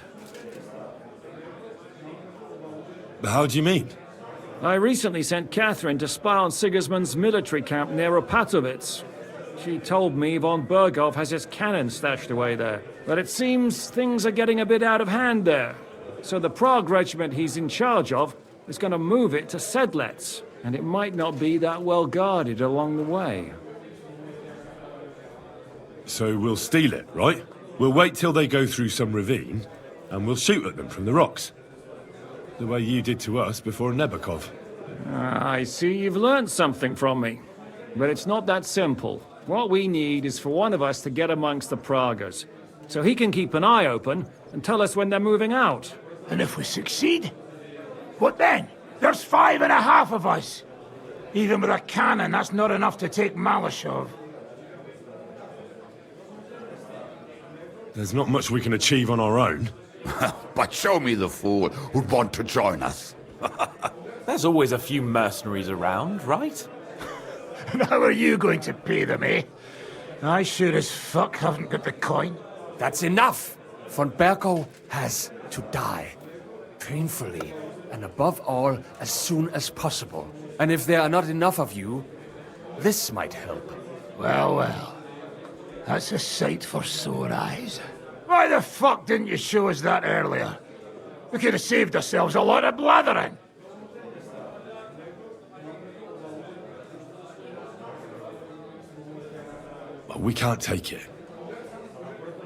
How do you mean? I recently sent Catherine to spy on Sigismund's military camp near Opatovitz. She told me Von Berghoff has his cannon stashed away there. But it seems things are getting a bit out of hand there. So the Prague regiment he's in charge of is going to move it to Sedlets. And it might not be that well guarded along the way. So we'll steal it, right? We'll wait till they go through some ravine, and we'll shoot at them from the rocks. The way you did to us before Nebakov. I see you've learned something from me. But it's not that simple. What we need is for one of us to get amongst the Pragas, so he can keep an eye open and tell us when they're moving out. And if we succeed? What then? There's 5.5 of us. Even with a cannon, that's not enough to take Malashov. There's not much we can achieve on our own, But show me the fool who'd want to join us. There's always a few mercenaries around, right? And how are you going to pay them, eh? I sure as fuck haven't got the coin. That's enough! Von Berkow has to die. Painfully, and above all, as soon as possible. And if there are not enough of you, this might help. Well, well. That's a sight for sore eyes. Why the fuck didn't you show us that earlier? We could have saved ourselves a lot of blathering. We can't take it.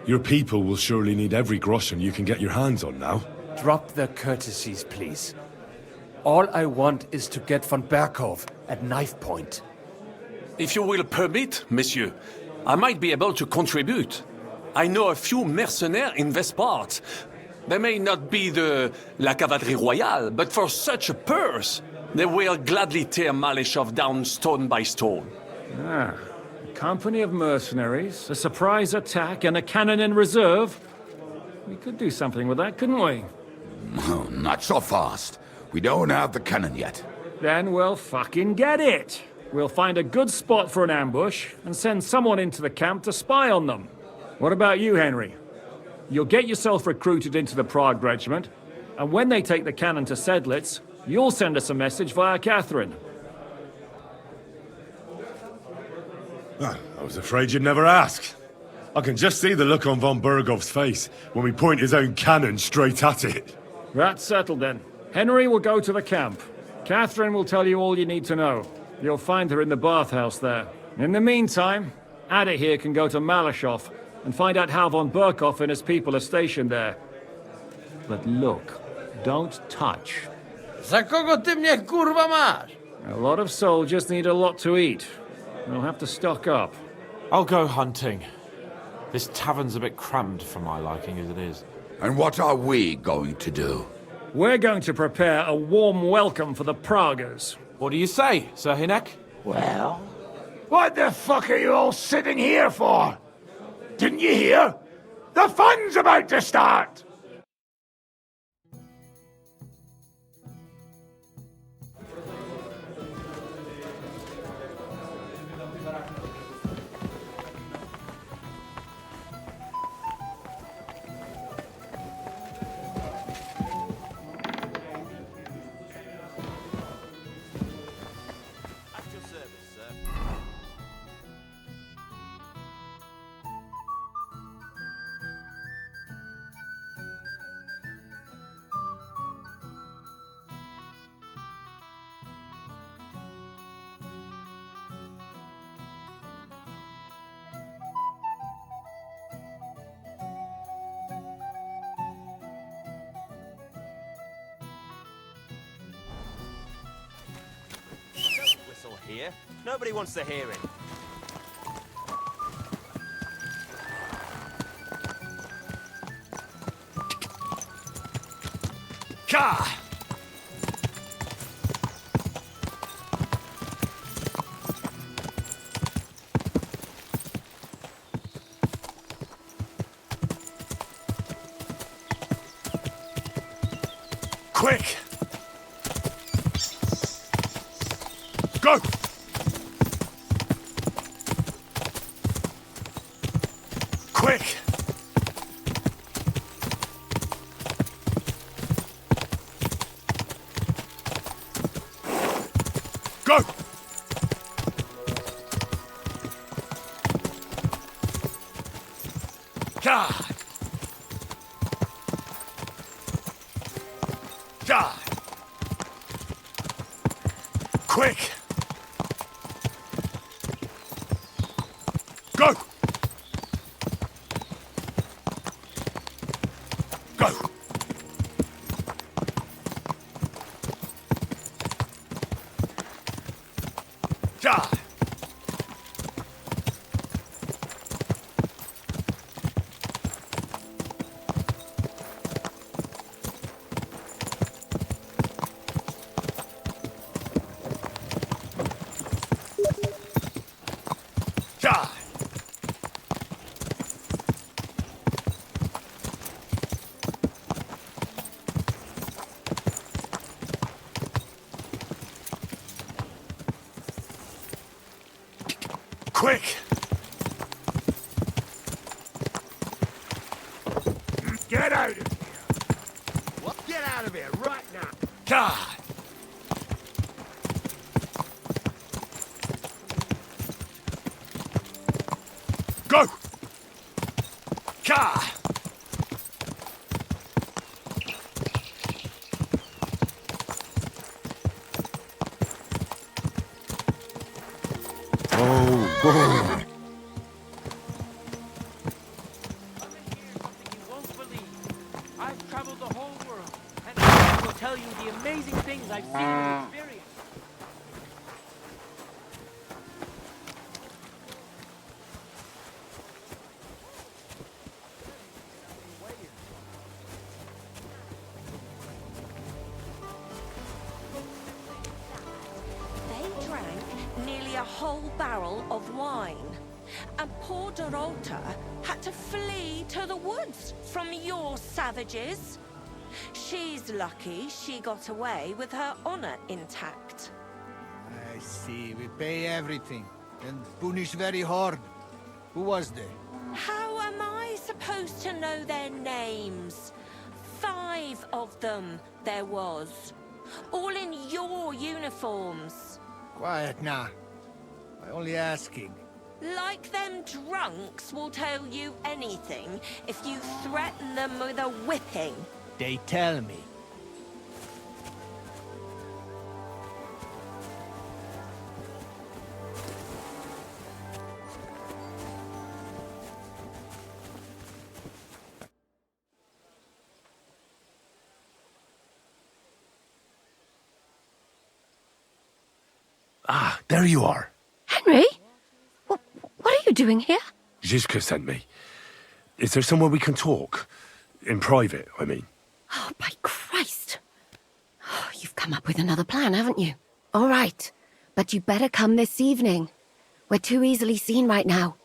Your people will surely need every groschen you can get your hands on now. Drop the courtesies, please. All I want is to get von Berkow at knife point. If you will permit, monsieur, I might be able to contribute. I know a few mercenaires in this part. They may not be la cavalerie royale, but for such a purse, they will gladly tear Malishov down stone by stone. Ah, a company of mercenaries, a surprise attack, and a cannon in reserve. We could do something with that, couldn't we? No, not so fast. We don't have the cannon yet. Then we'll fucking get it. We'll find a good spot for an ambush and send someone into the camp to spy on them. What about you, Henry? You'll get yourself recruited into the Prague regiment, and when they take the cannon to Sedlitz, you'll send us a message via Catherine. I was afraid you'd never ask. I can just see the look on von Bergov's face when we point his own cannon straight at it. That's settled then. Henry will go to the camp. Catherine will tell you all you need to know. You'll find her in the bathhouse there. In the meantime, Ada here can go to Malishov and find out how von Berkow and his people are stationed there. But look, don't touch. Za kogo ty mnie kurwa masz? A lot of soldiers need a lot to eat. We'll have to stock up. I'll go hunting. This tavern's a bit crammed for my liking as it is. And what are we going to do? We're going to prepare a warm welcome for the Praguers. What do you say, Sir Hinek? Well, what the fuck are you all sitting here for? Didn't you hear? The fun's about to start! Here. Nobody wants to hear it. Car! Quick! Go! Quick! Go! God! God! Quick! Go! Go! Ja! Ja! Quick! Get out of here! What? Get out of here right now! God! Go! God! Oh, boy. I've traveled the whole world, and I will tell you the amazing things I've seen and experienced. They drank nearly a whole barrel of wine. And poor Dorota had to flee to the woods from your savages. She's lucky she got away with her honor intact. I see. We pay everything. And punish very hard. Who was they? How am I supposed to know their names? 5 of them there was. All in your uniforms. Quiet now. I'm only asking. Like them drunks will tell you anything if you threaten them with a whipping. They tell me. Ah, there you are. Henry? What are you doing here? Zizka sent me. Is there somewhere we can talk? In private, I mean. Oh, by Christ. Oh, you've come up with another plan, haven't you? All right. But you better come this evening. We're too easily seen right now.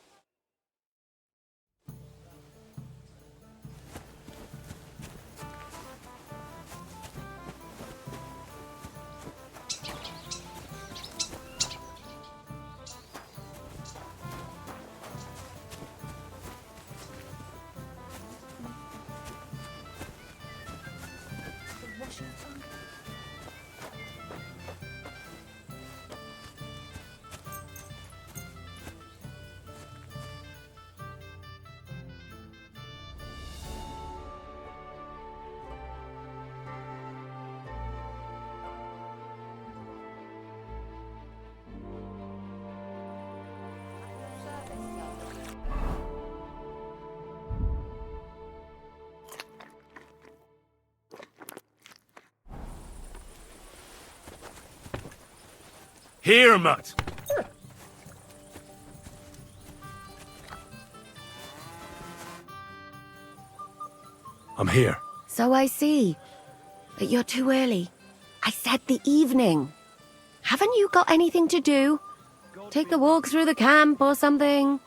Here, Mutt! I'm here. So I see. But you're too early. I said the evening. Haven't you got anything to do? Take a walk through the camp or something?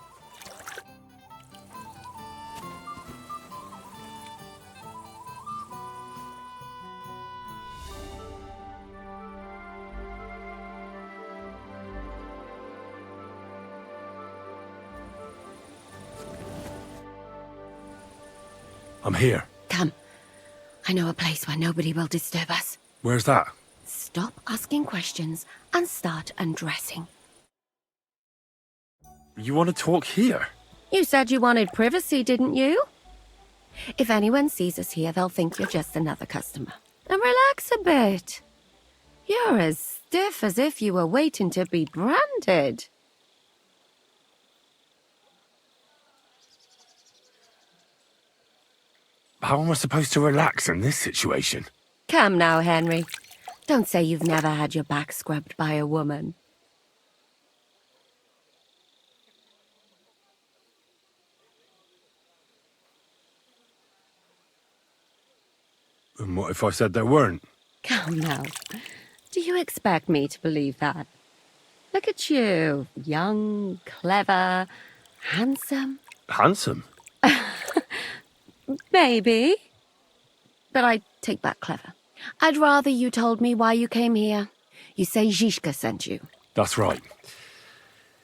I'm here. Come. I know a place where nobody will disturb us. Where's that? Stop asking questions and start undressing. You want to talk here? You said you wanted privacy, didn't you? If anyone sees us here, they'll think you're just another customer. And relax a bit. You're as stiff as if you were waiting to be branded. How am I supposed to relax in this situation? Come now, Henry. Don't say you've never had your back scrubbed by a woman. And what if I said there weren't? Come now. Do you expect me to believe that? Look at you. Young, clever, handsome. Handsome? Maybe. But I take back clever. I'd rather you told me why you came here. You say Zizka sent you. That's right.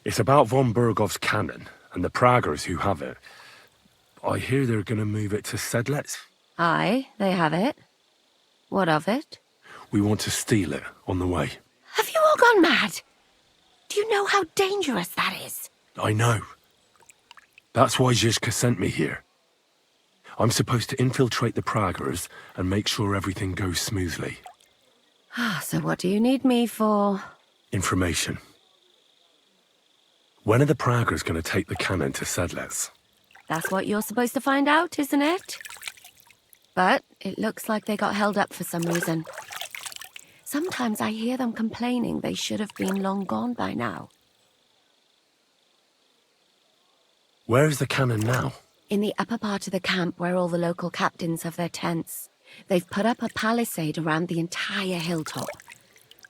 It's about von Bergov's cannon and the Praggers who have it. I hear they're going to move it to Sedlets. Aye, they have it. What of it? We want to steal it on the way. Have you all gone mad? Do you know how dangerous that is? I know. That's why Zizka sent me here. I'm supposed to infiltrate the Praggers and make sure everything goes smoothly. So what do you need me for? Information. When are the Praggers going to take the cannon to Sedlets? That's what you're supposed to find out, isn't it? But it looks like they got held up for some reason. Sometimes I hear them complaining they should have been long gone by now. Where is the cannon now? In the upper part of the camp where all the local captains have their tents. They've put up a palisade around the entire hilltop.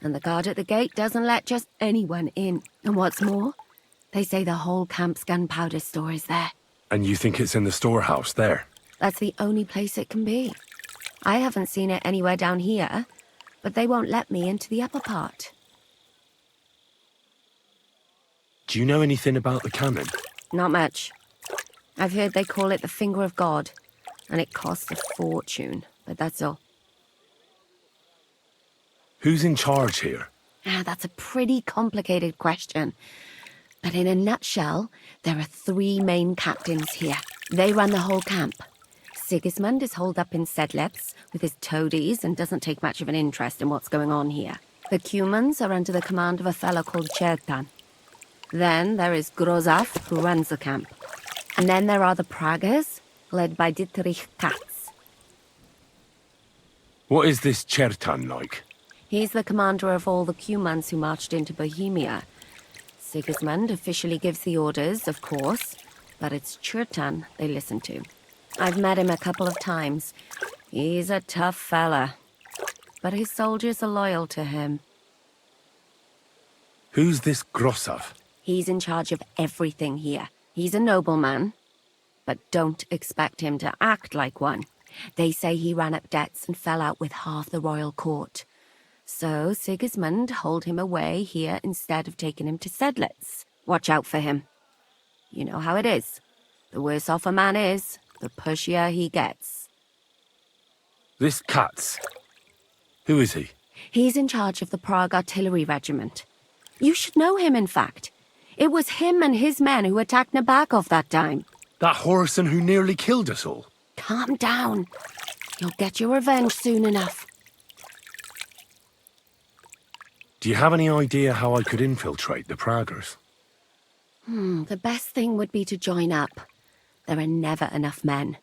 And the guard at the gate doesn't let just anyone in. And what's more, they say the whole camp's gunpowder store is there. And you think it's in the storehouse there? That's the only place it can be. I haven't seen it anywhere down here, but they won't let me into the upper part. Do you know anything about the cannon? Not much. I've heard they call it the Finger of God, and it costs a fortune, but that's all. Who's in charge here? That's a pretty complicated question. But in a nutshell, there are 3 main captains here. They run the whole camp. Sigismund is holed up in Sedlets with his toadies and doesn't take much of an interest in what's going on here. The Cumans are under the command of a fellow called Chertan. Then there is Grozaf, who runs the camp. And then there are the Praggers, led by Dietrich Katz. What is this Chertan like? He's the commander of all the Cumans who marched into Bohemia. Sigismund officially gives the orders, of course, but it's Chertan they listen to. I've met him a couple of times. He's a tough fella, but his soldiers are loyal to him. Who's this Grosov? He's in charge of everything here. He's a nobleman, but don't expect him to act like one. They say he ran up debts and fell out with half the royal court. So Sigismund holed him away here instead of taking him to Sedlets. Watch out for him. You know how it is. The worse off a man is, the pushier he gets. This Katz. Who is he? He's in charge of the Prague Artillery Regiment. You should know him, in fact. It was him and his men who attacked Nabakov that time. That Horison who nearly killed us all. Calm down. You'll get your revenge soon enough. Do you have any idea how I could infiltrate the Praggers? The best thing would be to join up. There are never enough men.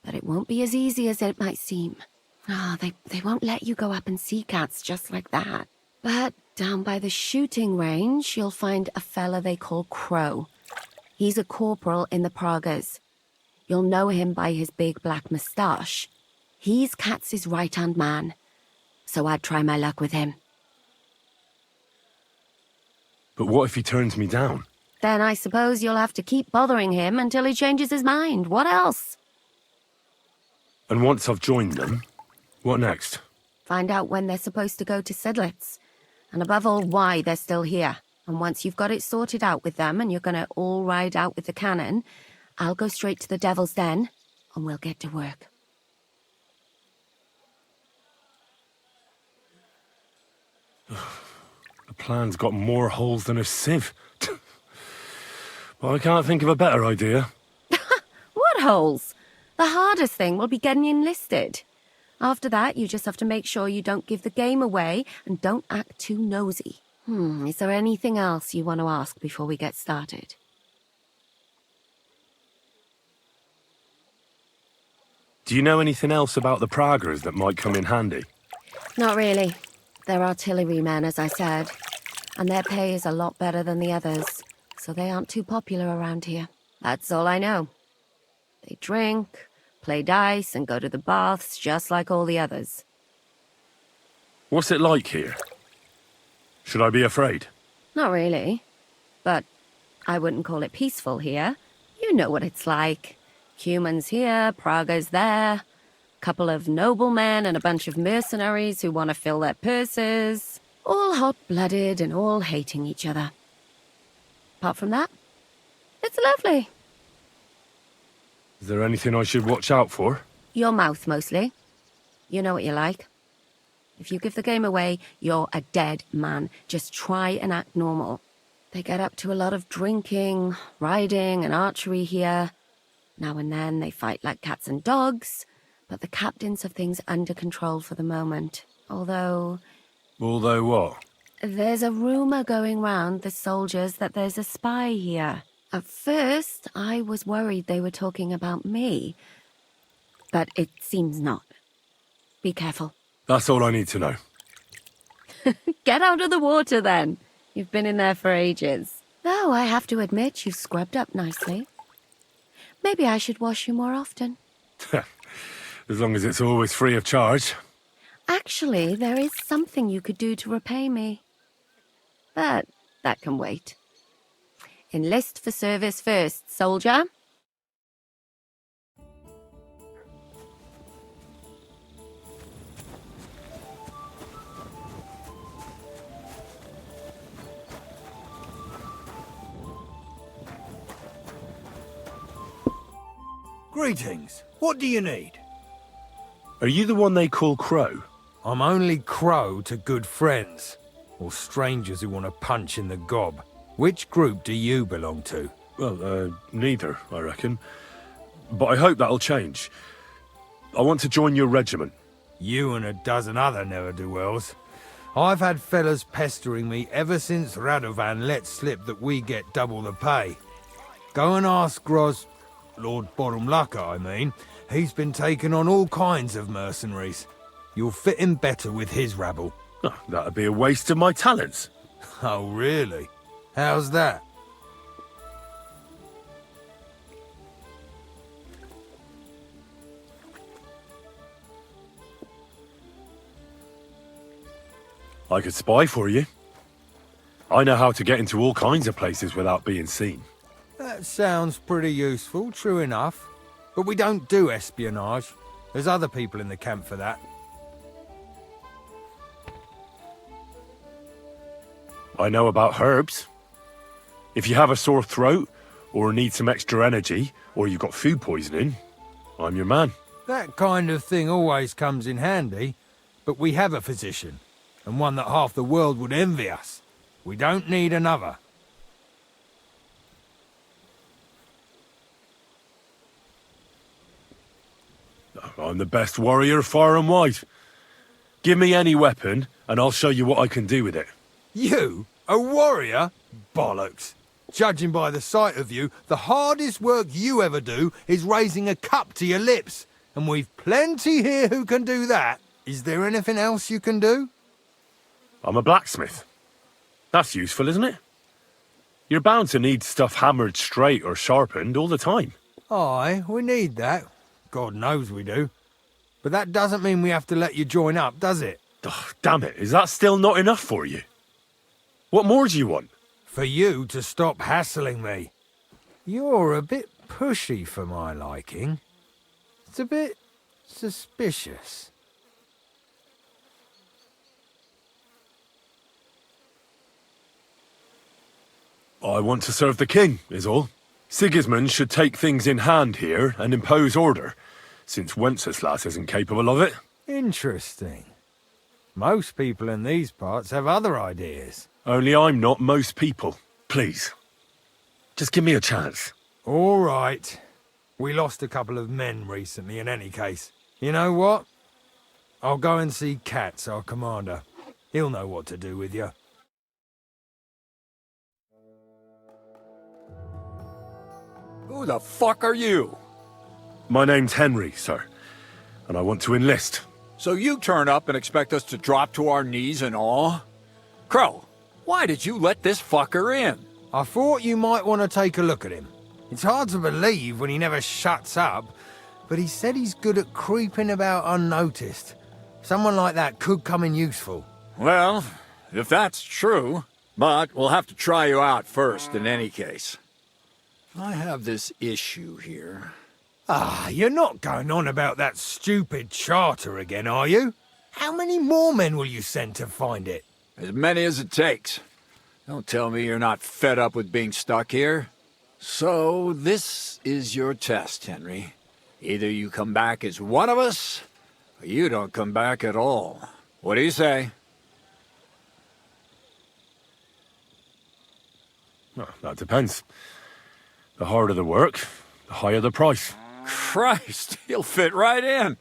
But it won't be as easy as it might seem. They won't let you go up and see cats just like that. But down by the shooting range, you'll find a fella they call Crow. He's a corporal in the Praggers. You'll know him by his big black moustache. He's Katz's right-hand man. So I'd try my luck with him. But what if he turns me down? Then I suppose you'll have to keep bothering him until he changes his mind. What else? And once I've joined them, what next? Find out when they're supposed to go to Sedlets. And above all, why they're still here. And once you've got it sorted out with them and you're going to all ride out with the cannon, I'll go straight to the Devil's Den and we'll get to work. The plan's got more holes than a sieve. Well, I can't think of a better idea. What holes? The hardest thing will be getting enlisted. After that, you just have to make sure you don't give the game away and don't act too nosy. Is there anything else you want to ask before we get started? Do you know anything else about the Praggers that might come in handy? Not really. They're artillerymen, as I said. And their pay is a lot better than the others, so they aren't too popular around here. That's all I know. They drink, play dice, and go to the baths just like all the others. What's it like here? Should I be afraid? Not really. But I wouldn't call it peaceful here. You know what it's like. Humans here, Prague's there. Couple of noblemen and a bunch of mercenaries who want to fill their purses. All hot-blooded and all hating each other. Apart from that, it's lovely. Is there anything I should watch out for? Your mouth, mostly. You know what you're like. If you give the game away, you're a dead man. Just try and act normal. They get up to a lot of drinking, riding, and archery here. Now and then they fight like cats and dogs, but the captains have things under control for the moment. Although what? there's a rumor going round the soldiers that there's a spy here. At first, I was worried they were talking about me, but it seems not. Be careful. That's all I need to know. Get out of the water, then. You've been in there for ages. Though I have to admit you've scrubbed up nicely. Maybe I should wash you more often. As long as it's always free of charge. Actually, there is something you could do to repay me. But that can wait. Enlist for service first, soldier. Greetings. What do you need? Are you the one they call Crow? I'm only Crow to good friends, or strangers who want to punch in the gob. Which group do you belong to? Well, neither, I reckon. But I hope that'll change. I want to join your regiment. You and a dozen other ne'er-do-wells. I've had fellas pestering me ever since Radovan let slip that we get double the pay. Go and ask Lord Borumlaka, I mean. He's been taking on all kinds of mercenaries. You'll fit in better with his rabble. Oh, that'd be a waste of my talents. Oh, really? How's that? I could spy for you. I know how to get into all kinds of places without being seen. That sounds pretty useful, true enough. But we don't do espionage. There's other people in the camp for that. I know about herbs. If you have a sore throat, or need some extra energy, or you've got food poisoning, I'm your man. That kind of thing always comes in handy. But we have a physician, and one that half the world would envy us. We don't need another. I'm the best warrior far and wide. Give me any weapon, and I'll show you what I can do with it. You? A warrior? Bollocks. Judging by the sight of you, the hardest work you ever do is raising a cup to your lips. And we've plenty here who can do that. Is there anything else you can do? I'm a blacksmith. That's useful, isn't it? You're bound to need stuff hammered straight or sharpened all the time. Aye, we need that. God knows we do. But that doesn't mean we have to let you join up, does it? Oh, damn it, is that still not enough for you? What more do you want? For you to stop hassling me. You're a bit pushy for my liking. It's a bit suspicious. I want to serve the king, is all. Sigismund should take things in hand here and impose order, since Wenceslas isn't capable of it. Interesting. Most people in these parts have other ideas. Only I'm not most people. Please. Just give me a chance. All right. We lost a couple of men recently in any case. You know what? I'll go and see Katz, our commander. He'll know what to do with you. Who the fuck are you? My name's Henry, sir, and I want to enlist. So you turn up and expect us to drop to our knees in awe? Crow, why did you let this fucker in? I thought you might want to take a look at him. It's hard to believe when he never shuts up, but he said he's good at creeping about unnoticed. Someone like that could come in useful. Well, if that's true, but we'll have to try you out first in any case. I have this issue here. Ah, you're not going on about that stupid charter again, are you? How many more men will you send to find it? As many as it takes. Don't tell me you're not fed up with being stuck here. So, this is your test, Henry. Either you come back as one of us, or you don't come back at all. What do you say? Well, that depends. The harder the work, the higher the price. Christ, he'll fit right in.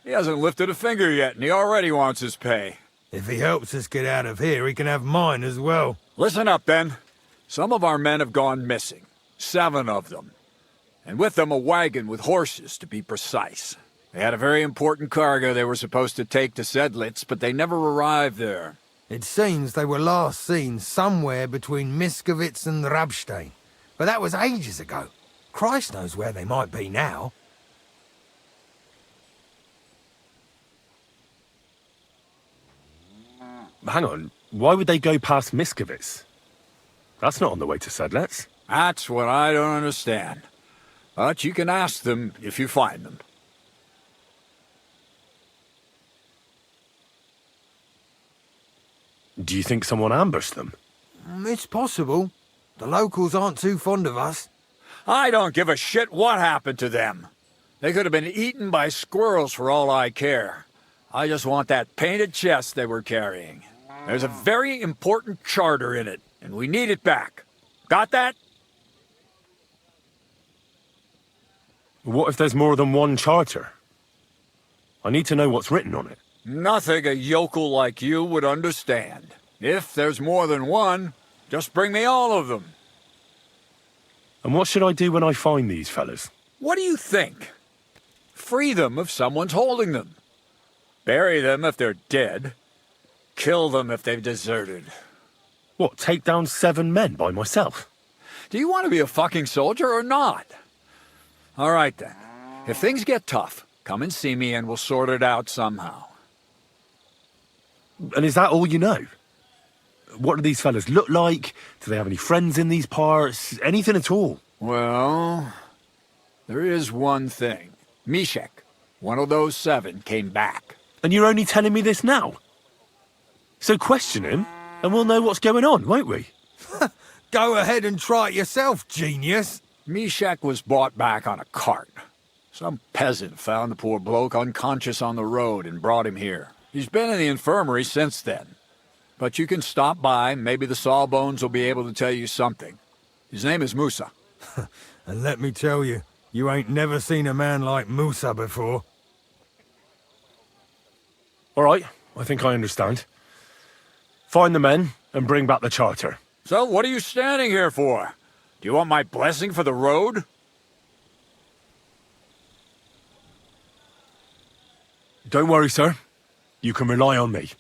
He hasn't lifted a finger yet, and he already wants his pay. If he helps us get out of here, he can have mine as well. Listen up, then. Some of our men have gone missing. 7 of them. And with them a wagon with horses, to be precise. They had a very important cargo they were supposed to take to Sedlitz, but they never arrived there. It seems they were last seen somewhere between Miskovitz and Rabstein. But that was ages ago. Christ knows where they might be now. Hang on, why would they go past Miskovitz? That's not on the way to Sedlitz. That's what I don't understand. But you can ask them if you find them. Do you think someone ambushed them? It's possible. The locals aren't too fond of us. I don't give a shit what happened to them. They could have been eaten by squirrels for all I care. I just want that painted chest they were carrying. There's a very important charter in it, and we need it back. Got that? What if there's more than one charter? I need to know what's written on it. Nothing a yokel like you would understand. If there's more than one, just bring me all of them. And what should I do when I find these fellas? What do you think? Free them if someone's holding them. Bury them if they're dead. Kill them if they've deserted. What, take down 7 men by myself? Do you want to be a fucking soldier or not? All right then. If things get tough, come and see me and we'll sort it out somehow. And is that all you know? What do these fellas look like? Do they have any friends in these parts? Anything at all? Well, there is one thing. Mishek, one of those 7, came back. And you're only telling me this now? So question him, and we'll know what's going on, won't we? Go ahead and try it yourself, genius. Mishek was brought back on a cart. Some peasant found the poor bloke unconscious on the road and brought him here. He's been in the infirmary since then. But you can stop by, maybe the Sawbones will be able to tell you something. His name is Musa. And let me tell you, you ain't never seen a man like Musa before. All right, I think I understand. Find the men and bring back the charter. So what are you standing here for? Do you want my blessing for the road? Don't worry, sir. You can rely on me.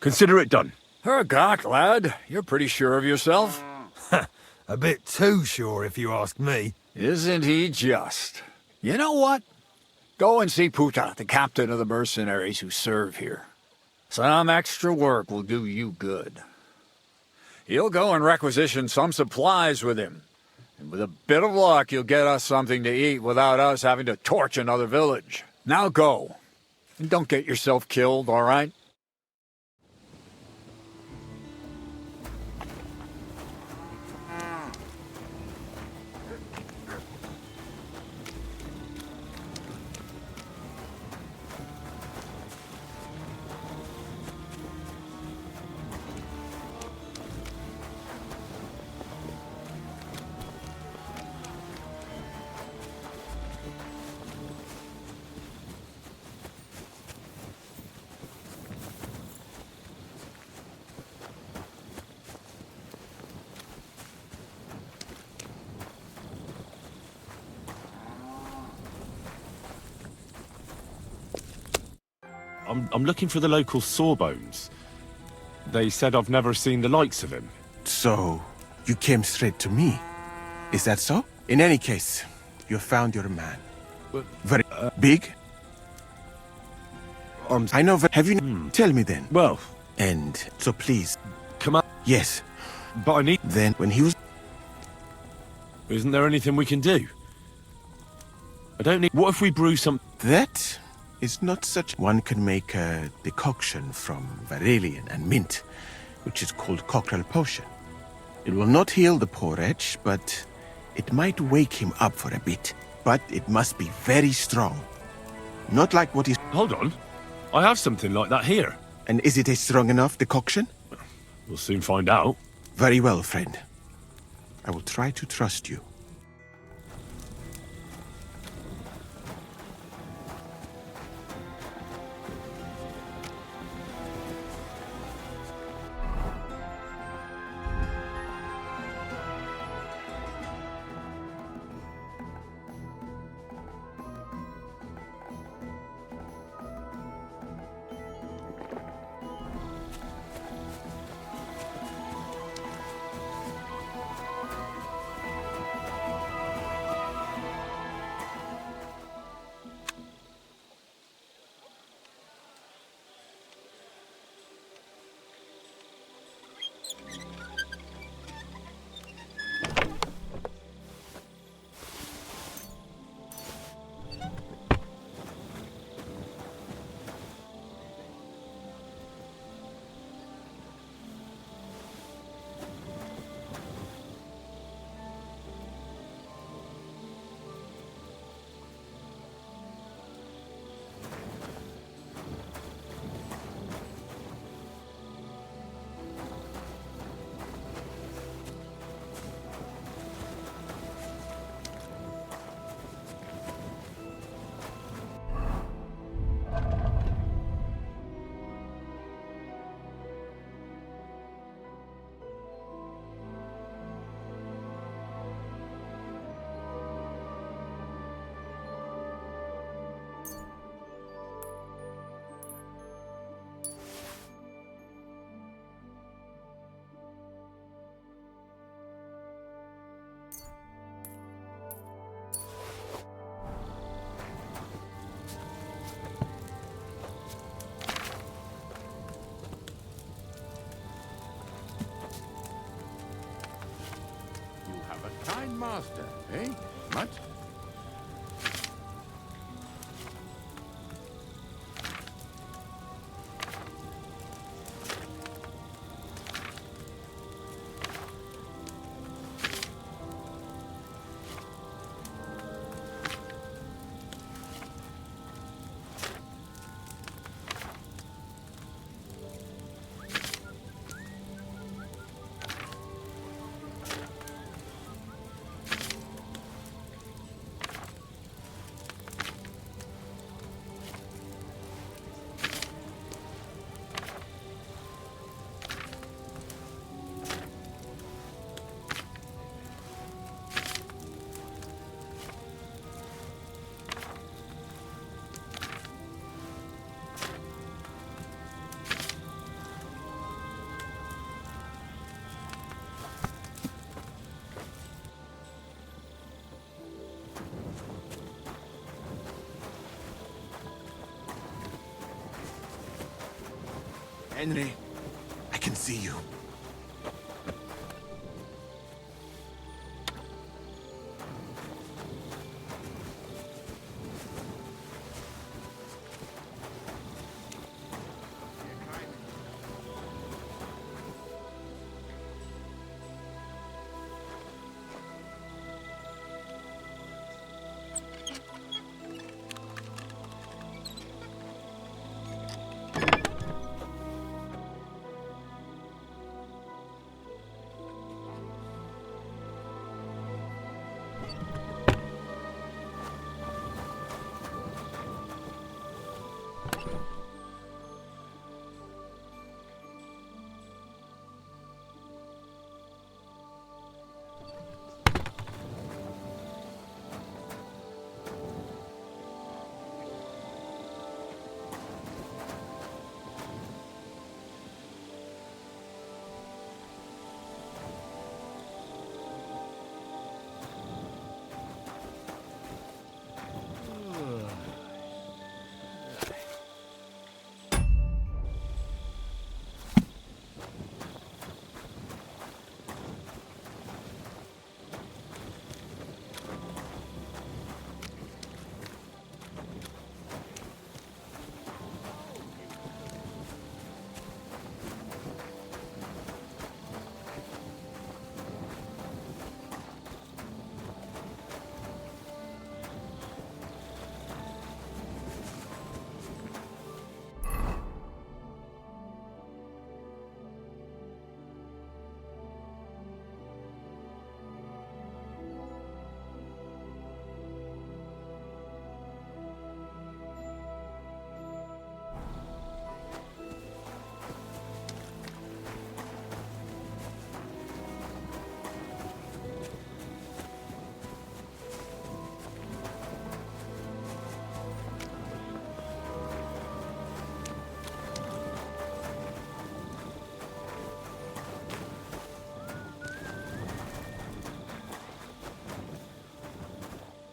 Consider it done. Hergott, lad. You're pretty sure of yourself. A bit too sure, if you ask me. Isn't he just? You know what? Go and see Puta, the captain of the mercenaries who serve here. Some extra work will do you good. He'll go and requisition some supplies with him. And with a bit of luck, you'll get us something to eat without us having to torch another village. Now go. And don't get yourself killed, all right? I'm looking for the local Sawbones. They said I've never seen the likes of him. So, you came straight to me. Is that so? In any case, you found your man. Very big? I know. Have you? Tell me then. Well. And so please. Come on. Yes. But I need. Then when he was. Isn't there anything we can do? I don't need. What if we brew some? That is not such. One can make a decoction from Varelian and mint, which is called cockerel potion. It will not heal the poor wretch, but it might wake him up for a bit. But it must be very strong. Not like what is... Hold on. I have something like that here. And is it a strong enough decoction? We'll soon find out. Very well, friend. I will try to trust you. Kind master, eh? Much? Henry, I can see you.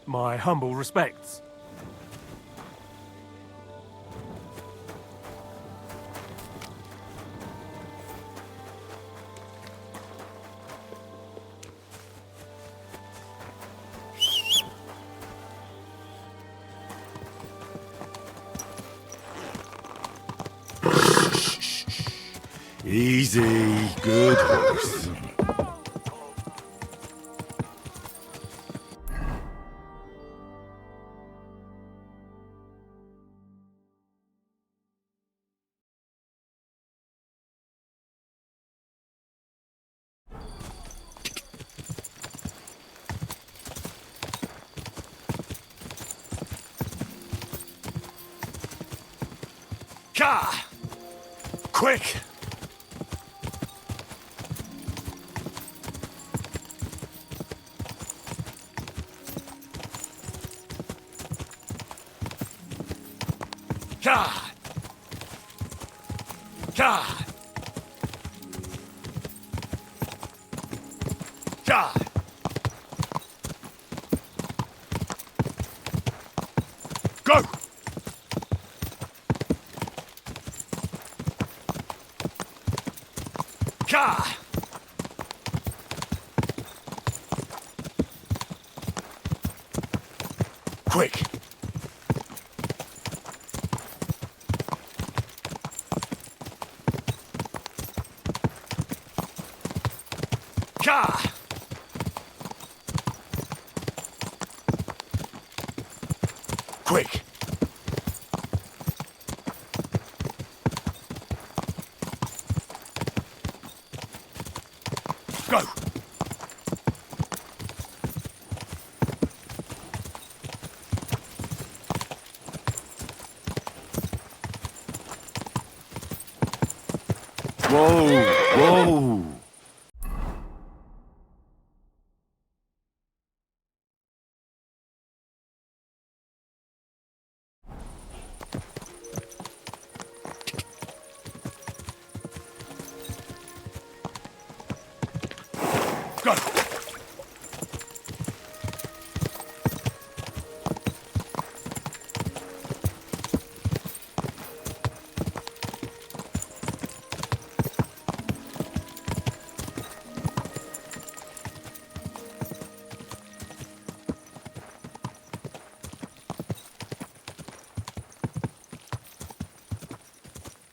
My humble respects. Easy, good horse. Ka! Quick! Ka! Ka! Ka! Go! Ka! Quick! Ka! Quick! Go! Whoa, whoa. Go!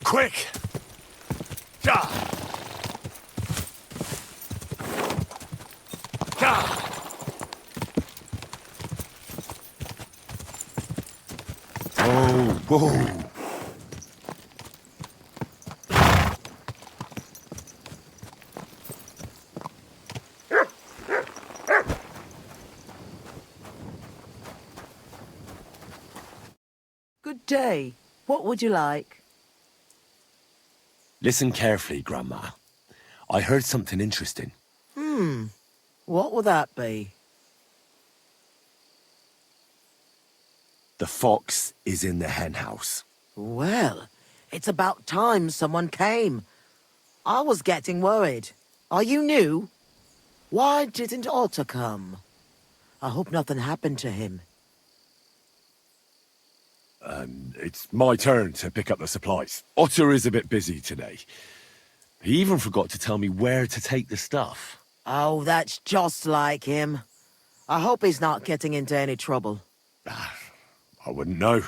Quick! Ja! Ja! Oh, whoa. Good day. What would you like? Listen carefully, Grandma. I heard something interesting. What would that be? The fox is in the henhouse. Well, it's about time someone came. I was getting worried. Are you new? Why didn't Otter come? I hope nothing happened to him. It's my turn to pick up the supplies. Otter is a bit busy today. He even forgot to tell me where to take the stuff. Oh, that's just like him. I hope he's not getting into any trouble. I wouldn't know.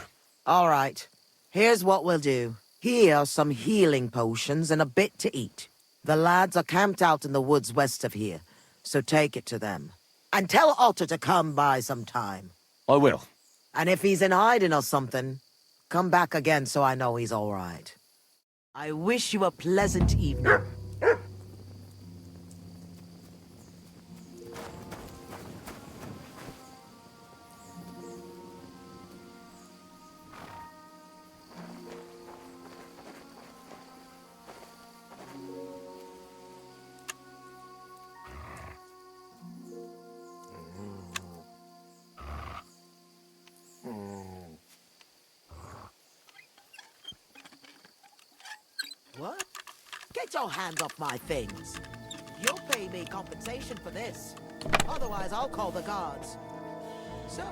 All right. Here's what we'll do. Here are some healing potions and a bit to eat. The lads are camped out in the woods west of here, so take it to them. And tell Otter to come by sometime. I will. And if he's in hiding or something, come back again so I know he's all right. I wish you a pleasant evening. What? Get your hands off my things. You'll pay me compensation for this. Otherwise, I'll call the guards. So, you're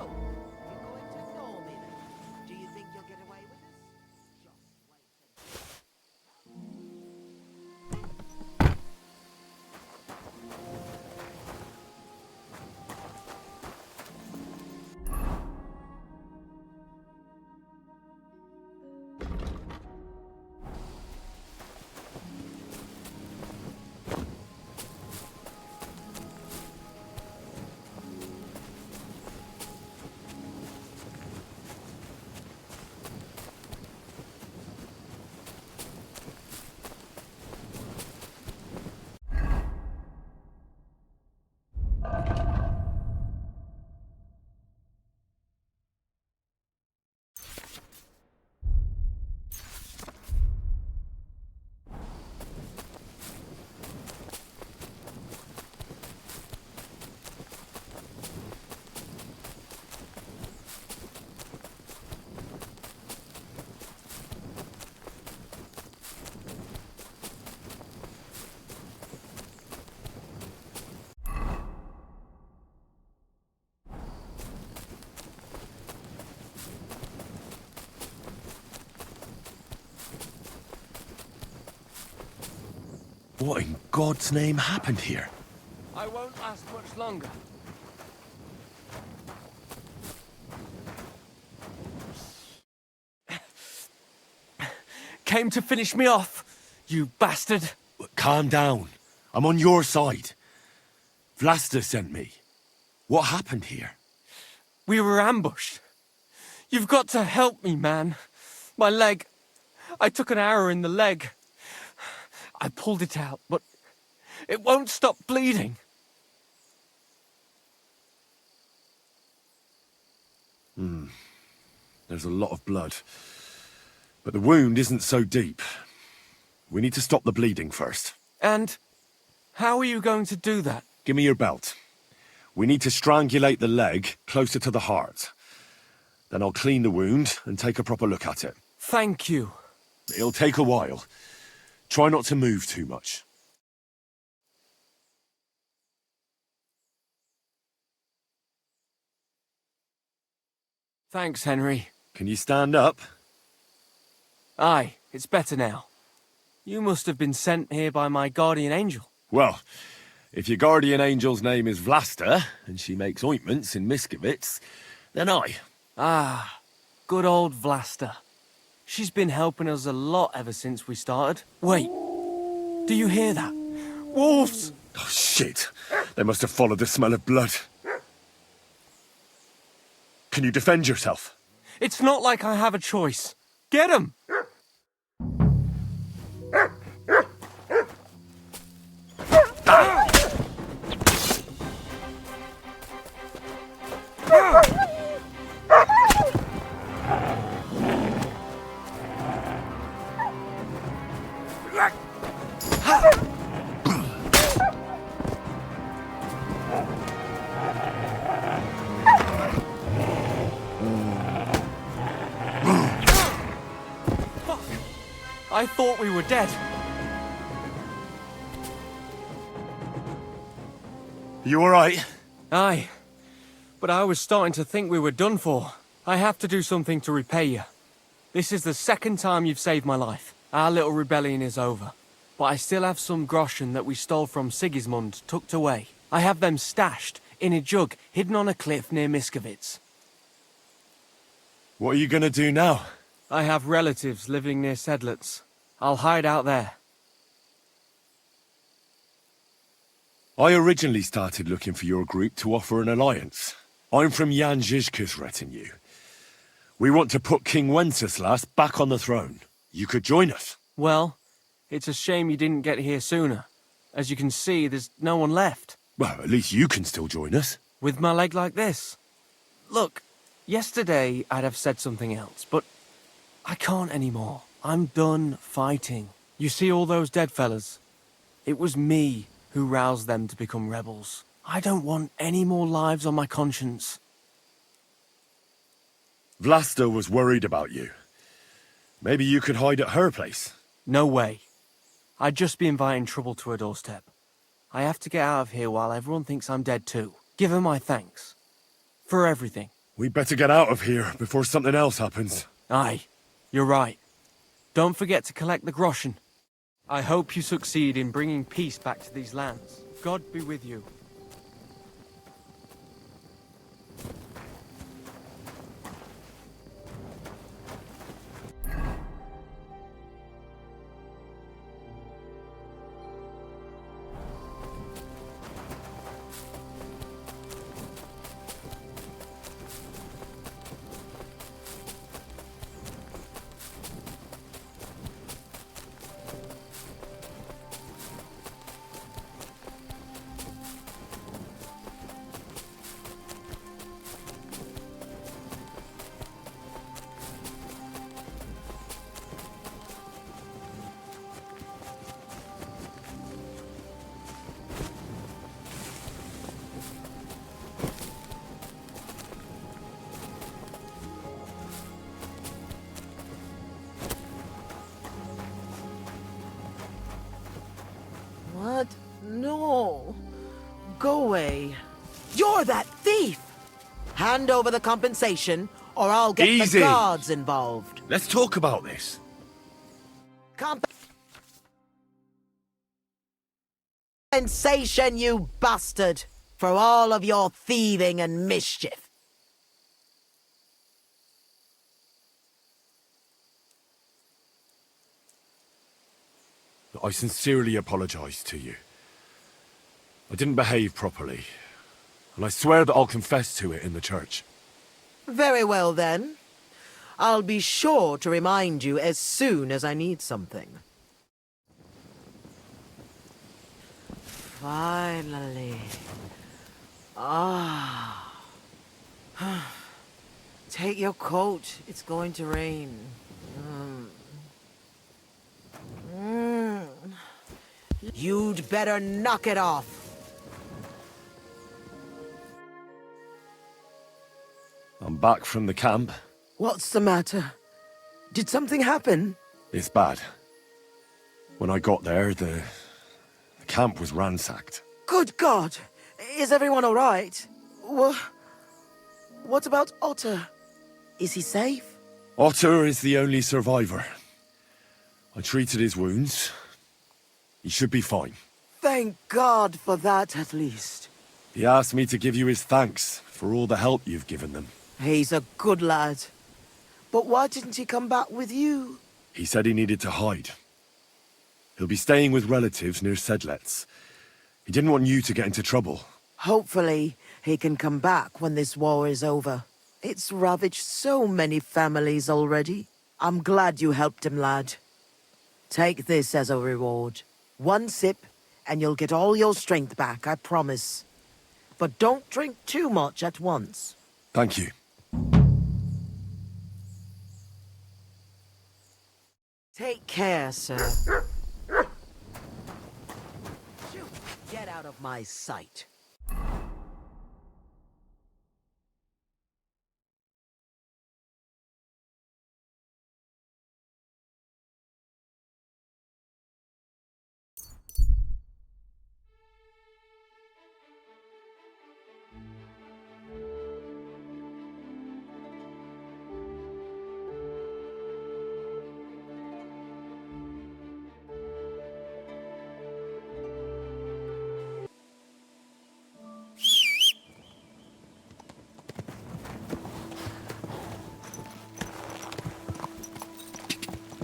going to ignore me then? Do you think you'll get away with this? What in God's name happened here? I won't last much longer. Came to finish me off, you bastard. Calm down. I'm on your side. Vlasta sent me. What happened here? We were ambushed. You've got to help me, man. My leg. I took an arrow in the leg. I pulled it out, but it won't stop bleeding. There's a lot of blood. But the wound isn't so deep. We need to stop the bleeding first. And how are you going to do that? Give me your belt. We need to strangulate the leg closer to the heart. Then I'll clean the wound and take a proper look at it. Thank you. It'll take a while. Try not to move too much. Thanks, Henry. Can you stand up? Aye, it's better now. You must have been sent here by my guardian angel. Well, if your guardian angel's name is Vlasta, and she makes ointments in Miskovitz, then I. Ah, good old Vlasta. She's been helping us a lot ever since we started. Wait, do you hear that? Wolves! Oh, shit. They must have followed the smell of blood. Can you defend yourself? It's not like I have a choice. Get 'em! I thought we were dead. You alright? Aye. But I was starting to think we were done for. I have to do something to repay you. This is the second time you've saved my life. Our little rebellion is over. But I still have some groschen that we stole from Sigismund tucked away. I have them stashed in a jug hidden on a cliff near Miskovitz. What are you gonna do now? I have relatives living near Sedlitz. I'll hide out there. I originally started looking for your group to offer an alliance. I'm from Jan Žižka's retinue. We want to put King Wenceslas back on the throne. You could join us. Well, it's a shame you didn't get here sooner. As you can see, there's no one left. Well, at least you can still join us. With my leg like this. Look, yesterday I'd have said something else, but I can't anymore. I'm done fighting. You see all those dead fellas? It was me who roused them to become rebels. I don't want any more lives on my conscience. Vlasta was worried about you. Maybe you could hide at her place. No way. I'd just be inviting trouble to her doorstep. I have to get out of here while everyone thinks I'm dead too. Give her my thanks. For everything. We better get out of here before something else happens. Aye, you're right. Don't forget to collect the groschen. I hope you succeed in bringing peace back to these lands. God be with you. What? No. Go away. You're that thief! Hand over the compensation, or I'll get Easy. the guards involved. Let's talk about this. Compensation, you bastard, for all of your thieving and mischief. I sincerely apologize to you. I didn't behave properly, and I swear that I'll confess to it in the church. Very well, then. I'll be sure to remind you as soon as I need something. Finally. Ah. Take your coat. It's going to rain. You'd better knock it off. I'm back from the camp. What's the matter? Did something happen? It's bad. When I got there, the camp was ransacked. Good God! Is everyone all right? What about Otter? Is he safe? Otter is the only survivor. I treated his wounds. He should be fine. Thank God for that, at least. He asked me to give you his thanks for all the help you've given them. He's a good lad. But why didn't he come back with you? He said he needed to hide. He'll be staying with relatives near Sedlets. He didn't want you to get into trouble. Hopefully, he can come back when this war is over. It's ravaged so many families already. I'm glad you helped him, lad. Take this as a reward. 1 sip, and you'll get all your strength back, I promise. But don't drink too much at once. Thank you. Take care, sir. Get out of my sight.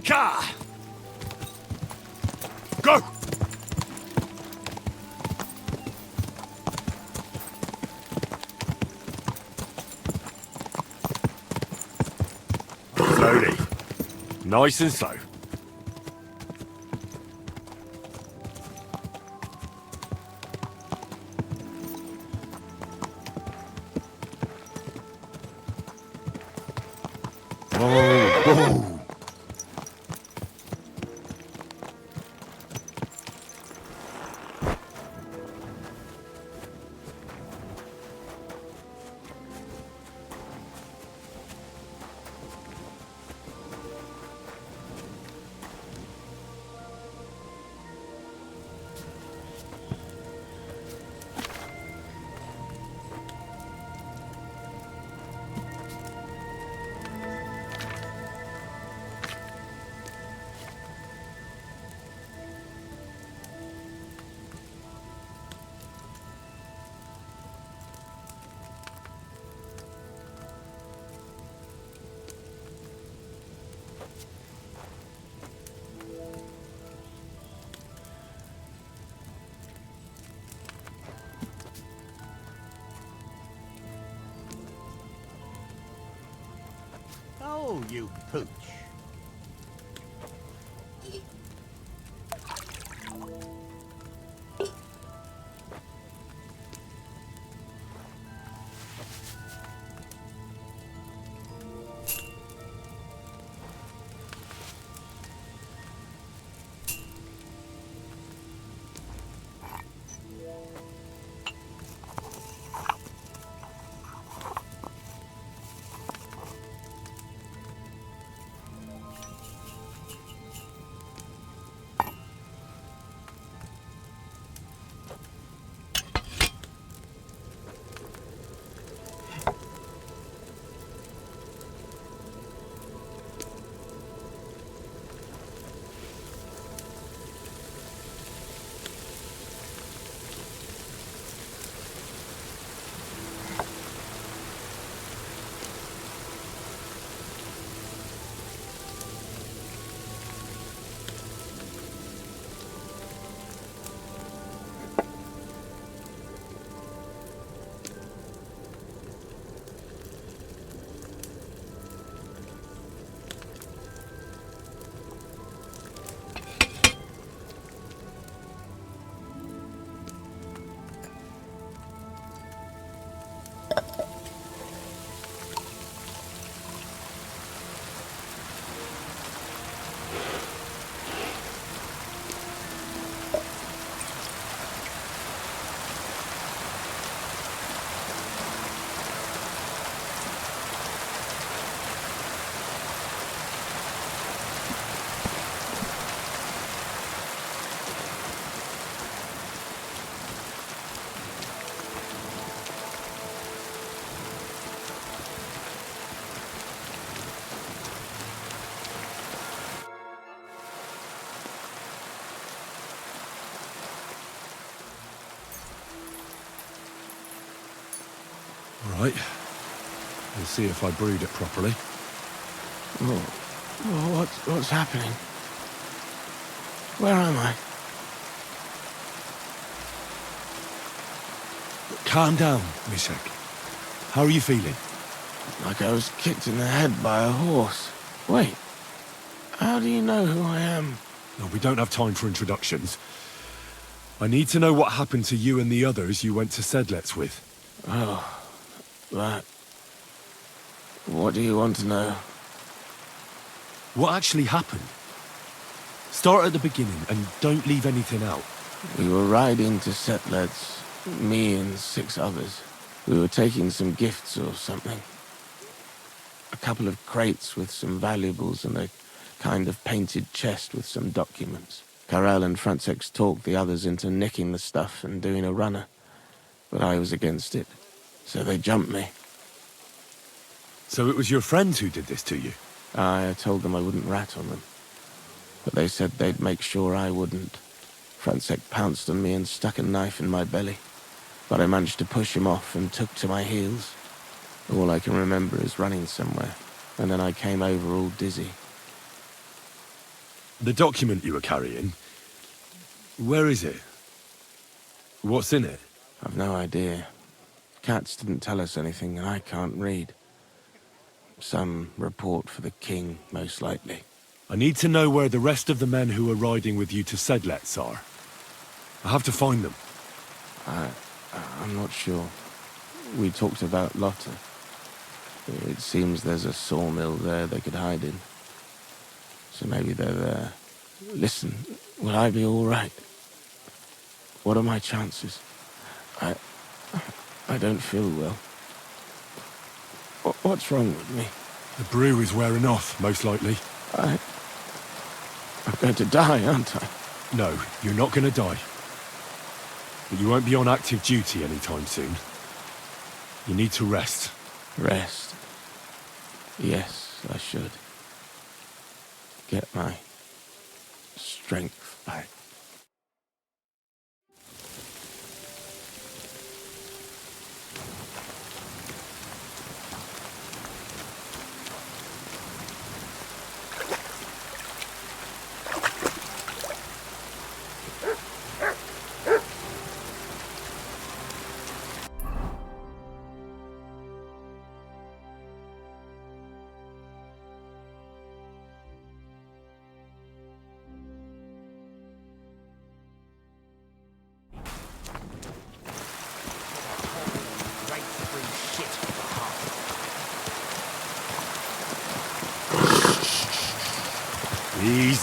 Ka! Go! Slowly. Nice and slow. Whoa, whoa. Oh, you pooch. Right. We'll see if I brewed it properly. What's happening? Where am I? Calm down, Mishek. How are you feeling? Like I was kicked in the head by a horse. Wait. How do you know who I am? No, we don't have time for introductions. I need to know what happened to you and the others you went to Sedlets with. Oh, that... What do you want to know? What actually happened? Start at the beginning and don't leave anything out. We were riding to Sedlets, me and 6 others. We were taking some gifts or something. A couple of crates with some valuables and a kind of painted chest with some documents. Karel and Francex talked the others into nicking the stuff and doing a runner, but I was against it, so they jumped me. So it was your friends who did this to you? I told them I wouldn't rat on them, but they said they'd make sure I wouldn't. Francex pounced on me and stuck a knife in my belly, but I managed to push him off and took to my heels. All I can remember is running somewhere, and then I came over all dizzy. The document you were carrying, where is it? What's in it? I've no idea. Cats didn't tell us anything, and I can't read. Some report for the king, most likely. I need to know where the rest of the men who are riding with you to Sedlets are. I have to find them. I'm not sure. We talked about Lotte. It seems there's a sawmill there they could hide in. So maybe they're there. Listen, will I be all right? What are my chances? I don't feel well. What's wrong with me? The brew is wearing off, most likely. I'm going to die, aren't I? No, you're not going to die. But you won't be on active duty anytime soon. You need to rest. Rest? Yes, I should. Get my strength back.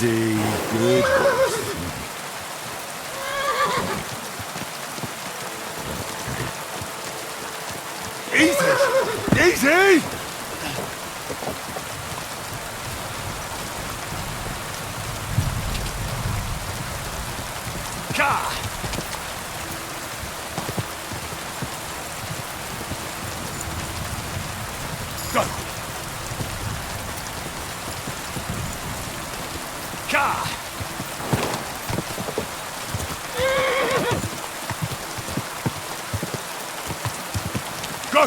Easy, good horse. Easy! Easy! Ka! Go! Ka! Go!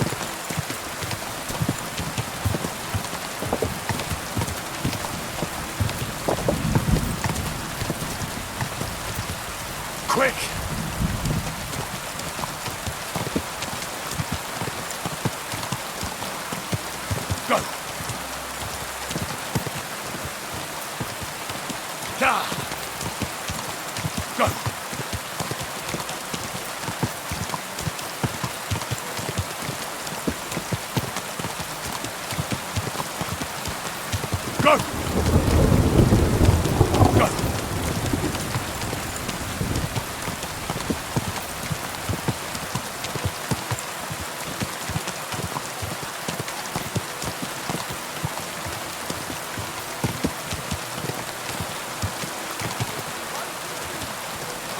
Quick! Go! Da! Go! Go! Go!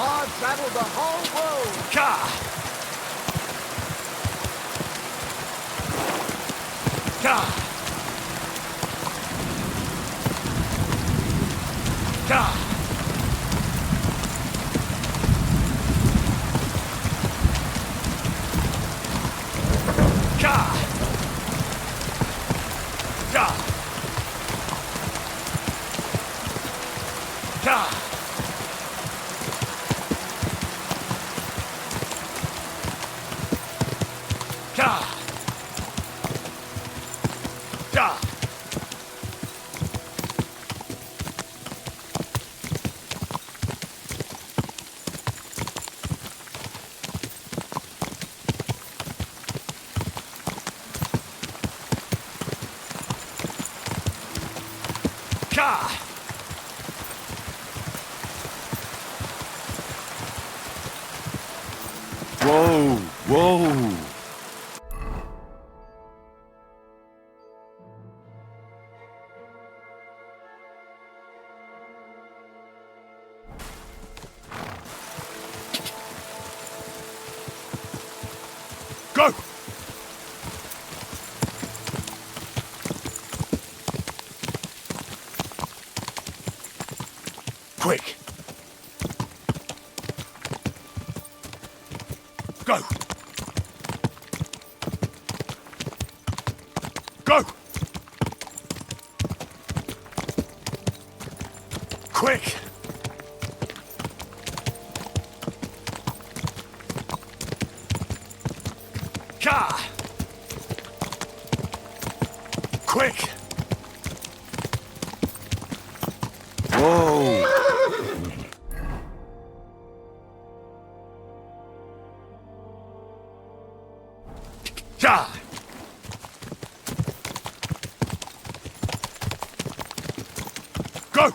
I've traveled the whole world. Ka! Ka! Ka! Ka! Ka! Ka! Ka! Ka! Ka! Whoa! Whoa! Go! Quick! Go! Go! Quick! Ka! Quick! Whoa! Ja! Go!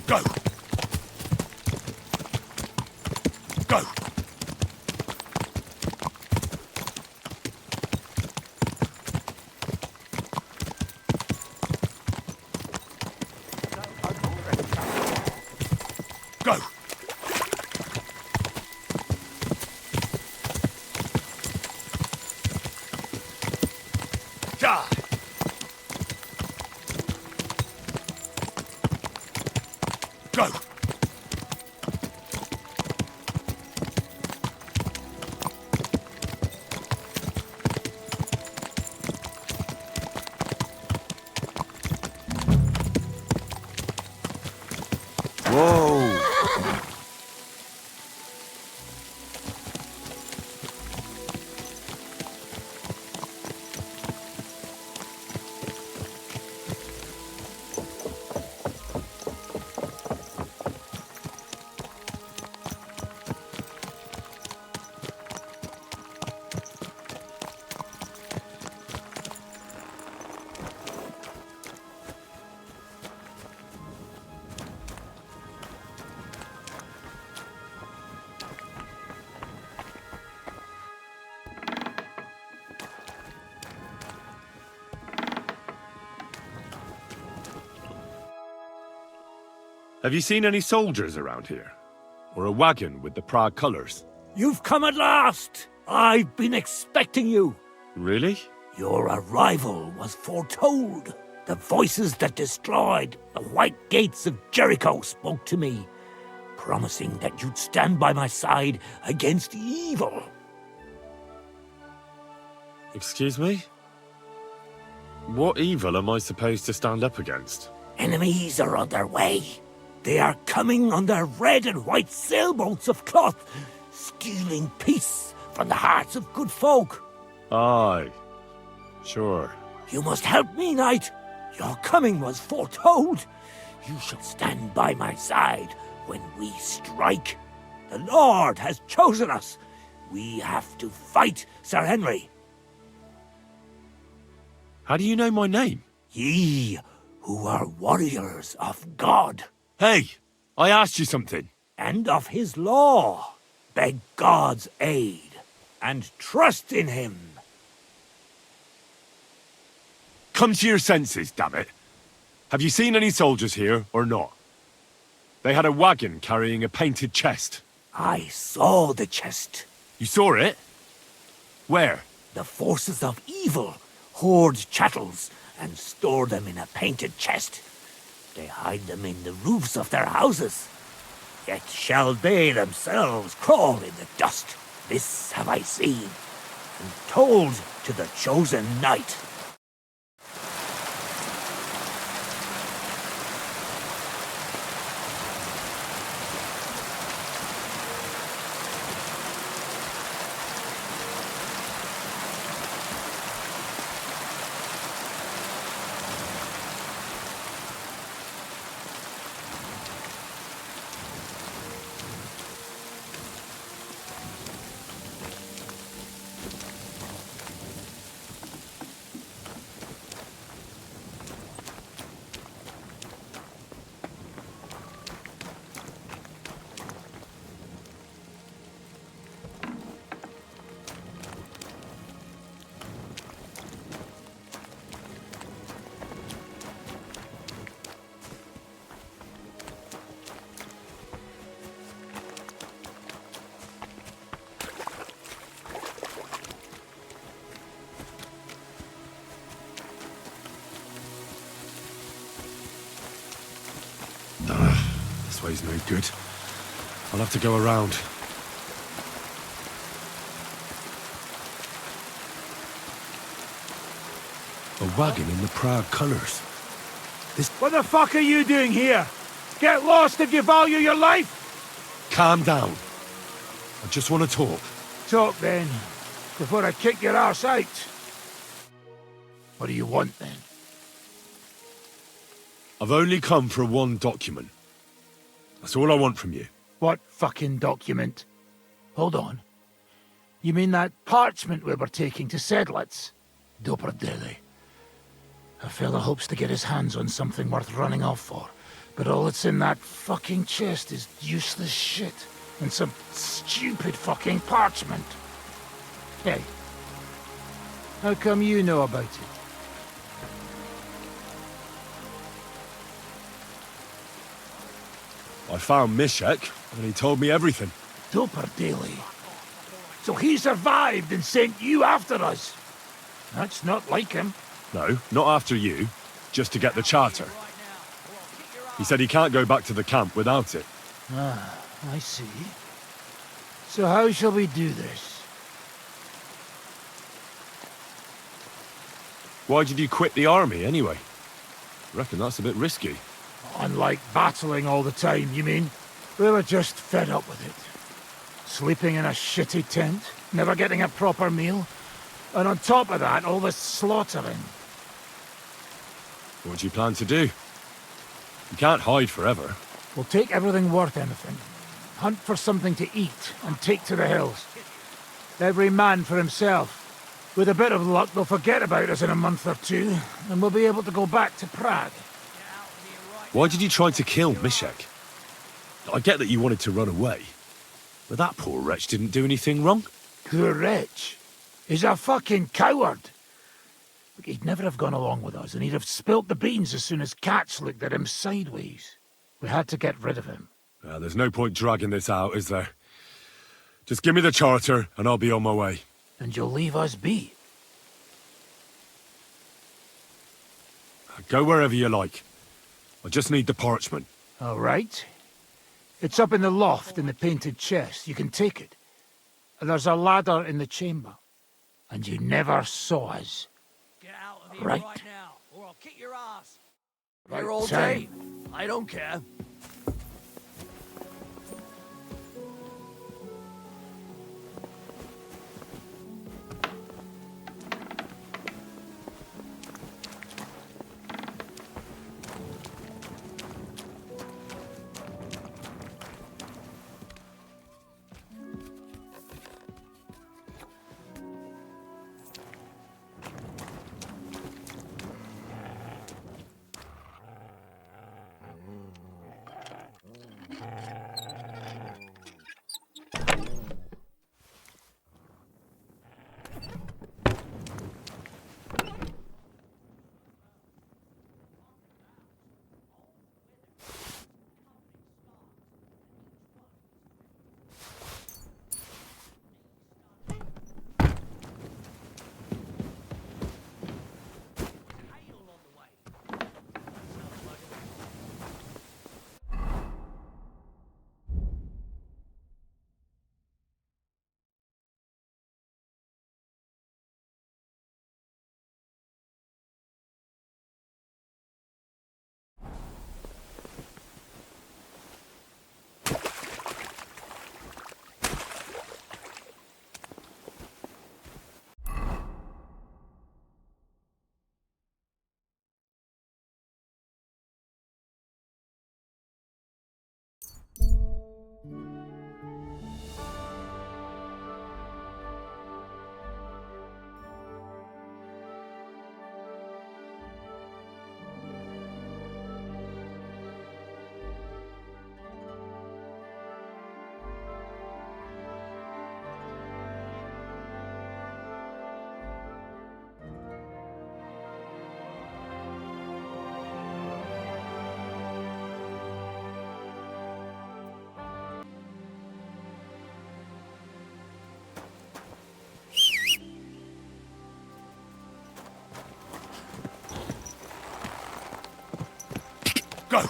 Go! Go! Go! Ja! Go! Whoa! Have you seen any soldiers around here? Or a wagon with the Prague colours? You've come at last! I've been expecting you! Really? Your arrival was foretold. The voices that destroyed the white gates of Jericho spoke to me, promising that you'd stand by my side against evil. Excuse me? What evil am I supposed to stand up against? Enemies are on their way. They are coming on their red and white sailboats of cloth, stealing peace from the hearts of good folk. Aye. Sure. You must help me, knight. Your coming was foretold. You shall stand by my side when we strike. The Lord has chosen us. We have to fight Sir Henry. How do you know my name? Ye, who are warriors of God. Hey, I asked you something. And of his law. Beg God's aid, and trust in him. Come to your senses, damn it. Have you seen any soldiers here, or not? They had a wagon carrying a painted chest. I saw the chest. You saw it? Where? The forces of evil hoard chattels and store them in a painted chest. They hide them in the roofs of their houses. Yet shall they themselves crawl in the dust. This have I seen, and told to the chosen knight. This way's no good. I'll have to go around. A wagon in the Prague colours. What the fuck are you doing here? Get lost if you value your life! Calm down. I just want to talk. Talk then, before I kick your arse out. What do you want then? I've only come for one document. That's all I want from you. What fucking document? Hold on. You mean that parchment we were taking to Sedlitz? Dobrodeli. A fella hopes to get his hands on something worth running off for, but all that's in that fucking chest is useless shit, and some stupid fucking parchment. Hey, how come you know about it? I found Mishek, and he told me everything. Dobrodeli. So he survived and sent you after us? That's not like him. No, not after you. Just to get the charter. He said he can't go back to the camp without it. Ah, I see. So how shall we do this? Why did you quit the army, anyway? I reckon that's a bit risky. Unlike battling all the time, you mean? We were just fed up with it. Sleeping in a shitty tent, never getting a proper meal, and on top of that, all this slaughtering. What do you plan to do? You can't hide forever. We'll take everything worth anything. Hunt for something to eat, and take to the hills. Every man for himself. With a bit of luck, they'll forget about us in a month or two, and we'll be able to go back to Prague. Why did you try to kill Mishek? I get that you wanted to run away, but that poor wretch didn't do anything wrong. Poor wretch? He's a fucking coward. Look, he'd never have gone along with us, and he'd have spilt the beans as soon as cats looked at him sideways. We had to get rid of him. There's no point dragging this out, is there? Just give me the charter, and I'll be on my way. And you'll leave us be. Go wherever you like. I just need the parchment. All right. It's up in the loft in the painted chest. You can take it. There's a ladder in the chamber. And you never saw us. Get out of here right now, or I'll kick your ass. Right, Here all Sam. day. I don't care. Go!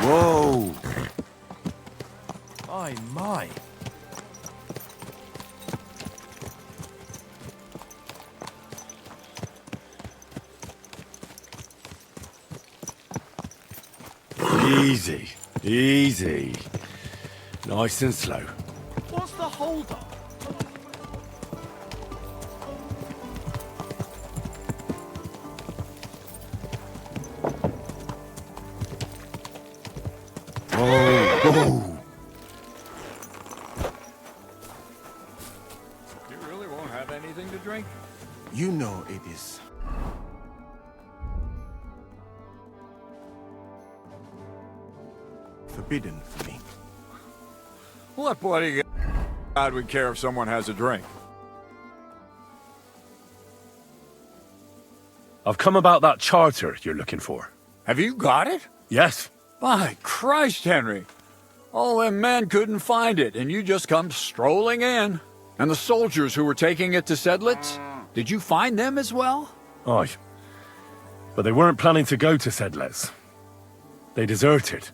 Whoa! My. Easy, easy. Nice and slow. What's the hold up? Whoa! You really won't have anything to drink? You know it is. Forbidden for me. What bloody God would care if someone has a drink? I've come about that charter you're looking for. Have you got it? Yes. By Christ, Henry. All them men couldn't find it, and you just come strolling in. And the soldiers who were taking it to Sedlitz, did you find them as well? Aye. But they weren't planning to go to Sedlitz. They deserted,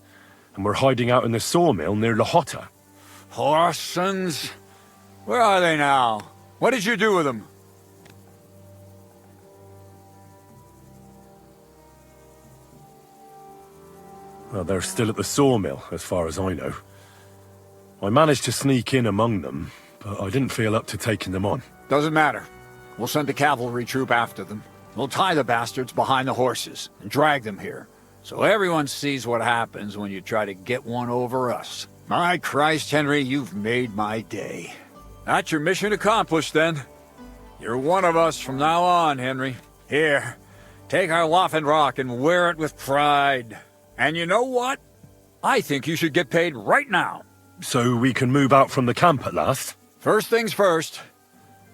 and were hiding out in the sawmill near Lahota. Horsons. Where are they now? What did you do with them? Well, they're still at the sawmill, as far as I know. I managed to sneak in among them, but I didn't feel up to taking them on. Doesn't matter. We'll send a cavalry troop after them. We'll tie the bastards behind the horses and drag them here, so everyone sees what happens when you try to get one over us. My Christ, Henry, you've made my day. That's your mission accomplished, then. You're one of us from now on, Henry. Here, take our Waffenrock and wear it with pride. And you know what? I think you should get paid right now. So we can move out from the camp at last? First things first.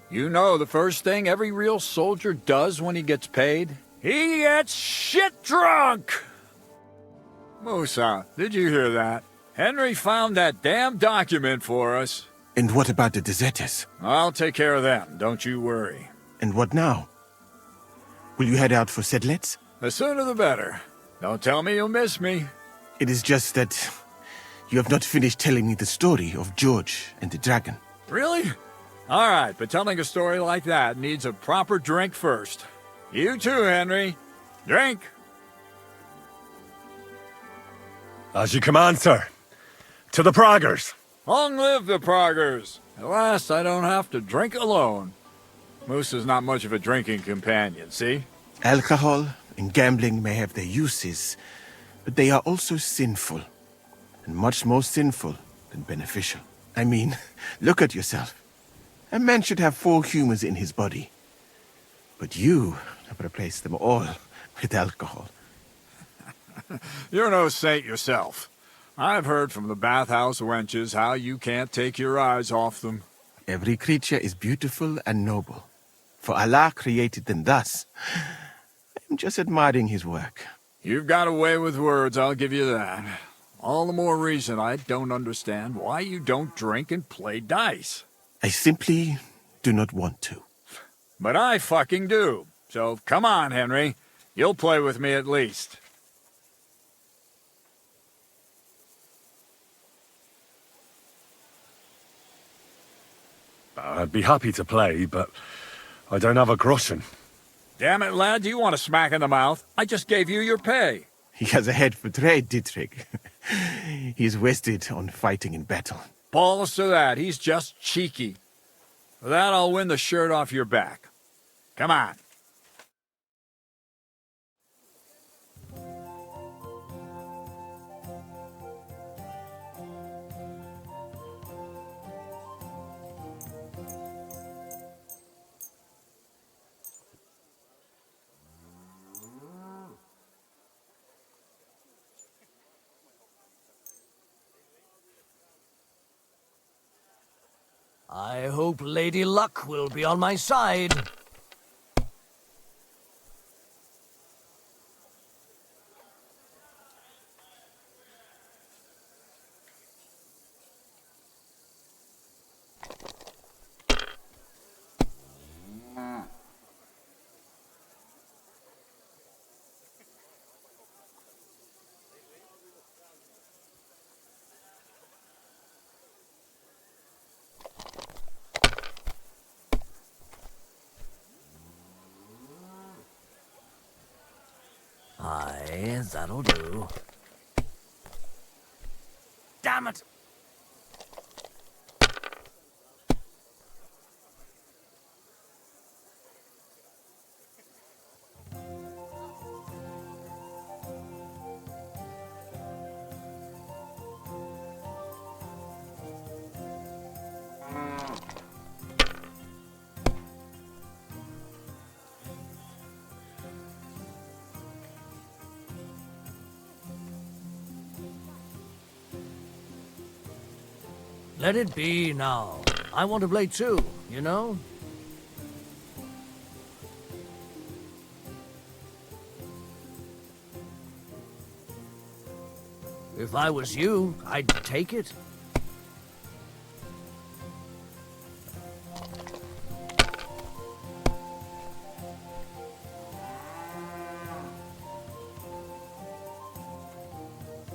You know the first thing every real soldier does when he gets paid? He gets shit drunk! Musa, did you hear that? Henry found that damn document for us. And what about the deserters? I'll take care of them, don't you worry. And what now? Will you head out for Sedlets? The sooner the better. Don't tell me you'll miss me. It is just that you have not finished telling me the story of George and the dragon. Really? All right, but telling a story like that needs a proper drink first. You too, Henry. Drink. As you command, sir. To the Praggers. Long live the Praggers. At last, I don't have to drink alone. Moose is not much of a drinking companion, see? Alcohol and gambling may have their uses, but they are also sinful. And much more sinful than beneficial. I mean, look at yourself. A man should have 4 humors in his body. But you have replaced them all with alcohol. You're no saint yourself. I've heard from the bathhouse wenches how you can't take your eyes off them. Every creature is beautiful and noble. For Allah created them thus. I'm just admiring his work. You've got a way with words, I'll give you that. All the more reason I don't understand why you don't drink and play dice. I simply do not want to. But I fucking do. So come on, Henry. You'll play with me at least. I'd be happy to play, but I don't have a groschen. Damn it, lad, you want a smack in the mouth? I just gave you your pay. He has a head for trade, Dietrich. He's wasted on fighting in battle. Balls to that, he's just cheeky. For that, I'll win the shirt off your back. Come on. I hope Lady Luck will be on my side. Aye, that'll do. Damn it! Let it be now. I want to play too, you know? If I was you, I'd take it.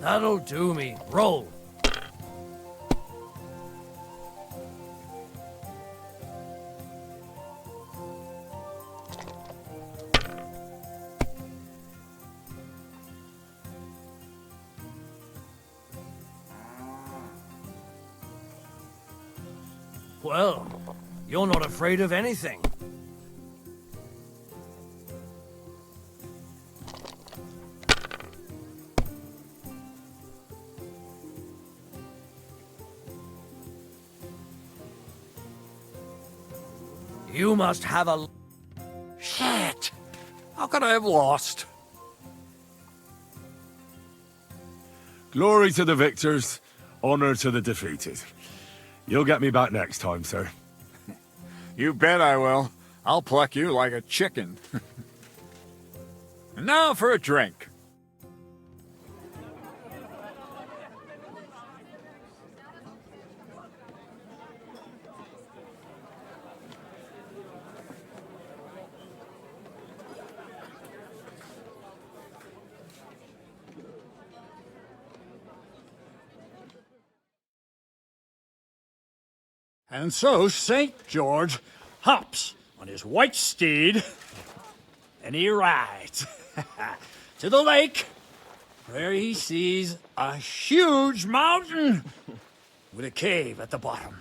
That'll do me. Roll. Well, you're not afraid of anything. You must have a... Shit! How could I have lost? Glory to the victors. Honor to the defeated. You'll get me back next time, sir. You bet I will. I'll pluck you like a chicken. And now for a drink. And so St. George hops on his white steed, and he rides to the lake, where he sees a huge mountain with a cave at the bottom.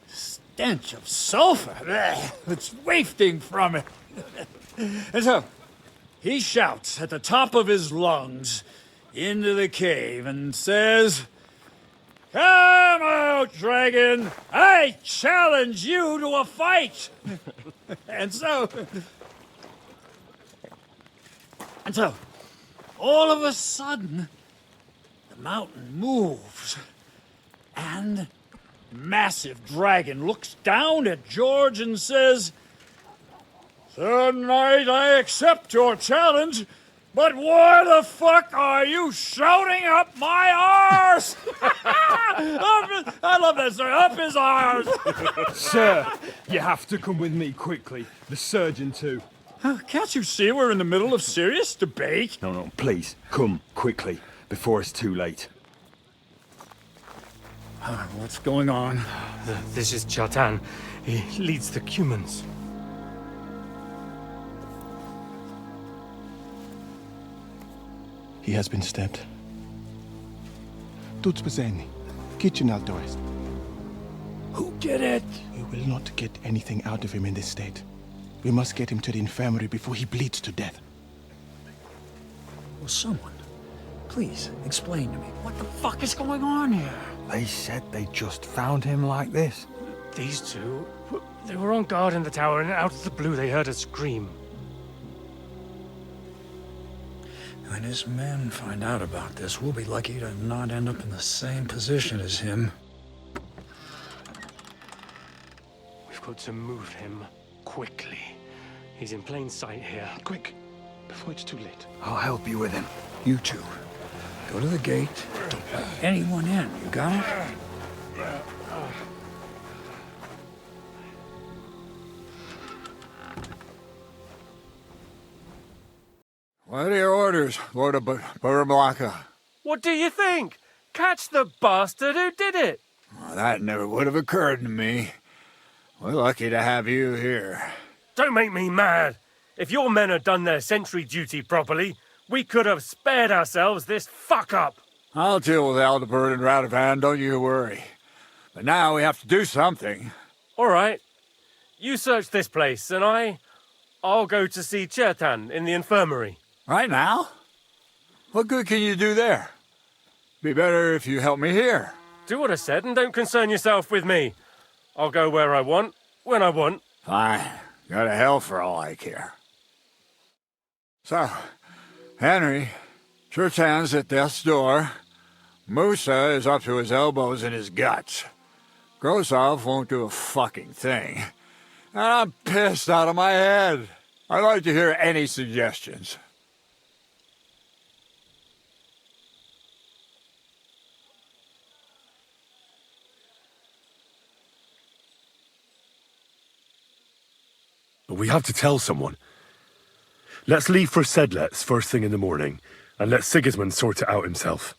Stench of sulfur that's wafting from it. And so he shouts at the top of his lungs into the cave and says, "Come out, dragon! I challenge you to a fight!" And so, all of a sudden, the mountain moves, and massive dragon looks down at George and says, "Sir Knight, I accept your challenge, but why the fuck are you shouting up my arse?" I love that, sir. Up his arse. Sir, you have to come with me quickly. The surgeon too. Can't you see we're in the middle of serious debate? No, please, come quickly, before it's too late. What's going on? This is Chatan. He leads the Cumans. He has been stabbed. Tuts Bezeni, kitchen outdoors. Who did it? We will not get anything out of him in this state. We must get him to the infirmary before he bleeds to death. Well, someone, please explain to me. What the fuck is going on here? They said they just found him like this. These two, they were on guard in the tower, and out of the blue they heard a scream. When his men find out about this, we'll be lucky to not end up in the same position as him. We've got to move him quickly. He's in plain sight here. Quick, before it's too late. I'll help you with him. You two, go to the gate. Don't let anyone in. You got it? What are your orders, Lord of Burmlaka? What do you think? Catch the bastard who did it! Well, that never would have occurred to me. We're lucky to have you here. Don't make me mad. If your men had done their sentry duty properly, we could have spared ourselves this fuck-up. I'll deal with Aldebert and Radovan, don't you worry. But now we have to do something. All right. You search this place, and I'll go to see Chertan in the infirmary. Right now? What good can you do there? Be better if you help me here. Do what I said and don't concern yourself with me. I'll go where I want, when I want. Fine. Go to hell for all I care. So, Henry, Chertan's at death's door. Musa is up to his elbows in his guts. Grosov won't do a fucking thing. And I'm pissed out of my head. I'd like to hear any suggestions. We have to tell someone. Let's leave for Sedlets first thing in the morning, and let Sigismund sort it out himself.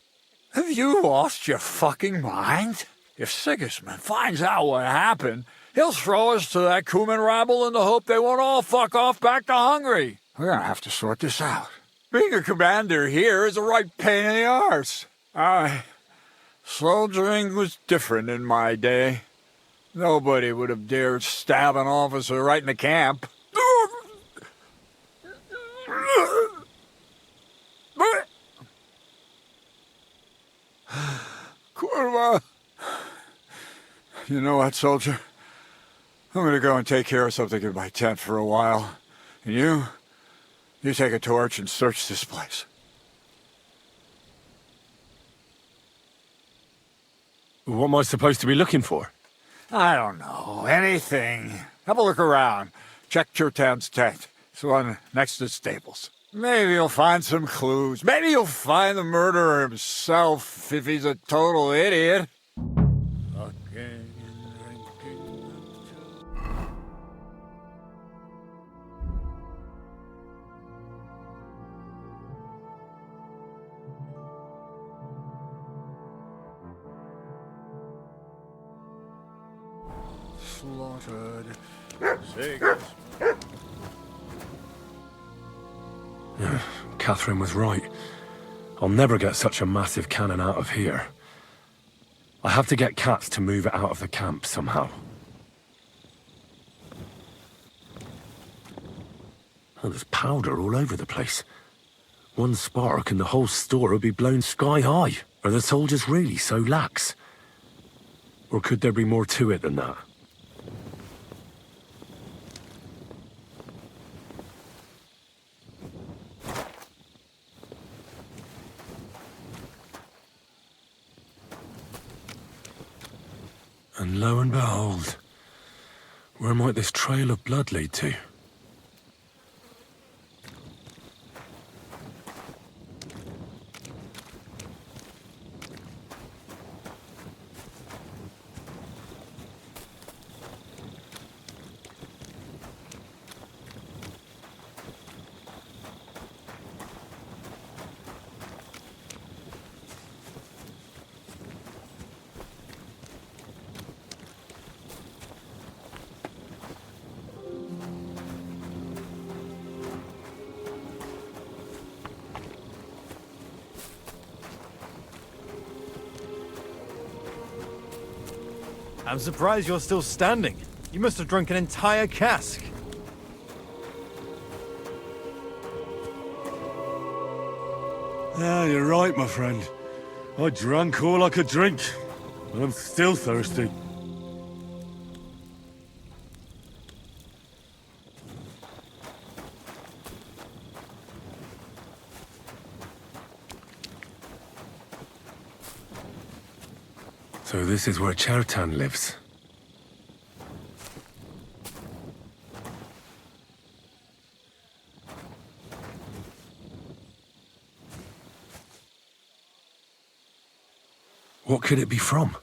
Have you lost your fucking mind? If Sigismund finds out what happened, he'll throw us to that Cuman rabble in the hope they won't all fuck off back to Hungary. We're gonna have to sort this out. Being a commander here is a right pain in the arse. Soldiering was different in my day. Nobody would have dared stab an officer right in the camp. Kurva! You know what, soldier? I'm gonna go and take care of something in my tent for a while. And you take a torch and search this place. What am I supposed to be looking for? I don't know. Anything. Have a look around. Check Churtown's tent. It's the one next to the stables. Maybe you'll find some clues. Maybe you'll find the murderer himself if he's a total idiot. Slaughtered. Catherine was right. I'll never get such a massive cannon out of here. I have to get Cats to move it out of the camp somehow. Oh, there's powder all over the place. One spark and the whole store would be blown sky high. Are the soldiers really so lax? Or could there be more to it than that? And lo and behold, where might this trail of blood lead to? I'm surprised you're still standing. You must have drunk an entire cask. Ah, you're right, my friend. I drank all I could drink, and I'm still thirsty. So this is where Chertan lives. What could it be from?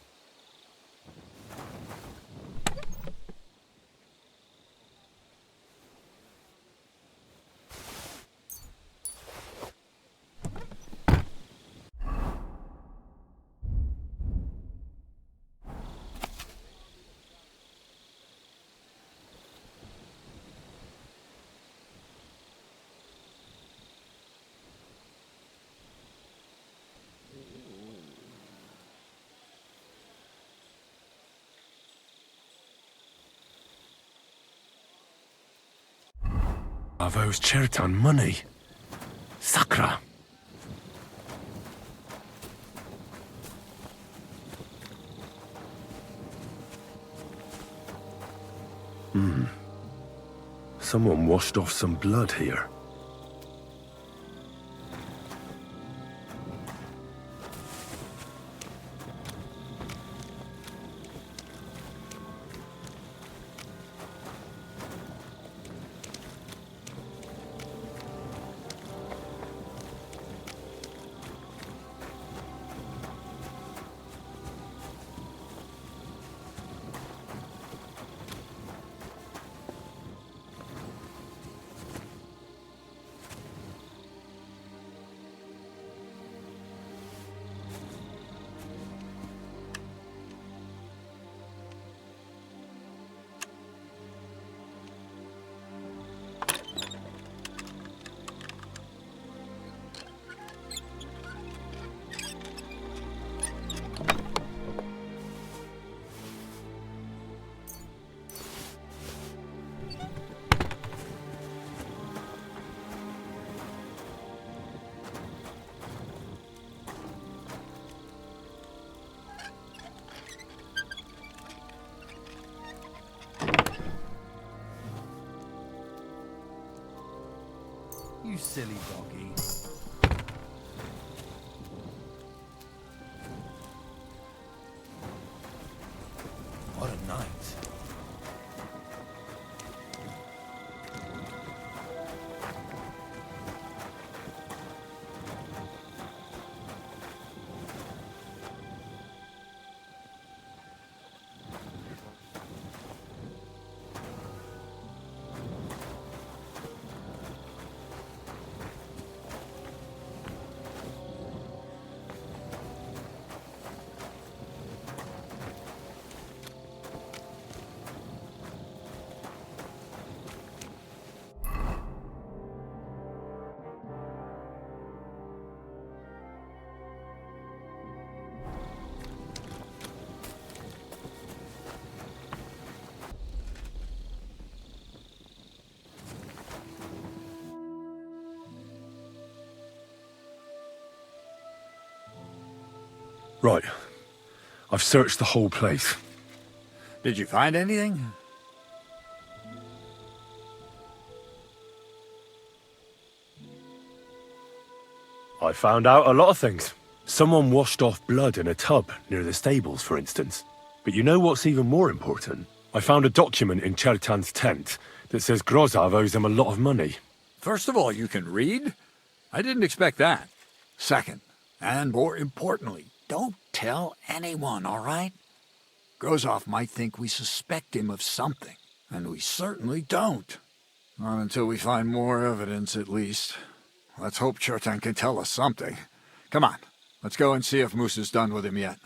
Avo's Chertan money. Sakra. Someone washed off some blood here. You silly doggy. Right. I've searched the whole place. Did you find anything? I found out a lot of things. Someone washed off blood in a tub near the stables, for instance. But you know what's even more important? I found a document in Chertan's tent that says Grozav owes him a lot of money. First of all, you can read? I didn't expect that. Second, and more importantly, don't tell anyone, all right? Grozov might think we suspect him of something, and we certainly don't. Not until we find more evidence, at least. Let's hope Chertan can tell us something. Come on, let's go and see if Moose is done with him yet.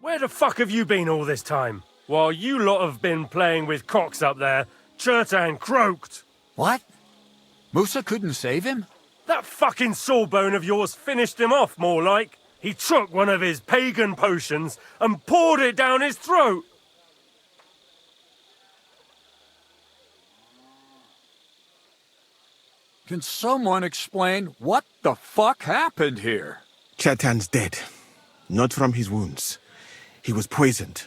Where the fuck have you been all this time? While you lot have been playing with cocks up there, Chertan croaked. What? Musa couldn't save him? That fucking sawbone of yours finished him off, more like. He took one of his pagan potions and poured it down his throat. Can someone explain what the fuck happened here? Chertan's dead. Not from his wounds. He was poisoned.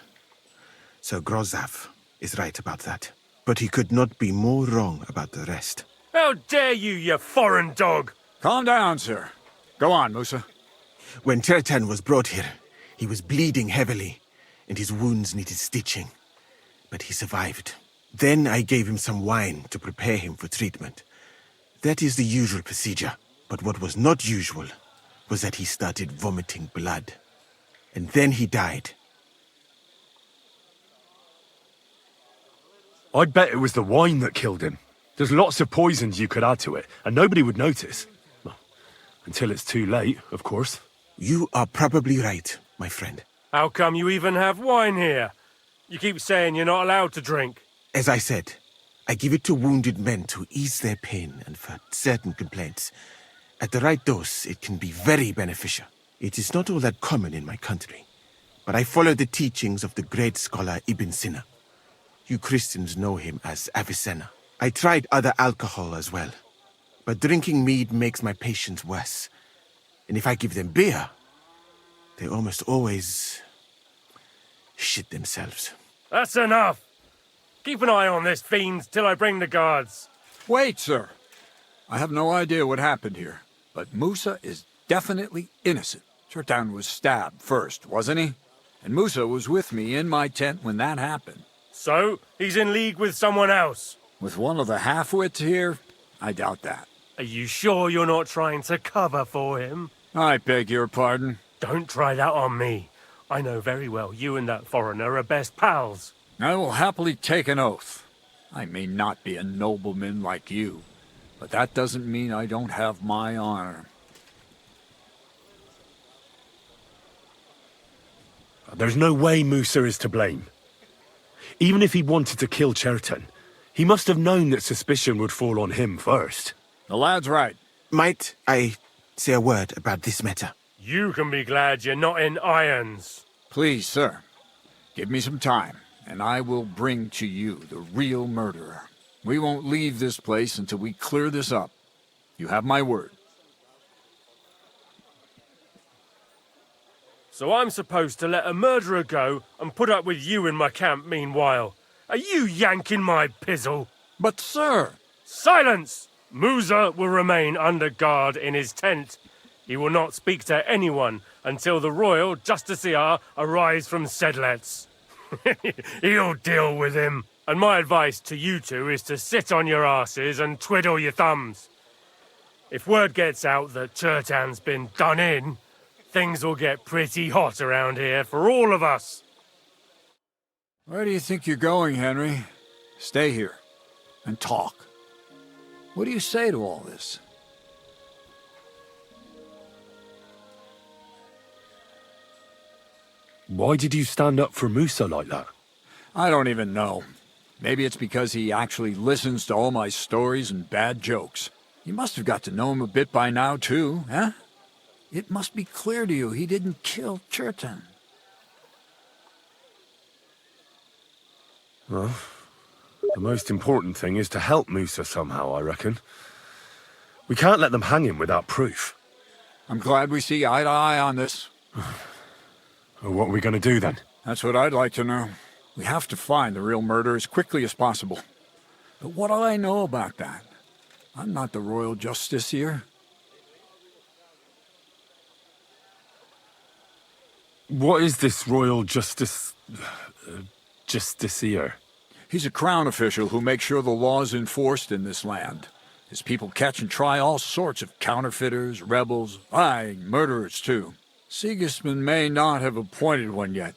So Grozav is right about that. But he could not be more wrong about the rest. How dare you, you foreign dog! Calm down, sir. Go on, Musa. When Chertan was brought here, he was bleeding heavily, and his wounds needed stitching. But he survived. Then I gave him some wine to prepare him for treatment. That is the usual procedure. But what was not usual was that he started vomiting blood. And then he died. I'd bet it was the wine that killed him. There's lots of poisons you could add to it, and nobody would notice. Well, until it's too late, of course. You are probably right, my friend. How come you even have wine here? You keep saying you're not allowed to drink. As I said, I give it to wounded men to ease their pain and for certain complaints. At the right dose, it can be very beneficial. It is not all that common in my country, but I follow the teachings of the great scholar Ibn Sina. You Christians know him as Avicenna. I tried other alcohol as well, but drinking mead makes my patients worse. And if I give them beer, they almost always shit themselves. That's enough! Keep an eye on this fiend till I bring the guards. Wait, sir. I have no idea what happened here, but Musa is definitely innocent. Chertan was stabbed first, wasn't he? And Musa was with me in my tent when that happened. So, he's in league with someone else? With one of the half-wits here? I doubt that. Are you sure you're not trying to cover for him? I beg your pardon. Don't try that on me. I know very well you and that foreigner are best pals. I will happily take an oath. I may not be a nobleman like you, but that doesn't mean I don't have my honor. There's no way Musa is to blame. Even if he wanted to kill Chertan, he must have known that suspicion would fall on him first. The lad's right. Might I say a word about this matter? You can be glad you're not in irons. Please, sir. Give me some time, and I will bring to you the real murderer. We won't leave this place until we clear this up. You have my word. So I'm supposed to let a murderer go and put up with you in my camp meanwhile. Are you yanking my pizzle? But, sir... Silence! Musa will remain under guard in his tent. He will not speak to anyone until the royal justiciar arrives from Sedlets. He'll deal with him. And my advice to you two is to sit on your asses and twiddle your thumbs. If word gets out that Chertan's been done in, things will get pretty hot around here for all of us. Where do you think you're going, Henry? Stay here and talk. What do you say to all this? Why did you stand up for Musa like that? I don't even know. Maybe it's because he actually listens to all my stories and bad jokes. You must have got to know him a bit by now, too, huh? It must be clear to you he didn't kill Chertan. Well, the most important thing is to help Musa somehow, I reckon. We can't let them hang him without proof. I'm glad we see eye to eye on this. Well, what are we going to do then? That's what I'd like to know. We have to find the real murderer as quickly as possible. But what do I know about that? I'm not the royal justiciar. What is this royal justiciar? He's a crown official who makes sure the law is enforced in this land. His people catch and try all sorts of counterfeiters, rebels, aye, murderers too. Sigismund may not have appointed one yet,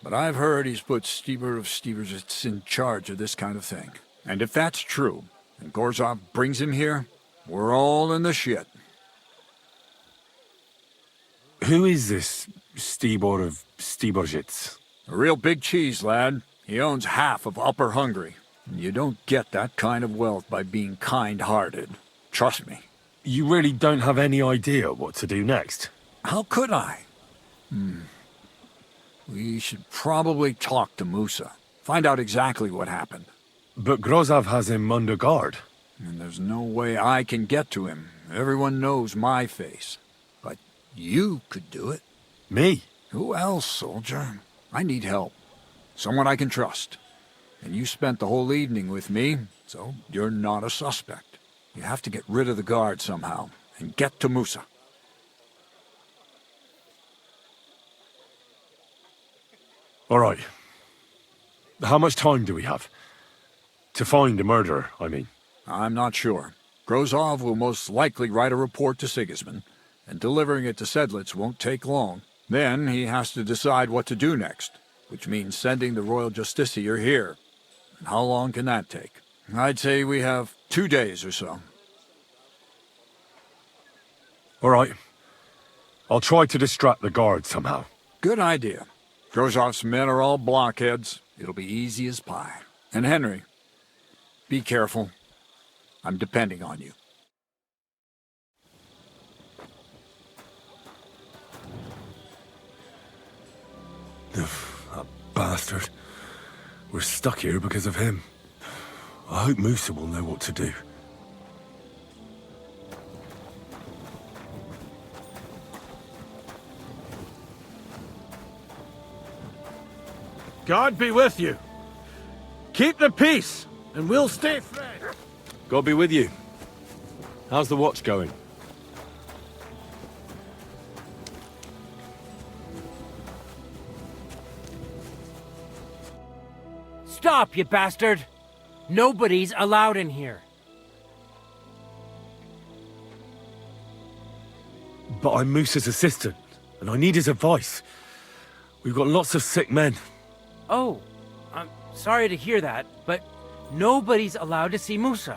but I've heard he's put Steber of Steversitz in charge of this kind of thing. And if that's true, and Gorzov brings him here, we're all in the shit. Who is this Stibor of Stebersitz? A real big cheese, lad. He owns half of Upper Hungary. You don't get that kind of wealth by being kind-hearted. Trust me. You really don't have any idea what to do next? How could I? We should probably talk to Musa. Find out exactly what happened. But Grozov has him under guard. And there's no way I can get to him. Everyone knows my face. But you could do it. Me? Who else, soldier? I need help. Someone I can trust. And you spent the whole evening with me, so you're not a suspect. You have to get rid of the guard somehow, and get to Musa. All right. How much time do we have? To find a murderer, I mean. I'm not sure. Grozov will most likely write a report to Sigismund, and delivering it to Sedlitz won't take long. Then he has to decide what to do next, which means sending the royal justiciar here. And how long can that take? I'd say we have 2 days or so. All right. I'll try to distract the guard somehow. Good idea. Grozov's men are all blockheads. It'll be easy as pie. And Henry, be careful. I'm depending on you. That bastard. We're stuck here because of him. I hope Musa will know what to do. God be with you. Keep the peace, and we'll stay friends. God be with you. How's the watch going? Stop, you bastard! Nobody's allowed in here. But I'm Musa's assistant, and I need his advice. We've got lots of sick men. Oh, I'm sorry to hear that, but nobody's allowed to see Musa.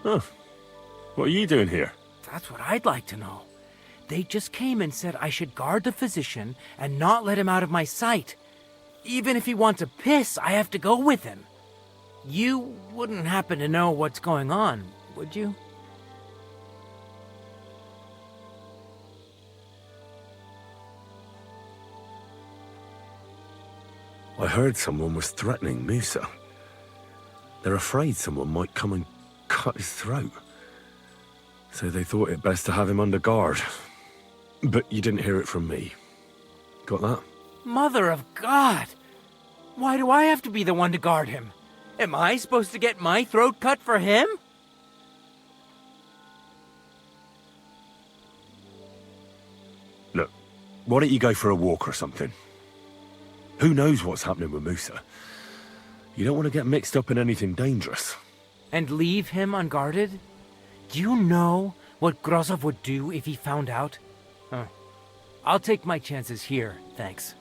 Huh. What are you doing here? That's what I'd like to know. They just came and said I should guard the physician and not let him out of my sight. Even if he wants to piss, I have to go with him. You wouldn't happen to know what's going on, would you? I heard someone was threatening Musa. They're afraid someone might come and cut his throat. So they thought it best to have him under guard. But you didn't hear it from me. Got that? Mother of God! Why do I have to be the one to guard him? Am I supposed to get my throat cut for him? Why don't you go for a walk or something? Who knows what's happening with Musa? You don't want to get mixed up in anything dangerous. And leave him unguarded? Do you know what Grozov would do if he found out? Huh. I'll take my chances here, thanks.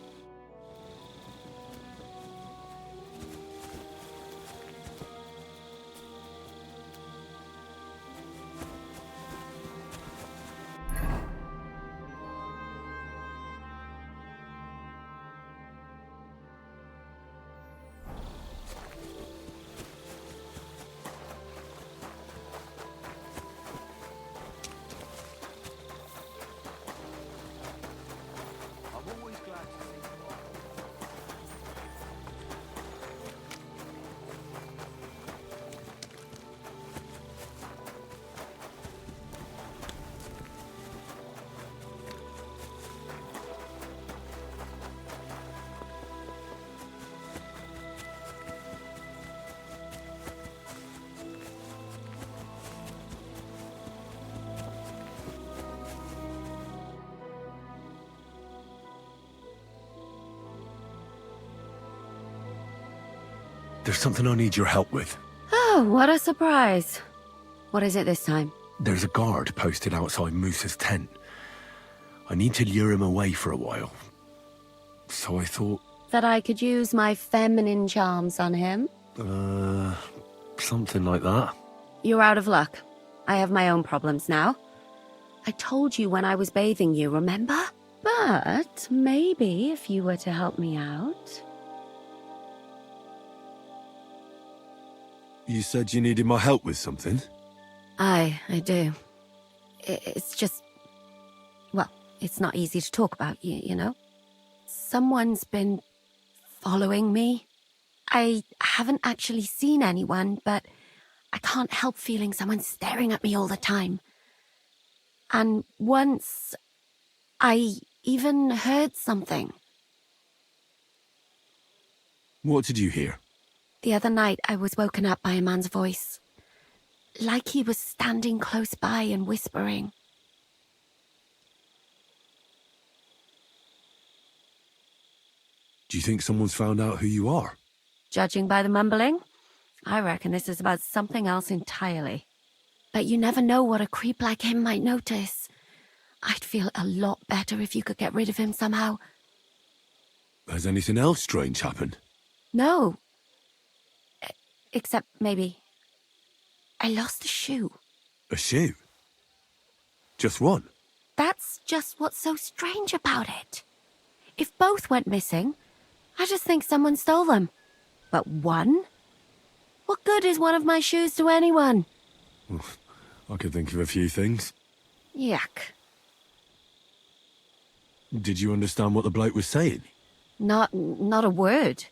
There's something I need your help with. Oh, what a surprise. What is it this time? There's a guard posted outside Musa's tent. I need to lure him away for a while. So I thought... That I could use my feminine charms on him? Something like that. You're out of luck. I have my own problems now. I told you when I was bathing you, remember? But maybe if you were to help me out... You said you needed my help with something? I do. It's just... Well, it's not easy to talk about, you know? Someone's been following me. I haven't actually seen anyone, but I can't help feeling someone staring at me all the time. And once, I even heard something. What did you hear? The other night, I was woken up by a man's voice. Like he was standing close by and whispering. Do you think someone's found out who you are? Judging by the mumbling, I reckon this is about something else entirely. But you never know what a creep like him might notice. I'd feel a lot better if you could get rid of him somehow. Has anything else strange happened? No. Except maybe... I lost a shoe. A shoe? Just one? That's just what's so strange about it. If both went missing, I just think someone stole them. But one? What good is one of my shoes to anyone? I could think of a few things. Yuck. Did you understand what the bloke was saying? Not a word.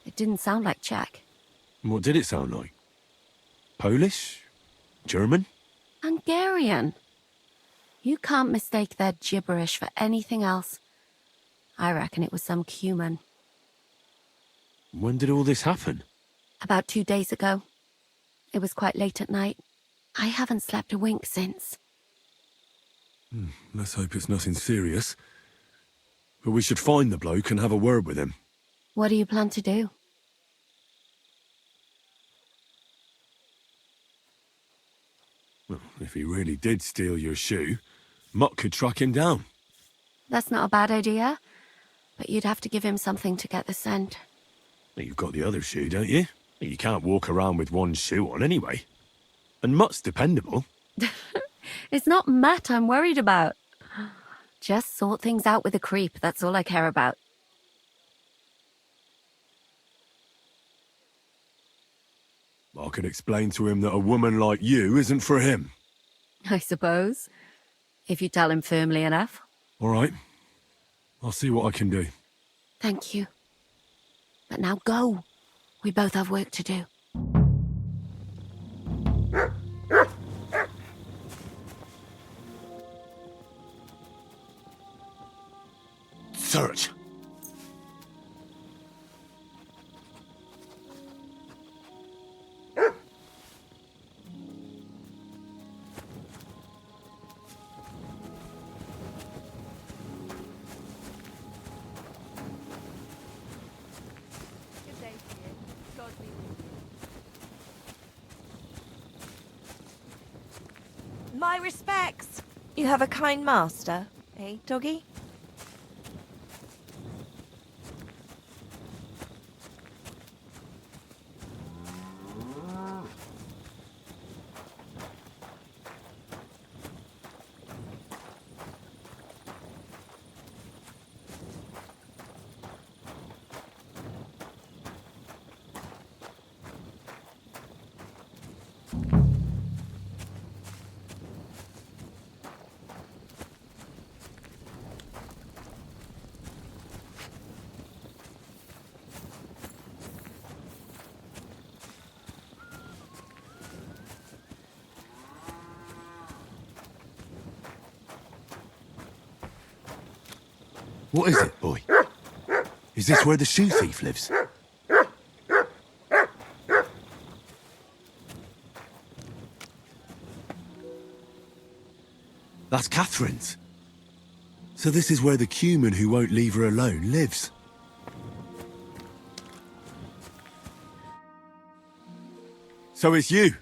It didn't sound like Czech. What did it sound like? Polish? German? Hungarian. You can't mistake their gibberish for anything else. I reckon it was some Cuman. When did all this happen? About 2 days ago. It was quite late at night. I haven't slept a wink since. Let's hope it's nothing serious. But we should find the bloke and have a word with him. What do you plan to do? Well, if he really did steal your shoe, Mutt could track him down. That's not a bad idea, but you'd have to give him something to get the scent. You've got the other shoe, don't you? You can't walk around with one shoe on anyway. And Mutt's dependable. It's not Matt I'm worried about. Just sort things out with a creep, that's all I care about. I can explain to him that a woman like you isn't for him. I suppose. If you tell him firmly enough. All right. I'll see what I can do. Thank you. But now go. We both have work to do. Search. My respects. You have a kind master, eh, doggy? What is it, boy? Is this where the shoe thief lives? That's Catherine's. So this is where the Cuman who won't leave her alone lives. So it's you.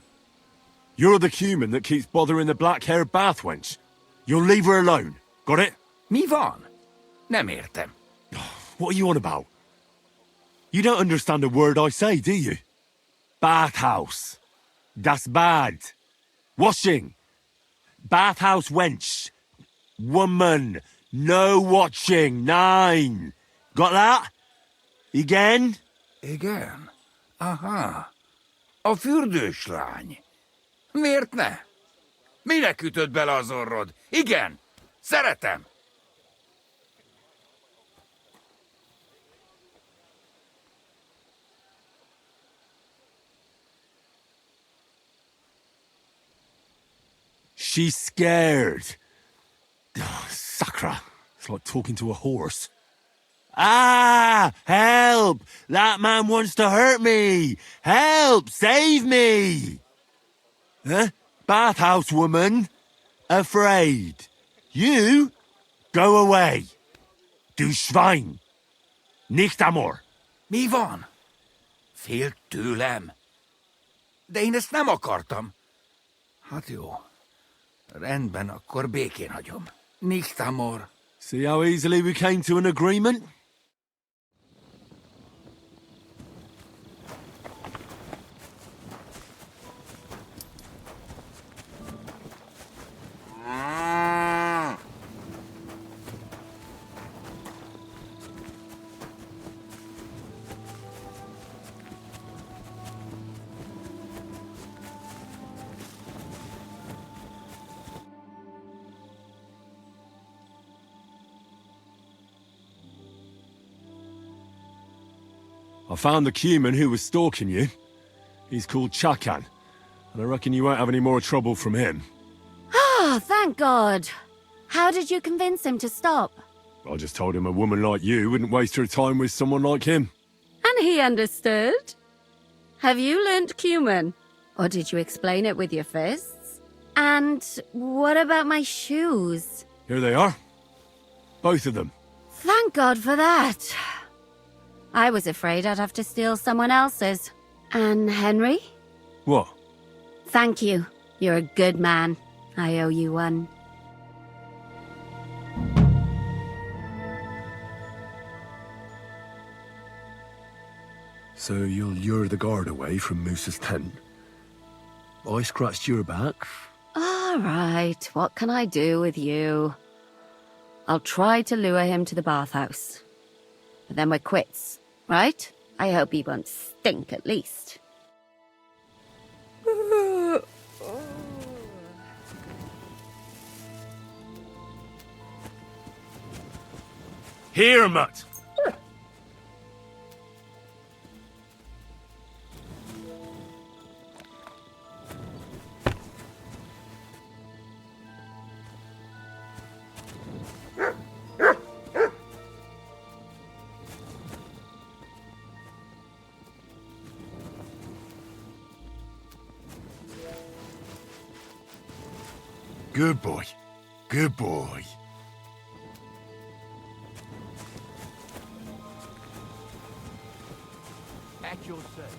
You're the Cuman that keeps bothering the black-haired bath wench. You'll leave her alone. Got it? Mi van? Nem értem. What are you on about? You don't understand a word I say, do you? Bathhouse. Das bad. Washing. Bathhouse wench. Woman. No watching. 9. Got that? Igen? Igen? Aha. A fürdős lány. Miért ne? Minek ütöd bele az orrod? Igen. Szeretem. She's scared. Oh, Sakra. It's like talking to a horse. Ah! Help! That man wants to hurt me! Help! Save me! Huh? Bathhouse woman? Afraid. You? Go away. Du Schwein. Nicht amor. Mi van? Félt tőlem. De én ezt nem akartam. Hát jó. Rendben, akkor békén hagyom. Nicht amor. See how easily we came to an agreement? I found the Cuman who was stalking you. He's called Chakan, and I reckon you won't have any more trouble from him. Ah, thank God. How did you convince him to stop? I just told him a woman like you wouldn't waste her time with someone like him. And he understood? Have you learnt Cuman? Or did you explain it with your fists? And what about my shoes? Here they are. Both of them. Thank God for that. I was afraid I'd have to steal someone else's. And Henry? What? Thank you. You're a good man. I owe you one. So you'll lure the guard away from Moose's tent? I scratched your back? All right, what can I do with you? I'll try to lure him to the bathhouse. But then we're quits, right? I hope he won't stink at least. Here, Mutt! Good boy. Good boy. At your service.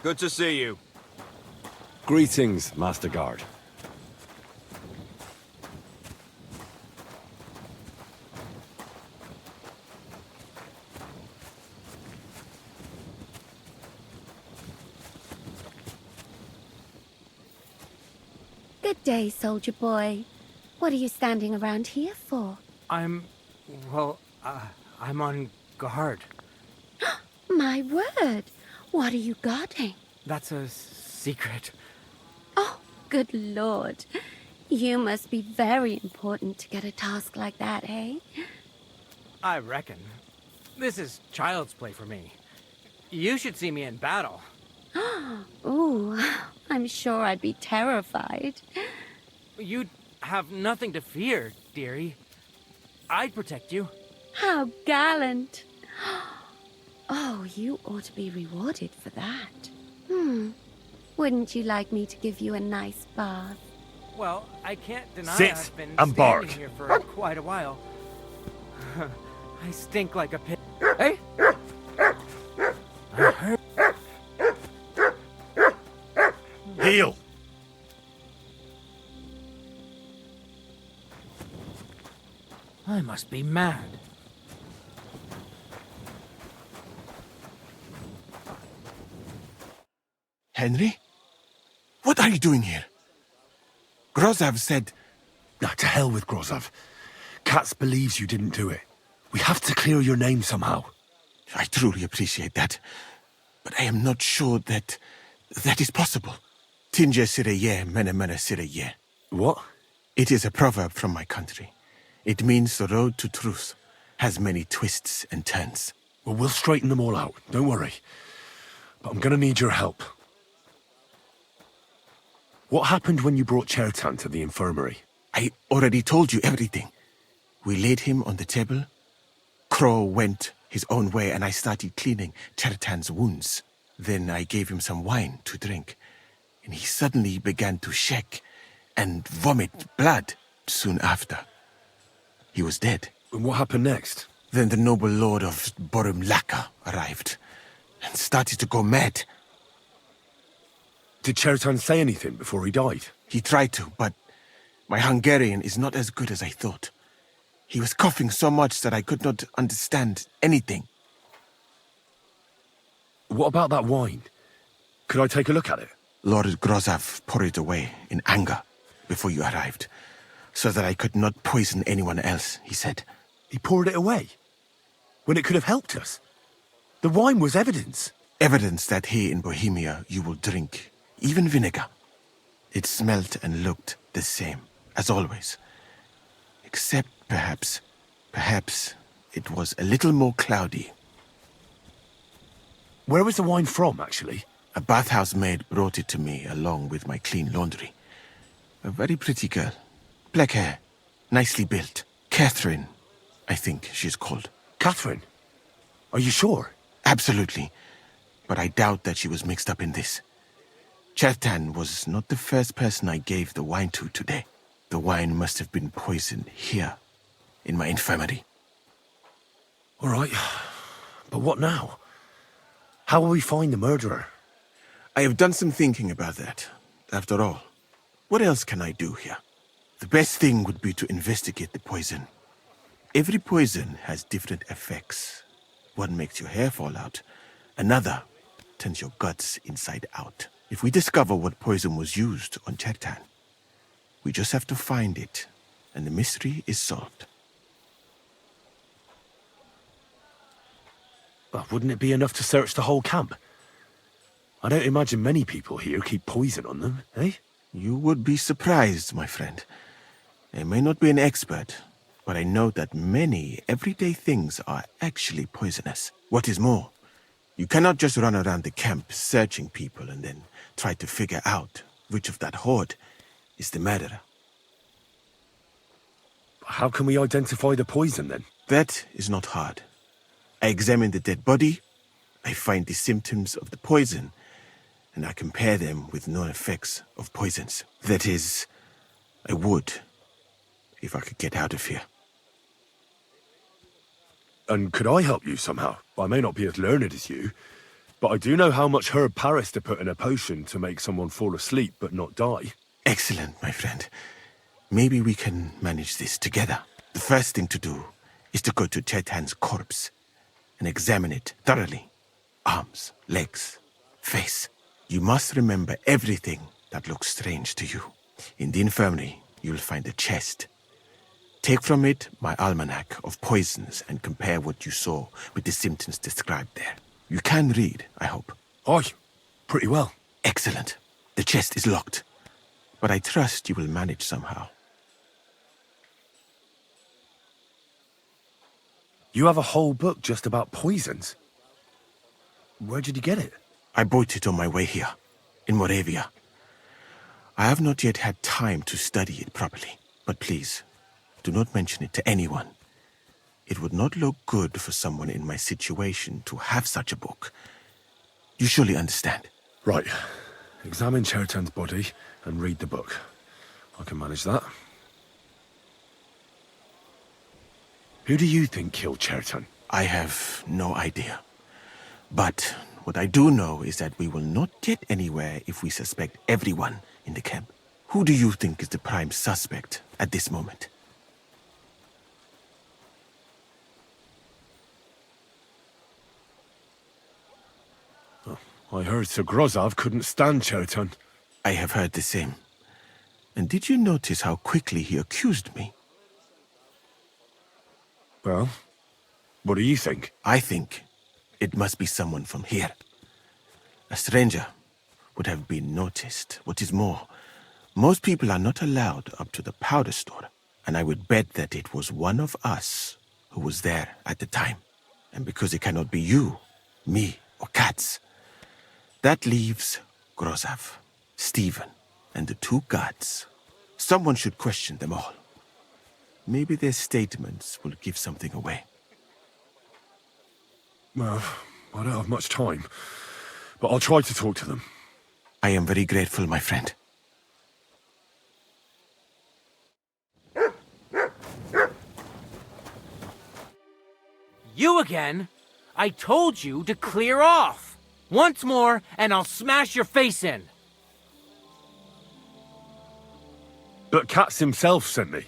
Good to see you. Greetings, Master Guard. Good day, soldier boy. What are you standing around here for? I'm on guard. My word! What are you guarding? That's a secret. Oh, good lord. You must be very important to get a task like that, eh? I reckon. This is child's play for me. You should see me in battle. Ooh, I'm sure I'd be terrified. You'd have nothing to fear, dearie. I'd protect you. How gallant. Oh, you ought to be rewarded for that. Wouldn't you like me to give you a nice bath? Well, I can't deny Sit I've been and bark. standing here for quite a while. I stink like a pig. Hey! I heard. Heel! I must be mad. Henry? What are you doing here? Grozov said... Now, to hell with Grozov. Katz believes you didn't do it. We have to clear your name somehow. I truly appreciate that. But I am not sure that is possible. Tinge sireye, mene mene sireye. What? It is a proverb from my country. It means the road to truth has many twists and turns. Well, we'll straighten them all out. Don't worry. But I'm gonna need your help. What happened when you brought Chertan to the infirmary? I already told you everything. We laid him on the table. Crow went his own way and I started cleaning Chertan's wounds. Then I gave him some wine to drink. And he suddenly began to shake and vomit blood soon after. He was dead. And what happened next? Then the noble lord of Borumlaka arrived and started to go mad. Did Chertan say anything before he died? He tried to, but my Hungarian is not as good as I thought. He was coughing so much that I could not understand anything. What about that wine? Could I take a look at it? Lord Grozov poured it away in anger before you arrived, so that I could not poison anyone else, he said. He poured it away? When it could have helped us? The wine was evidence. Evidence that here in Bohemia you will drink, even vinegar. It smelt and looked the same, as always. Except perhaps it was a little more cloudy. Where was the wine from, actually? A bathhouse maid brought it to me along with my clean laundry. A very pretty girl. Black hair, nicely built. Catherine, I think she's called. Catherine? Are you sure? Absolutely. But I doubt that she was mixed up in this. Chertan was not the first person I gave the wine to today. The wine must have been poisoned here, in my infirmary. All right, but what now? How will we find the murderer? I have done some thinking about that. After all, what else can I do here? The best thing would be to investigate the poison. Every poison has different effects. One makes your hair fall out. Another turns your guts inside out. If we discover what poison was used on Chertan, we just have to find it, and the mystery is solved. Well, wouldn't it be enough to search the whole camp? I don't imagine many people here keep poison on them, eh? You would be surprised, my friend. I may not be an expert, but I know that many everyday things are actually poisonous. What is more, you cannot just run around the camp searching people and then try to figure out which of that horde is the murderer. How can we identify the poison, then? That is not hard. I examine the dead body, I find the symptoms of the poison, and I compare them with known effects of poisons. That is, I would, if I could get out of here. And could I help you somehow? I may not be as learned as you, But I do know how much herb Paris to put in a potion to make someone fall asleep but not die. Excellent, my friend. Maybe we can manage this together. The first thing to do is to go to Chetan's corpse and examine it thoroughly. Arms, legs, face. You must remember everything that looks strange to you. In the infirmary, you'll find a chest. Take from it my almanac of poisons and compare what you saw with the symptoms described there. You can read, I hope. Aye, pretty well. Excellent. The chest is locked, but I trust you will manage somehow. You have a whole book just about poisons? Where did you get it? I bought it on my way here, in Moravia. I have not yet had time to study it properly, but please, do not mention it to anyone. It would not look good for someone in my situation to have such a book. You surely understand. Right. Examine Chertan's body and read the book. I can manage that. Who do you think killed Chertan? I have no idea. But what I do know is that we will not get anywhere if we suspect everyone in the camp. Who do you think is the prime suspect at this moment? I heard Sir Grozov couldn't stand Chertan. I have heard the same. And did you notice how quickly he accused me? Well, what do you think? I think it must be someone from here. A stranger would have been noticed. What is more, most people are not allowed up to the powder store, and I would bet that it was one of us who was there at the time. And because it cannot be you, me, or Katz, that leaves Grozov, Stephen, and the two guards. Someone should question them all. Maybe their statements will give something away. Well, I don't have much time, but I'll try to talk to them. I am very grateful, my friend. You again? I told you to clear off. Once more, and I'll smash your face in. But Katz himself sent me.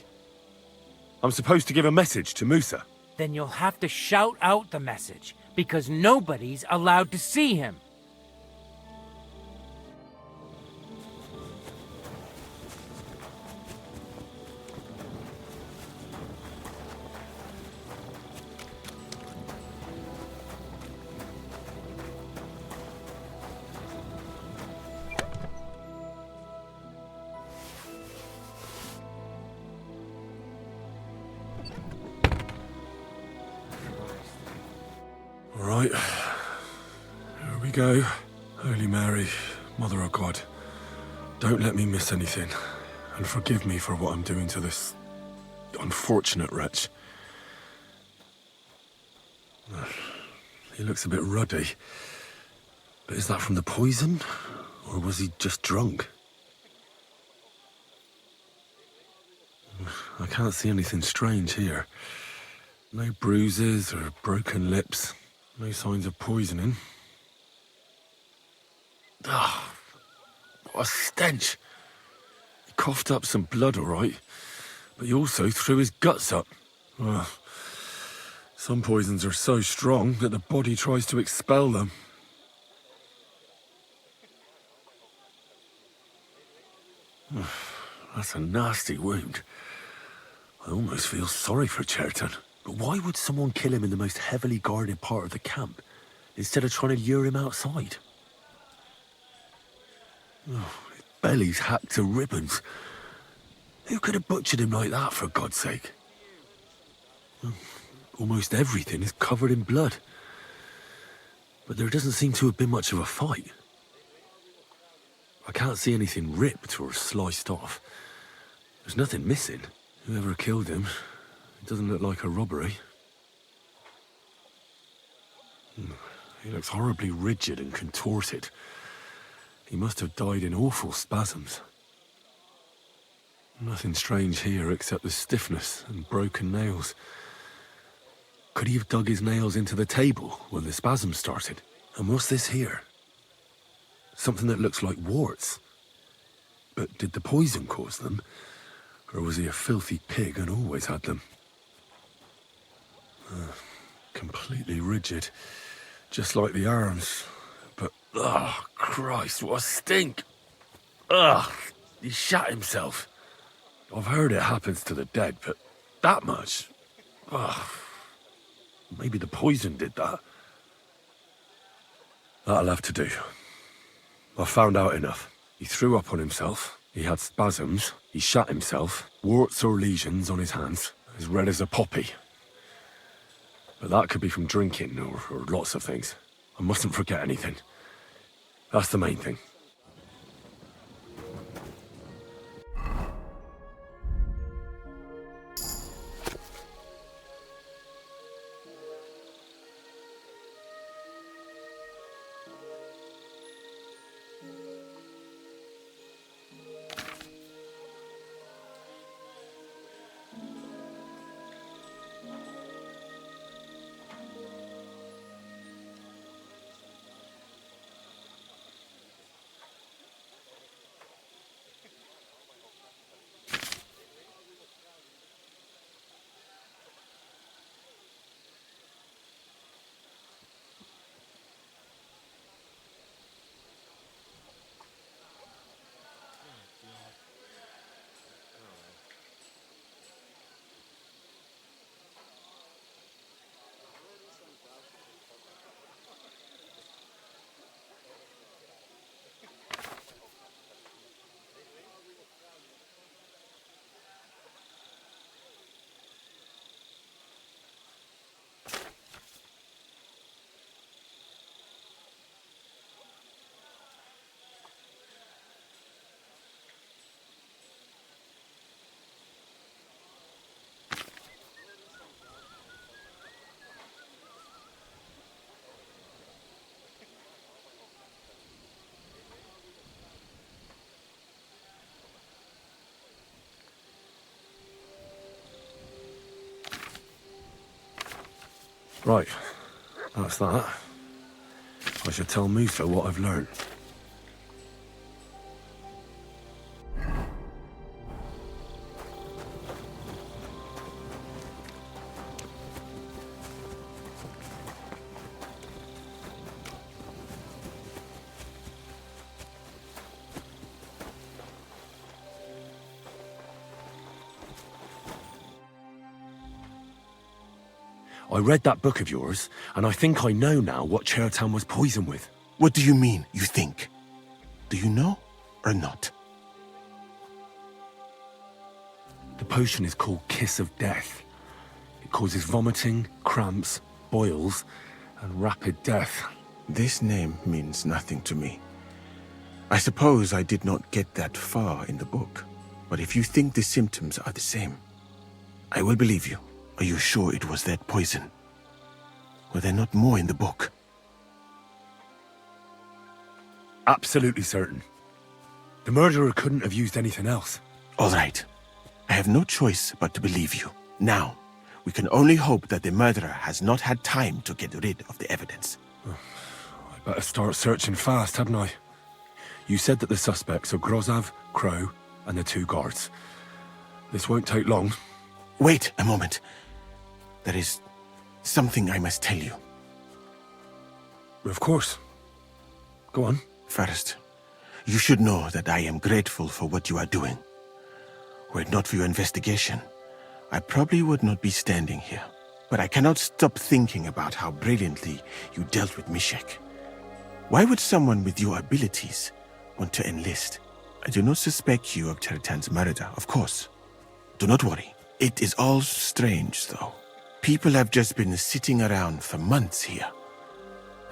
I'm supposed to give a message to Musa. Then you'll have to shout out the message, because nobody's allowed to see him. All right, here we go. Holy Mary, Mother of God, don't let me miss anything, and forgive me for what I'm doing to this unfortunate wretch. He looks a bit ruddy, but is that from the poison, or was he just drunk? I can't see anything strange here. No bruises or broken lips. No signs of poisoning. Ah, what a stench. He coughed up some blood, all right, but he also threw his guts up. Some poisons are so strong that the body tries to expel them. That's a nasty wound. I almost feel sorry for Chertan. But why would someone kill him in the most heavily guarded part of the camp, instead of trying to lure him outside? Oh, his belly's hacked to ribbons. Who could have butchered him like that, for God's sake? Almost everything is covered in blood. But there doesn't seem to have been much of a fight. I can't see anything ripped or sliced off. There's nothing missing. Whoever killed him, it doesn't look like a robbery. He looks horribly rigid and contorted. He must have died in awful spasms. Nothing strange here except the stiffness and broken nails. Could he have dug his nails into the table when the spasms started? And what's this here? Something that looks like warts. But did the poison cause them? Or was he a filthy pig and always had them? Completely rigid. Just like the arms. But, oh, Christ, what a stink! Ugh, he shot himself. I've heard it happens to the dead, but that much? Ugh. Maybe the poison did that. That'll have to do. I found out enough. He threw up on himself, he had spasms, he shot himself, warts or lesions on his hands, as red as a poppy. But that could be from drinking or lots of things. I mustn't forget anything. That's the main thing. Right, that's that. I should tell Musa what I've learned. I read that book of yours, and I think I know now what Chertown was poisoned with. What do you mean, you think? Do you know, or not? The potion is called Kiss of Death. It causes vomiting, cramps, boils, and rapid death. This name means nothing to me. I suppose I did not get that far in the book, but if you think the symptoms are the same, I will believe you. Are you sure it was that poison? Were there not more in the book? Absolutely certain. The murderer couldn't have used anything else. All right. I have no choice but to believe you. Now, we can only hope that the murderer has not had time to get rid of the evidence. I better start searching fast, hadn't I? You said that the suspects are Grozav, Crow, and the 2 guards. This won't take long. Wait a moment. There is something I must tell you. Of course. Go on. First, you should know that I am grateful for what you are doing. Were it not for your investigation, I probably would not be standing here. But I cannot stop thinking about how brilliantly you dealt with Mishek. Why would someone with your abilities want to enlist? I do not suspect you of Chertan's murder, of course. Do not worry. It is all strange, though. People have just been sitting around for months here.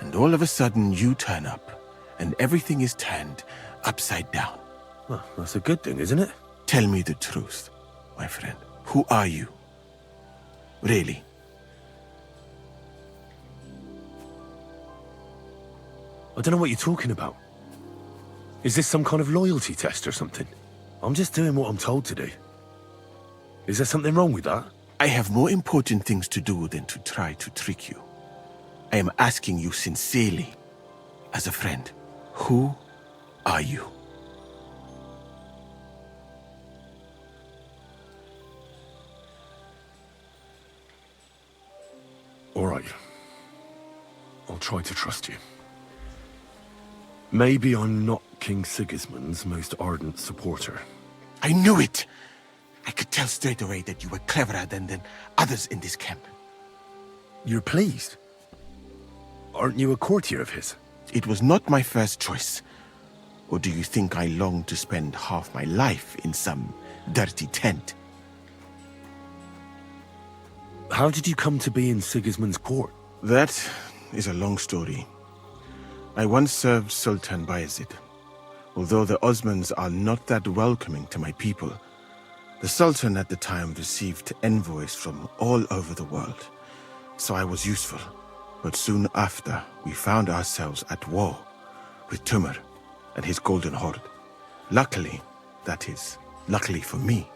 And all of a sudden you turn up, and everything is turned upside down. Well, that's a good thing, isn't it? Tell me the truth, my friend. Who are you? Really? I don't know what you're talking about. Is this some kind of loyalty test or something? I'm just doing what I'm told to do. Is there something wrong with that? I have more important things to do than to try to trick you. I am asking you sincerely. as a friend. Who are you? All right. I'll try to trust you. Maybe I'm not King Sigismund's most ardent supporter. I knew it! I could tell straight away that you were cleverer than others in this camp. You're pleased? Aren't you a courtier of his? It was not my first choice. Or do you think I long to spend half my life in some dirty tent? How did you come to be in Sigismund's court? That is a long story. I once served Sultan Bayezid. Although the Osmans are not that welcoming to my people, the Sultan at the time received envoys from all over the world, so I was useful. But soon after, we found ourselves at war with Timur and his Golden Horde. Luckily, that is, luckily for me,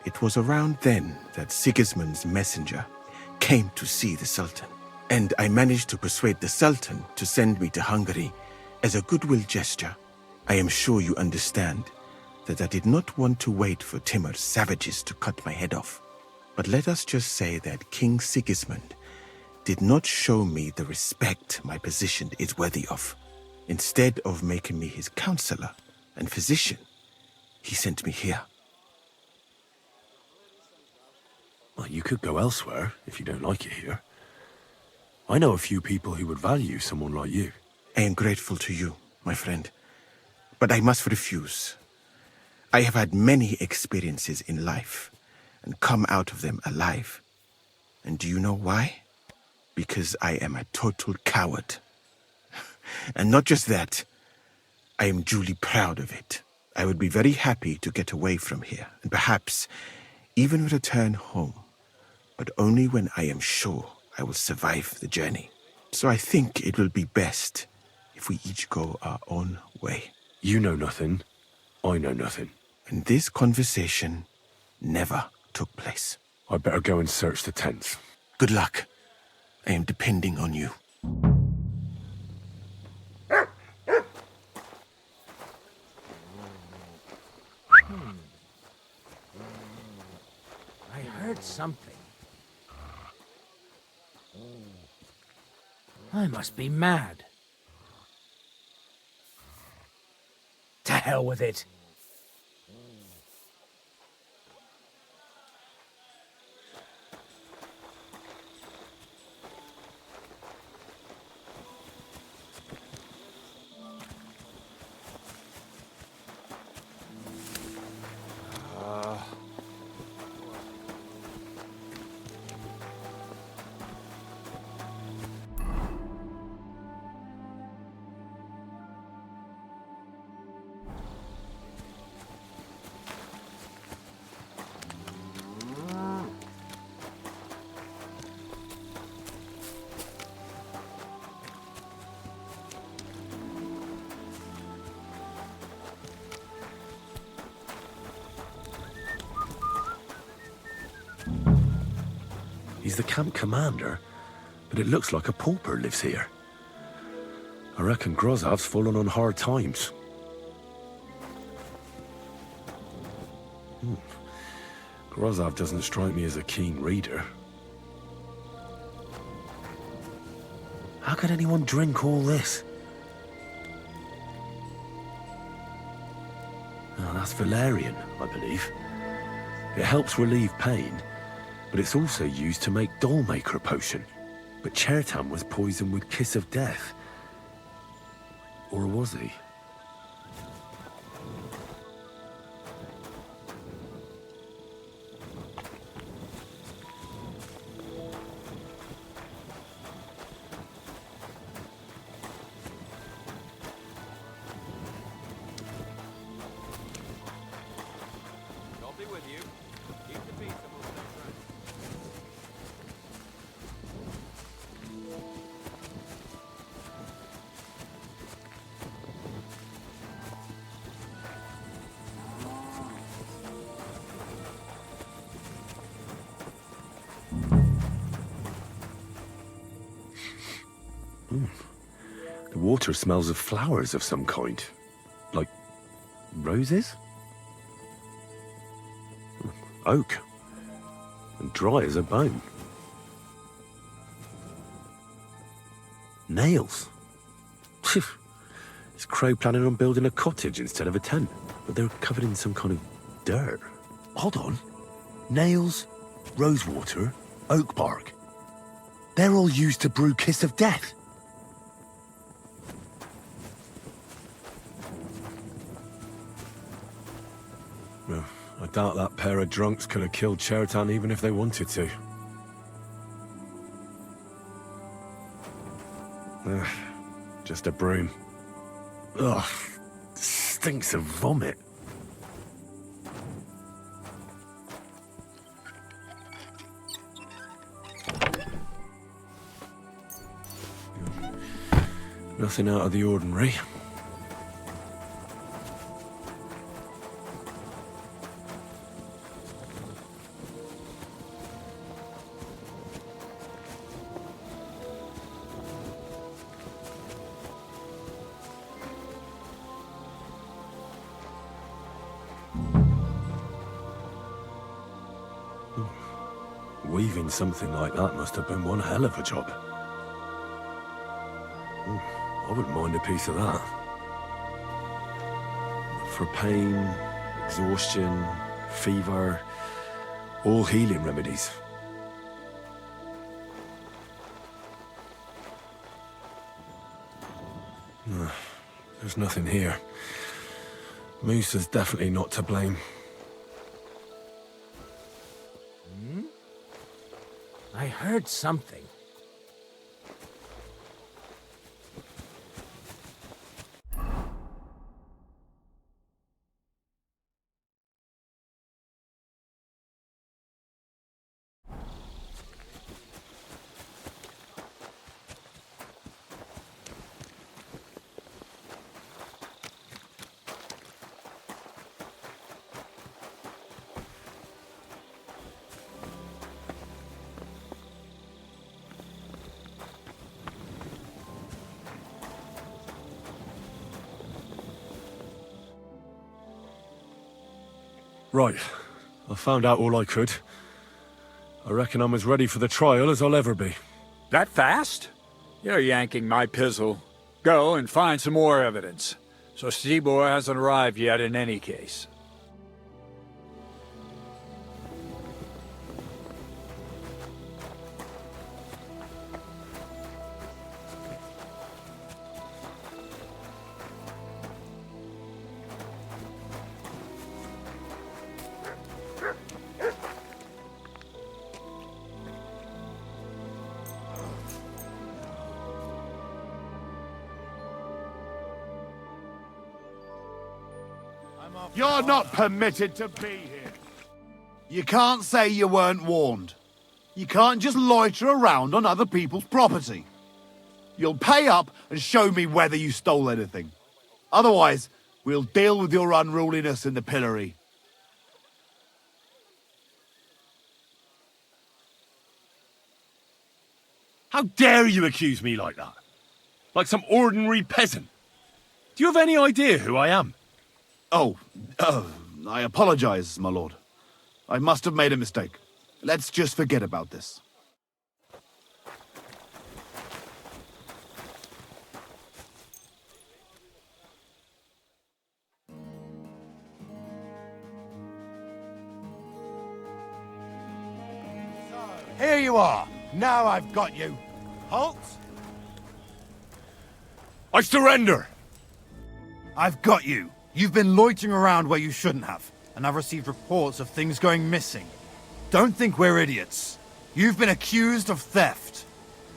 it was around then that Sigismund's messenger came to see the Sultan. And I managed to persuade the Sultan to send me to Hungary as a goodwill gesture. I am sure you understand that I did not want to wait for Timur's savages to cut my head off. But let us just say that King Sigismund did not show me the respect my position is worthy of. Instead of making me his counselor and physician, he sent me here. Well, you could go elsewhere if you don't like it here. I know a few people who would value someone like you. I am grateful to you, my friend, but I must refuse. I have had many experiences in life and come out of them alive. And do you know why? Because I am a total coward. And not just that, I am duly proud of it. I would be very happy to get away from here and perhaps even return home, but only when I am sure I will survive the journey. So I think it will be best if we each go our own way. You know nothing. I know nothing. And this conversation never took place. I better go and search the tents. Good luck. I am depending on you. I heard something. I must be mad. To hell with it. He's the camp commander, but it looks like a pauper lives here. I reckon Grozov's fallen on hard times. Grozov doesn't strike me as a keen reader. How could anyone drink all this? Oh, that's valerian, I believe. It helps relieve pain, but it's also used to make Dollmaker potion. But Chertan was poisoned with Kiss of Death. Or was he? The water smells of flowers of some kind. Like roses? Oak. And dry as a bone. Nails. Is Crow planning on building a cottage instead of a tent? But they're covered in some kind of dirt. Hold on. Nails, rosewater, oak bark. They're all used to brew Kiss of Death. Well, I doubt that pair of drunks could have killed Cheriton even if they wanted to. Ugh, just a broom. Ugh, stinks of vomit. Nothing out of the ordinary. Weaving something like that must have been one hell of a job. I wouldn't mind a piece of that. For pain, exhaustion, fever, all healing remedies. There's nothing here. Moose is definitely not to blame. I heard something. Right. I found out all I could. I reckon I'm as ready for the trial as I'll ever be. That fast? You're yanking my pizzle. Go and find some more evidence. So Stibor hasn't arrived yet in any case. You're not permitted to be here. You can't say you weren't warned. You can't just loiter around on other people's property. You'll pay up and show me whether you stole anything. Otherwise, we'll deal with your unruliness in the pillory. How dare you accuse me like that? Like some ordinary peasant? Do you have any idea who I am? Oh, I apologize, my lord. I must have made a mistake. Let's just forget about this. Here you are. Now I've got you. Halt! I surrender! I've got you. You've been loitering around where you shouldn't have, and I've received reports of things going missing. Don't think we're idiots. You've been accused of theft.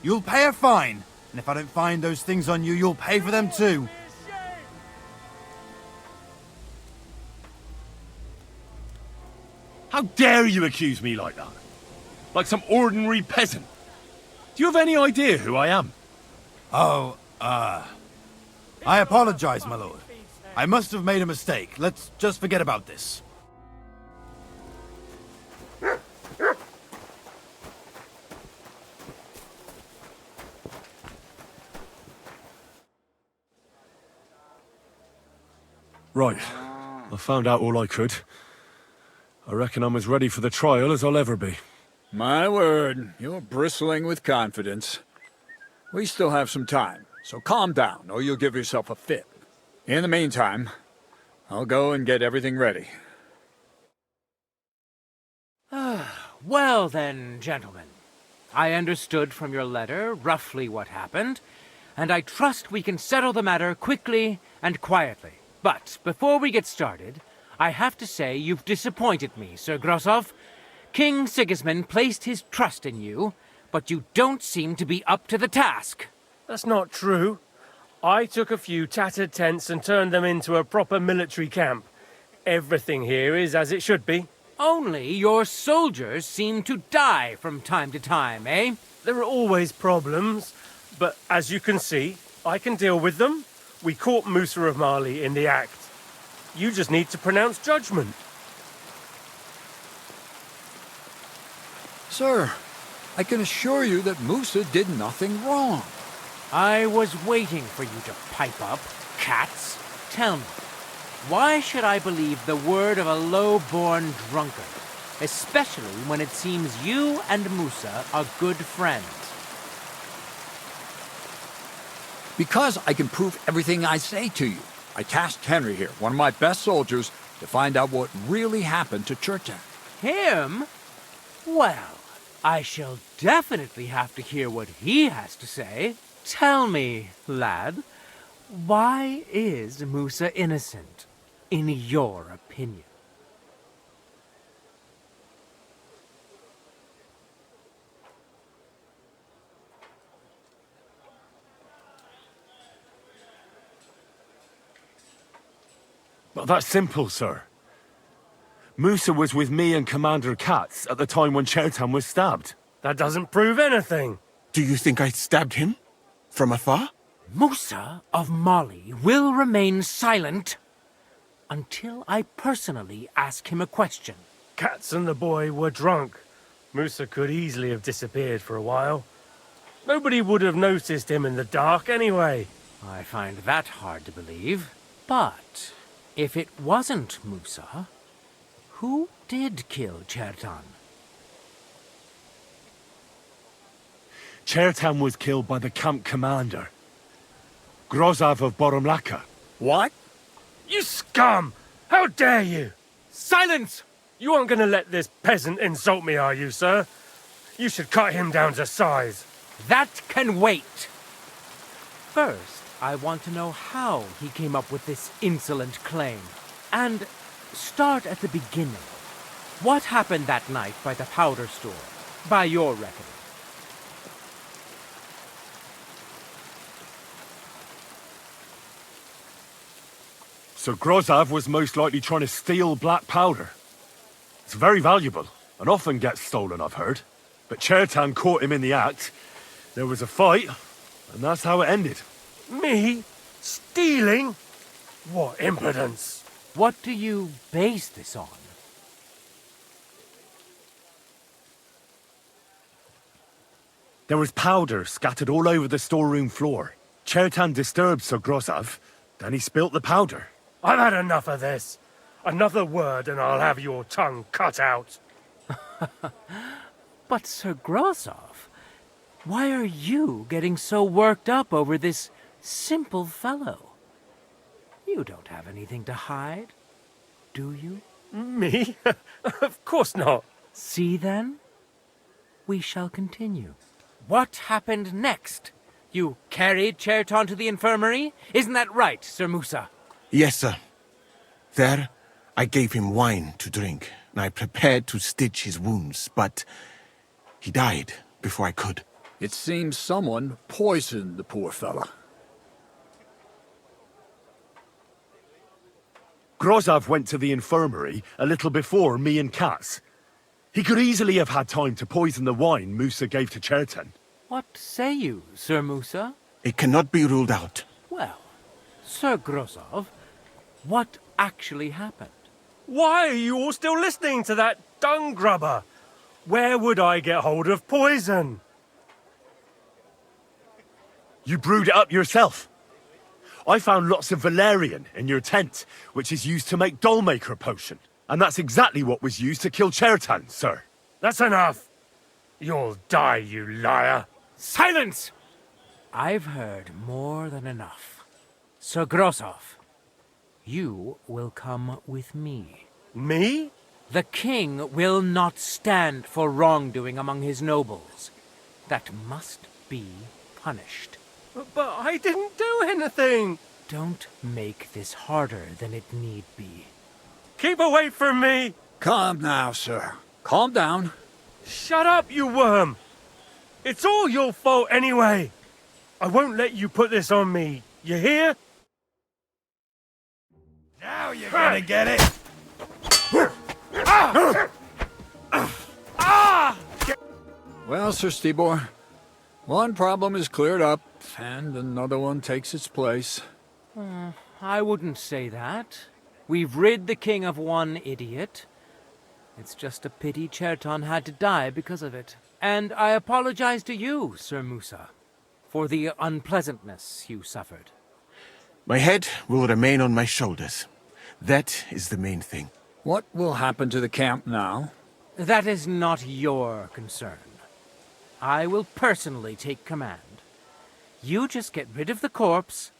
You'll pay a fine, and if I don't find those things on you, you'll pay for them too. How dare you accuse me like that? Like some ordinary peasant? Do you have any idea who I am? Oh, I apologize, my lord. I must have made a mistake. Let's just forget about this. Right. I found out all I could. I reckon I'm as ready for the trial as I'll ever be. My word, you're bristling with confidence. We still have some time, so calm down, or you'll give yourself a fit. In the meantime, I'll go and get everything ready. Well then, gentlemen. I understood from your letter roughly what happened, and I trust we can settle the matter quickly and quietly. But before we get started, I have to say you've disappointed me, Sir Grosov. King Sigismund placed his trust in you, but you don't seem to be up to the task. That's not true. I took a few tattered tents and turned them into a proper military camp. Everything here is as it should be. Only your soldiers seem to die from time to time, eh? There are always problems, but as you can see, I can deal with them. We caught Musa of Mali in the act. You just need to pronounce judgment. Sir, I can assure you that Musa did nothing wrong. I was waiting for you to pipe up, cats. Tell me, why should I believe the word of a low-born drunkard, especially when it seems you and Musa are good friends? Because I can prove everything I say to you. I tasked Henry here, one of my best soldiers, to find out what really happened to Chertan. Him? Well, I shall definitely have to hear what he has to say. Tell me, lad, why is Musa innocent, in your opinion? Well, that's simple, sir. Musa was with me and Commander Katz at the time when Chertan was stabbed. That doesn't prove anything. Do you think I stabbed him? From afar? Musa of Mali will remain silent until I personally ask him a question. Katz and the boy were drunk. Musa could easily have disappeared for a while. Nobody would have noticed him in the dark anyway. I find that hard to believe. But if it wasn't Musa, who did kill Chertan? Chertan was killed by the camp commander, Grozov of Boromlaka. What? You scum! How dare you! Silence! You aren't going to let this peasant insult me, are you, sir? You should cut him down to size. That can wait. First, I want to know how he came up with this insolent claim. And start at the beginning. What happened that night by the powder store, by your reckoning? So Grozov was most likely trying to steal black powder. It's very valuable, and often gets stolen, I've heard. But Chertan caught him in the act. There was a fight, and that's how it ended. Me? Stealing? What impudence! What do you base this on? There was powder scattered all over the storeroom floor. Chertan disturbed Sir Grozov, then he spilt the powder. I've had enough of this. Another word and I'll have your tongue cut out. But Sir Grozov, why are you getting so worked up over this simple fellow? You don't have anything to hide, do you? Me? Of course not. See then? We shall continue. What happened next? You carried Chertan to the infirmary? Isn't that right, Sir Musa? Yes, sir. There, I gave him wine to drink, and I prepared to stitch his wounds, but he died before I could. It seems someone poisoned the poor fella. Grozov went to the infirmary a little before me and Katz. He could easily have had time to poison the wine Musa gave to Chertan. What say you, Sir Musa? It cannot be ruled out. Well, Sir Grozov, what actually happened? Why are you all still listening to that dung grubber? Where would I get hold of poison? You brewed it up yourself. I found lots of valerian in your tent, which is used to make Dollmaker potion. And that's exactly what was used to kill Chertan, sir. That's enough. You'll die, you liar. Silence! I've heard more than enough. Sir Grosov, you will come with me. Me? The king will not stand for wrongdoing among his nobles. That must be punished. But I didn't do anything. Don't make this harder than it need be. Keep away from me! Calm now, sir. Calm down. Shut up, you worm! It's all your fault anyway. I won't let you put this on me. You hear? Now you're gonna get it! Well, Sir Stibor, one problem is cleared up, and another one takes its place. I wouldn't say that. We've rid the king of one idiot. It's just a pity Chertan had to die because of it. And I apologize to you, Sir Musa, for the unpleasantness you suffered. My head will remain on my shoulders. That is the main thing. What will happen to the camp now? That is not your concern. I will personally take command. You just get rid of the corpse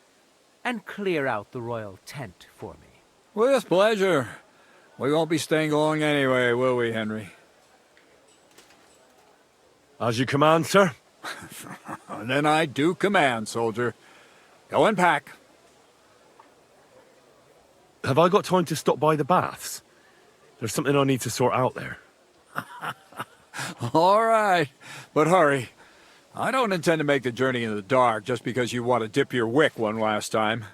and clear out the royal tent for me. With pleasure. We won't be staying long anyway, will we, Henry? As you command, sir. Then I do command, soldier. Go and pack. Have I got time to stop by the baths? There's something I need to sort out there. All right, but hurry. I don't intend to make the journey in the dark just because you want to dip your wick one last time.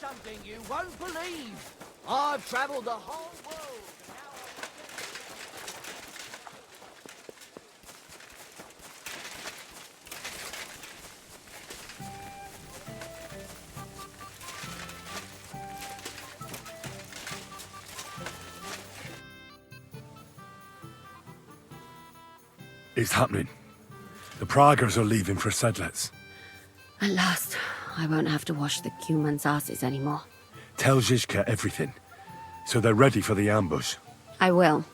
Something you won't believe. I've traveled the whole world. It's happening. The Praggers are leaving for Sedlets. At last, I won't have to wash the Cuman's asses anymore. Tell Zizka everything, so they're ready for the ambush. I will.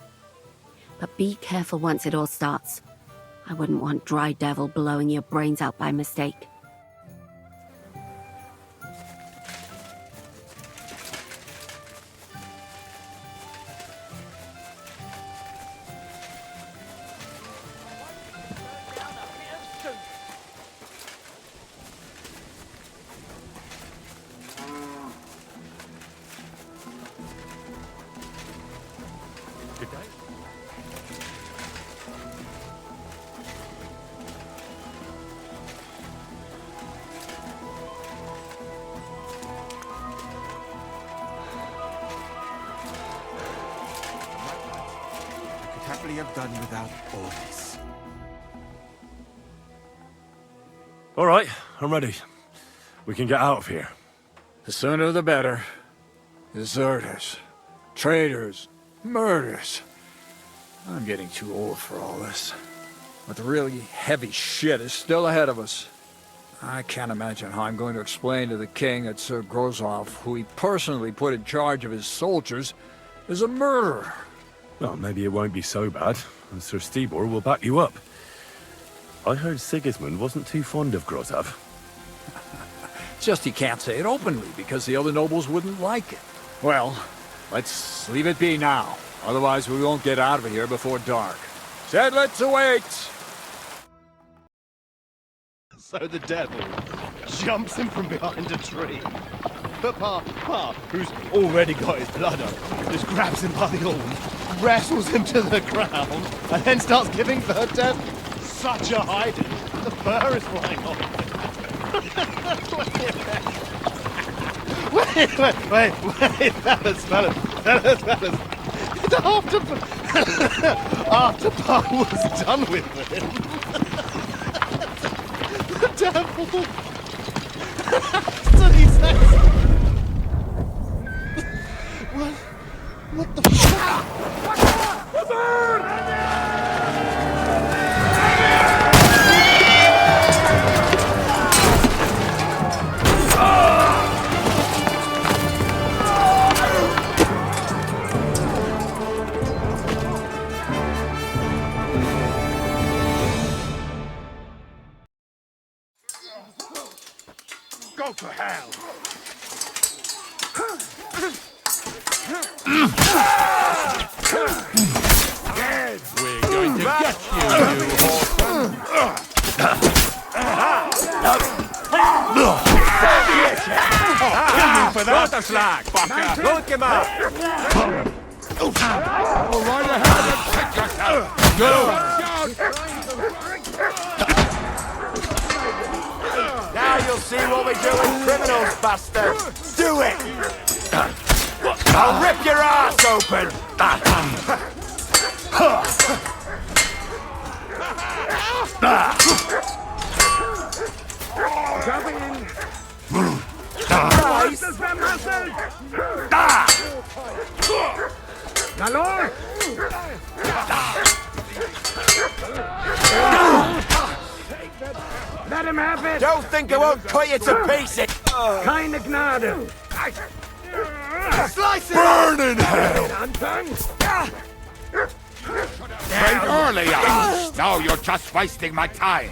But be careful once it all starts. I wouldn't want Dry Devil blowing your brains out by mistake. Happily have done without all this. All right, I'm ready. We can get out of here. The sooner the better. Deserters, traitors, murders. I'm getting too old for all this. But the really heavy shit is still ahead of us. I can't imagine how I'm going to explain to the king that Sir Grozov, who he personally put in charge of his soldiers, is a murderer. Well, maybe it won't be so bad, and Sir Stibor will back you up. I heard Sigismund wasn't too fond of Grozov. Just he can't say it openly, because the other nobles wouldn't like it. Well, let's leave it be now. Otherwise we won't get out of here before dark. Sedlets await! So the devil jumps in from behind a tree. But Pa, who's already got his blood up, just grabs him by the horns wrestles him to the ground, and then starts giving birth to such a hiding. The fur is flying off. wait, fellas. After Puck was done with him, the devil. So he says, what the fuck? Go to hell! Dead! We're going to get you, you for that slag, fucker! Look him up! Go right ahead and pick yourself! Go! Now you'll see what we do with criminals, bastard! Do it! I'll rip your ass open! Jumping in! Nice! Galore! Let him have it! Don't think I won't cut you to pieces! Keine Gnade! Slice it! Burn in hell! Straight earlier! Now you're just wasting my time!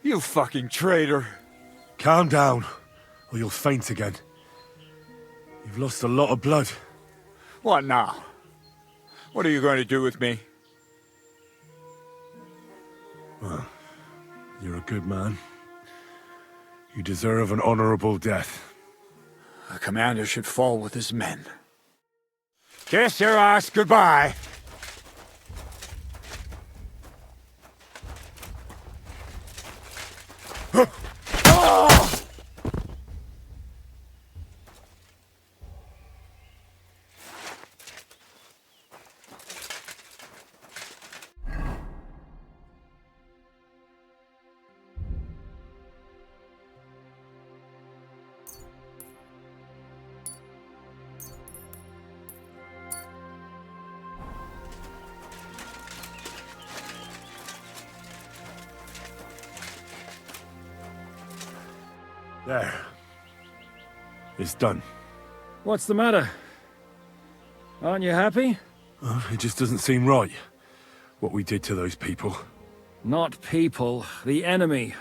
You fucking traitor. Calm down, or you'll faint again. You've lost a lot of blood. What now? What are you going to do with me? Well, you're a good man. You deserve an honorable death. A commander should fall with his men. Kiss your ass goodbye. There. It's done. What's the matter? Aren't you happy? It just doesn't seem right, what we did to those people. Not people, the enemy.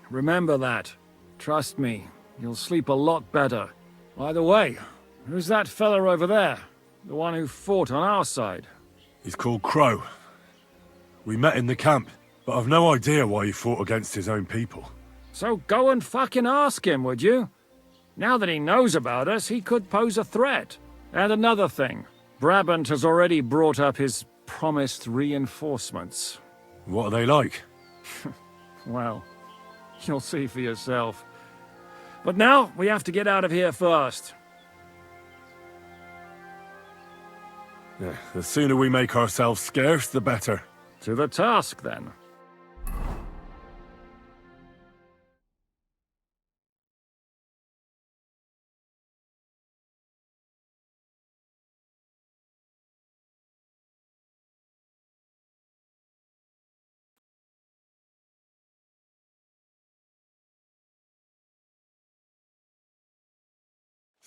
Remember that. Trust me, you'll sleep a lot better. By the way, who's that fella over there? The one who fought on our side? He's called Crow. We met in the camp, but I've no idea why he fought against his own people. So go and fucking ask him, would you? Now that he knows about us, he could pose a threat. And another thing, Brabant has already brought up his promised reinforcements. What are they like? Well, you'll see for yourself. But now, we have to get out of here first. Yeah, the sooner we make ourselves scarce, the better. To the task, then.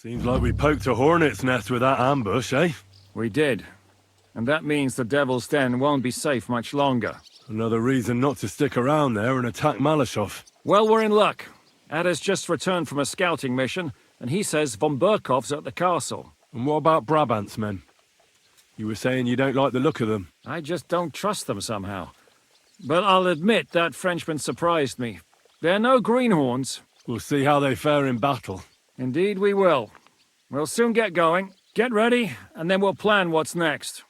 Seems like we poked a hornet's nest with that ambush, eh? We did. And that means the Devil's Den won't be safe much longer. Another reason not to stick around there and attack Malashov. Well, we're in luck. Ada's just returned from a scouting mission, and he says von Berkov's at the castle. And what about Brabant's men? You were saying you don't like the look of them. I just don't trust them somehow. But I'll admit that Frenchman surprised me. They're no greenhorns. We'll see how they fare in battle. Indeed we will. We'll soon get going. Get ready, and then we'll plan what's next.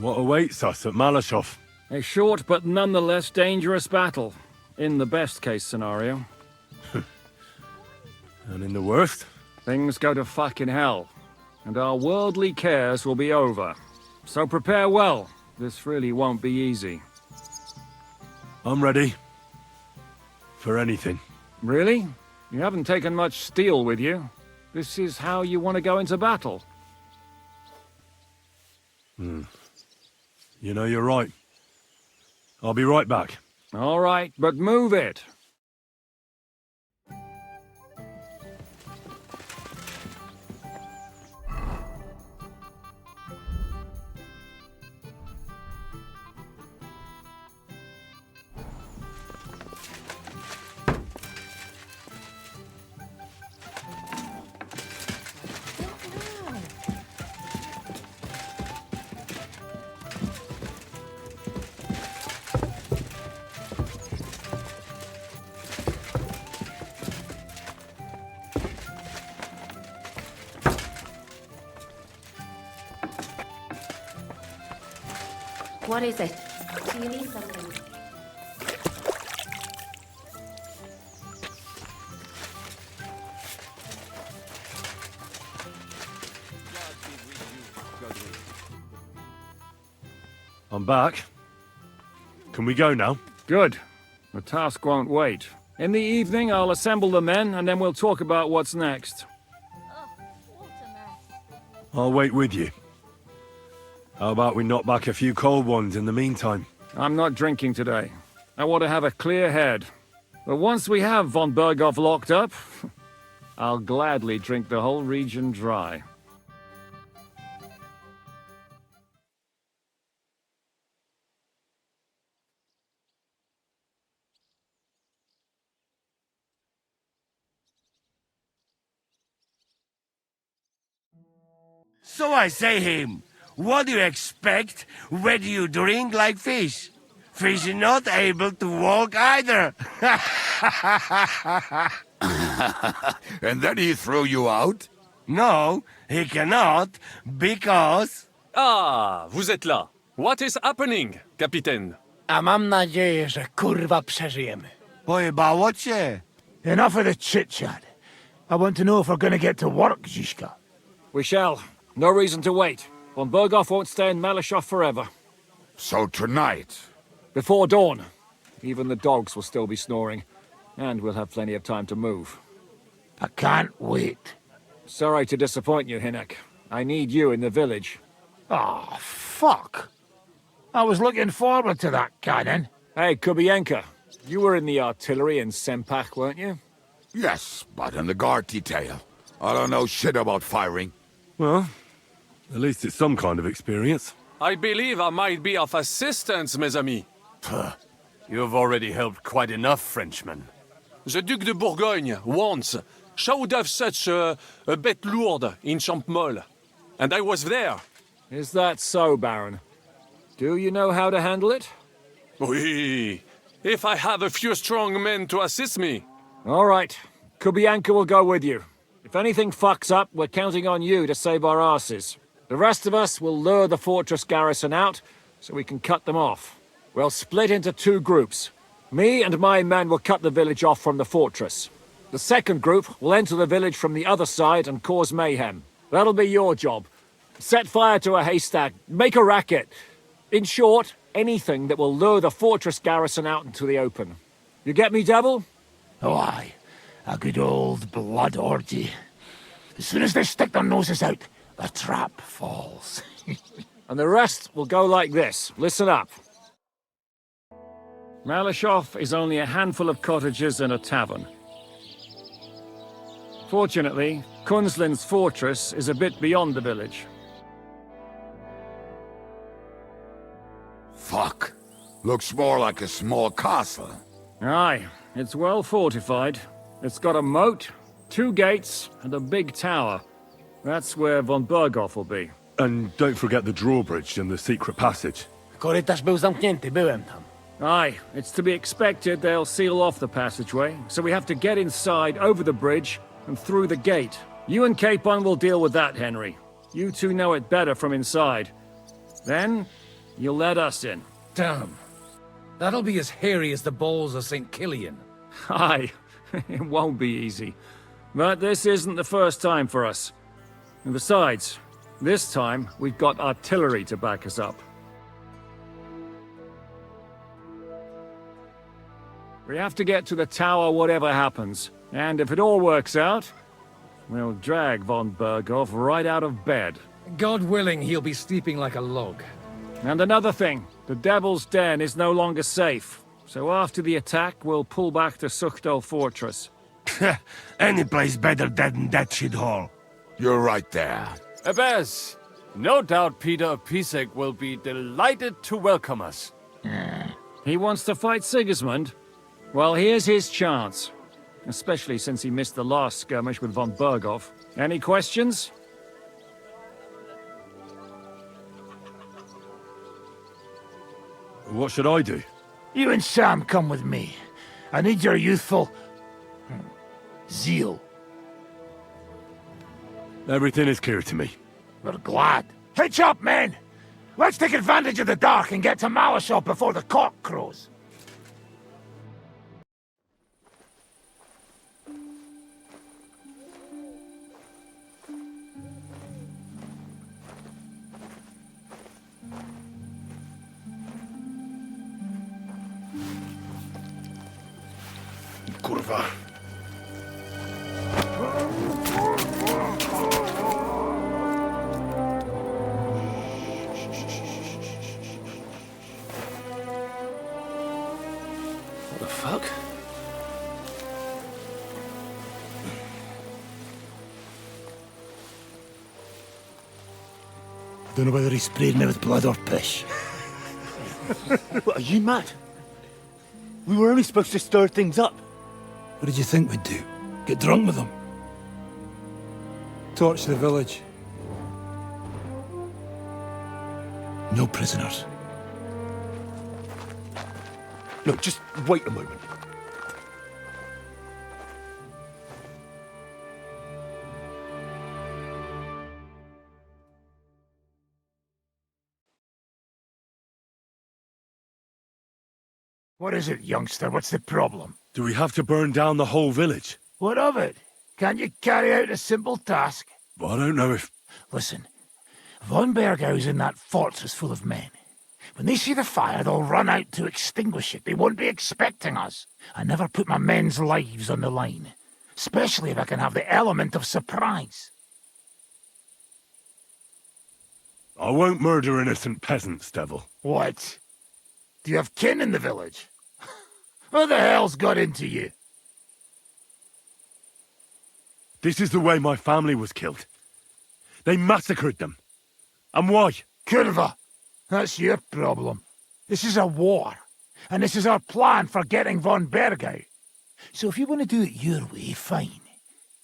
What awaits us at Malashov? A short but nonetheless dangerous battle, in the best-case scenario. And in the worst? Things go to fucking hell, and our worldly cares will be over. So prepare well. This really won't be easy. I'm ready. For anything. Really? You haven't taken much steel with you. This is how you want to go into battle. You know, you're right. I'll be right back. All right, but move it. What is it? Do you need something? I'm back. Can we go now? Good. The task won't wait. In the evening, I'll assemble the men, and then we'll talk about what's next. I'll wait with you. How about we knock back a few cold ones in the meantime? I'm not drinking today. I want to have a clear head. But once we have von Berghoff locked up, I'll gladly drink the whole region dry. So I say him, what do you expect when you drink like fish? Fish is not able to walk either. And then he threw you out? No, he cannot, because... Ah, vous êtes là. What is happening, Capitaine? A mam nadzieję, że kurwa przeżyjemy. Pojebało cię. Enough of the chit-chat. I want to know if we're gonna get to work, Zizka. We shall. No reason to wait. Von Berghoff won't stay in Malashov forever. So tonight? Before dawn. Even the dogs will still be snoring. And we'll have plenty of time to move. I can't wait. Sorry to disappoint you, Hinek. I need you in the village. Oh, fuck. I was looking forward to that cannon. Hey, Kubienka. You were in the artillery in Sempach, weren't you? Yes, but in the guard detail. I don't know shit about firing. Well, at least it's some kind of experience. I believe I might be of assistance, mes amis. You've already helped quite enough, Frenchmen. The Duc de Bourgogne, once, showed off such a bête lourde in Champmol. And I was there. Is that so, Baron? Do you know how to handle it? Oui. If I have a few strong men to assist me. All right. Kubianka will go with you. If anything fucks up, we're counting on you to save our asses. The rest of us will lure the fortress garrison out, so we can cut them off. We'll split into two groups. Me and my men will cut the village off from the fortress. The second group will enter the village from the other side and cause mayhem. That'll be your job. Set fire to a haystack, make a racket. In short, anything that will lure the fortress garrison out into the open. You get me, Devil? Oh, aye. A good old blood orgy. As soon as they stick their noses out, the trap falls. And the rest will go like this. Listen up. Malishov is only a handful of cottages and a tavern. Fortunately, Kunzlin's fortress is a bit beyond the village. Fuck. Looks more like a small castle. Aye, it's well fortified. It's got a moat, 2 gates, and a big tower. That's where von Berghoff will be. And don't forget the drawbridge and the secret passage. Korytarz był zamknięty, byłem tam. Aye, it's to be expected they'll seal off the passageway, so we have to get inside, over the bridge, and through the gate. You and Capon will deal with that, Henry. You two know it better from inside. Then, you'll let us in. Damn. That'll be as hairy as the balls of St. Killian. Aye, it won't be easy. But this isn't the first time for us. And besides, this time we've got artillery to back us up. We have to get to the tower whatever happens. And if it all works out, we'll drag von Berghoff right out of bed. God willing, he'll be sleeping like a log. And another thing, the Devil's Den is no longer safe. So after the attack, we'll pull back to Suchto Fortress. Any place better than that shithole. You're right there. Abbas, no doubt Peter of Pisek will be delighted to welcome us. He wants to fight Sigismund? Well, here's his chance. Especially since he missed the last skirmish with von Berghoff. Any questions? What should I do? You and Sam come with me. I need your youthful... zeal. Everything is clear to me. We're glad. Hitch up, men! Let's take advantage of the dark and get to Malishov before the cock crows. Kurwa. What the fuck? Don't know whether he sprayed me with blood or piss. What, are you mad? We were only supposed to stir things up. What did you think we'd do? Get drunk with them? Torch the village. No prisoners. Look, just wait a moment. What is it, youngster? What's the problem? Do we have to burn down the whole village? What of it? Can't you carry out a simple task? I don't know if... Listen, von Bergau's in that fortress full of men. When they see the fire, they'll run out to extinguish it. They won't be expecting us. I never put my men's lives on the line, especially if I can have the element of surprise. I won't murder innocent peasants, Devil. What? Do you have kin in the village? Who the hell's got into you? This is the way my family was killed. They massacred them. And why? Kurva, that's your problem. This is a war, and this is our plan for getting von Bergau. So if you want to do it your way, fine.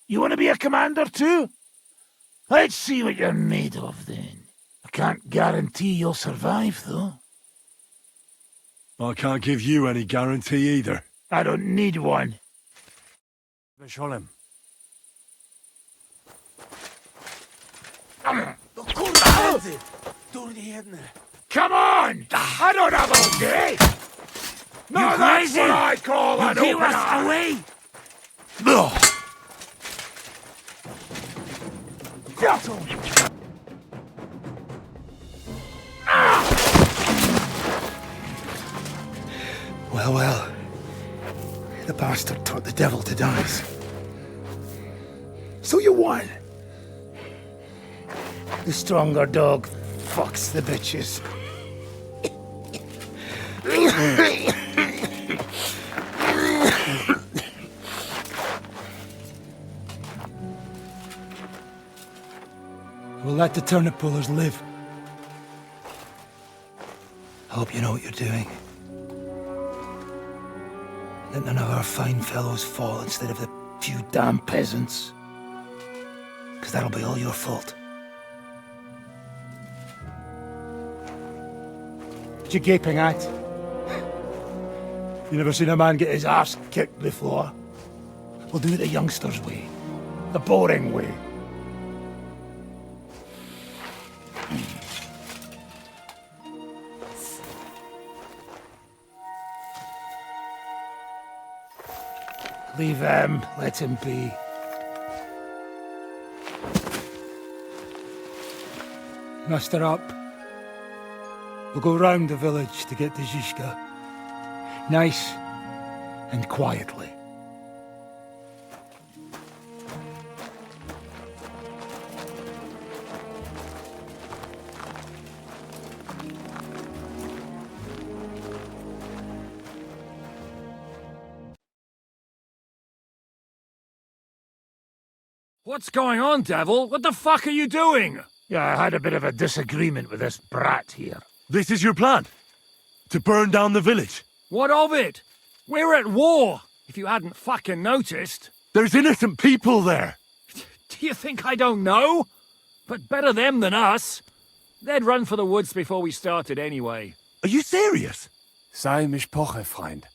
You want to be a commander too? Let's see what you're made of then. I can't guarantee you'll survive, though. I can't give you any guarantee either. I don't need one. Vesholem. Come on! I don't have all day! You crazy? I call an Give opener! us away! Well, well. The bastard taught the devil to dance. So you won. The stronger dog fucks the bitches. We'll let the turnip pullers live. I hope you know what you're doing. Let none of our fine fellows fall instead of the few damn peasants. Because that'll be all your fault. What you gaping at? You never seen a man get his arse kicked before? We'll do it the youngsters' way. The boring way. Leave him, let him be. Muster up. We'll go round the village to get to Zizka. Nice and quietly. What's going on, Devil? What the fuck are you doing? Yeah, I had a bit of a disagreement with this brat here. This is your plan? To burn down the village? What of it? We're at war, if you hadn't fucking noticed. There's innocent people there. Do you think I don't know? But better them than us. They'd run for the woods before we started anyway. Are you serious? Sei mishpoche, friend.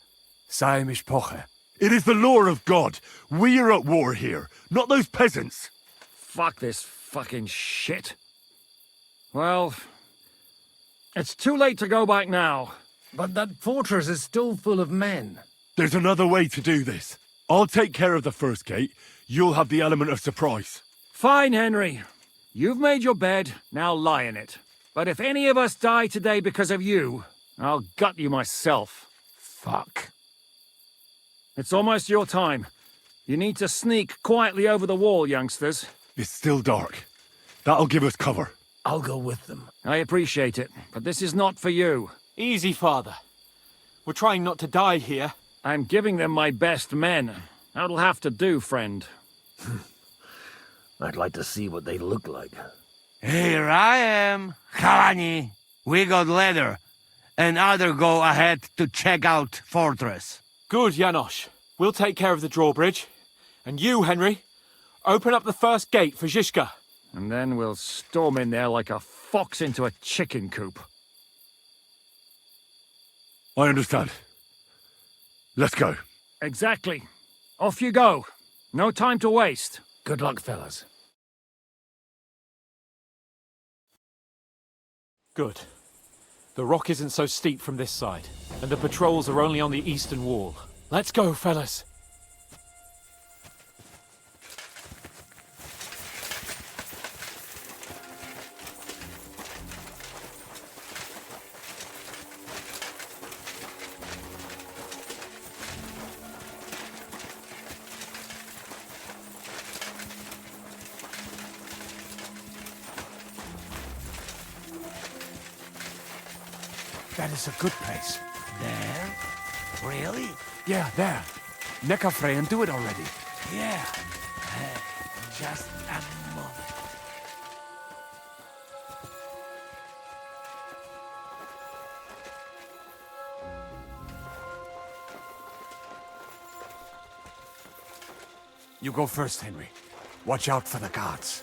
Sei mishpoche. It is the law of God. We are at war here, not those peasants. Fuck this fucking shit. Well, it's too late to go back now. But that fortress is still full of men. There's another way to do this. I'll take care of the first gate. You'll have the element of surprise. Fine, Henry. You've made your bed, now lie in it. But if any of us die today because of you, I'll gut you myself. Fuck. It's almost your time. You need to sneak quietly over the wall, youngsters. It's still dark. That'll give us cover. I'll go with them. I appreciate it, but this is not for you. Easy, father. We're trying not to die here. I'm giving them my best men. That'll have to do, friend. I'd like to see what they look like. Here I am, Kalani. We got leather, and other go ahead to check out fortress. Good, Janosch. We'll take care of the drawbridge. And you, Henry, open up the first gate for Zizka. And then we'll storm in there like a fox into a chicken coop. I understand. Let's go. Exactly. Off you go. No time to waste. Good luck, fellas. Good. The rock isn't so steep from this side, and the patrols are only on the eastern wall. Let's go, fellas. That is a good place. There? Really? Yeah, there. Neckarfrey and do it already. Yeah. Just a moment. You go first, Henry. Watch out for the guards.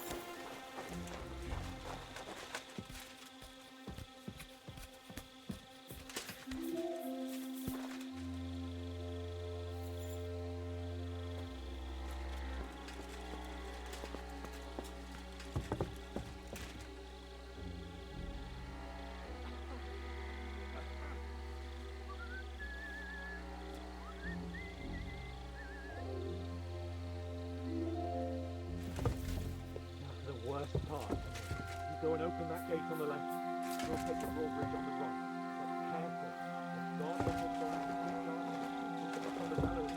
open that gate on the left. We'll take the drawbridge on the right. But careful. If God lets us go into the quick darkness, up on the gallows.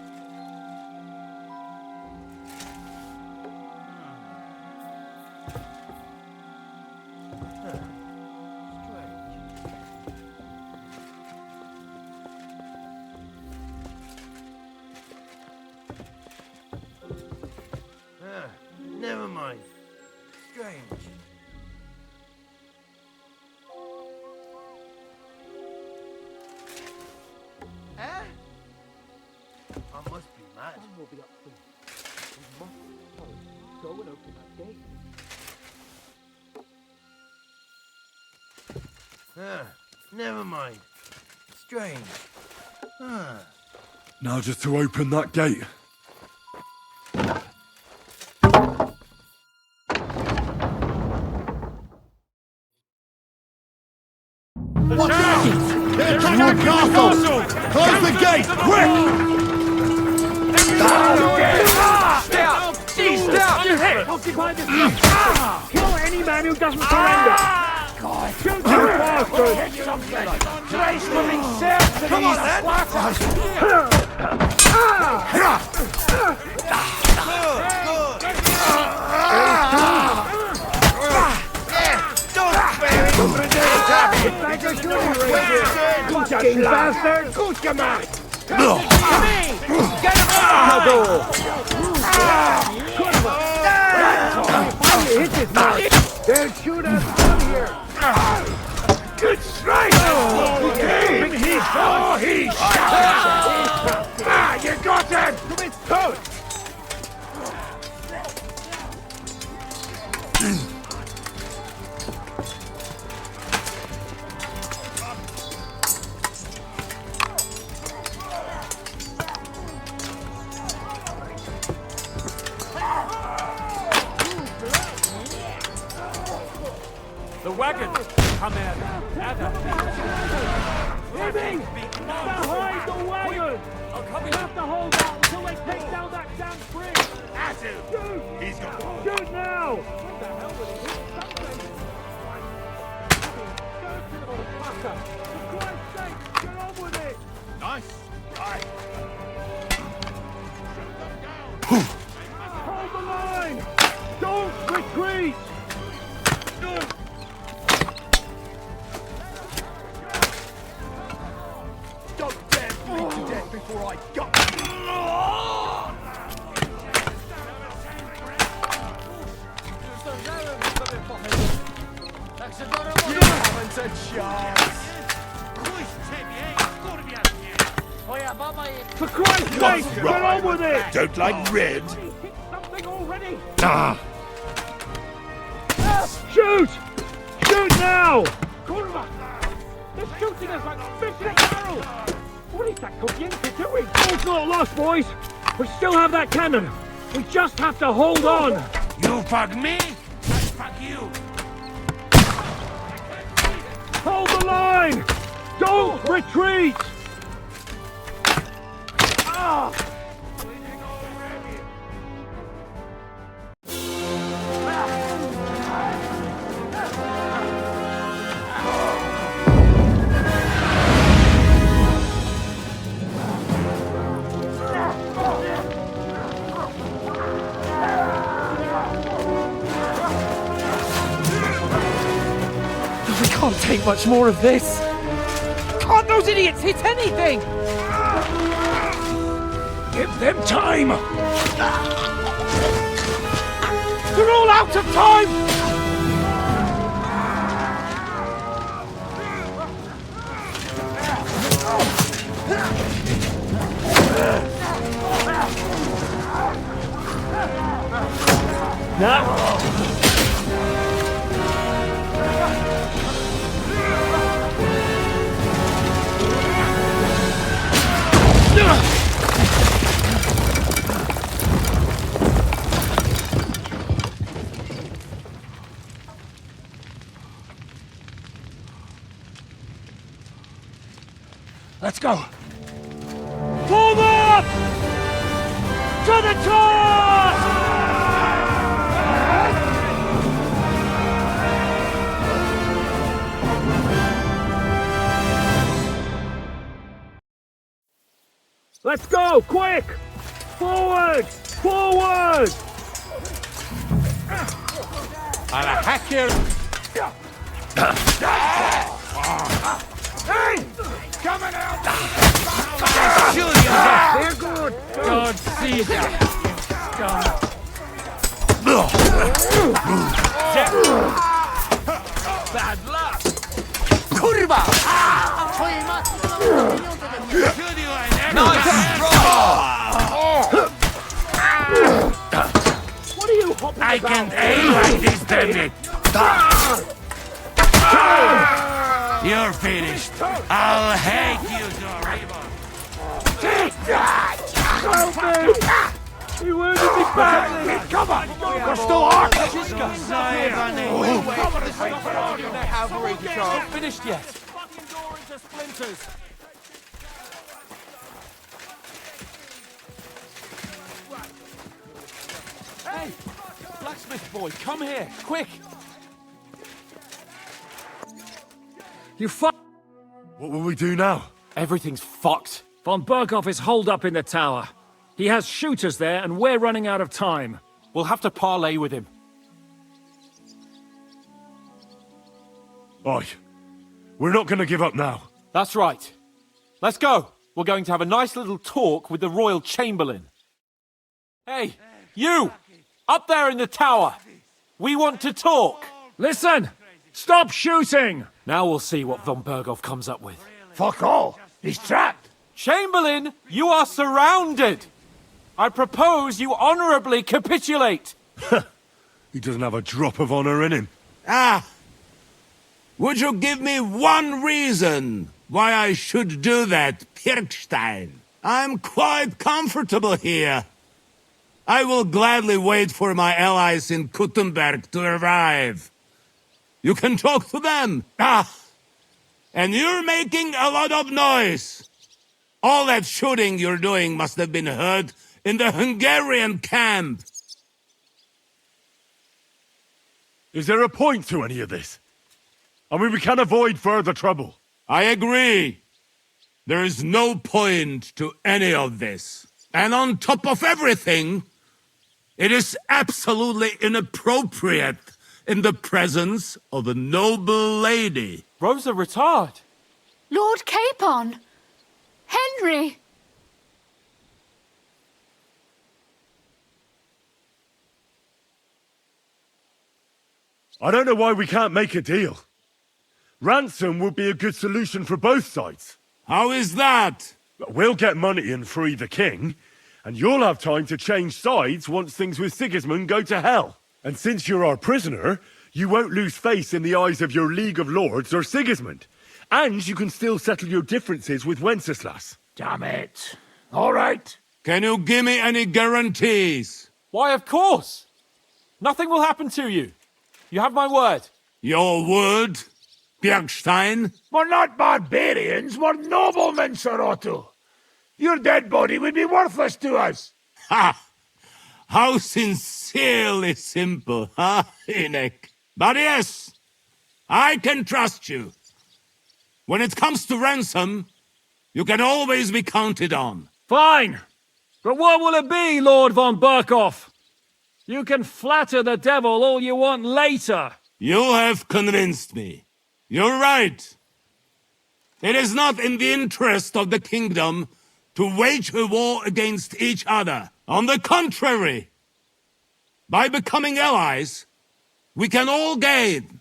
Never mind. Strange. Eh? I must be mad. Sam will be up soon. We must hurry. Go and open that gate. Never mind. Strange. Now just to open that gate. Watch out! They're attacking the castle! Close the gate, quick! Stay up! Stay up! Your head! Occupy this place! Kill any man who doesn't surrender! God, shoot him faster! Get something! Trace moving south to the Fucking bastard! Kuchkaman! Get Hit this man! They'll shoot us from here! Good strike! Okay! He shot! You got him! Come in, coach! The wagon! Come in! Heavy! Behind the wagon! We have to hold out until they take down that damn bridge! Shoot! He's gone! Shoot now! What the hell would he hit something? For Christ's sake, get on with it! Nice! Right! Hold the line! Don't retreat! Don't dare bleed to death before I got you! You haven't a chance! For Christ's sake, get on with it! Don't like red? Something already! Ah! Shoot! Shoot now! Kurva! They're shooting us like fish in a barrel! What is that Kobienka doing? All's not lost, boys! We still have that cannon! We just have to hold on! You fuck me? I fuck you! Hold the line! Don't retreat! Ah! We can't take much more of this! Can't those idiots hit anything? Give them time! They're all out of time! Let's go! Pull up! To the top! Let's go, quick! Forward! Forward! I'll hack your... Hey! Coming out! They're good! God seize you! Bad luck! Kurwa! What are you hopping I about? can't aim like this, damn it! You're finished. I'll hate you, Dorival. He wounded me badly! Come on! We're still armed! Not finished yet. Fucking door into splinters! Hey, blacksmith boy, come here, quick! You fuck! What will we do now? Everything's fucked. Von Berghoff is holed up in the tower. He has shooters there, and we're running out of time. We'll have to parley with him. Oi. We're not gonna give up now. That's right. Let's go. We're going to have a nice little talk with the Royal Chamberlain. Hey, you! Up there in the tower! We want to talk! Listen! Stop shooting! Now we'll see what von Berghoff comes up with. Fuck all! He's trapped! Chamberlain, you are surrounded! I propose you honorably capitulate! He doesn't have a drop of honor in him. Ah! Would you give me one reason why I should do that, Questline? I'm quite comfortable here. I will gladly wait for my allies in Kuttenberg to arrive. You can talk to them. Ah! And you're making a lot of noise. All that shooting you're doing must have been heard in the Hungarian camp. Is there a point to any of this? I mean, we can avoid further trouble. I agree. There is no point to any of this. And on top of everything, it is absolutely inappropriate in the presence of a noble lady. Rosa Retard. Lord Capon! Henry! I don't know why we can't make a deal. Ransom would be a good solution for both sides. How is that? We'll get money and free the king, and you'll have time to change sides once things with Sigismund go to hell. And since you're our prisoner, you won't lose face in the eyes of your League of Lords or Sigismund. And you can still settle your differences with Wenceslas. Damn it. All right. Can you give me any guarantees? Why, of course! Nothing will happen to you. You have my word. Your word, Questline? We're not barbarians, we're noblemen, Sir Otto. Your dead body would be worthless to us. Ha! How sincerely simple, huh, Enoch? But yes, I can trust you. When it comes to ransom, you can always be counted on. Fine. But what will it be, Lord von Berghoff? You can flatter the devil all you want later. You have convinced me. You're right. It is not in the interest of the kingdom to wage a war against each other. On the contrary, by becoming allies, we can all gain,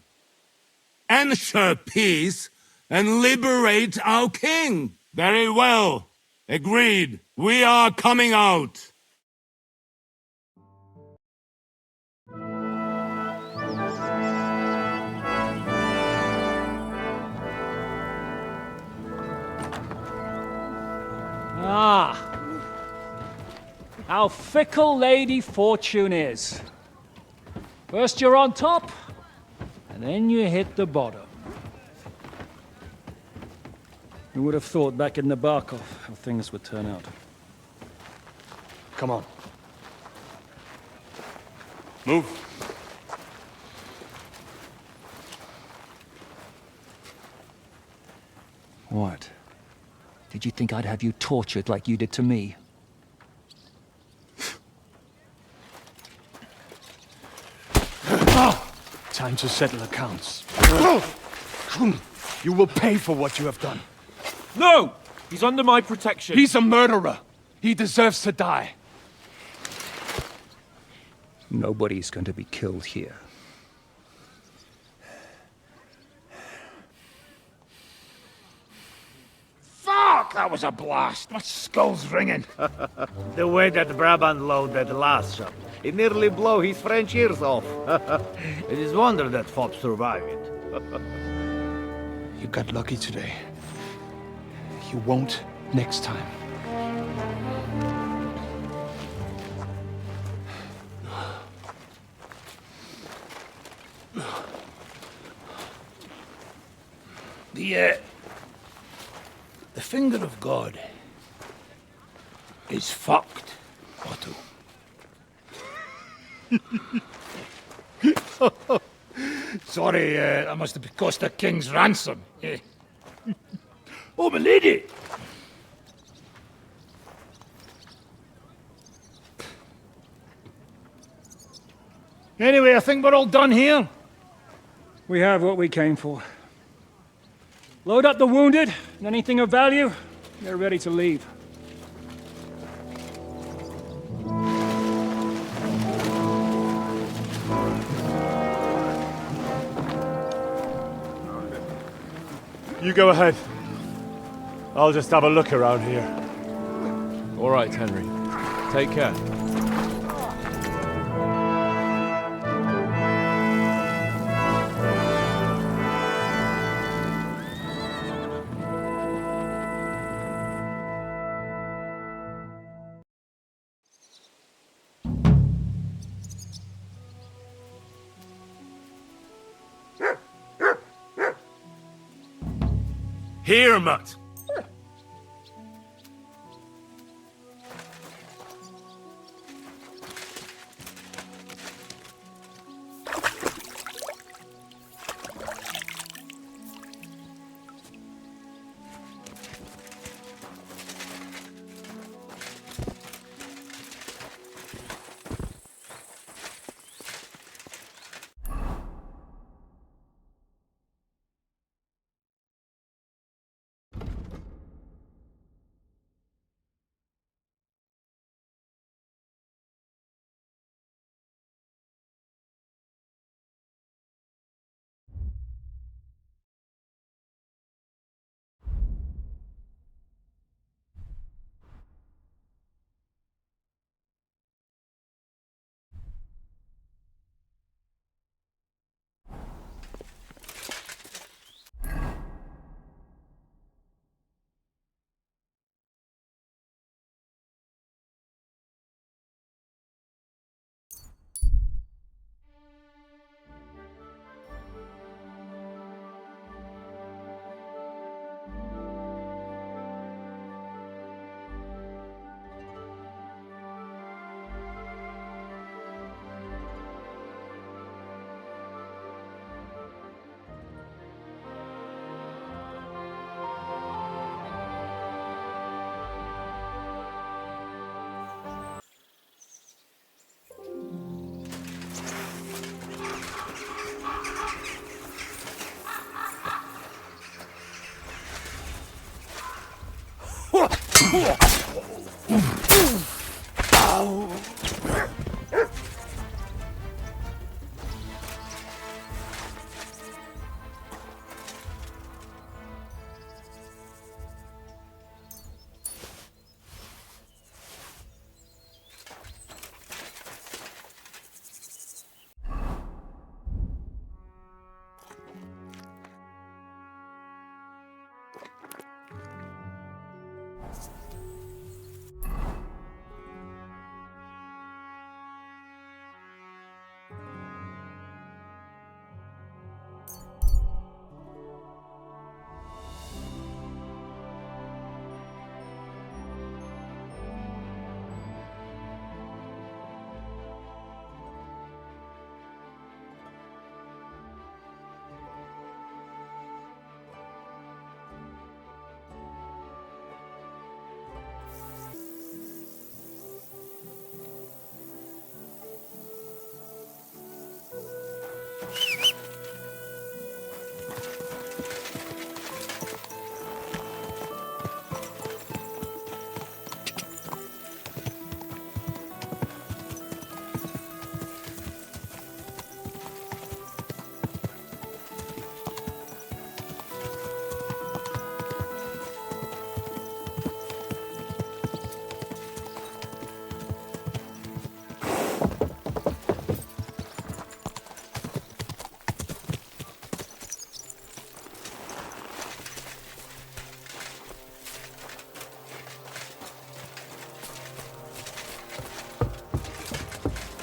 ensure peace, and liberate our king. Very well. Agreed. We are coming out. Ah. How fickle Lady Fortune is. First you're on top, and then you hit the bottom. Who would have thought back in the Barkov how things would turn out? Come on. Move. What? Did you think I'd have you tortured like you did to me? Time to settle accounts. You will pay for what you have done. No! He's under my protection. He's a murderer. He deserves to die. Nobody's going to be killed here. Fuck! That was a blast. My skull's ringing. The way that Brabant loaded last shot, it nearly blow his French ears off. It is wonder that fop survived it. You got lucky today. You won't next time. The finger of God is fucked, Otto. Sorry, that must have cost a king's ransom. Oh, my lady! Anyway, I think we're all done here. We have what we came for. Load up the wounded, and anything of value, they're ready to leave. You go ahead. I'll just have a look around here. All right, Henry. Take care. Here, Mutt.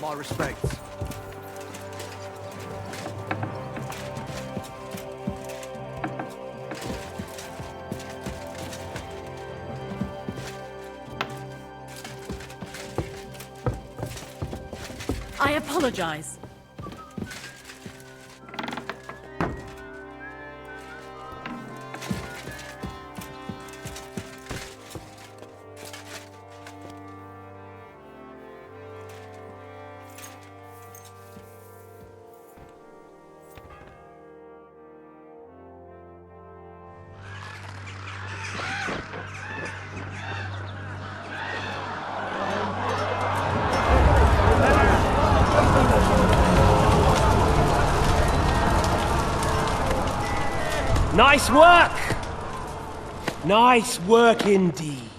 My respects. I apologize. Nice work! Nice work indeed.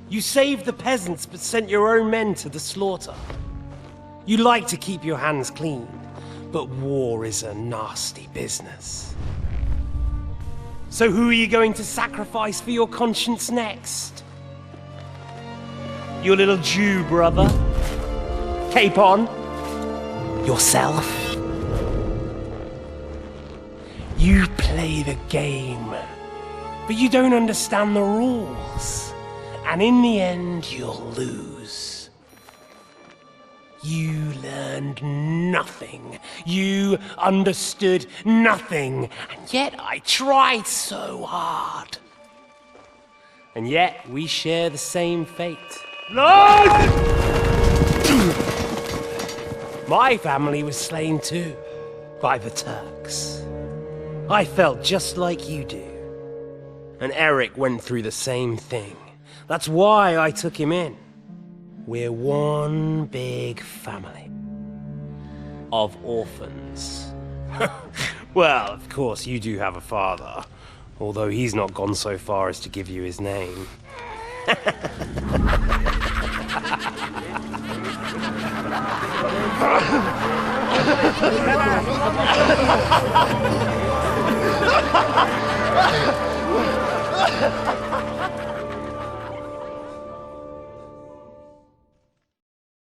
You saved the peasants but sent your own men to the slaughter. You like to keep your hands clean, but war is a nasty business. So who are you going to sacrifice for your conscience next? Your little Jew brother? Cape on? Yourself? You play the game, but you don't understand the rules. And in the end, you'll lose. You learned nothing. You understood nothing. And yet I tried so hard. And yet we share the same fate. Lord! My family was slain too, by the Turks. I felt just like you do. And Eric went through the same thing. That's why I took him in. We're one big family. Of orphans. Well, of course you do have a father, although he's not gone so far as to give you his name.